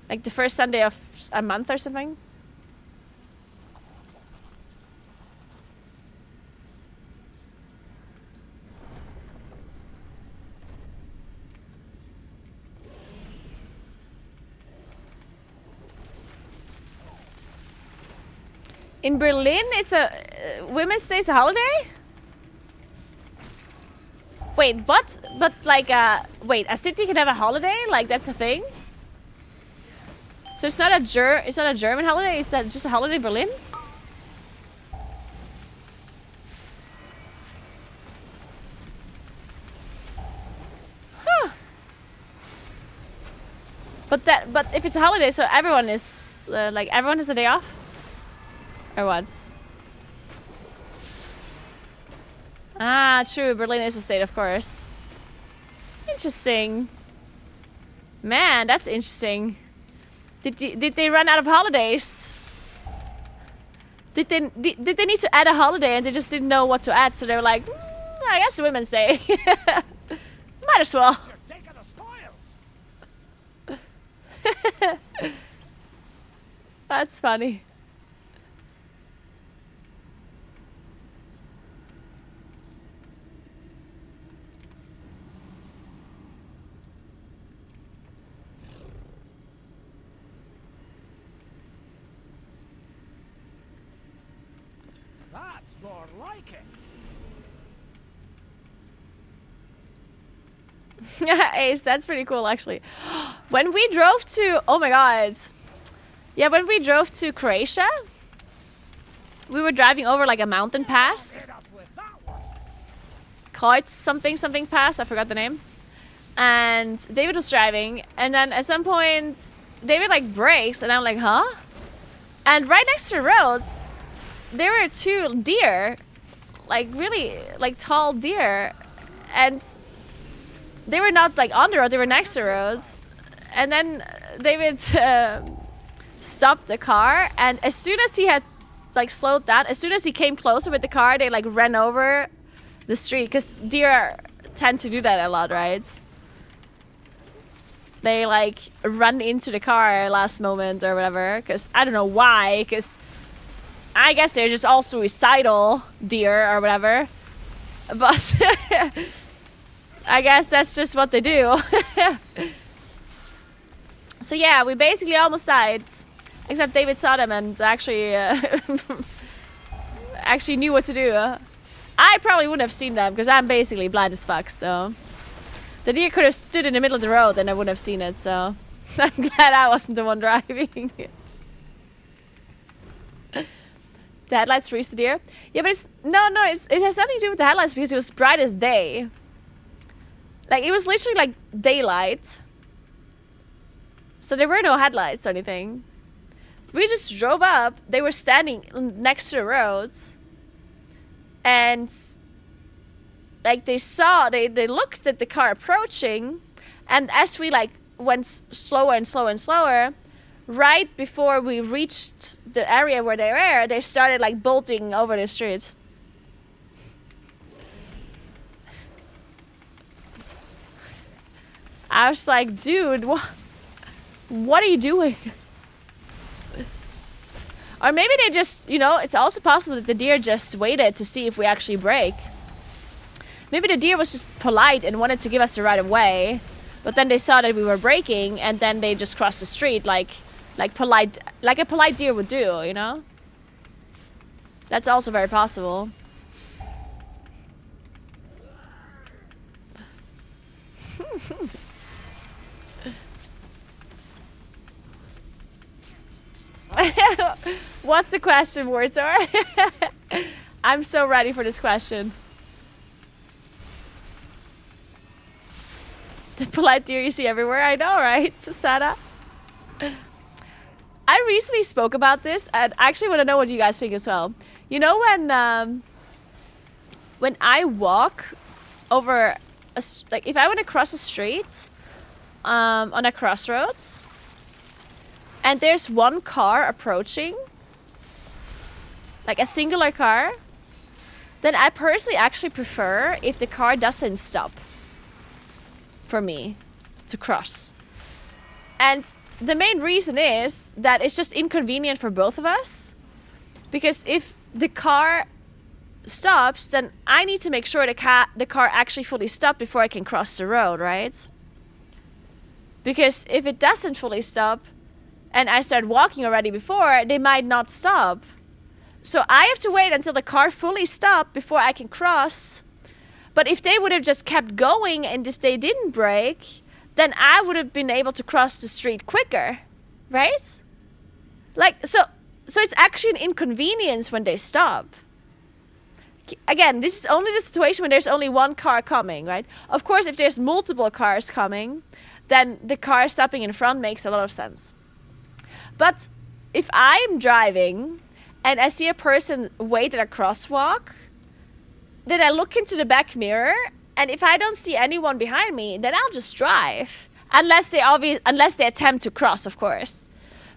Like the first Sunday of a month or something? In Berlin, it's a Women's Day is a holiday? Wait, what? But like, wait, a city can have a holiday? Like that's a thing? So it's not a German holiday. It's just a holiday in Berlin. Huh. But if it's a holiday, so everyone is like everyone has a day off. Or what? Ah, true. Berlin is a state, of course. Interesting. Man, that's interesting. Did they run out of holidays? Did they need to add a holiday and they just didn't know what to add? So they were like, I guess Women's Day. Might as well. You're taking the spoils. That's funny. That's more like it. Ace, that's pretty cool actually. When we drove to, oh my god. Yeah, when we drove to Croatia, we were driving over like a mountain pass. Hit us with that one. Kreuz something pass, I forgot the name. And David was driving, and then at some point, David like brakes, and I'm like, huh? And right next to the roads, there were 2 deer, like really like tall deer, and they were not like on the road, they were next to the roads. And then David stopped the car, and as soon as he had like slowed down, as soon as he came closer with the car, they like ran over the street, because deer tend to do that a lot, right? They like run into the car last moment or whatever, because I don't know why, because I guess they're just all suicidal deer or whatever. But I guess that's just what they do. So yeah, we basically almost died. Except David saw them and actually actually knew what to do. I probably wouldn't have seen them because I'm basically blind as fuck, so. The deer could have stood in the middle of the road and I wouldn't have seen it, so. I'm glad I wasn't the one driving. The headlights freeze the deer? Yeah, but it has nothing to do with the headlights because it was bright as day. Like, it was literally like daylight. So there were no headlights or anything. We just drove up. They were standing next to the roads. And like they looked at the car approaching, and as we like went slower and slower and slower, right before we reached the area where they were, they started like bolting over the street. I was like, dude, what are you doing? Or maybe they just, it's also possible that the deer just waited to see if we actually brake. Maybe the deer was just polite and wanted to give us the right of way, but then they saw that we were braking, and then they just crossed the street like a polite deer would do, That's also very possible. What's the question, Wartor? I'm so ready for this question. The polite deer you see everywhere, I know, right, Sustada? I recently spoke about this, and I actually want to know what you guys think as well. You know when I walk over, like if I want to cross a street on a crossroads, and there's one car approaching, like a singular car, then I personally actually prefer if the car doesn't stop for me to cross. And the main reason is that it's just inconvenient for both of us. Because if the car stops, then I need to make sure the car actually fully stopped before I can cross the road, right? Because if it doesn't fully stop, and I start walking already before, they might not stop. So I have to wait until the car fully stopped before I can cross. But if they would have just kept going and if they didn't brake, then I would have been able to cross the street quicker, right? Like, so it's actually an inconvenience when they stop. Again, this is only the situation when there's only one car coming, right? Of course, if there's multiple cars coming, then the car stopping in front makes a lot of sense. But if I'm driving and I see a person wait at a crosswalk, then I look into the back mirror, and if I don't see anyone behind me, then I'll just drive. Unless they attempt to cross, of course.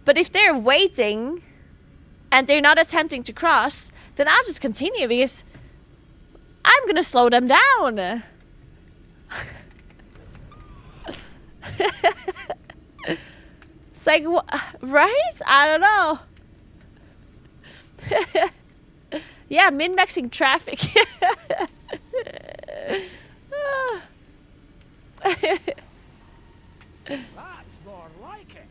But if they're waiting and they're not attempting to cross, then I'll just continue because I'm gonna slow them down. It's like, right? I don't know. Yeah, min-maxing traffic. That's more like it.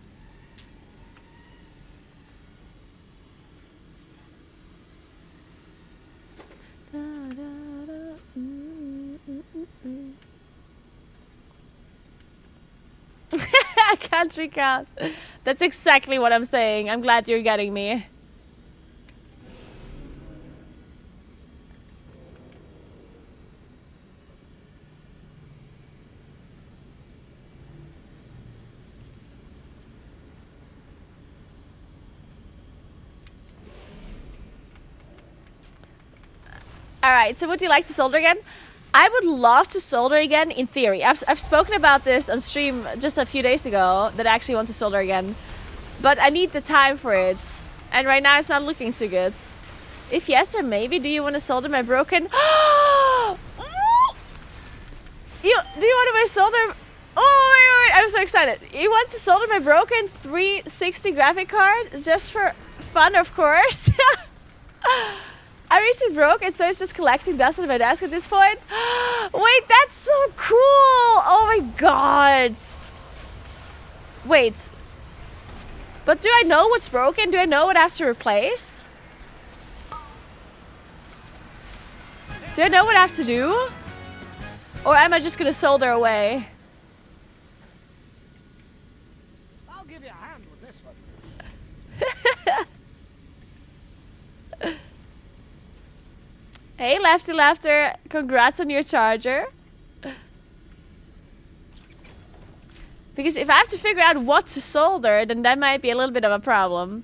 Country cat. That's exactly what I'm saying. I'm glad you're getting me. Alright, so would you like to solder again? I would love to solder again in theory. I've spoken about this on stream just a few days ago that I actually want to solder again. But I need the time for it. And right now it's not looking too good. If yes or maybe, do you want to solder my broken... Do you want to solder... Oh, wait, I'm so excited. You want to solder my broken 360 graphic card? Just for fun, of course. I recently broke it, so it's just collecting dust on my desk at this point. Wait, that's so cool! Oh my god! Wait. But do I know what's broken? Do I know what I have to replace? Do I know what I have to do? Or am I just gonna solder away? I'll give you a hand with this one. Hey, Lefty Laughter. Congrats on your charger. Because if I have to figure out what to solder, then that might be a little bit of a problem.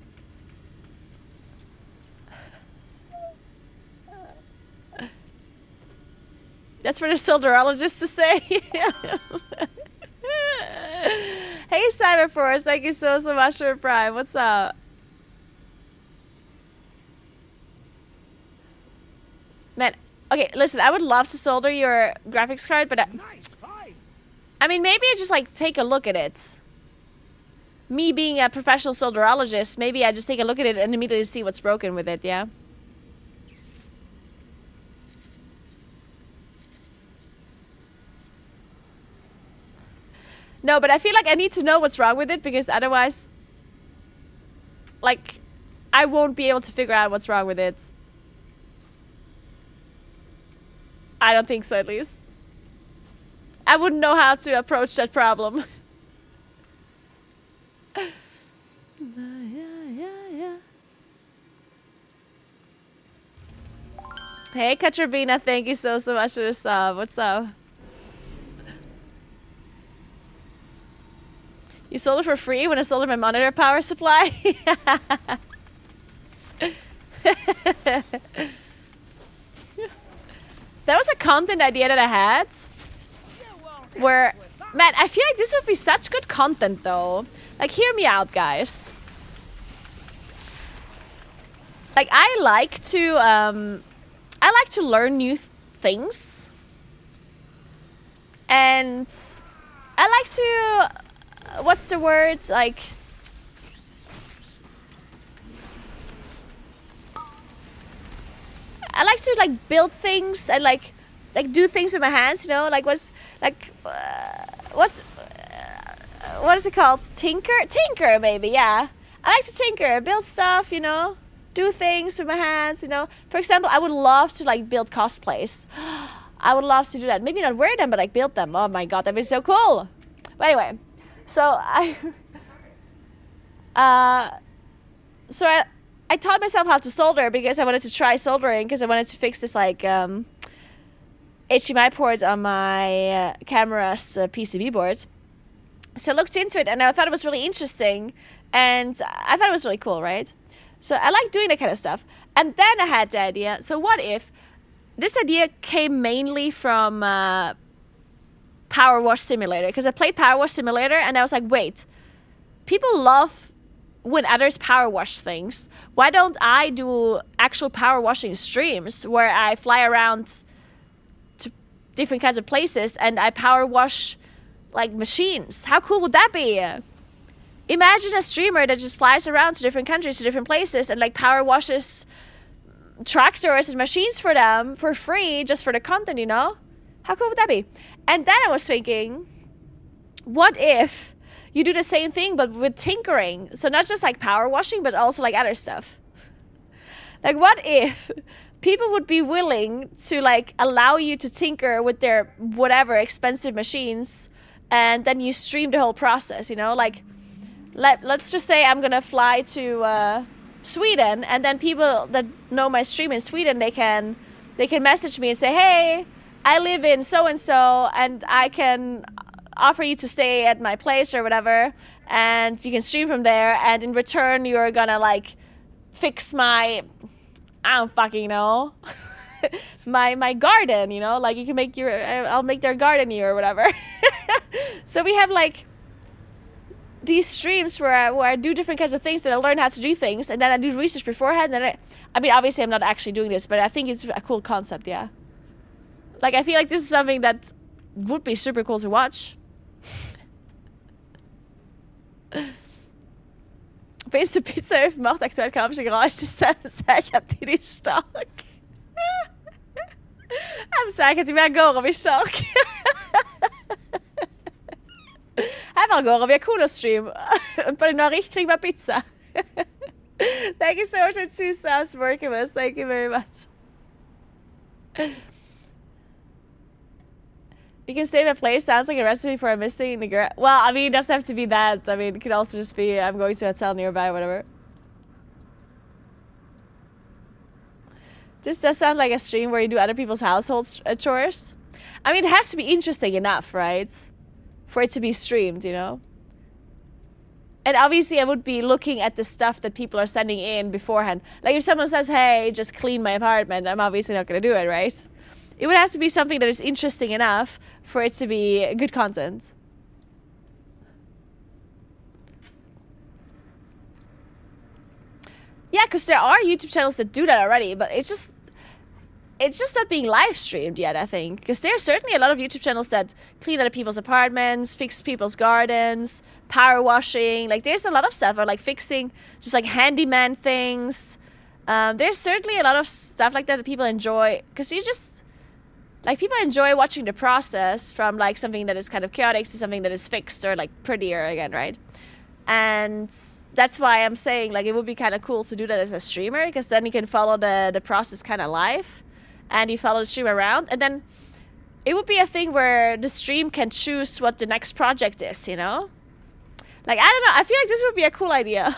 That's for the soldierologist to say. Hey, Cyberforce, thank you so much for Prime. What's up? Man, okay, listen, I would love to solder your graphics card, but I mean, maybe I just like take a look at it. Me being a professional solderologist, maybe I just take a look at it and immediately see what's broken with it, yeah? No, but I feel like I need to know what's wrong with it because otherwise, like, I won't be able to figure out what's wrong with it. I don't think so, at least. I wouldn't know how to approach that problem. Hey, Katrabina, thank you so much for the sub. What's up? You sold it for free when I sold my monitor power supply? That was a content idea that I had. Where, man, I feel like this would be such good content though. Like, hear me out, guys. Like, I like to learn new things. And I like to, what's the word? Like, I like to like build things and like do things with my hands, you know, like what is it called? Tinker maybe, yeah. I like to tinker, build stuff, you know, do things with my hands, you know. For example, I would love to like build cosplays. I would love to do that. Maybe not wear them, but like build them. Oh my god, that'd be so cool. But anyway, so I taught myself how to solder because I wanted to try soldering because I wanted to fix this like HDMI port on my camera's PCB board. So I looked into it and I thought it was really interesting and I thought it was really cool, right? So I like doing that kind of stuff. And then I had the idea, so what if this idea came mainly from Power Wash Simulator, because I played Power Wash Simulator and I was like, wait, people love when others power wash things. Why don't I do actual power washing streams where I fly around to different kinds of places and I power wash like machines? How cool would that be? Imagine a streamer that just flies around to different countries, to different places and like power washes tractors and machines for them for free just for the content, you know? How cool would that be? And then I was thinking, what if you do the same thing but with tinkering? So not just like power washing but also like other stuff. Like, what if people would be willing to like allow you to tinker with their whatever expensive machines and then you stream the whole process, you know? Like, let's just say I'm gonna fly to Sweden and then people that know my stream in Sweden, they can message me and say, hey, I live in so-and-so and I can offer you to stay at my place or whatever, and you can stream from there, and in return you're gonna like fix my, I don't fucking know, my garden, you know, like you can make your, I'll make their garden you or whatever. So we have like these streams where I do different kinds of things, that I learn how to do things, and then I do research beforehand, and I mean obviously I'm not actually doing this, but I think it's a cool concept, yeah. Like, I feel like this is something that would be super cool to watch. Finns det pizza övermat aktuellt kanske garage säkert att det är stark. I'm säker att vi går och vi stark. Här var går och vi har cool stream. På den här riktigt med pizza. Thank you so much for 2 subs working with us. Thank you very much. You can save a place. Sounds like a recipe for a missing Naguura. Well, I mean, it doesn't have to be that. I mean, it could also just be I'm going to a hotel nearby, whatever. This does sound like a stream where you do other people's household chores. I mean, it has to be interesting enough, right? For it to be streamed, you know? And obviously, I would be looking at the stuff that people are sending in beforehand. Like, if someone says, hey, just clean my apartment, I'm obviously not going to do it, right? It would have to be something that is interesting enough for it to be good content. Yeah, because there are YouTube channels that do that already, but it's just not being live streamed yet, I think. Because there are certainly a lot of YouTube channels that clean other people's apartments, fix people's gardens, power washing. Like, there's a lot of stuff, or like fixing just like handyman things. There's certainly a lot of stuff like that people enjoy, because you just, like, people enjoy watching the process from like something that is kind of chaotic to something that is fixed or like prettier again, right? And that's why I'm saying, like, it would be kind of cool to do that as a streamer, because then you can follow the process kind of live, and you follow the stream around, and then it would be a thing where the stream can choose what the next project is, you know? Like, I don't know, I feel like this would be a cool idea.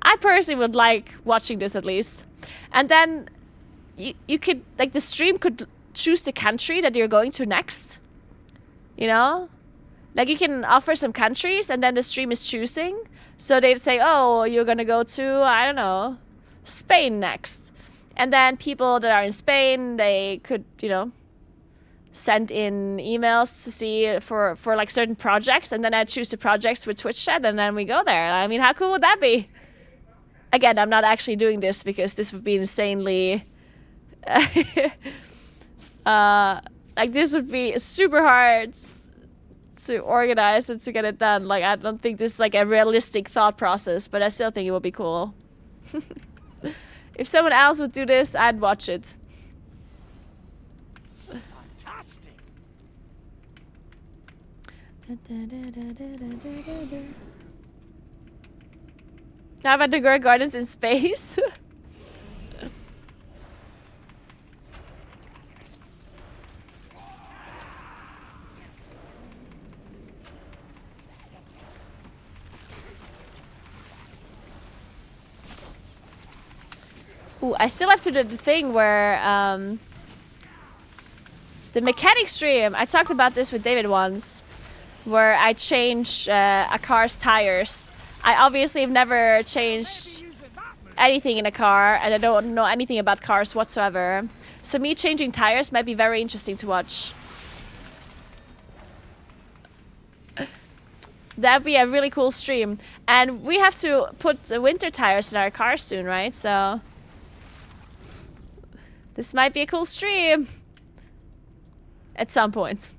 I personally would like watching this at least. And then you could, like, the stream could choose the country that you're going to next, you know? Like, you can offer some countries, and then the stream is choosing. So they'd say, oh, you're gonna go to, I don't know, Spain next. And then people that are in Spain, they could, you know, send in emails to see for like certain projects, and then I choose the projects with Twitch chat, and then we go there. I mean, how cool would that be? Again, I'm not actually doing this because this would be insanely like, this would be super hard to organize and to get it done. Like, I don't think this is like a realistic thought process, but I still think it would be cool. If someone else would do this, I'd watch it. Fantastic. How about the Naguura Gardens in space? Ooh, I still have to do the thing where the mechanic stream. I talked about this with David once, where I change a car's tires. I obviously have never changed anything in a car, and I don't know anything about cars whatsoever. So me changing tires might be very interesting to watch. That'd be a really cool stream. And we have to put winter tires in our cars soon, right? So this might be a cool stream at some point.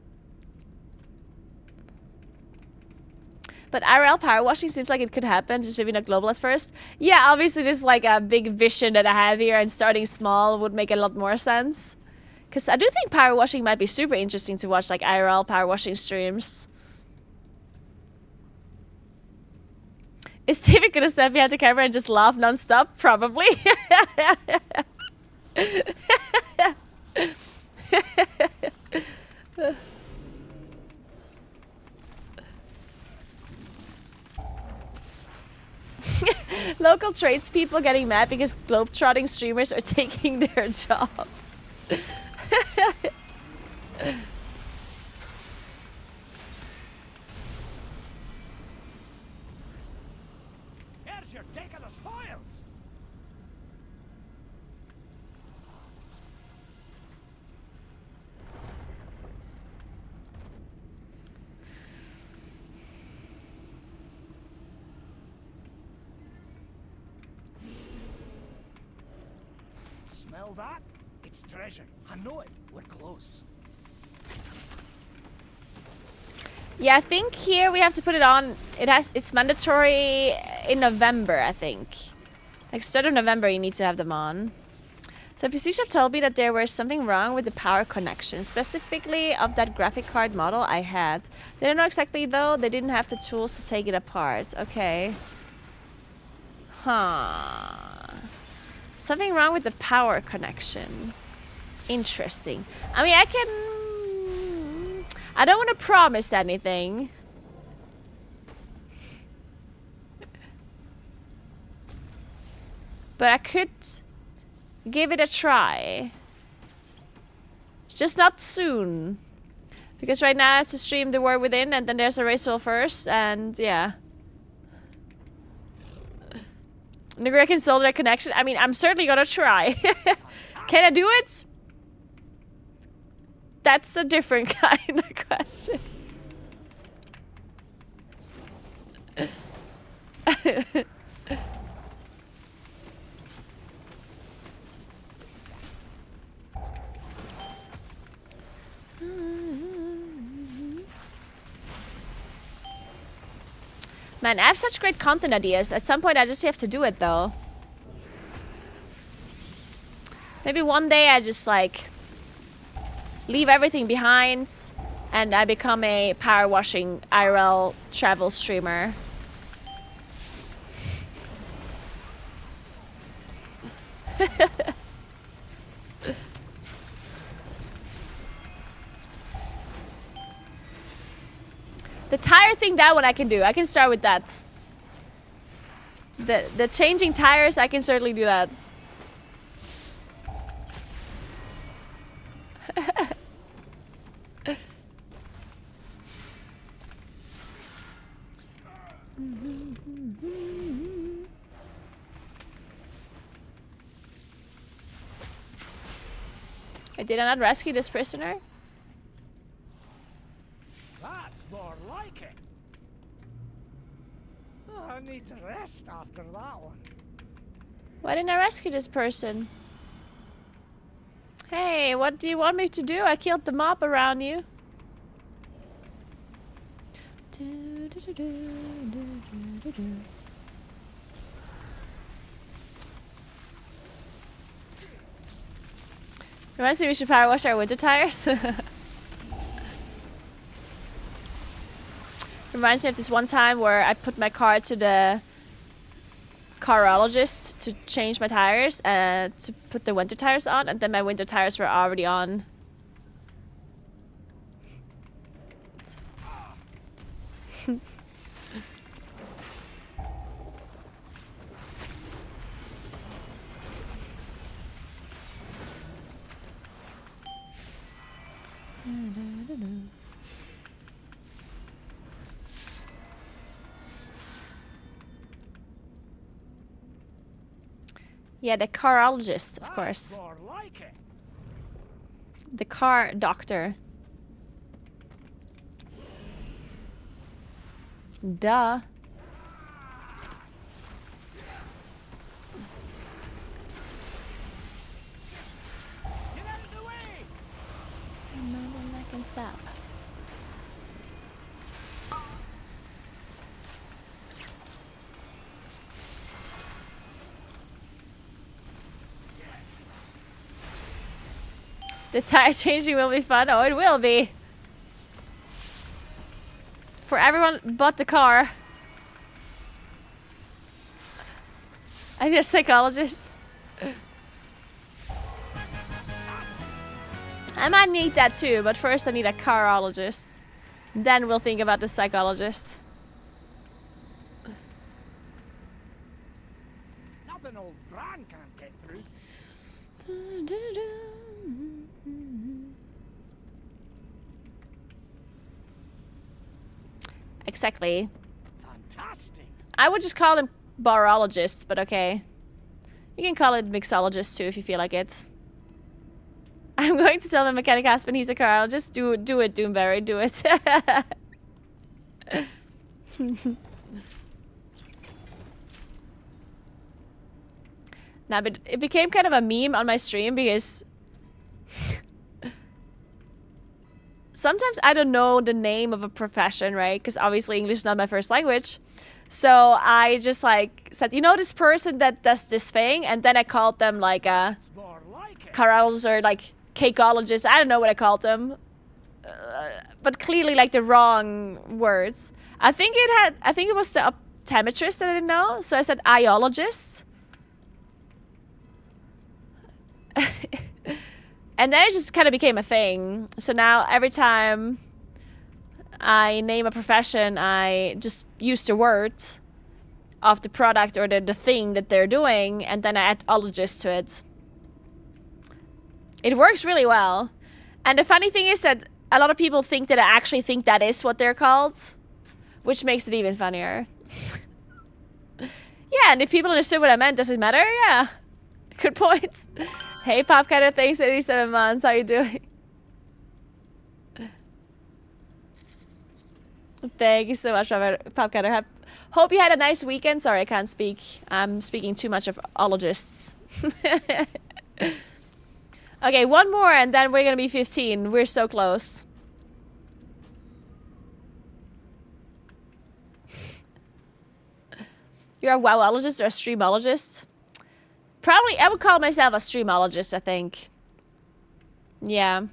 But IRL power washing seems like it could happen, just maybe not global at first. Yeah, obviously this is like a big vision that I have here, and starting small would make a lot more sense. Because I do think power washing might be super interesting to watch, like IRL power washing streams. Is David gonna stand behind the camera and just laugh non-stop? Probably. Local tradespeople getting mad because globetrotting streamers are taking their jobs. Here's your take of the spoils. Smell that? It's treasure. I know it. We're close. Yeah, I think here we have to put it on. It's mandatory in November, I think. Like start of November you need to have them on. So PC Shop told me that there was something wrong with the power connection, specifically of that graphic card model I had. They don't know exactly though, they didn't have the tools to take it apart. Okay. Huh. Something wrong with the power connection. Interesting. I mean, I don't want to promise anything. But I could give it a try. Just not soon. Because right now I have to stream The War Within, and then there's a Racial first, and yeah. Naguura can solder that connection. I mean, I'm certainly gonna try. Can I do it? That's a different kind of question. Man, I have such great content ideas. At some point, I just have to do it, though. Maybe one day I just, like, leave everything behind and I become a power washing IRL travel streamer. The tire thing, that one I can do. I can start with that. The changing tires, I can certainly do that. Did I not rescue this prisoner? That's more like it. Oh, I need to rest after that one. Why didn't I rescue this person? Hey, what do you want me to do? I killed the mob around you. Reminds me we should power wash our winter tires. Reminds me of this one time where I put my car to the carologist to change my tires and to put the winter tires on, and then my winter tires were already on. Yeah, the carologist, of course. More like it. The car doctor. Duh. Get out of the way! No one I can stop. The tire changing will be fun. Oh, it will be. For everyone but the car. I need a psychologist. I might need that too, but first I need a carologist. Then we'll think about the psychologist. Nothing old Bran can't get through. Exactly. Fantastic. I would just call them barologists, but okay. You can call it mixologists too if you feel like it. I'm going to tell my mechanic husband he's a carologist. Do it, Doomberry, do it. Nah, but it became kind of a meme on my stream because sometimes I don't know the name of a profession, right? Because obviously English is not my first language. So I just like said, you know, this person that does this thing, and then I called them like a carologist or like cakeologist. I don't know what I called them, but clearly like the wrong words. I think it was the optometrist that I didn't know, so I said iologist. And then it just kind of became a thing. So now every time I name a profession, I just use the word of the product or the thing that they're doing, and then I add ologist to it. It works really well. And the funny thing is that a lot of people think that I actually think that is what they're called, which makes it even funnier. Yeah, and if people understood what I meant, does it matter? Yeah. Good point. Hey, Popcutter, thanks 87 months. How you doing? Thank you so much, Popcutter. Hope you had a nice weekend. Sorry, I can't speak. I'm speaking too much of ologists. Okay, one more and then we're gonna be 15. We're so close. You're a wowologist or a streamologist? Probably, I would call myself a streamologist, I think. Yeah.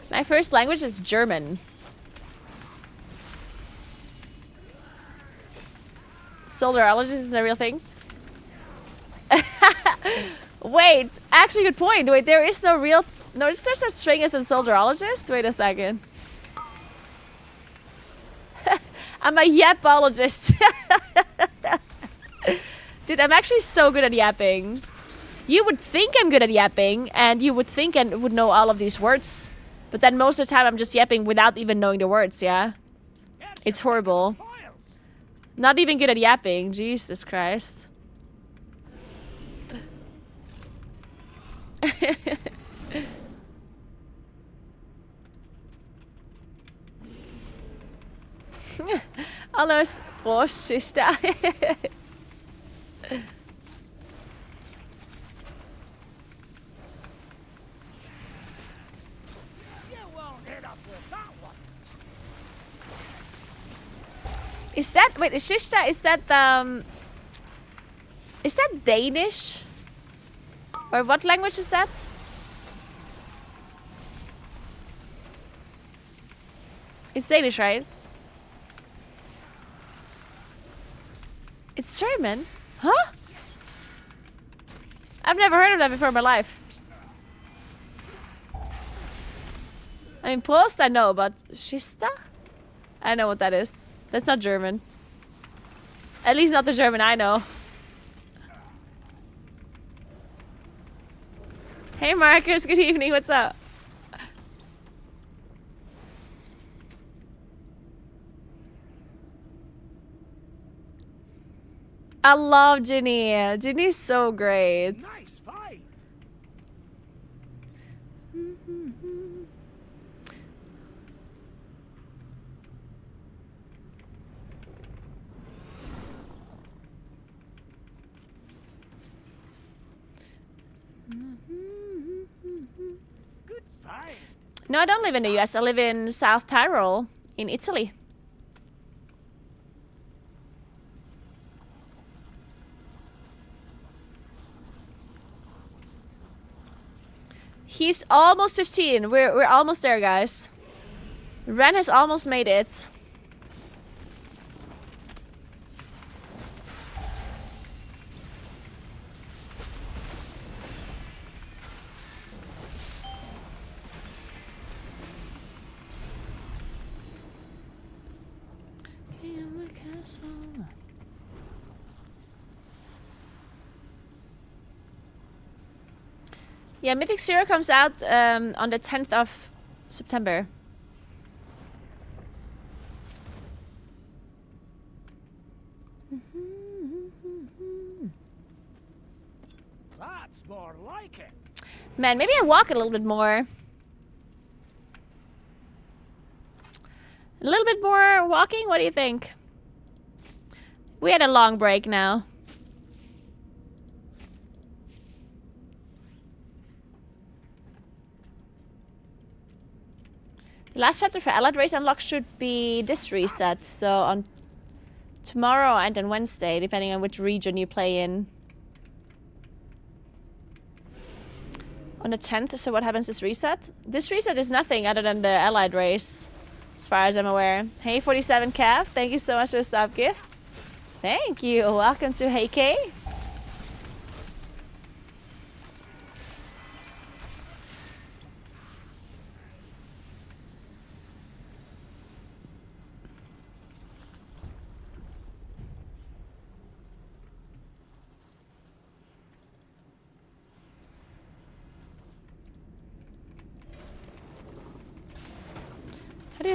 My first language is German. Soldierologist is a real thing? Wait, actually good point. Wait, there is no real... No, is there such thing as a soldierologist? Wait a second. I'm a yapologist. Dude, I'm actually so good at yapping. You would think I'm good at yapping, and you would think I would know all of these words. But then most of the time I'm just yapping without even knowing the words, yeah? It's horrible. Not even good at yapping. Jesus Christ. Alles Prost, sister. Is that, wait, Shishta, is that Danish? Or what language is that? It's Danish, right? It's German? Huh? I've never heard of that before in my life. I mean, Prost I know, but Schista? I know what that is. That's not German. At least not the German I know. Hey Marcus, good evening, what's up? I love Ginny. Ginny's so great. Nice fight. Good fight. No, I don't live in the US. I live in South Tyrol in Italy. He's almost 15. We're almost there, guys. Ren has almost made it. Yeah, Mythic Zero comes out on the 10th of September. That's more like it. Man, maybe I walk a little bit more. A little bit more walking? What do you think? We had a long break now. The last chapter for Allied Race Unlock should be this reset, so on tomorrow and on Wednesday, depending on which region you play in. On the 10th, so what happens this reset? This reset is nothing other than the Allied Race, as far as I'm aware. Hey, 47 Cap, thank you so much for the sub gift. Thank you, welcome to Hey K.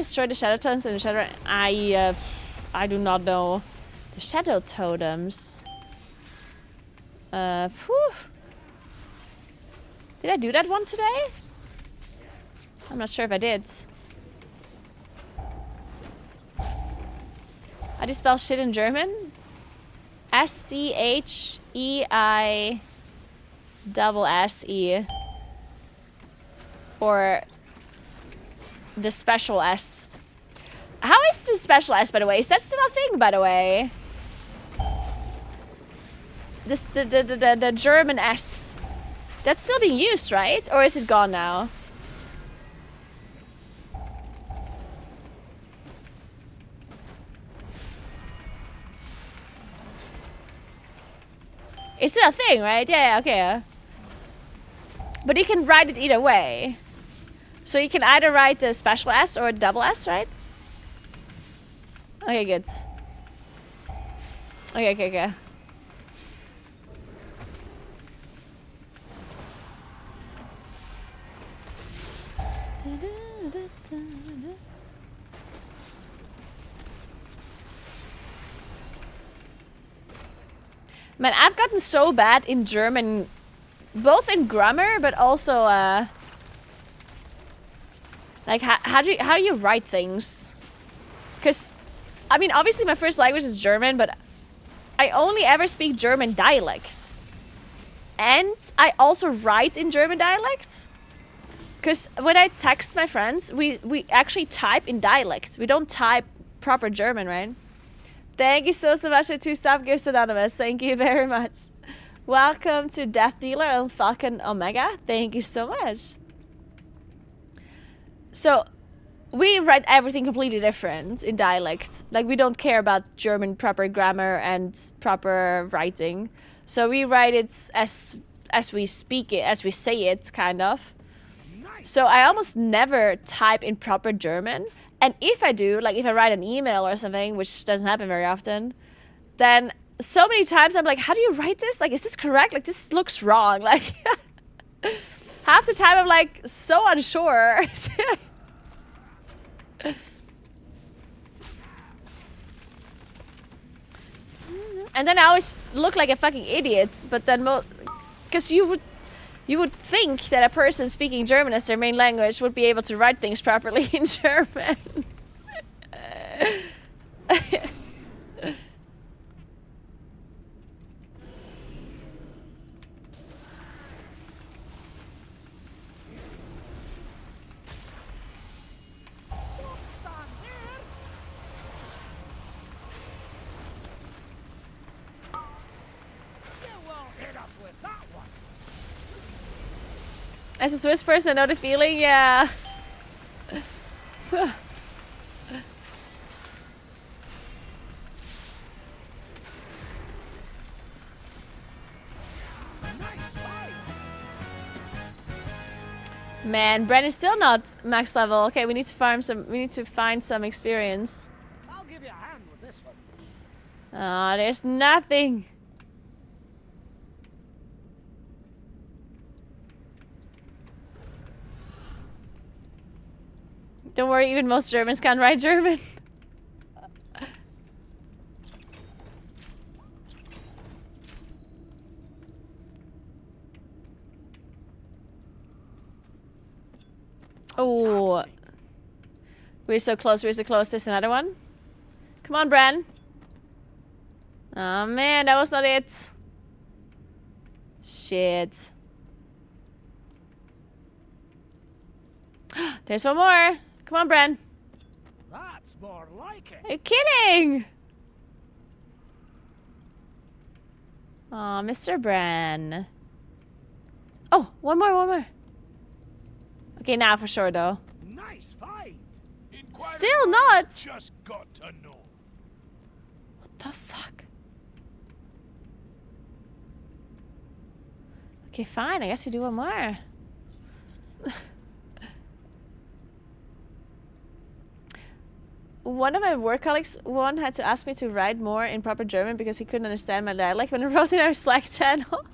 destroy the shadow totems in the shadow? I do not know. The shadow totems. Phew. Did I do that one today? I'm not sure if I did. How do you spell shit in German? SCHEISSE. Or the special S. How is the special S, by the way? Is that still a thing, by the way? This the German S. That's still being used, right? Or is it gone now? It's still a thing, right? Yeah, okay. But you can write it either way. So you can either write the special S or double S, right? Okay, good. Okay. Man, I've gotten so bad in German, both in grammar, but also, like, how you write things. Because, I mean, obviously my first language is German, but I only ever speak German dialect. And I also write in German dialect. Because when I text my friends, we actually type in dialect. We don't type proper German, right? Thank you so much for 2 sub gifts, Anonymous. Thank you very much. Welcome to Death Dealer and Falcon Omega. Thank you so much. So, we write everything completely different in dialect. Like, we don't care about German proper grammar and proper writing. So we write it as we speak it, as we say it, kind of. So I almost never type in proper German. And if I do, like if I write an email or something, which doesn't happen very often, then so many times I'm like, how do you write this? Like, is this correct? Like, this looks wrong. Like, half the time I'm like, so unsure. And then I always look like a fucking idiot. But then, because you would think that a person speaking German as their main language would be able to write things properly in German. As a Swiss person, I know the feeling, yeah. Man, Bren is still not max level. Okay, we need to farm some. We need to find some experience. I'll give you a hand with this one. Ah, there's nothing. Don't worry, even most Germans can't write German. Oh, we're so close. We're so close. There's another one. Come on, Bran. Oh man, that was not it. Shit. There's one more. Come on, Bran. That's more like it. Are you kidding? Aw, Mr. Bran. Oh, one more. Okay, now for sure, though. Nice find. Still not. Just got to know. What the fuck? Okay, fine. I guess we do one more. One of my work colleagues had to ask me to write more in proper German because he couldn't understand my dialect when I wrote in our Slack channel.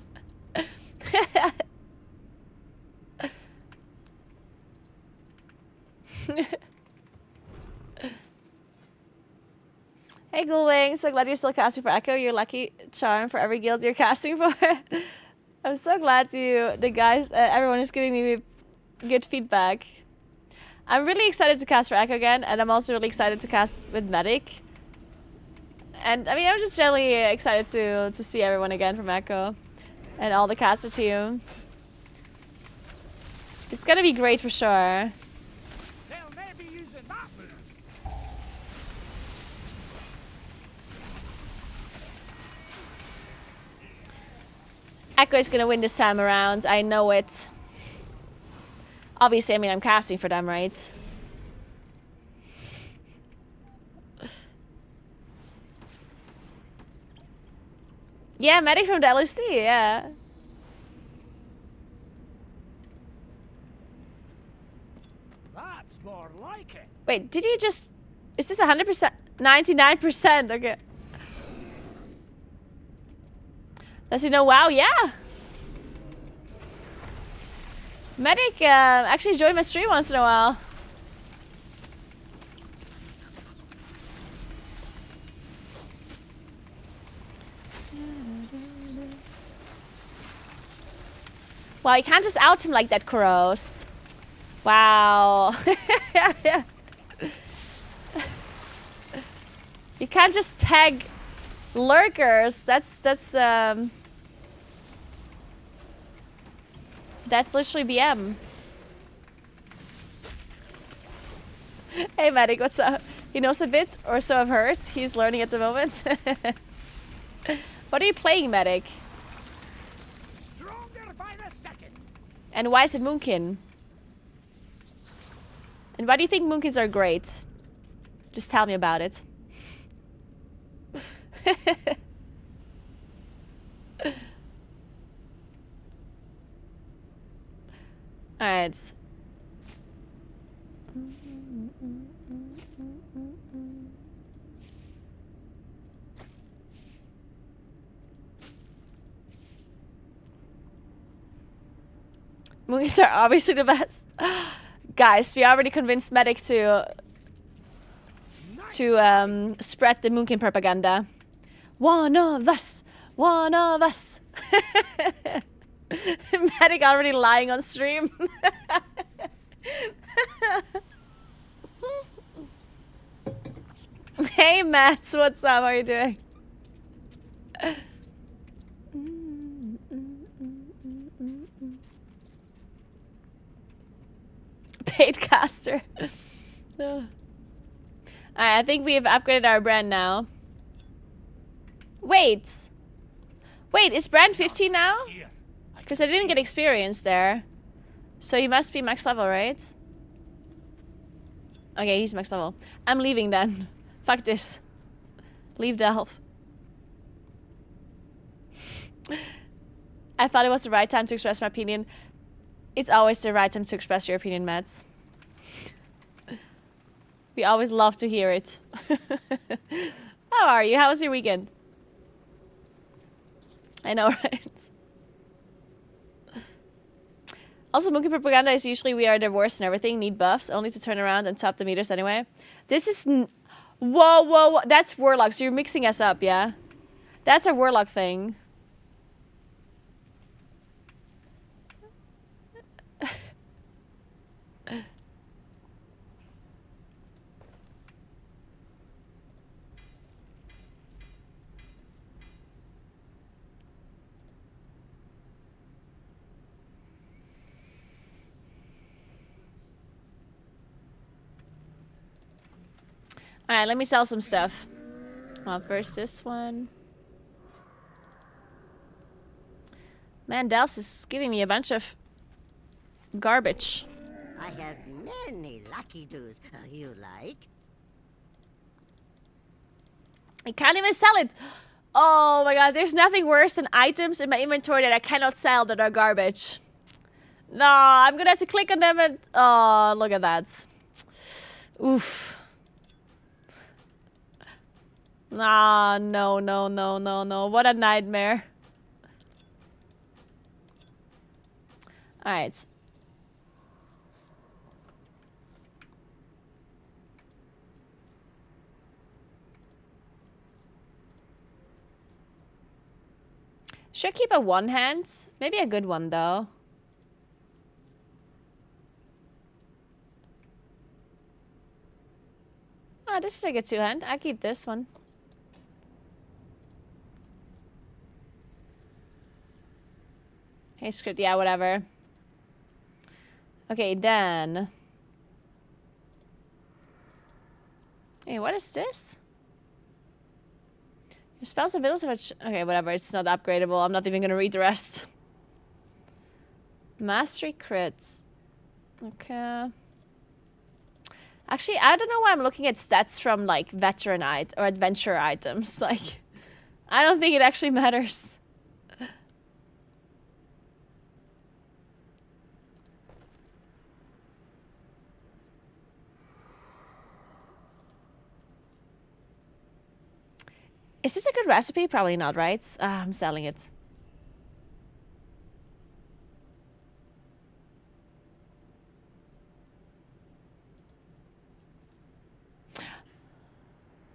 Hey, Ghoulwing. So glad you're still casting for Echo. You're lucky charm for every guild you're casting for. I'm so glad everyone is giving me good feedback. I'm really excited to cast for Echo again, and I'm also really excited to cast with Medic. And I mean, I'm just generally excited to see everyone again from Echo and all the caster team. It's gonna be great for sure. They'll never be using that move. Echo is gonna win this time around. I know it. Obviously, I mean, I'm casting for them, right? Yeah, Medic from the LSC, yeah. That's more like it. Wait, did you just... Is this 100%? 99%, okay. Does he know WoW? Yeah! Medic actually joined my stream once in a while. Wow, you can't just out him like that, Kuros. Wow. You can't just tag lurkers. That's literally BM. Hey Medic, what's up? He knows a bit, or so I've heard. He's learning at the moment. What are you playing, Medic? Stronger by the second. And why is it Moonkin? And why do you think Moonkins are great? Just tell me about it. Alright. Moonkins are obviously the best. Guys, we already convinced Medic to spread the Moonkin propaganda. One of us! One of us! Medic already lying on stream. Hey Mats, what's up? How are you doing? Paid caster. Alright, I think we have upgraded our brand now. Wait, is brand 15 now? Because I didn't get experience there. So he must be max level, right? Okay, he's max level. I'm leaving then. Fuck this. Leave Delph. I thought it was the right time to express my opinion. It's always the right time to express your opinion, Mads. We always love to hear it. How are you? How was your weekend? I know, right? Also, Monkey Propaganda is usually we are the worst and everything, need buffs, only to turn around and top the meters anyway. This is... Whoa, whoa, whoa. That's Warlock, so you're mixing us up, yeah? That's a Warlock thing. Alright, let me sell some stuff. Well, first this one. Man, Delphs is giving me a bunch of garbage. I have many lucky doos you like. I can't even sell it. Oh my god, there's nothing worse than items in my inventory that I cannot sell that are garbage. No, I'm gonna have to click on them and... Oh, look at that. Oof. Ah, no, no, no, no, no. What a nightmare. Alright. Should keep a one hand. Maybe a good one though. Oh, this is a good two hand. I keep this one. Hey, script. Yeah, whatever. Okay, then. Hey, what is this? Your spells and abilities much. Okay, whatever. It's not upgradable. I'm not even gonna read the rest. Mastery crits. Okay. Actually, I don't know why I'm looking at stats from like veteran or adventure items. Like, I don't think it actually matters. Is this a good recipe? Probably not, right? Ah, I'm selling it.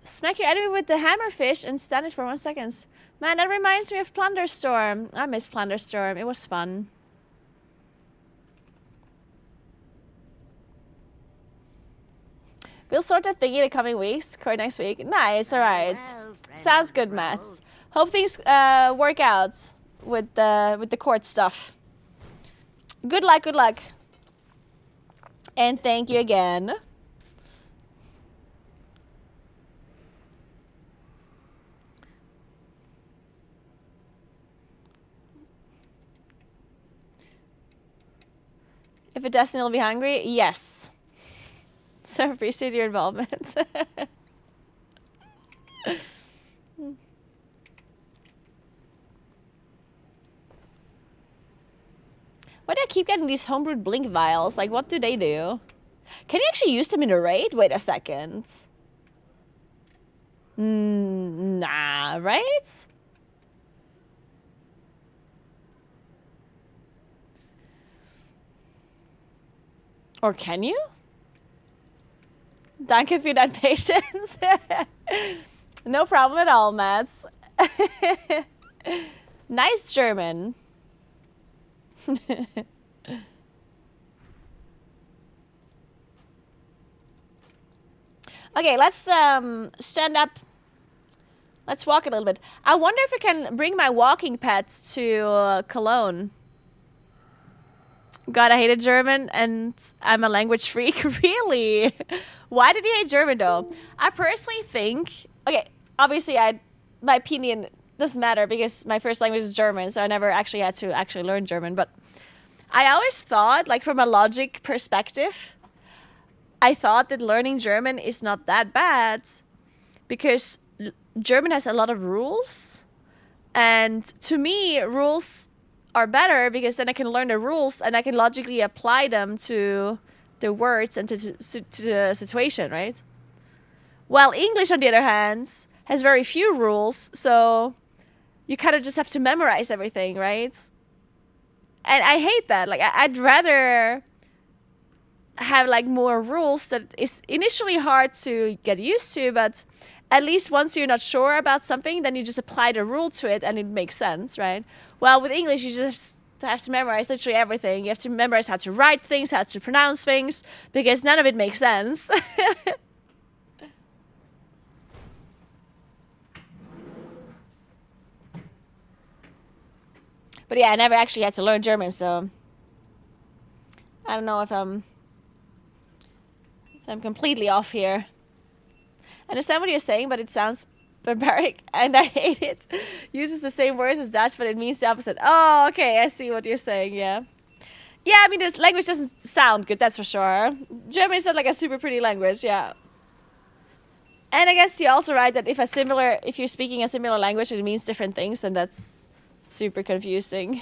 Smack your enemy with the hammerfish and stand it for 1 second. Man, that reminds me of Plunderstorm. I miss Plunderstorm. It was fun. We'll sort that thingy in the coming weeks. Court next week. Nice, alright. Sounds good, Matt. Hope things work out with the court stuff. Good luck, good luck. And thank you again. If a Destiny will be hungry, yes. So appreciate your involvement. Why do I keep getting these homebrewed blink vials? Like, what do they do? Can you actually use them in a raid? Wait a second. Nah, right? Or can you? Danke für dein patience. No problem at all, Mats. Nice German. Okay, let's stand up. Let's walk a little bit. I wonder if I can bring my walking pets to Cologne. God, I hated German, and I'm a language freak. Really? Why did you hate German, though? I personally think... Okay, obviously, my opinion doesn't matter because my first language is German, so I never actually had to actually learn German. But I always thought, like, from a logic perspective, I thought that learning German is not that bad because German has a lot of rules. And to me, rules are better because then I can learn the rules and I can logically apply them to the words and to the situation, right? While English, on the other hand, has very few rules, so you kind of just have to memorize everything, right? And I hate that. Like, I'd rather have like more rules that is initially hard to get used to, but at least once you're not sure about something, then you just apply the rule to it and it makes sense, right? Well, with English, you just have to memorize literally everything. You have to memorize how to write things, how to pronounce things, because none of it makes sense. But yeah, I never actually had to learn German, so I don't know if I'm completely off here. I understand what you're saying, but it sounds barbaric, and I hate it. Uses the same words as Dutch, but it means the opposite. Oh, okay, I see what you're saying, yeah. Yeah, I mean, this language doesn't sound good, that's for sure. German is not like a super pretty language, yeah. And I guess you're also right that if you're speaking a similar language and it means different things, then that's super confusing.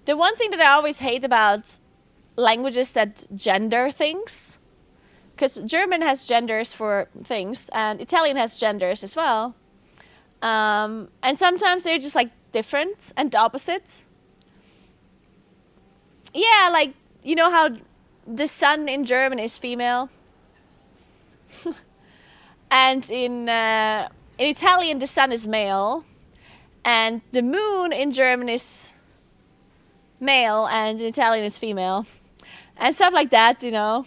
The one thing that I always hate about languages that gender things, because German has genders for things and Italian has genders as well, and sometimes they're just like different and the opposite. Yeah, like, you know how the sun in German is female? And in Italian, the sun is male, and the moon in German is male, and in Italian it's female, and stuff like that. You know,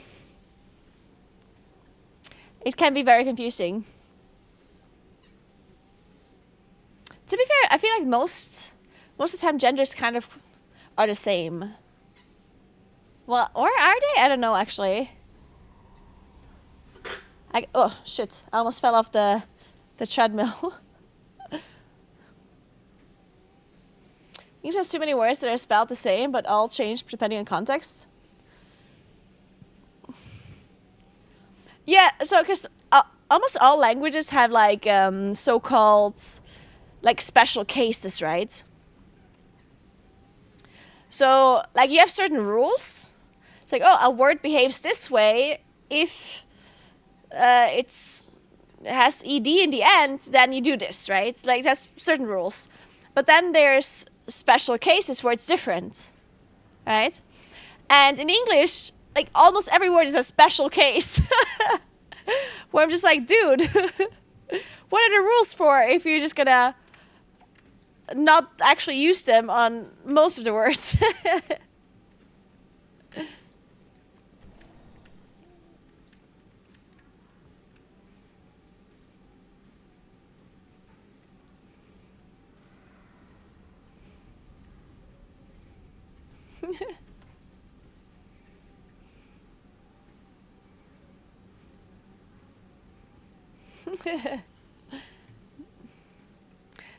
it can be very confusing. To be fair, I feel like most of the time genders kind of are the same. Well, or are they? I don't know actually. Oh shit! I almost fell off the treadmill. English has too many words that are spelled the same, but all change depending on context. Yeah, so because almost all languages have like so-called like special cases, right? So like you have certain rules. It's like, oh, a word behaves this way if it has ed in the end, then you do this, right? Like it has certain rules. But then there's special cases where it's different, right? And in English, like almost every word is a special case. Where I'm just like, dude, what are the rules for if you're just gonna not actually use them on most of the words?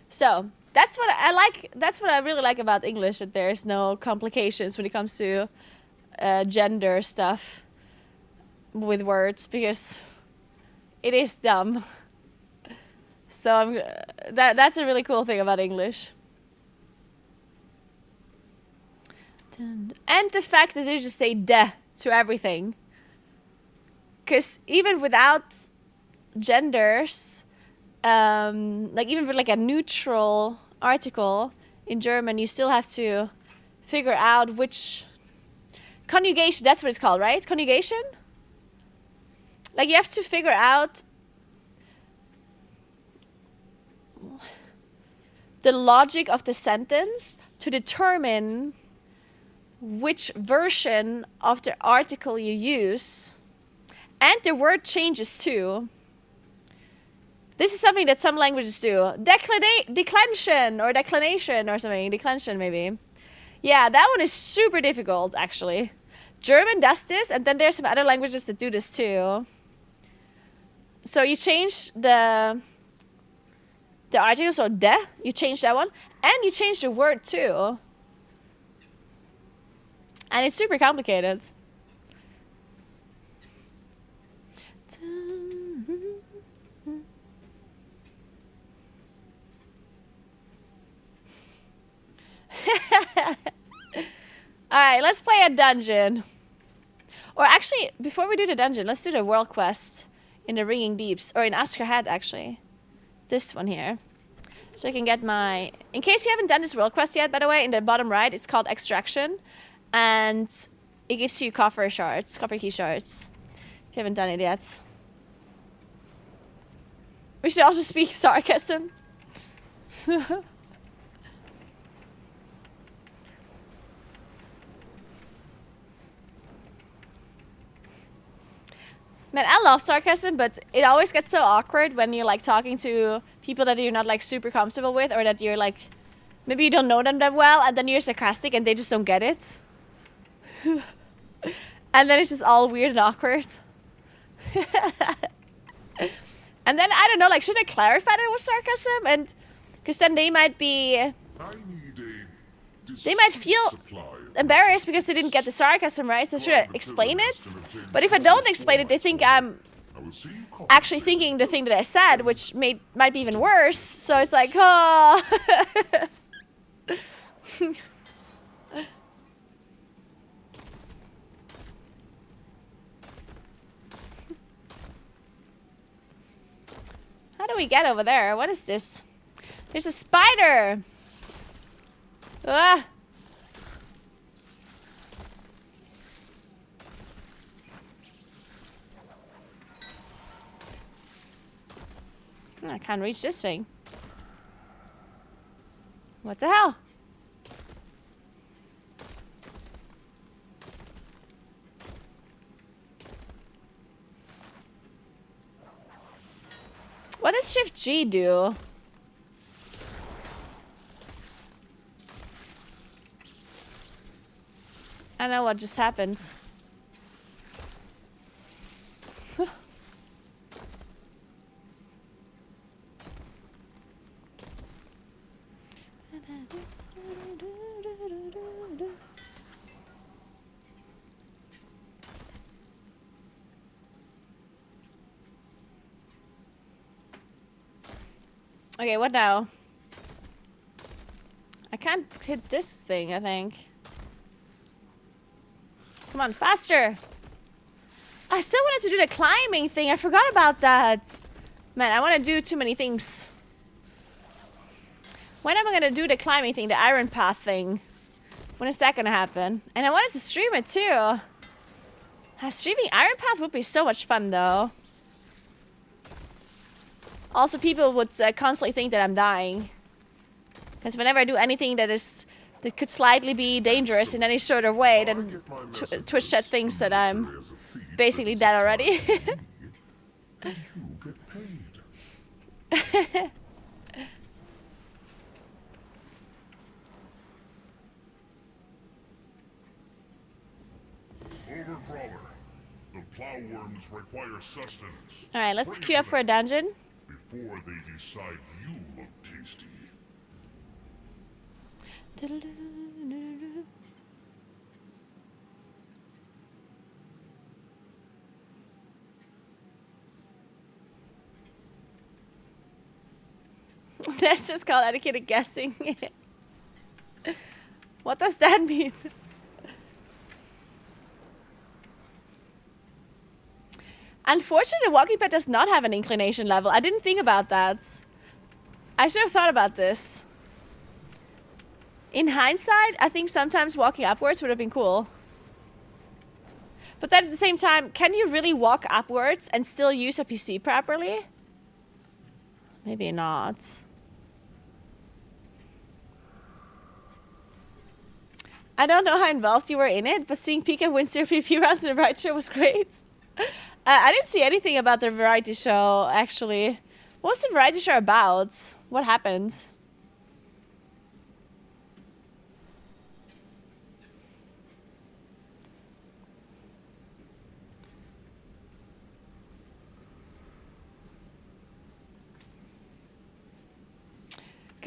So that's what I like. That's what I really like about English, that there's no complications when it comes to gender stuff with words, because it is dumb. So that's a really cool thing about English. And the fact that they just say "de" to everything. Because even without genders, like even with like a neutral article in German, you still have to figure out which conjugation, that's what it's called, right? Conjugation? Like you have to figure out the logic of the sentence to determine which version of the article you use, and the word changes too. This is something that some languages do. Declension or declination or something. Declension maybe. Yeah, that one is super difficult actually. German does this, and then there's some other languages that do this too. So you change the article, so "de", you change that one, and you change the word too. And it's super complicated. Alright, let's play a dungeon. Or actually, before we do the dungeon, let's do the world quest in the Ringing Deeps. Or in Asker Head, actually. This one here. So I can get my... In case you haven't done this world quest yet, by the way, in the bottom right, it's called Extraction. And it gives you copper shards, copper key shards. If you haven't done it yet. We should also speak sarcasm. Man, I love sarcasm, but it always gets so awkward when you're like talking to people that you're not like super comfortable with, or that you're like, maybe you don't know them that well, and then you're sarcastic and they just don't get it. And then it's just all weird and awkward. And then, I don't know, like, should I clarify that it was sarcasm? And, because then they might be, they might feel embarrassed because they didn't get the sarcasm right, so should I explain it? But if I don't explain it, they think I'm actually thinking the thing that I said, which might be even worse, so it's like, oh. How do we get over there? What is this? There's a spider! Ah! I can't reach this thing. What the hell? What does Shift G do? I don't know what just happened. Okay, what now? I can't hit this thing, I think. Come on, faster! I still wanted to do the climbing thing. I forgot about that. Man, I want to do too many things. When am I going to do the climbing thing, the Iron Path thing? When is that going to happen? And I wanted to stream it too. Streaming Iron Path would be so much fun though. Also, people would constantly think that I'm dying. Because whenever I do anything that could slightly be dangerous in any sort of way, then Twitch chat thinks that I'm basically dead already. Overcrawler. The plowworms require sustenance. Alright, let's queue up for a dungeon. Before they decide you look tasty. That's just called educated guessing. What does that mean? Unfortunately, the walking pad does not have an inclination level. I didn't think about that. I should have thought about this. In hindsight, I think sometimes walking upwards would have been cool. But then at the same time, can you really walk upwards and still use a PC properly? Maybe not. I don't know how involved you were in it, but seeing Pika win zero PP rounds in the right show was great. I didn't see anything about the variety show, actually. What was the variety show about? What happened?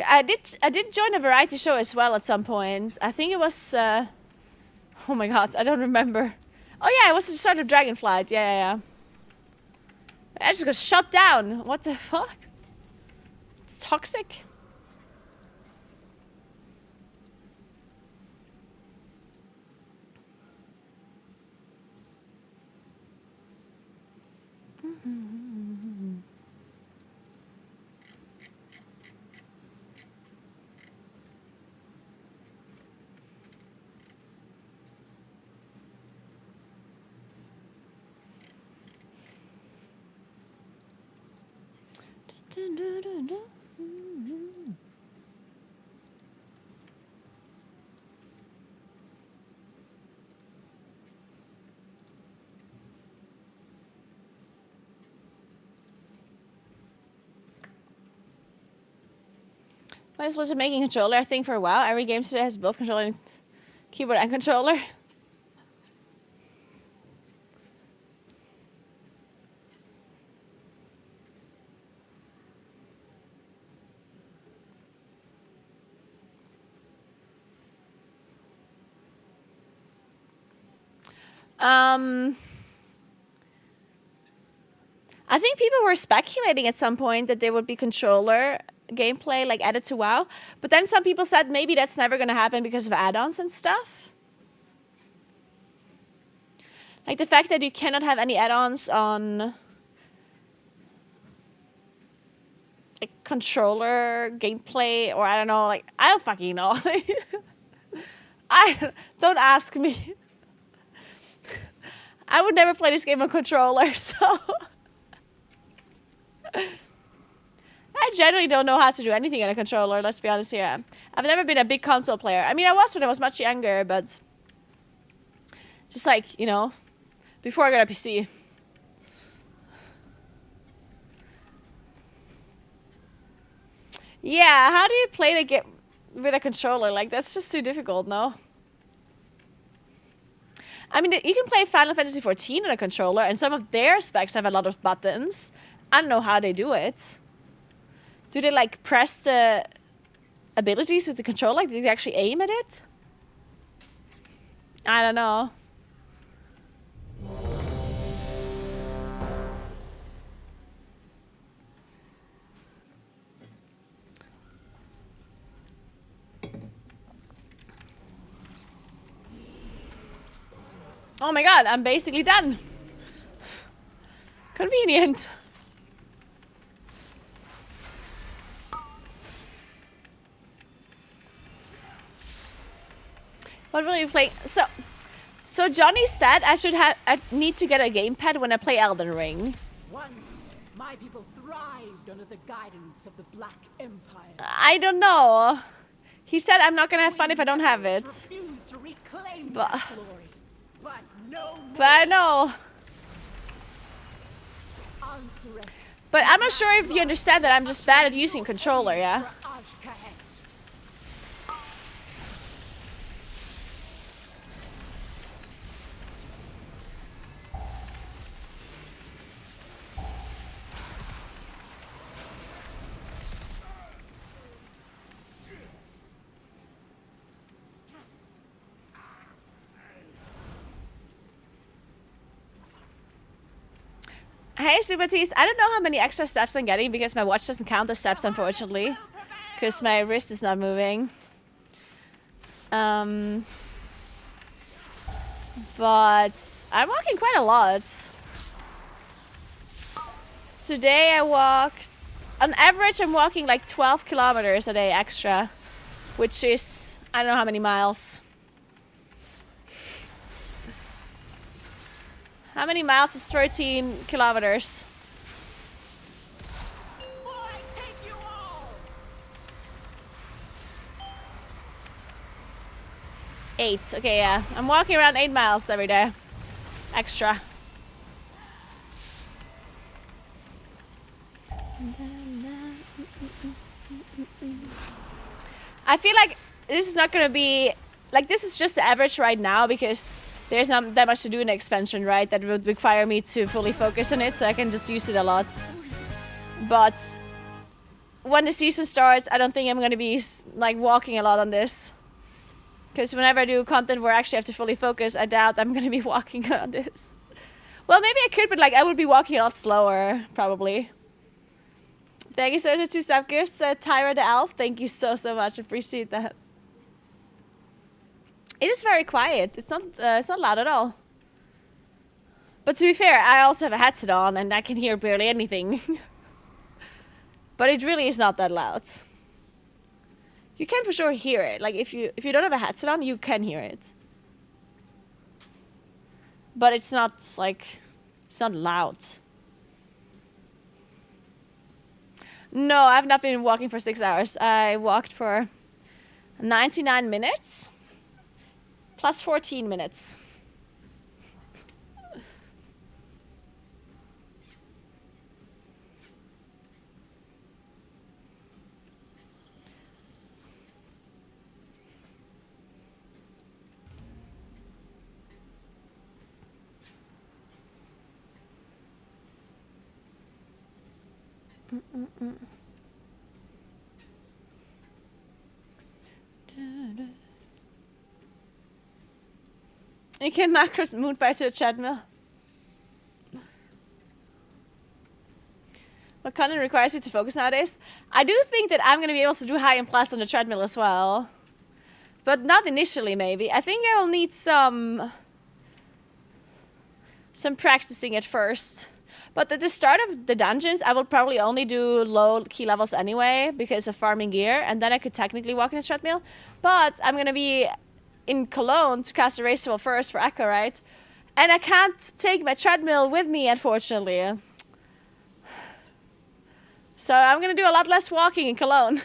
I did join a variety show as well at some point. I think it was oh my god, I don't remember. Oh yeah, it was the start of Dragonflight. Yeah. I just got shut down. What the fuck? It's toxic. Might as well just making a controller thing for a while. Every game today has both controller and keyboard and controller. I think people were speculating at some point that there would be controller gameplay like added to WoW, but then some people said maybe that's never going to happen because of add-ons and stuff. Like the fact that you cannot have any add-ons on like controller gameplay, or I don't know, like I don't fucking know. Don't ask me. I would never play this game on controller, so generally don't know how to do anything on a controller, let's be honest here. I've never been a big console player. I mean, I was when I was much younger, but just like, you know, before I got a PC. Yeah, how do you play the game with a controller? Like, that's just too difficult, no? I mean, you can play Final Fantasy XIV on a controller, and some of their specs have a lot of buttons. I don't know how they do it. Do they, like, press the abilities with the controller? Like, do they actually aim at it? I don't know. Oh my god, I'm basically done. Convenient. What will you play? So Johnny said I need to get a gamepad when I play Elden Ring. Once, my people thrived under the guidance of the Black Empire. I don't know. He said I'm not gonna have fun if I don't have it. To reclaim But that glory. But I know. But I'm not sure if you understand that I'm just bad at using controller, yeah? Hey, Super Tees. I don't know how many extra steps I'm getting because my watch doesn't count the steps, unfortunately. Because my wrist is not moving. But I'm walking quite a lot. Today I walked... On average, I'm walking like 12 kilometers a day extra. Which is... I don't know how many miles. How many miles is 13 kilometers? 8. Okay, yeah. I'm walking around 8 miles every day. Extra. I feel like this is not gonna be... Like, this is just the average right now because there's not that much to do in the expansion, right? That would require me to fully focus on it, so I can just use it a lot. But when the season starts, I don't think I'm gonna be like walking a lot on this. Because whenever I do content where I actually have to fully focus, I doubt I'm gonna be walking on this. Well, maybe I could, but like I would be walking a lot slower, probably. Thank you so much for 2 sub gifts, Tyra the Elf. Thank you so much. Appreciate that. It is very quiet. It's not loud at all. But to be fair, I also have a headset on and I can hear barely anything. But it really is not that loud. You can for sure hear it. Like if you don't have a headset on, you can hear it. But it's not like it's not loud. No, I've not been walking for 6 hours. I walked for 99 minutes. Plus 14 minutes. You can macro moonfire to the treadmill. What content requires you to focus nowadays? I do think that I'm going to be able to do high and plus on the treadmill as well. But not initially, maybe. I think I'll need some practicing at first. But at the start of the dungeons, I will probably only do low key levels anyway because of farming gear. And then I could technically walk in a treadmill. But I'm going to be in Cologne to cast a race wall first for Echo, right? And I can't take my treadmill with me, unfortunately. So So I'm gonna do a lot less walking in Cologne.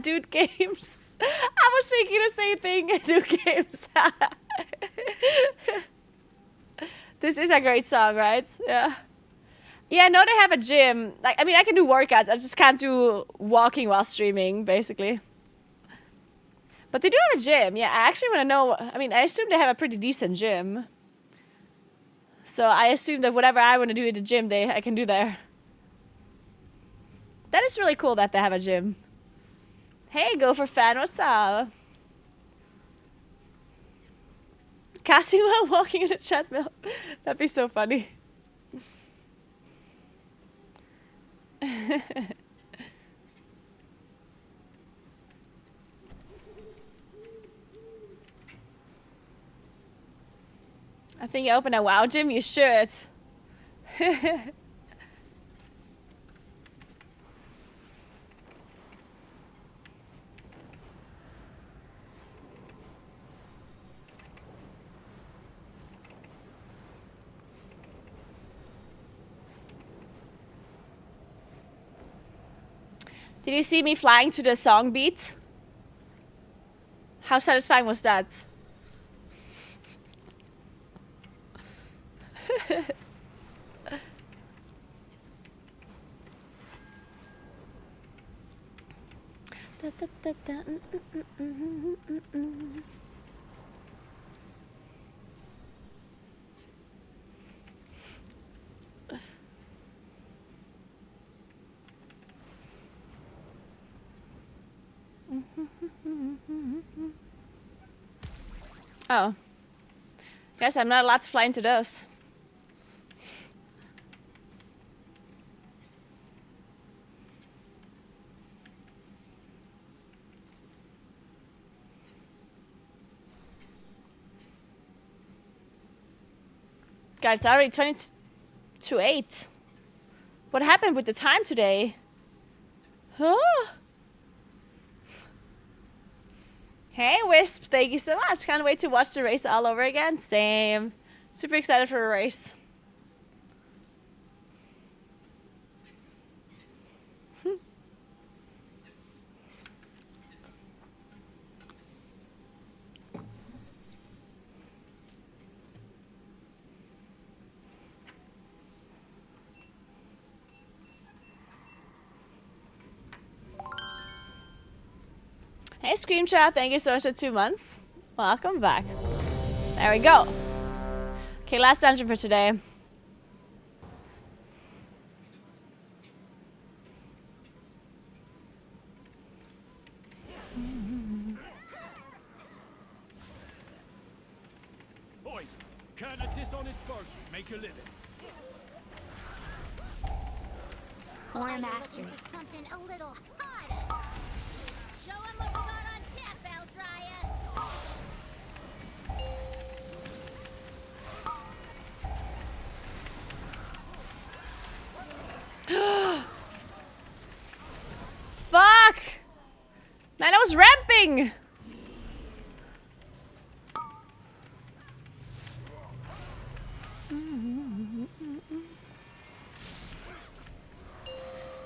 Dude games. I was thinking the same thing. Dude games. This is a great song, right? Yeah. Yeah, I know they have a gym. Like, I mean, I can do workouts. I just can't do walking while streaming, basically. But they do have a gym. Yeah, I actually want to know. I mean, I assume they have a pretty decent gym. So I assume that whatever I want to do at the gym, I can do there. That is really cool that they have a gym. Hey, Gopher fan, what's up? Casting while walking in a treadmill. That'd be so funny. I think you open a WoW gym, you should. Did you see me flying to the song beat? How satisfying was that? Oh. Guess I'm not allowed to fly into those. God, it's already 20 to 8. What happened with the time today? Huh? Hey, Wisp, thank you so much. Can't wait to watch the race all over again. Same. Super excited for the race. Hey, Screamtrap, thank you so much for 2 months. Welcome back. There we go. Okay, last dungeon for today. Oi, can a dishonest burglar make a living? More mastery. Something a little harder. Show him what we got on tap, Eldrya. Fuck! Man, I was ramping!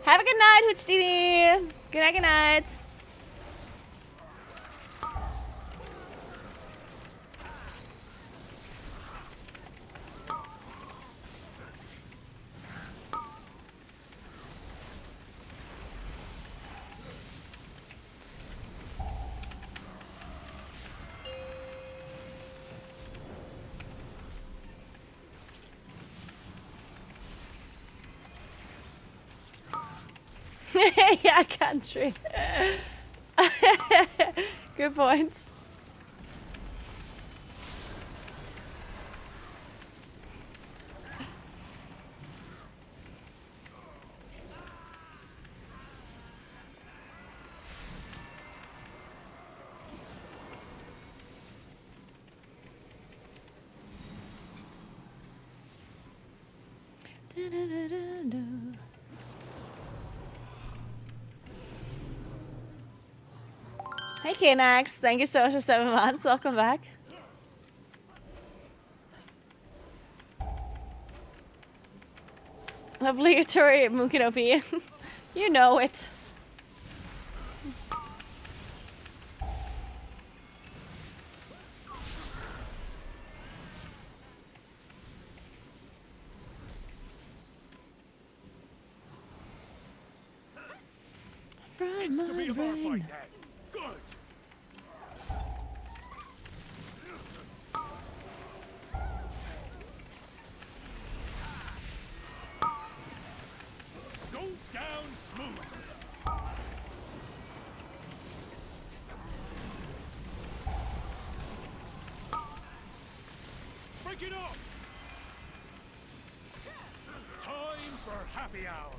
Have a good night, Hootstini. Good night, good night. Yeah, country. Good point. Hey, Knax. Thank you so much for 7 months. Welcome back. Obligatory Mukinopi. You know it. It's to be a bar fight then. Good. Goes down smooth. Break it up. Time for happy hour.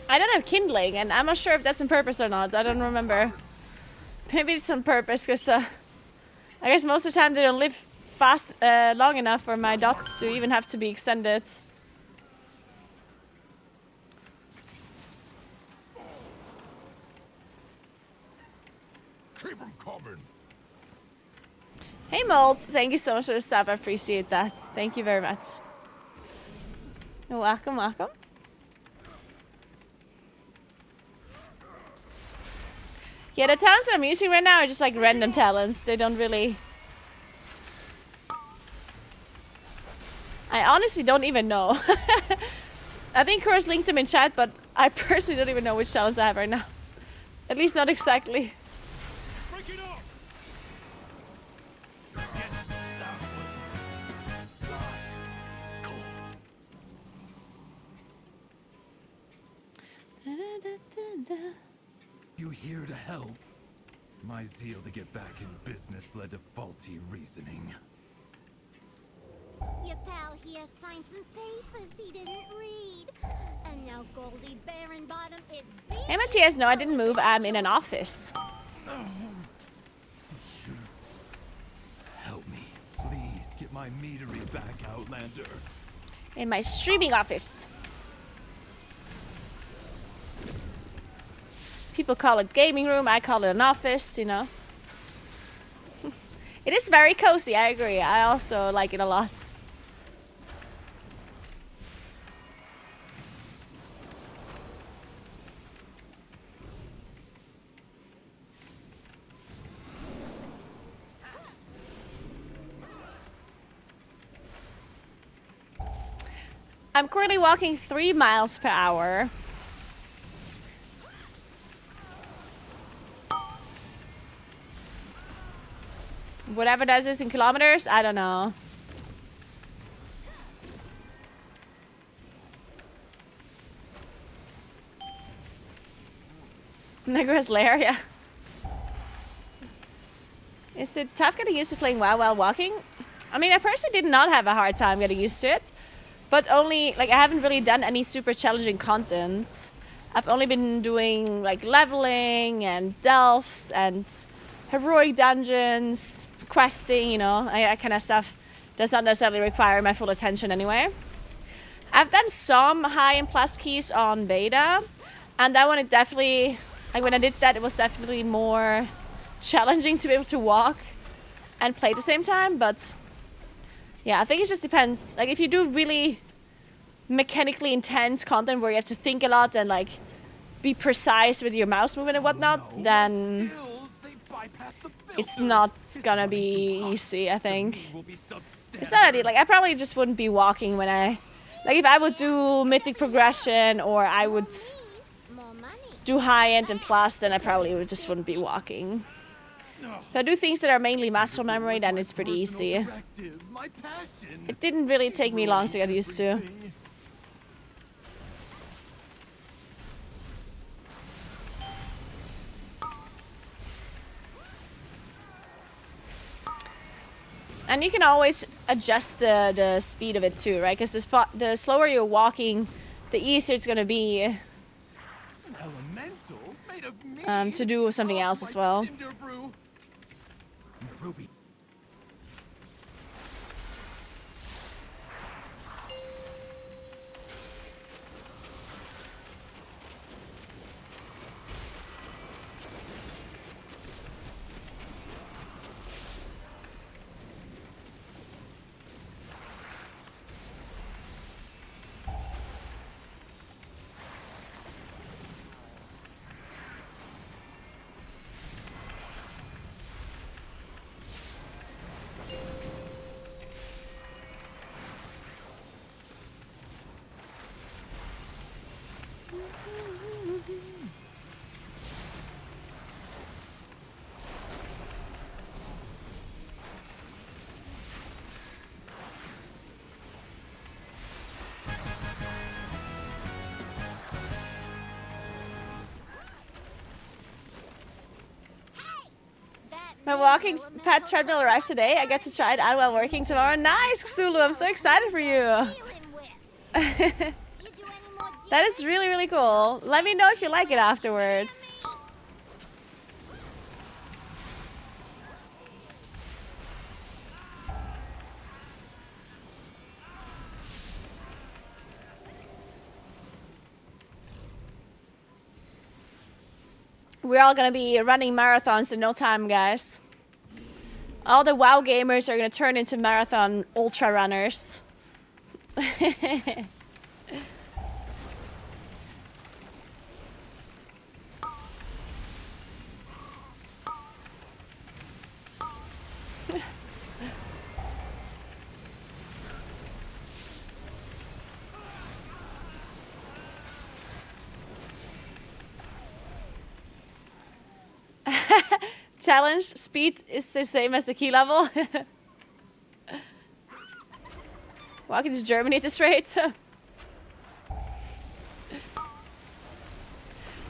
I don't have kindling, and I'm not sure if that's on purpose or not. I don't remember. Maybe it's on purpose, because I guess most of the time they don't live fast long enough for my dots to even have to be extended. Keep 'em coming. Hey Mold, thank you so much for the sub. I appreciate that. Thank you very much. Welcome, welcome. Yeah, the talents that I'm using right now are just like random talents. They don't really... I honestly don't even know. I think Kurs linked them in chat, but I personally don't even know which talents I have right now. At least not exactly. Break it up. You here to help? My zeal to get back in business led to faulty reasoning. Your pal here signed some papers he didn't read. And now Goldie Baronbottom is Hey Matthias, no I didn't move, I'm in an office. Help me. Please get my meadery back, Outlander. In my streaming office. People call it gaming room, I call it an office, you know. It is very cozy, I agree. I also like it a lot. I'm currently walking 3 miles per hour. Whatever that is in kilometers, I don't know. Naguura's lair, yeah. Is it tough getting used to playing WoW while walking? I mean, I personally did not have a hard time getting used to it. But only, like, I haven't really done any super challenging content. I've only been doing, like, leveling and delves and heroic dungeons, questing, you know, that kind of stuff does not necessarily require my full attention anyway. I've done some high and plus keys on beta, and that one it definitely, like when I did that, it was definitely more challenging to be able to walk and play at the same time, but yeah, I think it just depends. Like if you do really mechanically intense content where you have to think a lot and like be precise with your mouse movement and whatnot, then it's not gonna be easy, I think. It's not ideal. Like I probably just wouldn't be walking when I, like if I would do mythic progression or I would do high end and plus, then I probably just wouldn't be walking. If I do things that are mainly muscle memory, then it's pretty easy. It didn't really take me long to get used to. And you can always adjust the speed of it too, right? Because the slower you're walking, the easier it's going to be to do something else as well. My walking pet treadmill arrived today. I get to try it out while working tomorrow. Nice, Xulu. I'm so excited for you. That is really, really cool. Let me know if you like it afterwards. We're all gonna be running marathons in no time, guys. All the WoW gamers are gonna turn into marathon ultra runners. Challenge speed is the same as the key level. Walking to Germany at this rate.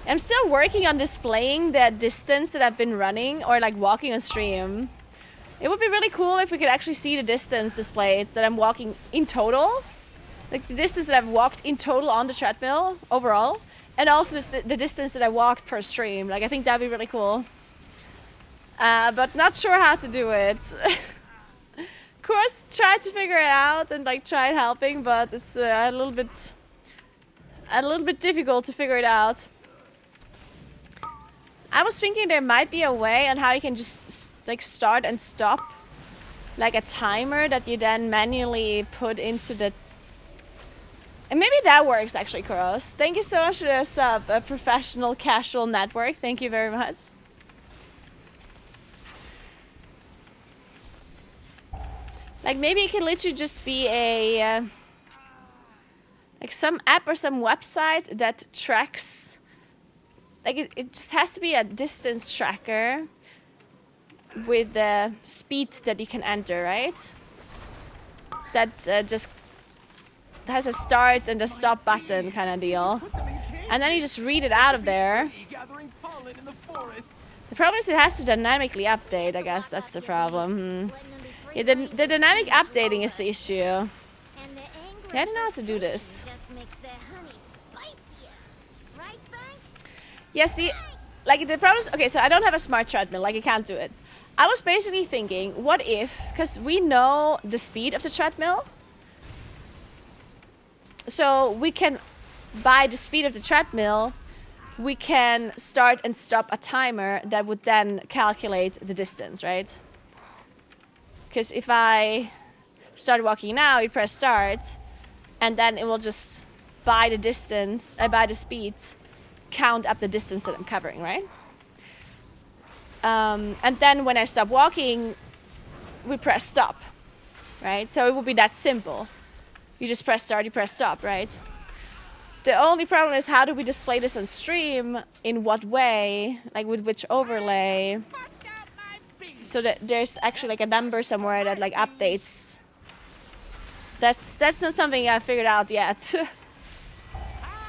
I'm still working on displaying the distance that I've been running or like walking on stream. It would be really cool if we could actually see the distance displayed that I'm walking in total. Like the distance that I've walked in total on the treadmill overall. And also the distance that I walked per stream. Like I think that'd be really cool. But not sure how to do it. Course tried to figure it out and like tried helping, but it's a little bit difficult to figure it out. I was thinking there might be a way on how you can just like start and stop, like a timer that you then manually put into the. And maybe that works actually, Kuros. Thank you so much for the sub, a professional casual network. Thank you very much. Like maybe it can literally just be a like some app or some website that tracks. Like it just has to be a distance tracker with the speed that you can enter, right? That just has a start and a stop button kind of deal, and then you just read it out of there. The problem is it has to dynamically update. I guess that's the problem. Yeah, the dynamic updating is the issue. Yeah, I don't know how to do this. Yeah, see, like the problem is, okay, so I don't have a smart treadmill, like I can't do it. I was basically thinking, what if, because we know the speed of the treadmill, so we can, by the speed of the treadmill, we can start and stop a timer that would then calculate the distance, right? Because if I start walking now, you press start, and then it will just, by the distance, by the speed, count up the distance that I'm covering, right? And then when I stop walking, we press stop, right? So it would be that simple. You just press start, you press stop, right? The only problem is how do we display this on stream? In what way? Like with which overlay? So that there's actually like a number somewhere that like updates. That's not something I figured out yet.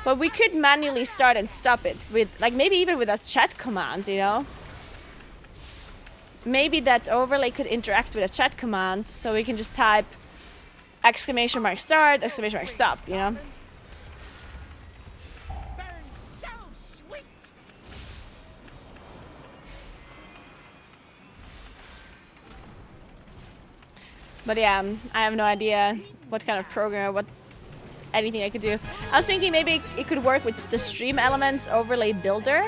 But we could manually start and stop it with like maybe even with a chat command, you know? Maybe that overlay could interact with a chat command so we can just type exclamation mark start, exclamation mark stop, you know? But yeah, I have no idea what kind of program or what anything I could do. I was thinking maybe it could work with the Stream Elements overlay builder,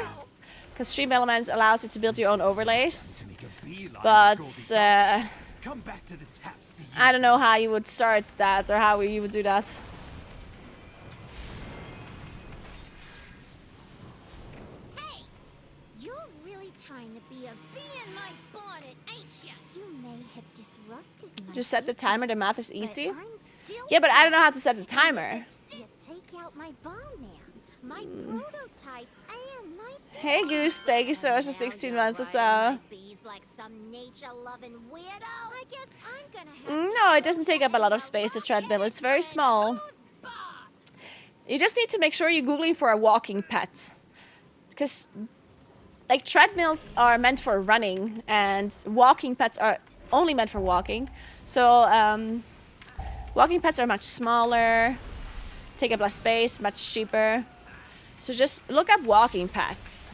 because Stream Elements allows you to build your own overlays. But I don't know how you would start that or how you would do that. Hey, you're really trying to be a bee in my bonnet, ain't ya? You may have disrupted my Just set the timer, the math is easy. still Yeah, but I don't know how to set the timer. You take out my bomb now. My prototype and my Hey Goose, thank you so much for 16 months. What's up? bees like some nature-loving weirdo. I guess I'm gonna have No, it doesn't take up a lot of space, the treadmill. It's very small. You just need to make sure you're Googling for a walking pet. Because like treadmills are meant for running, and walking pads are only meant for walking. So walking pads are much smaller, take up less space, much cheaper. So just look up walking pads,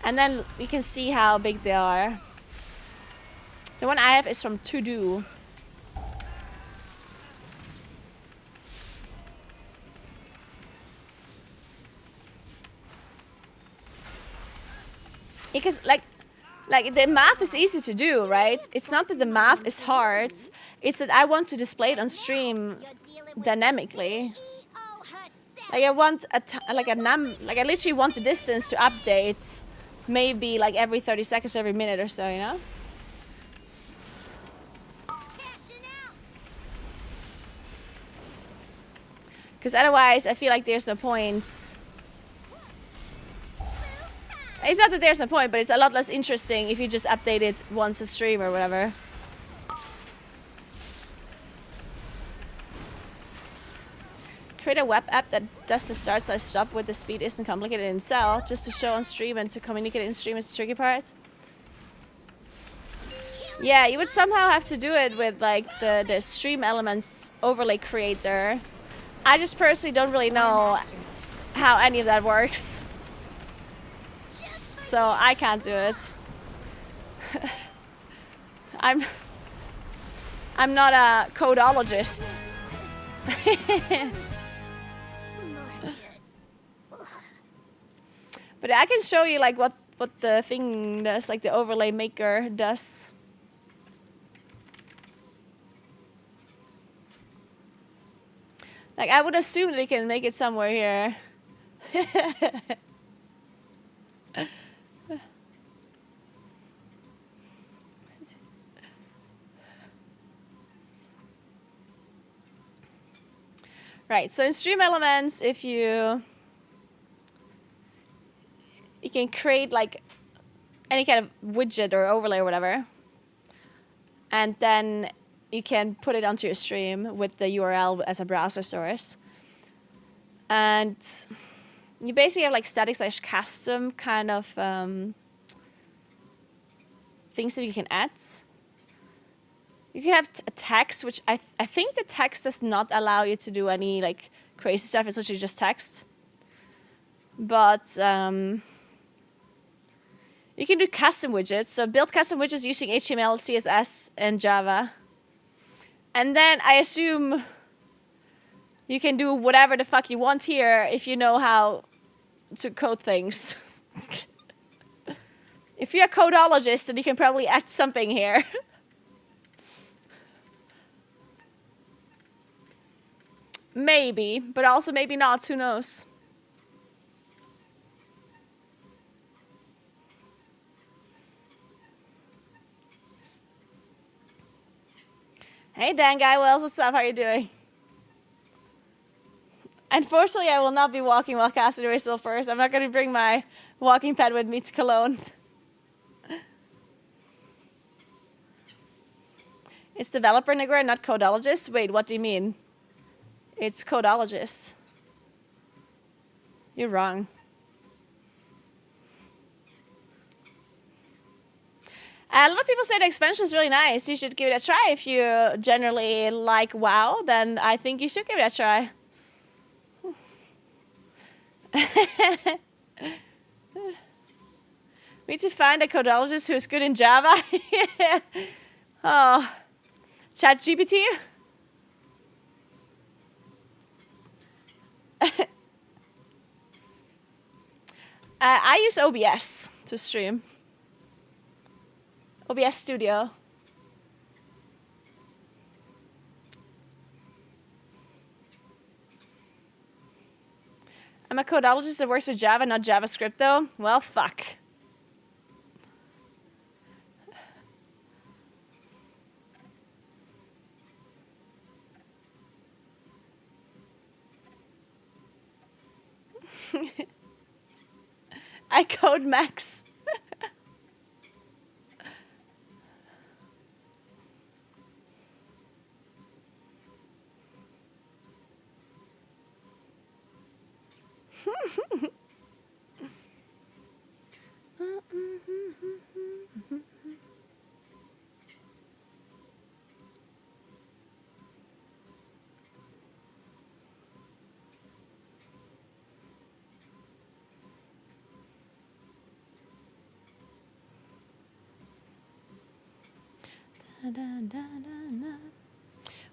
and then you can see how big they are. The one I have is from TWW. Because like the math is easy to do, right? It's not that the math is hard. It's that I want to display it on stream dynamically. Like I want I literally want the distance to update, maybe like every 30 seconds, every minute or so, you know? Because otherwise, I feel like there's no point. It's not that there's no point, but it's a lot less interesting if you just update it once a stream or whatever. Create a web app that does the start/stop with the speed isn't complicated in itself, just to show on stream and to communicate in stream is the tricky part. Yeah, you would somehow have to do it with like the stream elements overlay creator. I just personally don't really know how any of that works. So I can't do it. I'm not a codologist. But I can show you like what the thing does, like the overlay maker does. Like I would assume they can make it somewhere here. Right, so in Stream Elements, if you can create like any kind of widget or overlay or whatever, and then you can put it onto your stream with the URL as a browser source. And you basically have like static/custom kind of things that you can add. You can have a text, which I think the text does not allow you to do any like crazy stuff. It's literally just text. But you can do custom widgets. So build custom widgets using HTML, CSS, and Java. And then I assume you can do whatever the fuck you want here if you know how to code things. If you're a codologist, then you can probably add something here. Maybe, but also maybe not, who knows? Hey Dan Guy Wells, what's up? How are you doing? Unfortunately, I will not be walking while casting Erasable first. I'm not going to bring my walking pad with me to Cologne. It's developer Naguura, not codologist? Wait, what do you mean? It's codologist. You're wrong. A lot of people say the expansion is really nice. You should give it a try. If you generally like WoW, then I think you should give it a try. We need to find a codologist who is good in Java. Oh, ChatGPT? I use OBS to stream. OBS Studio. I'm a codologist that works with Java, not JavaScript though. Well, fuck. I code Max.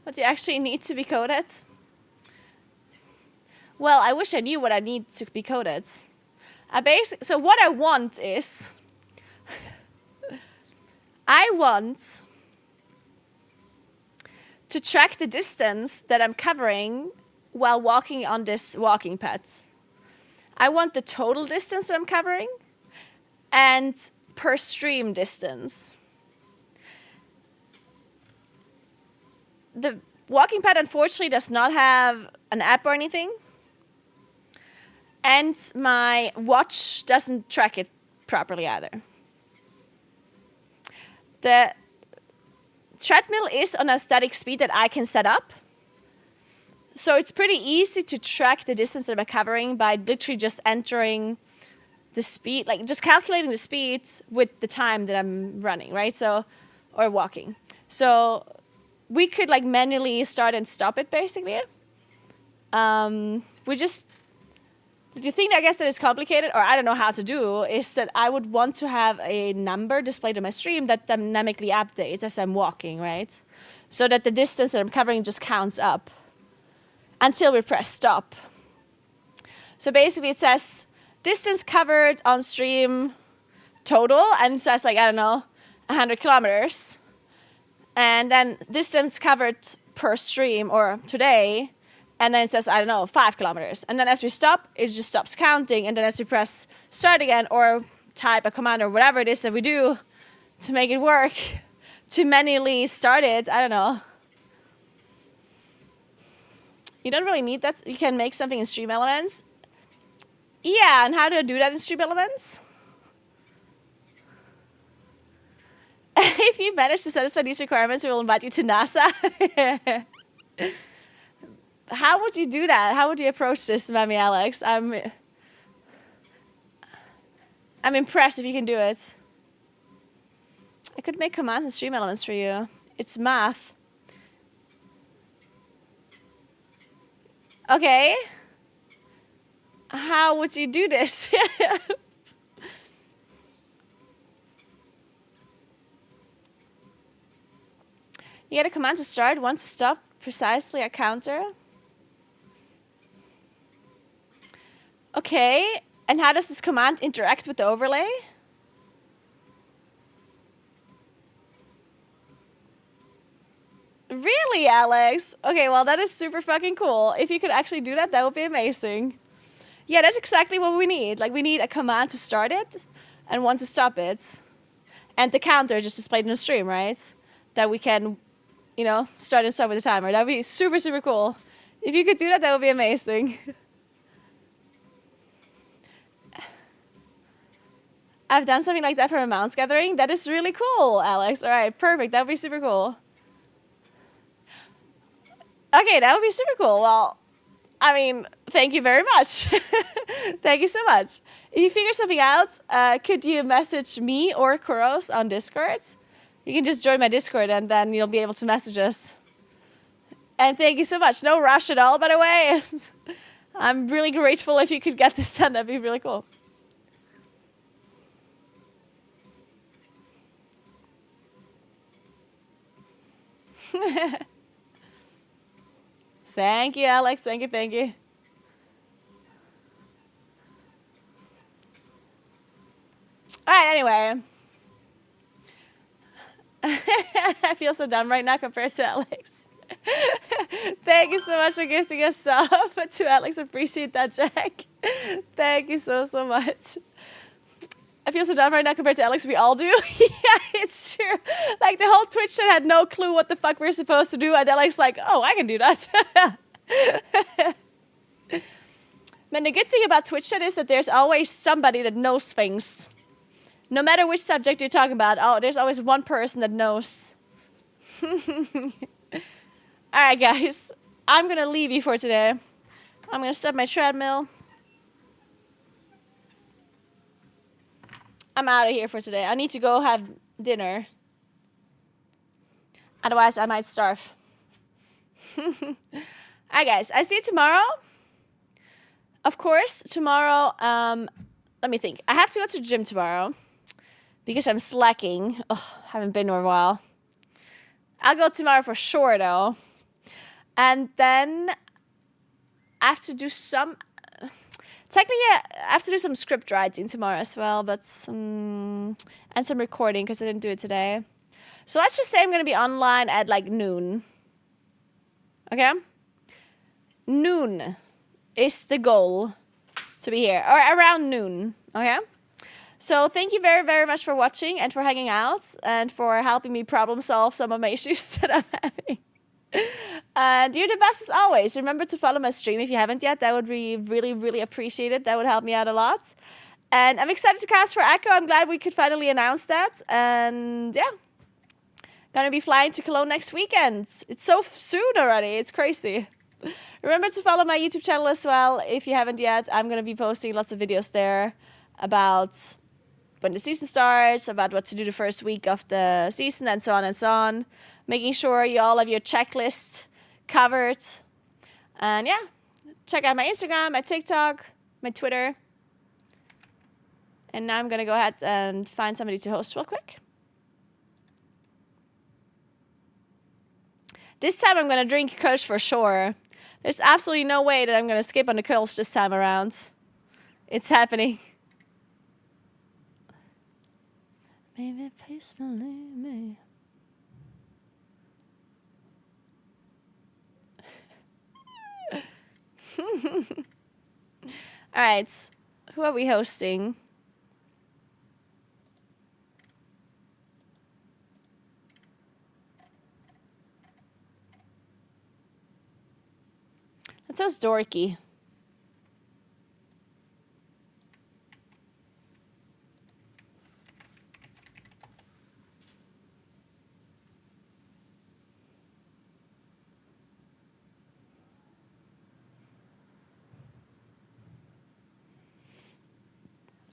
What do you actually need to be coded? Well, I wish I knew what I need to be coded. So what I want is, I want to track the distance that I'm covering while walking on this walking path. I want the total distance that I'm covering and per stream distance. The walking path unfortunately does not have an app or anything. And my watch doesn't track it properly either. The treadmill is on a static speed that I can set up. So it's pretty easy to track the distance that I'm covering by literally just entering the speed, like just calculating the speed with the time that I'm running, right? So, or walking. So we could like manually start and stop it basically. The thing I guess that is complicated, or I don't know how to do, is that I would want to have a number displayed on my stream that dynamically updates as I'm walking, right? So that the distance that I'm covering just counts up until we press stop. So basically it says distance covered on stream total, and it says like, I don't know, 100 kilometers. And then distance covered per stream or today, and then it says, I don't know, 5 kilometers. And then as we stop, it just stops counting. And then as we press start again or type a command or whatever it is that we do to make it work, to manually start it, I don't know. You don't really need that. You can make something in Stream Elements. Yeah, and how do I do that in Stream Elements? If you manage to satisfy these requirements, we will invite you to NASA. How would you do that? How would you approach this, Mammy Alex? I'm impressed if you can do it. I could make commands and Stream Elements for you. It's math. Okay. How would you do this? You get a command to start, one to stop, precisely a counter. Okay, and how does this command interact with the overlay? Really, Alex? Okay, well, that is super fucking cool. If you could actually do that, that would be amazing. Yeah, that's exactly what we need. Like, we need a command to start it and one to stop it. And the counter just displayed in the stream, right? That we can, you know, start and stop with the timer. That would be super, super cool. If you could do that, that would be amazing. I've done something like that for a mouse gathering. That is really cool, Alex. All right, perfect. That would be super cool. Okay, that would be super cool. Well, I mean, thank you very much. Thank you so much. If you figure something out, could you message me or Kuros on Discord? You can just join my Discord and then you'll be able to message us. And thank you so much. No rush at all, by the way. I'm really grateful if you could get this done. That'd be really cool. Thank you, Alex. Thank you, thank you. All right, anyway. I feel so dumb right now compared to Alex. Thank you so much for gifting us sub to Alex. Appreciate that, Jack. Thank you so, so much. I feel so dumb right now compared to Alex. We all do. Yeah, it's true. Like, the whole Twitch chat had no clue what the fuck we're supposed to do. And Alex like, oh, I can do that. Man, the good thing about Twitch chat is that there's always somebody that knows things. No matter which subject you're talking about, oh, there's always one person that knows. All right, guys. I'm going to leave you for today. I'm going to stop my treadmill. I'm out of here for today. I need to go have dinner. Otherwise, I might starve. Alright, guys. I see you tomorrow. Of course, tomorrow, let me think. I have to go to the gym tomorrow because I'm slacking. Oh, haven't been in a while. I'll go tomorrow for sure, though. And then I have to do some... Technically, I have to do some script writing tomorrow as well, but and some recording because I didn't do it today. So let's just say I'm going to be online at like noon. Okay? Noon is the goal to be here, or around noon. Okay? So thank you very, very much for watching and for hanging out and for helping me problem solve some of my issues that I'm having. And you're the best as always. Remember to follow my stream if you haven't yet. That would be really, really appreciated. That would help me out a lot. And I'm excited to cast for Echo. I'm glad we could finally announce that. And yeah, gonna be flying to Cologne next weekend. It's so soon already. It's crazy. Remember to follow my YouTube channel as well if you haven't yet. I'm gonna be posting lots of videos there about when the season starts, about what to do the first week of the season, and so on and so on. Making sure you all have your checklist covered. And yeah, check out my Instagram, my TikTok, my Twitter. And now I'm going to go ahead and find somebody to host real quick. This time I'm going to drink Kirsch for sure. There's absolutely no way that I'm going to skip on the Kirsch this time around. It's happening. Maybe please believe me. All right, who are we hosting? That sounds dorky.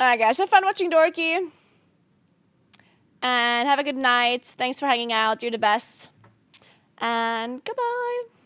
Alright guys, have fun watching Dorky. And have a good night. Thanks for hanging out. You're the best. And goodbye.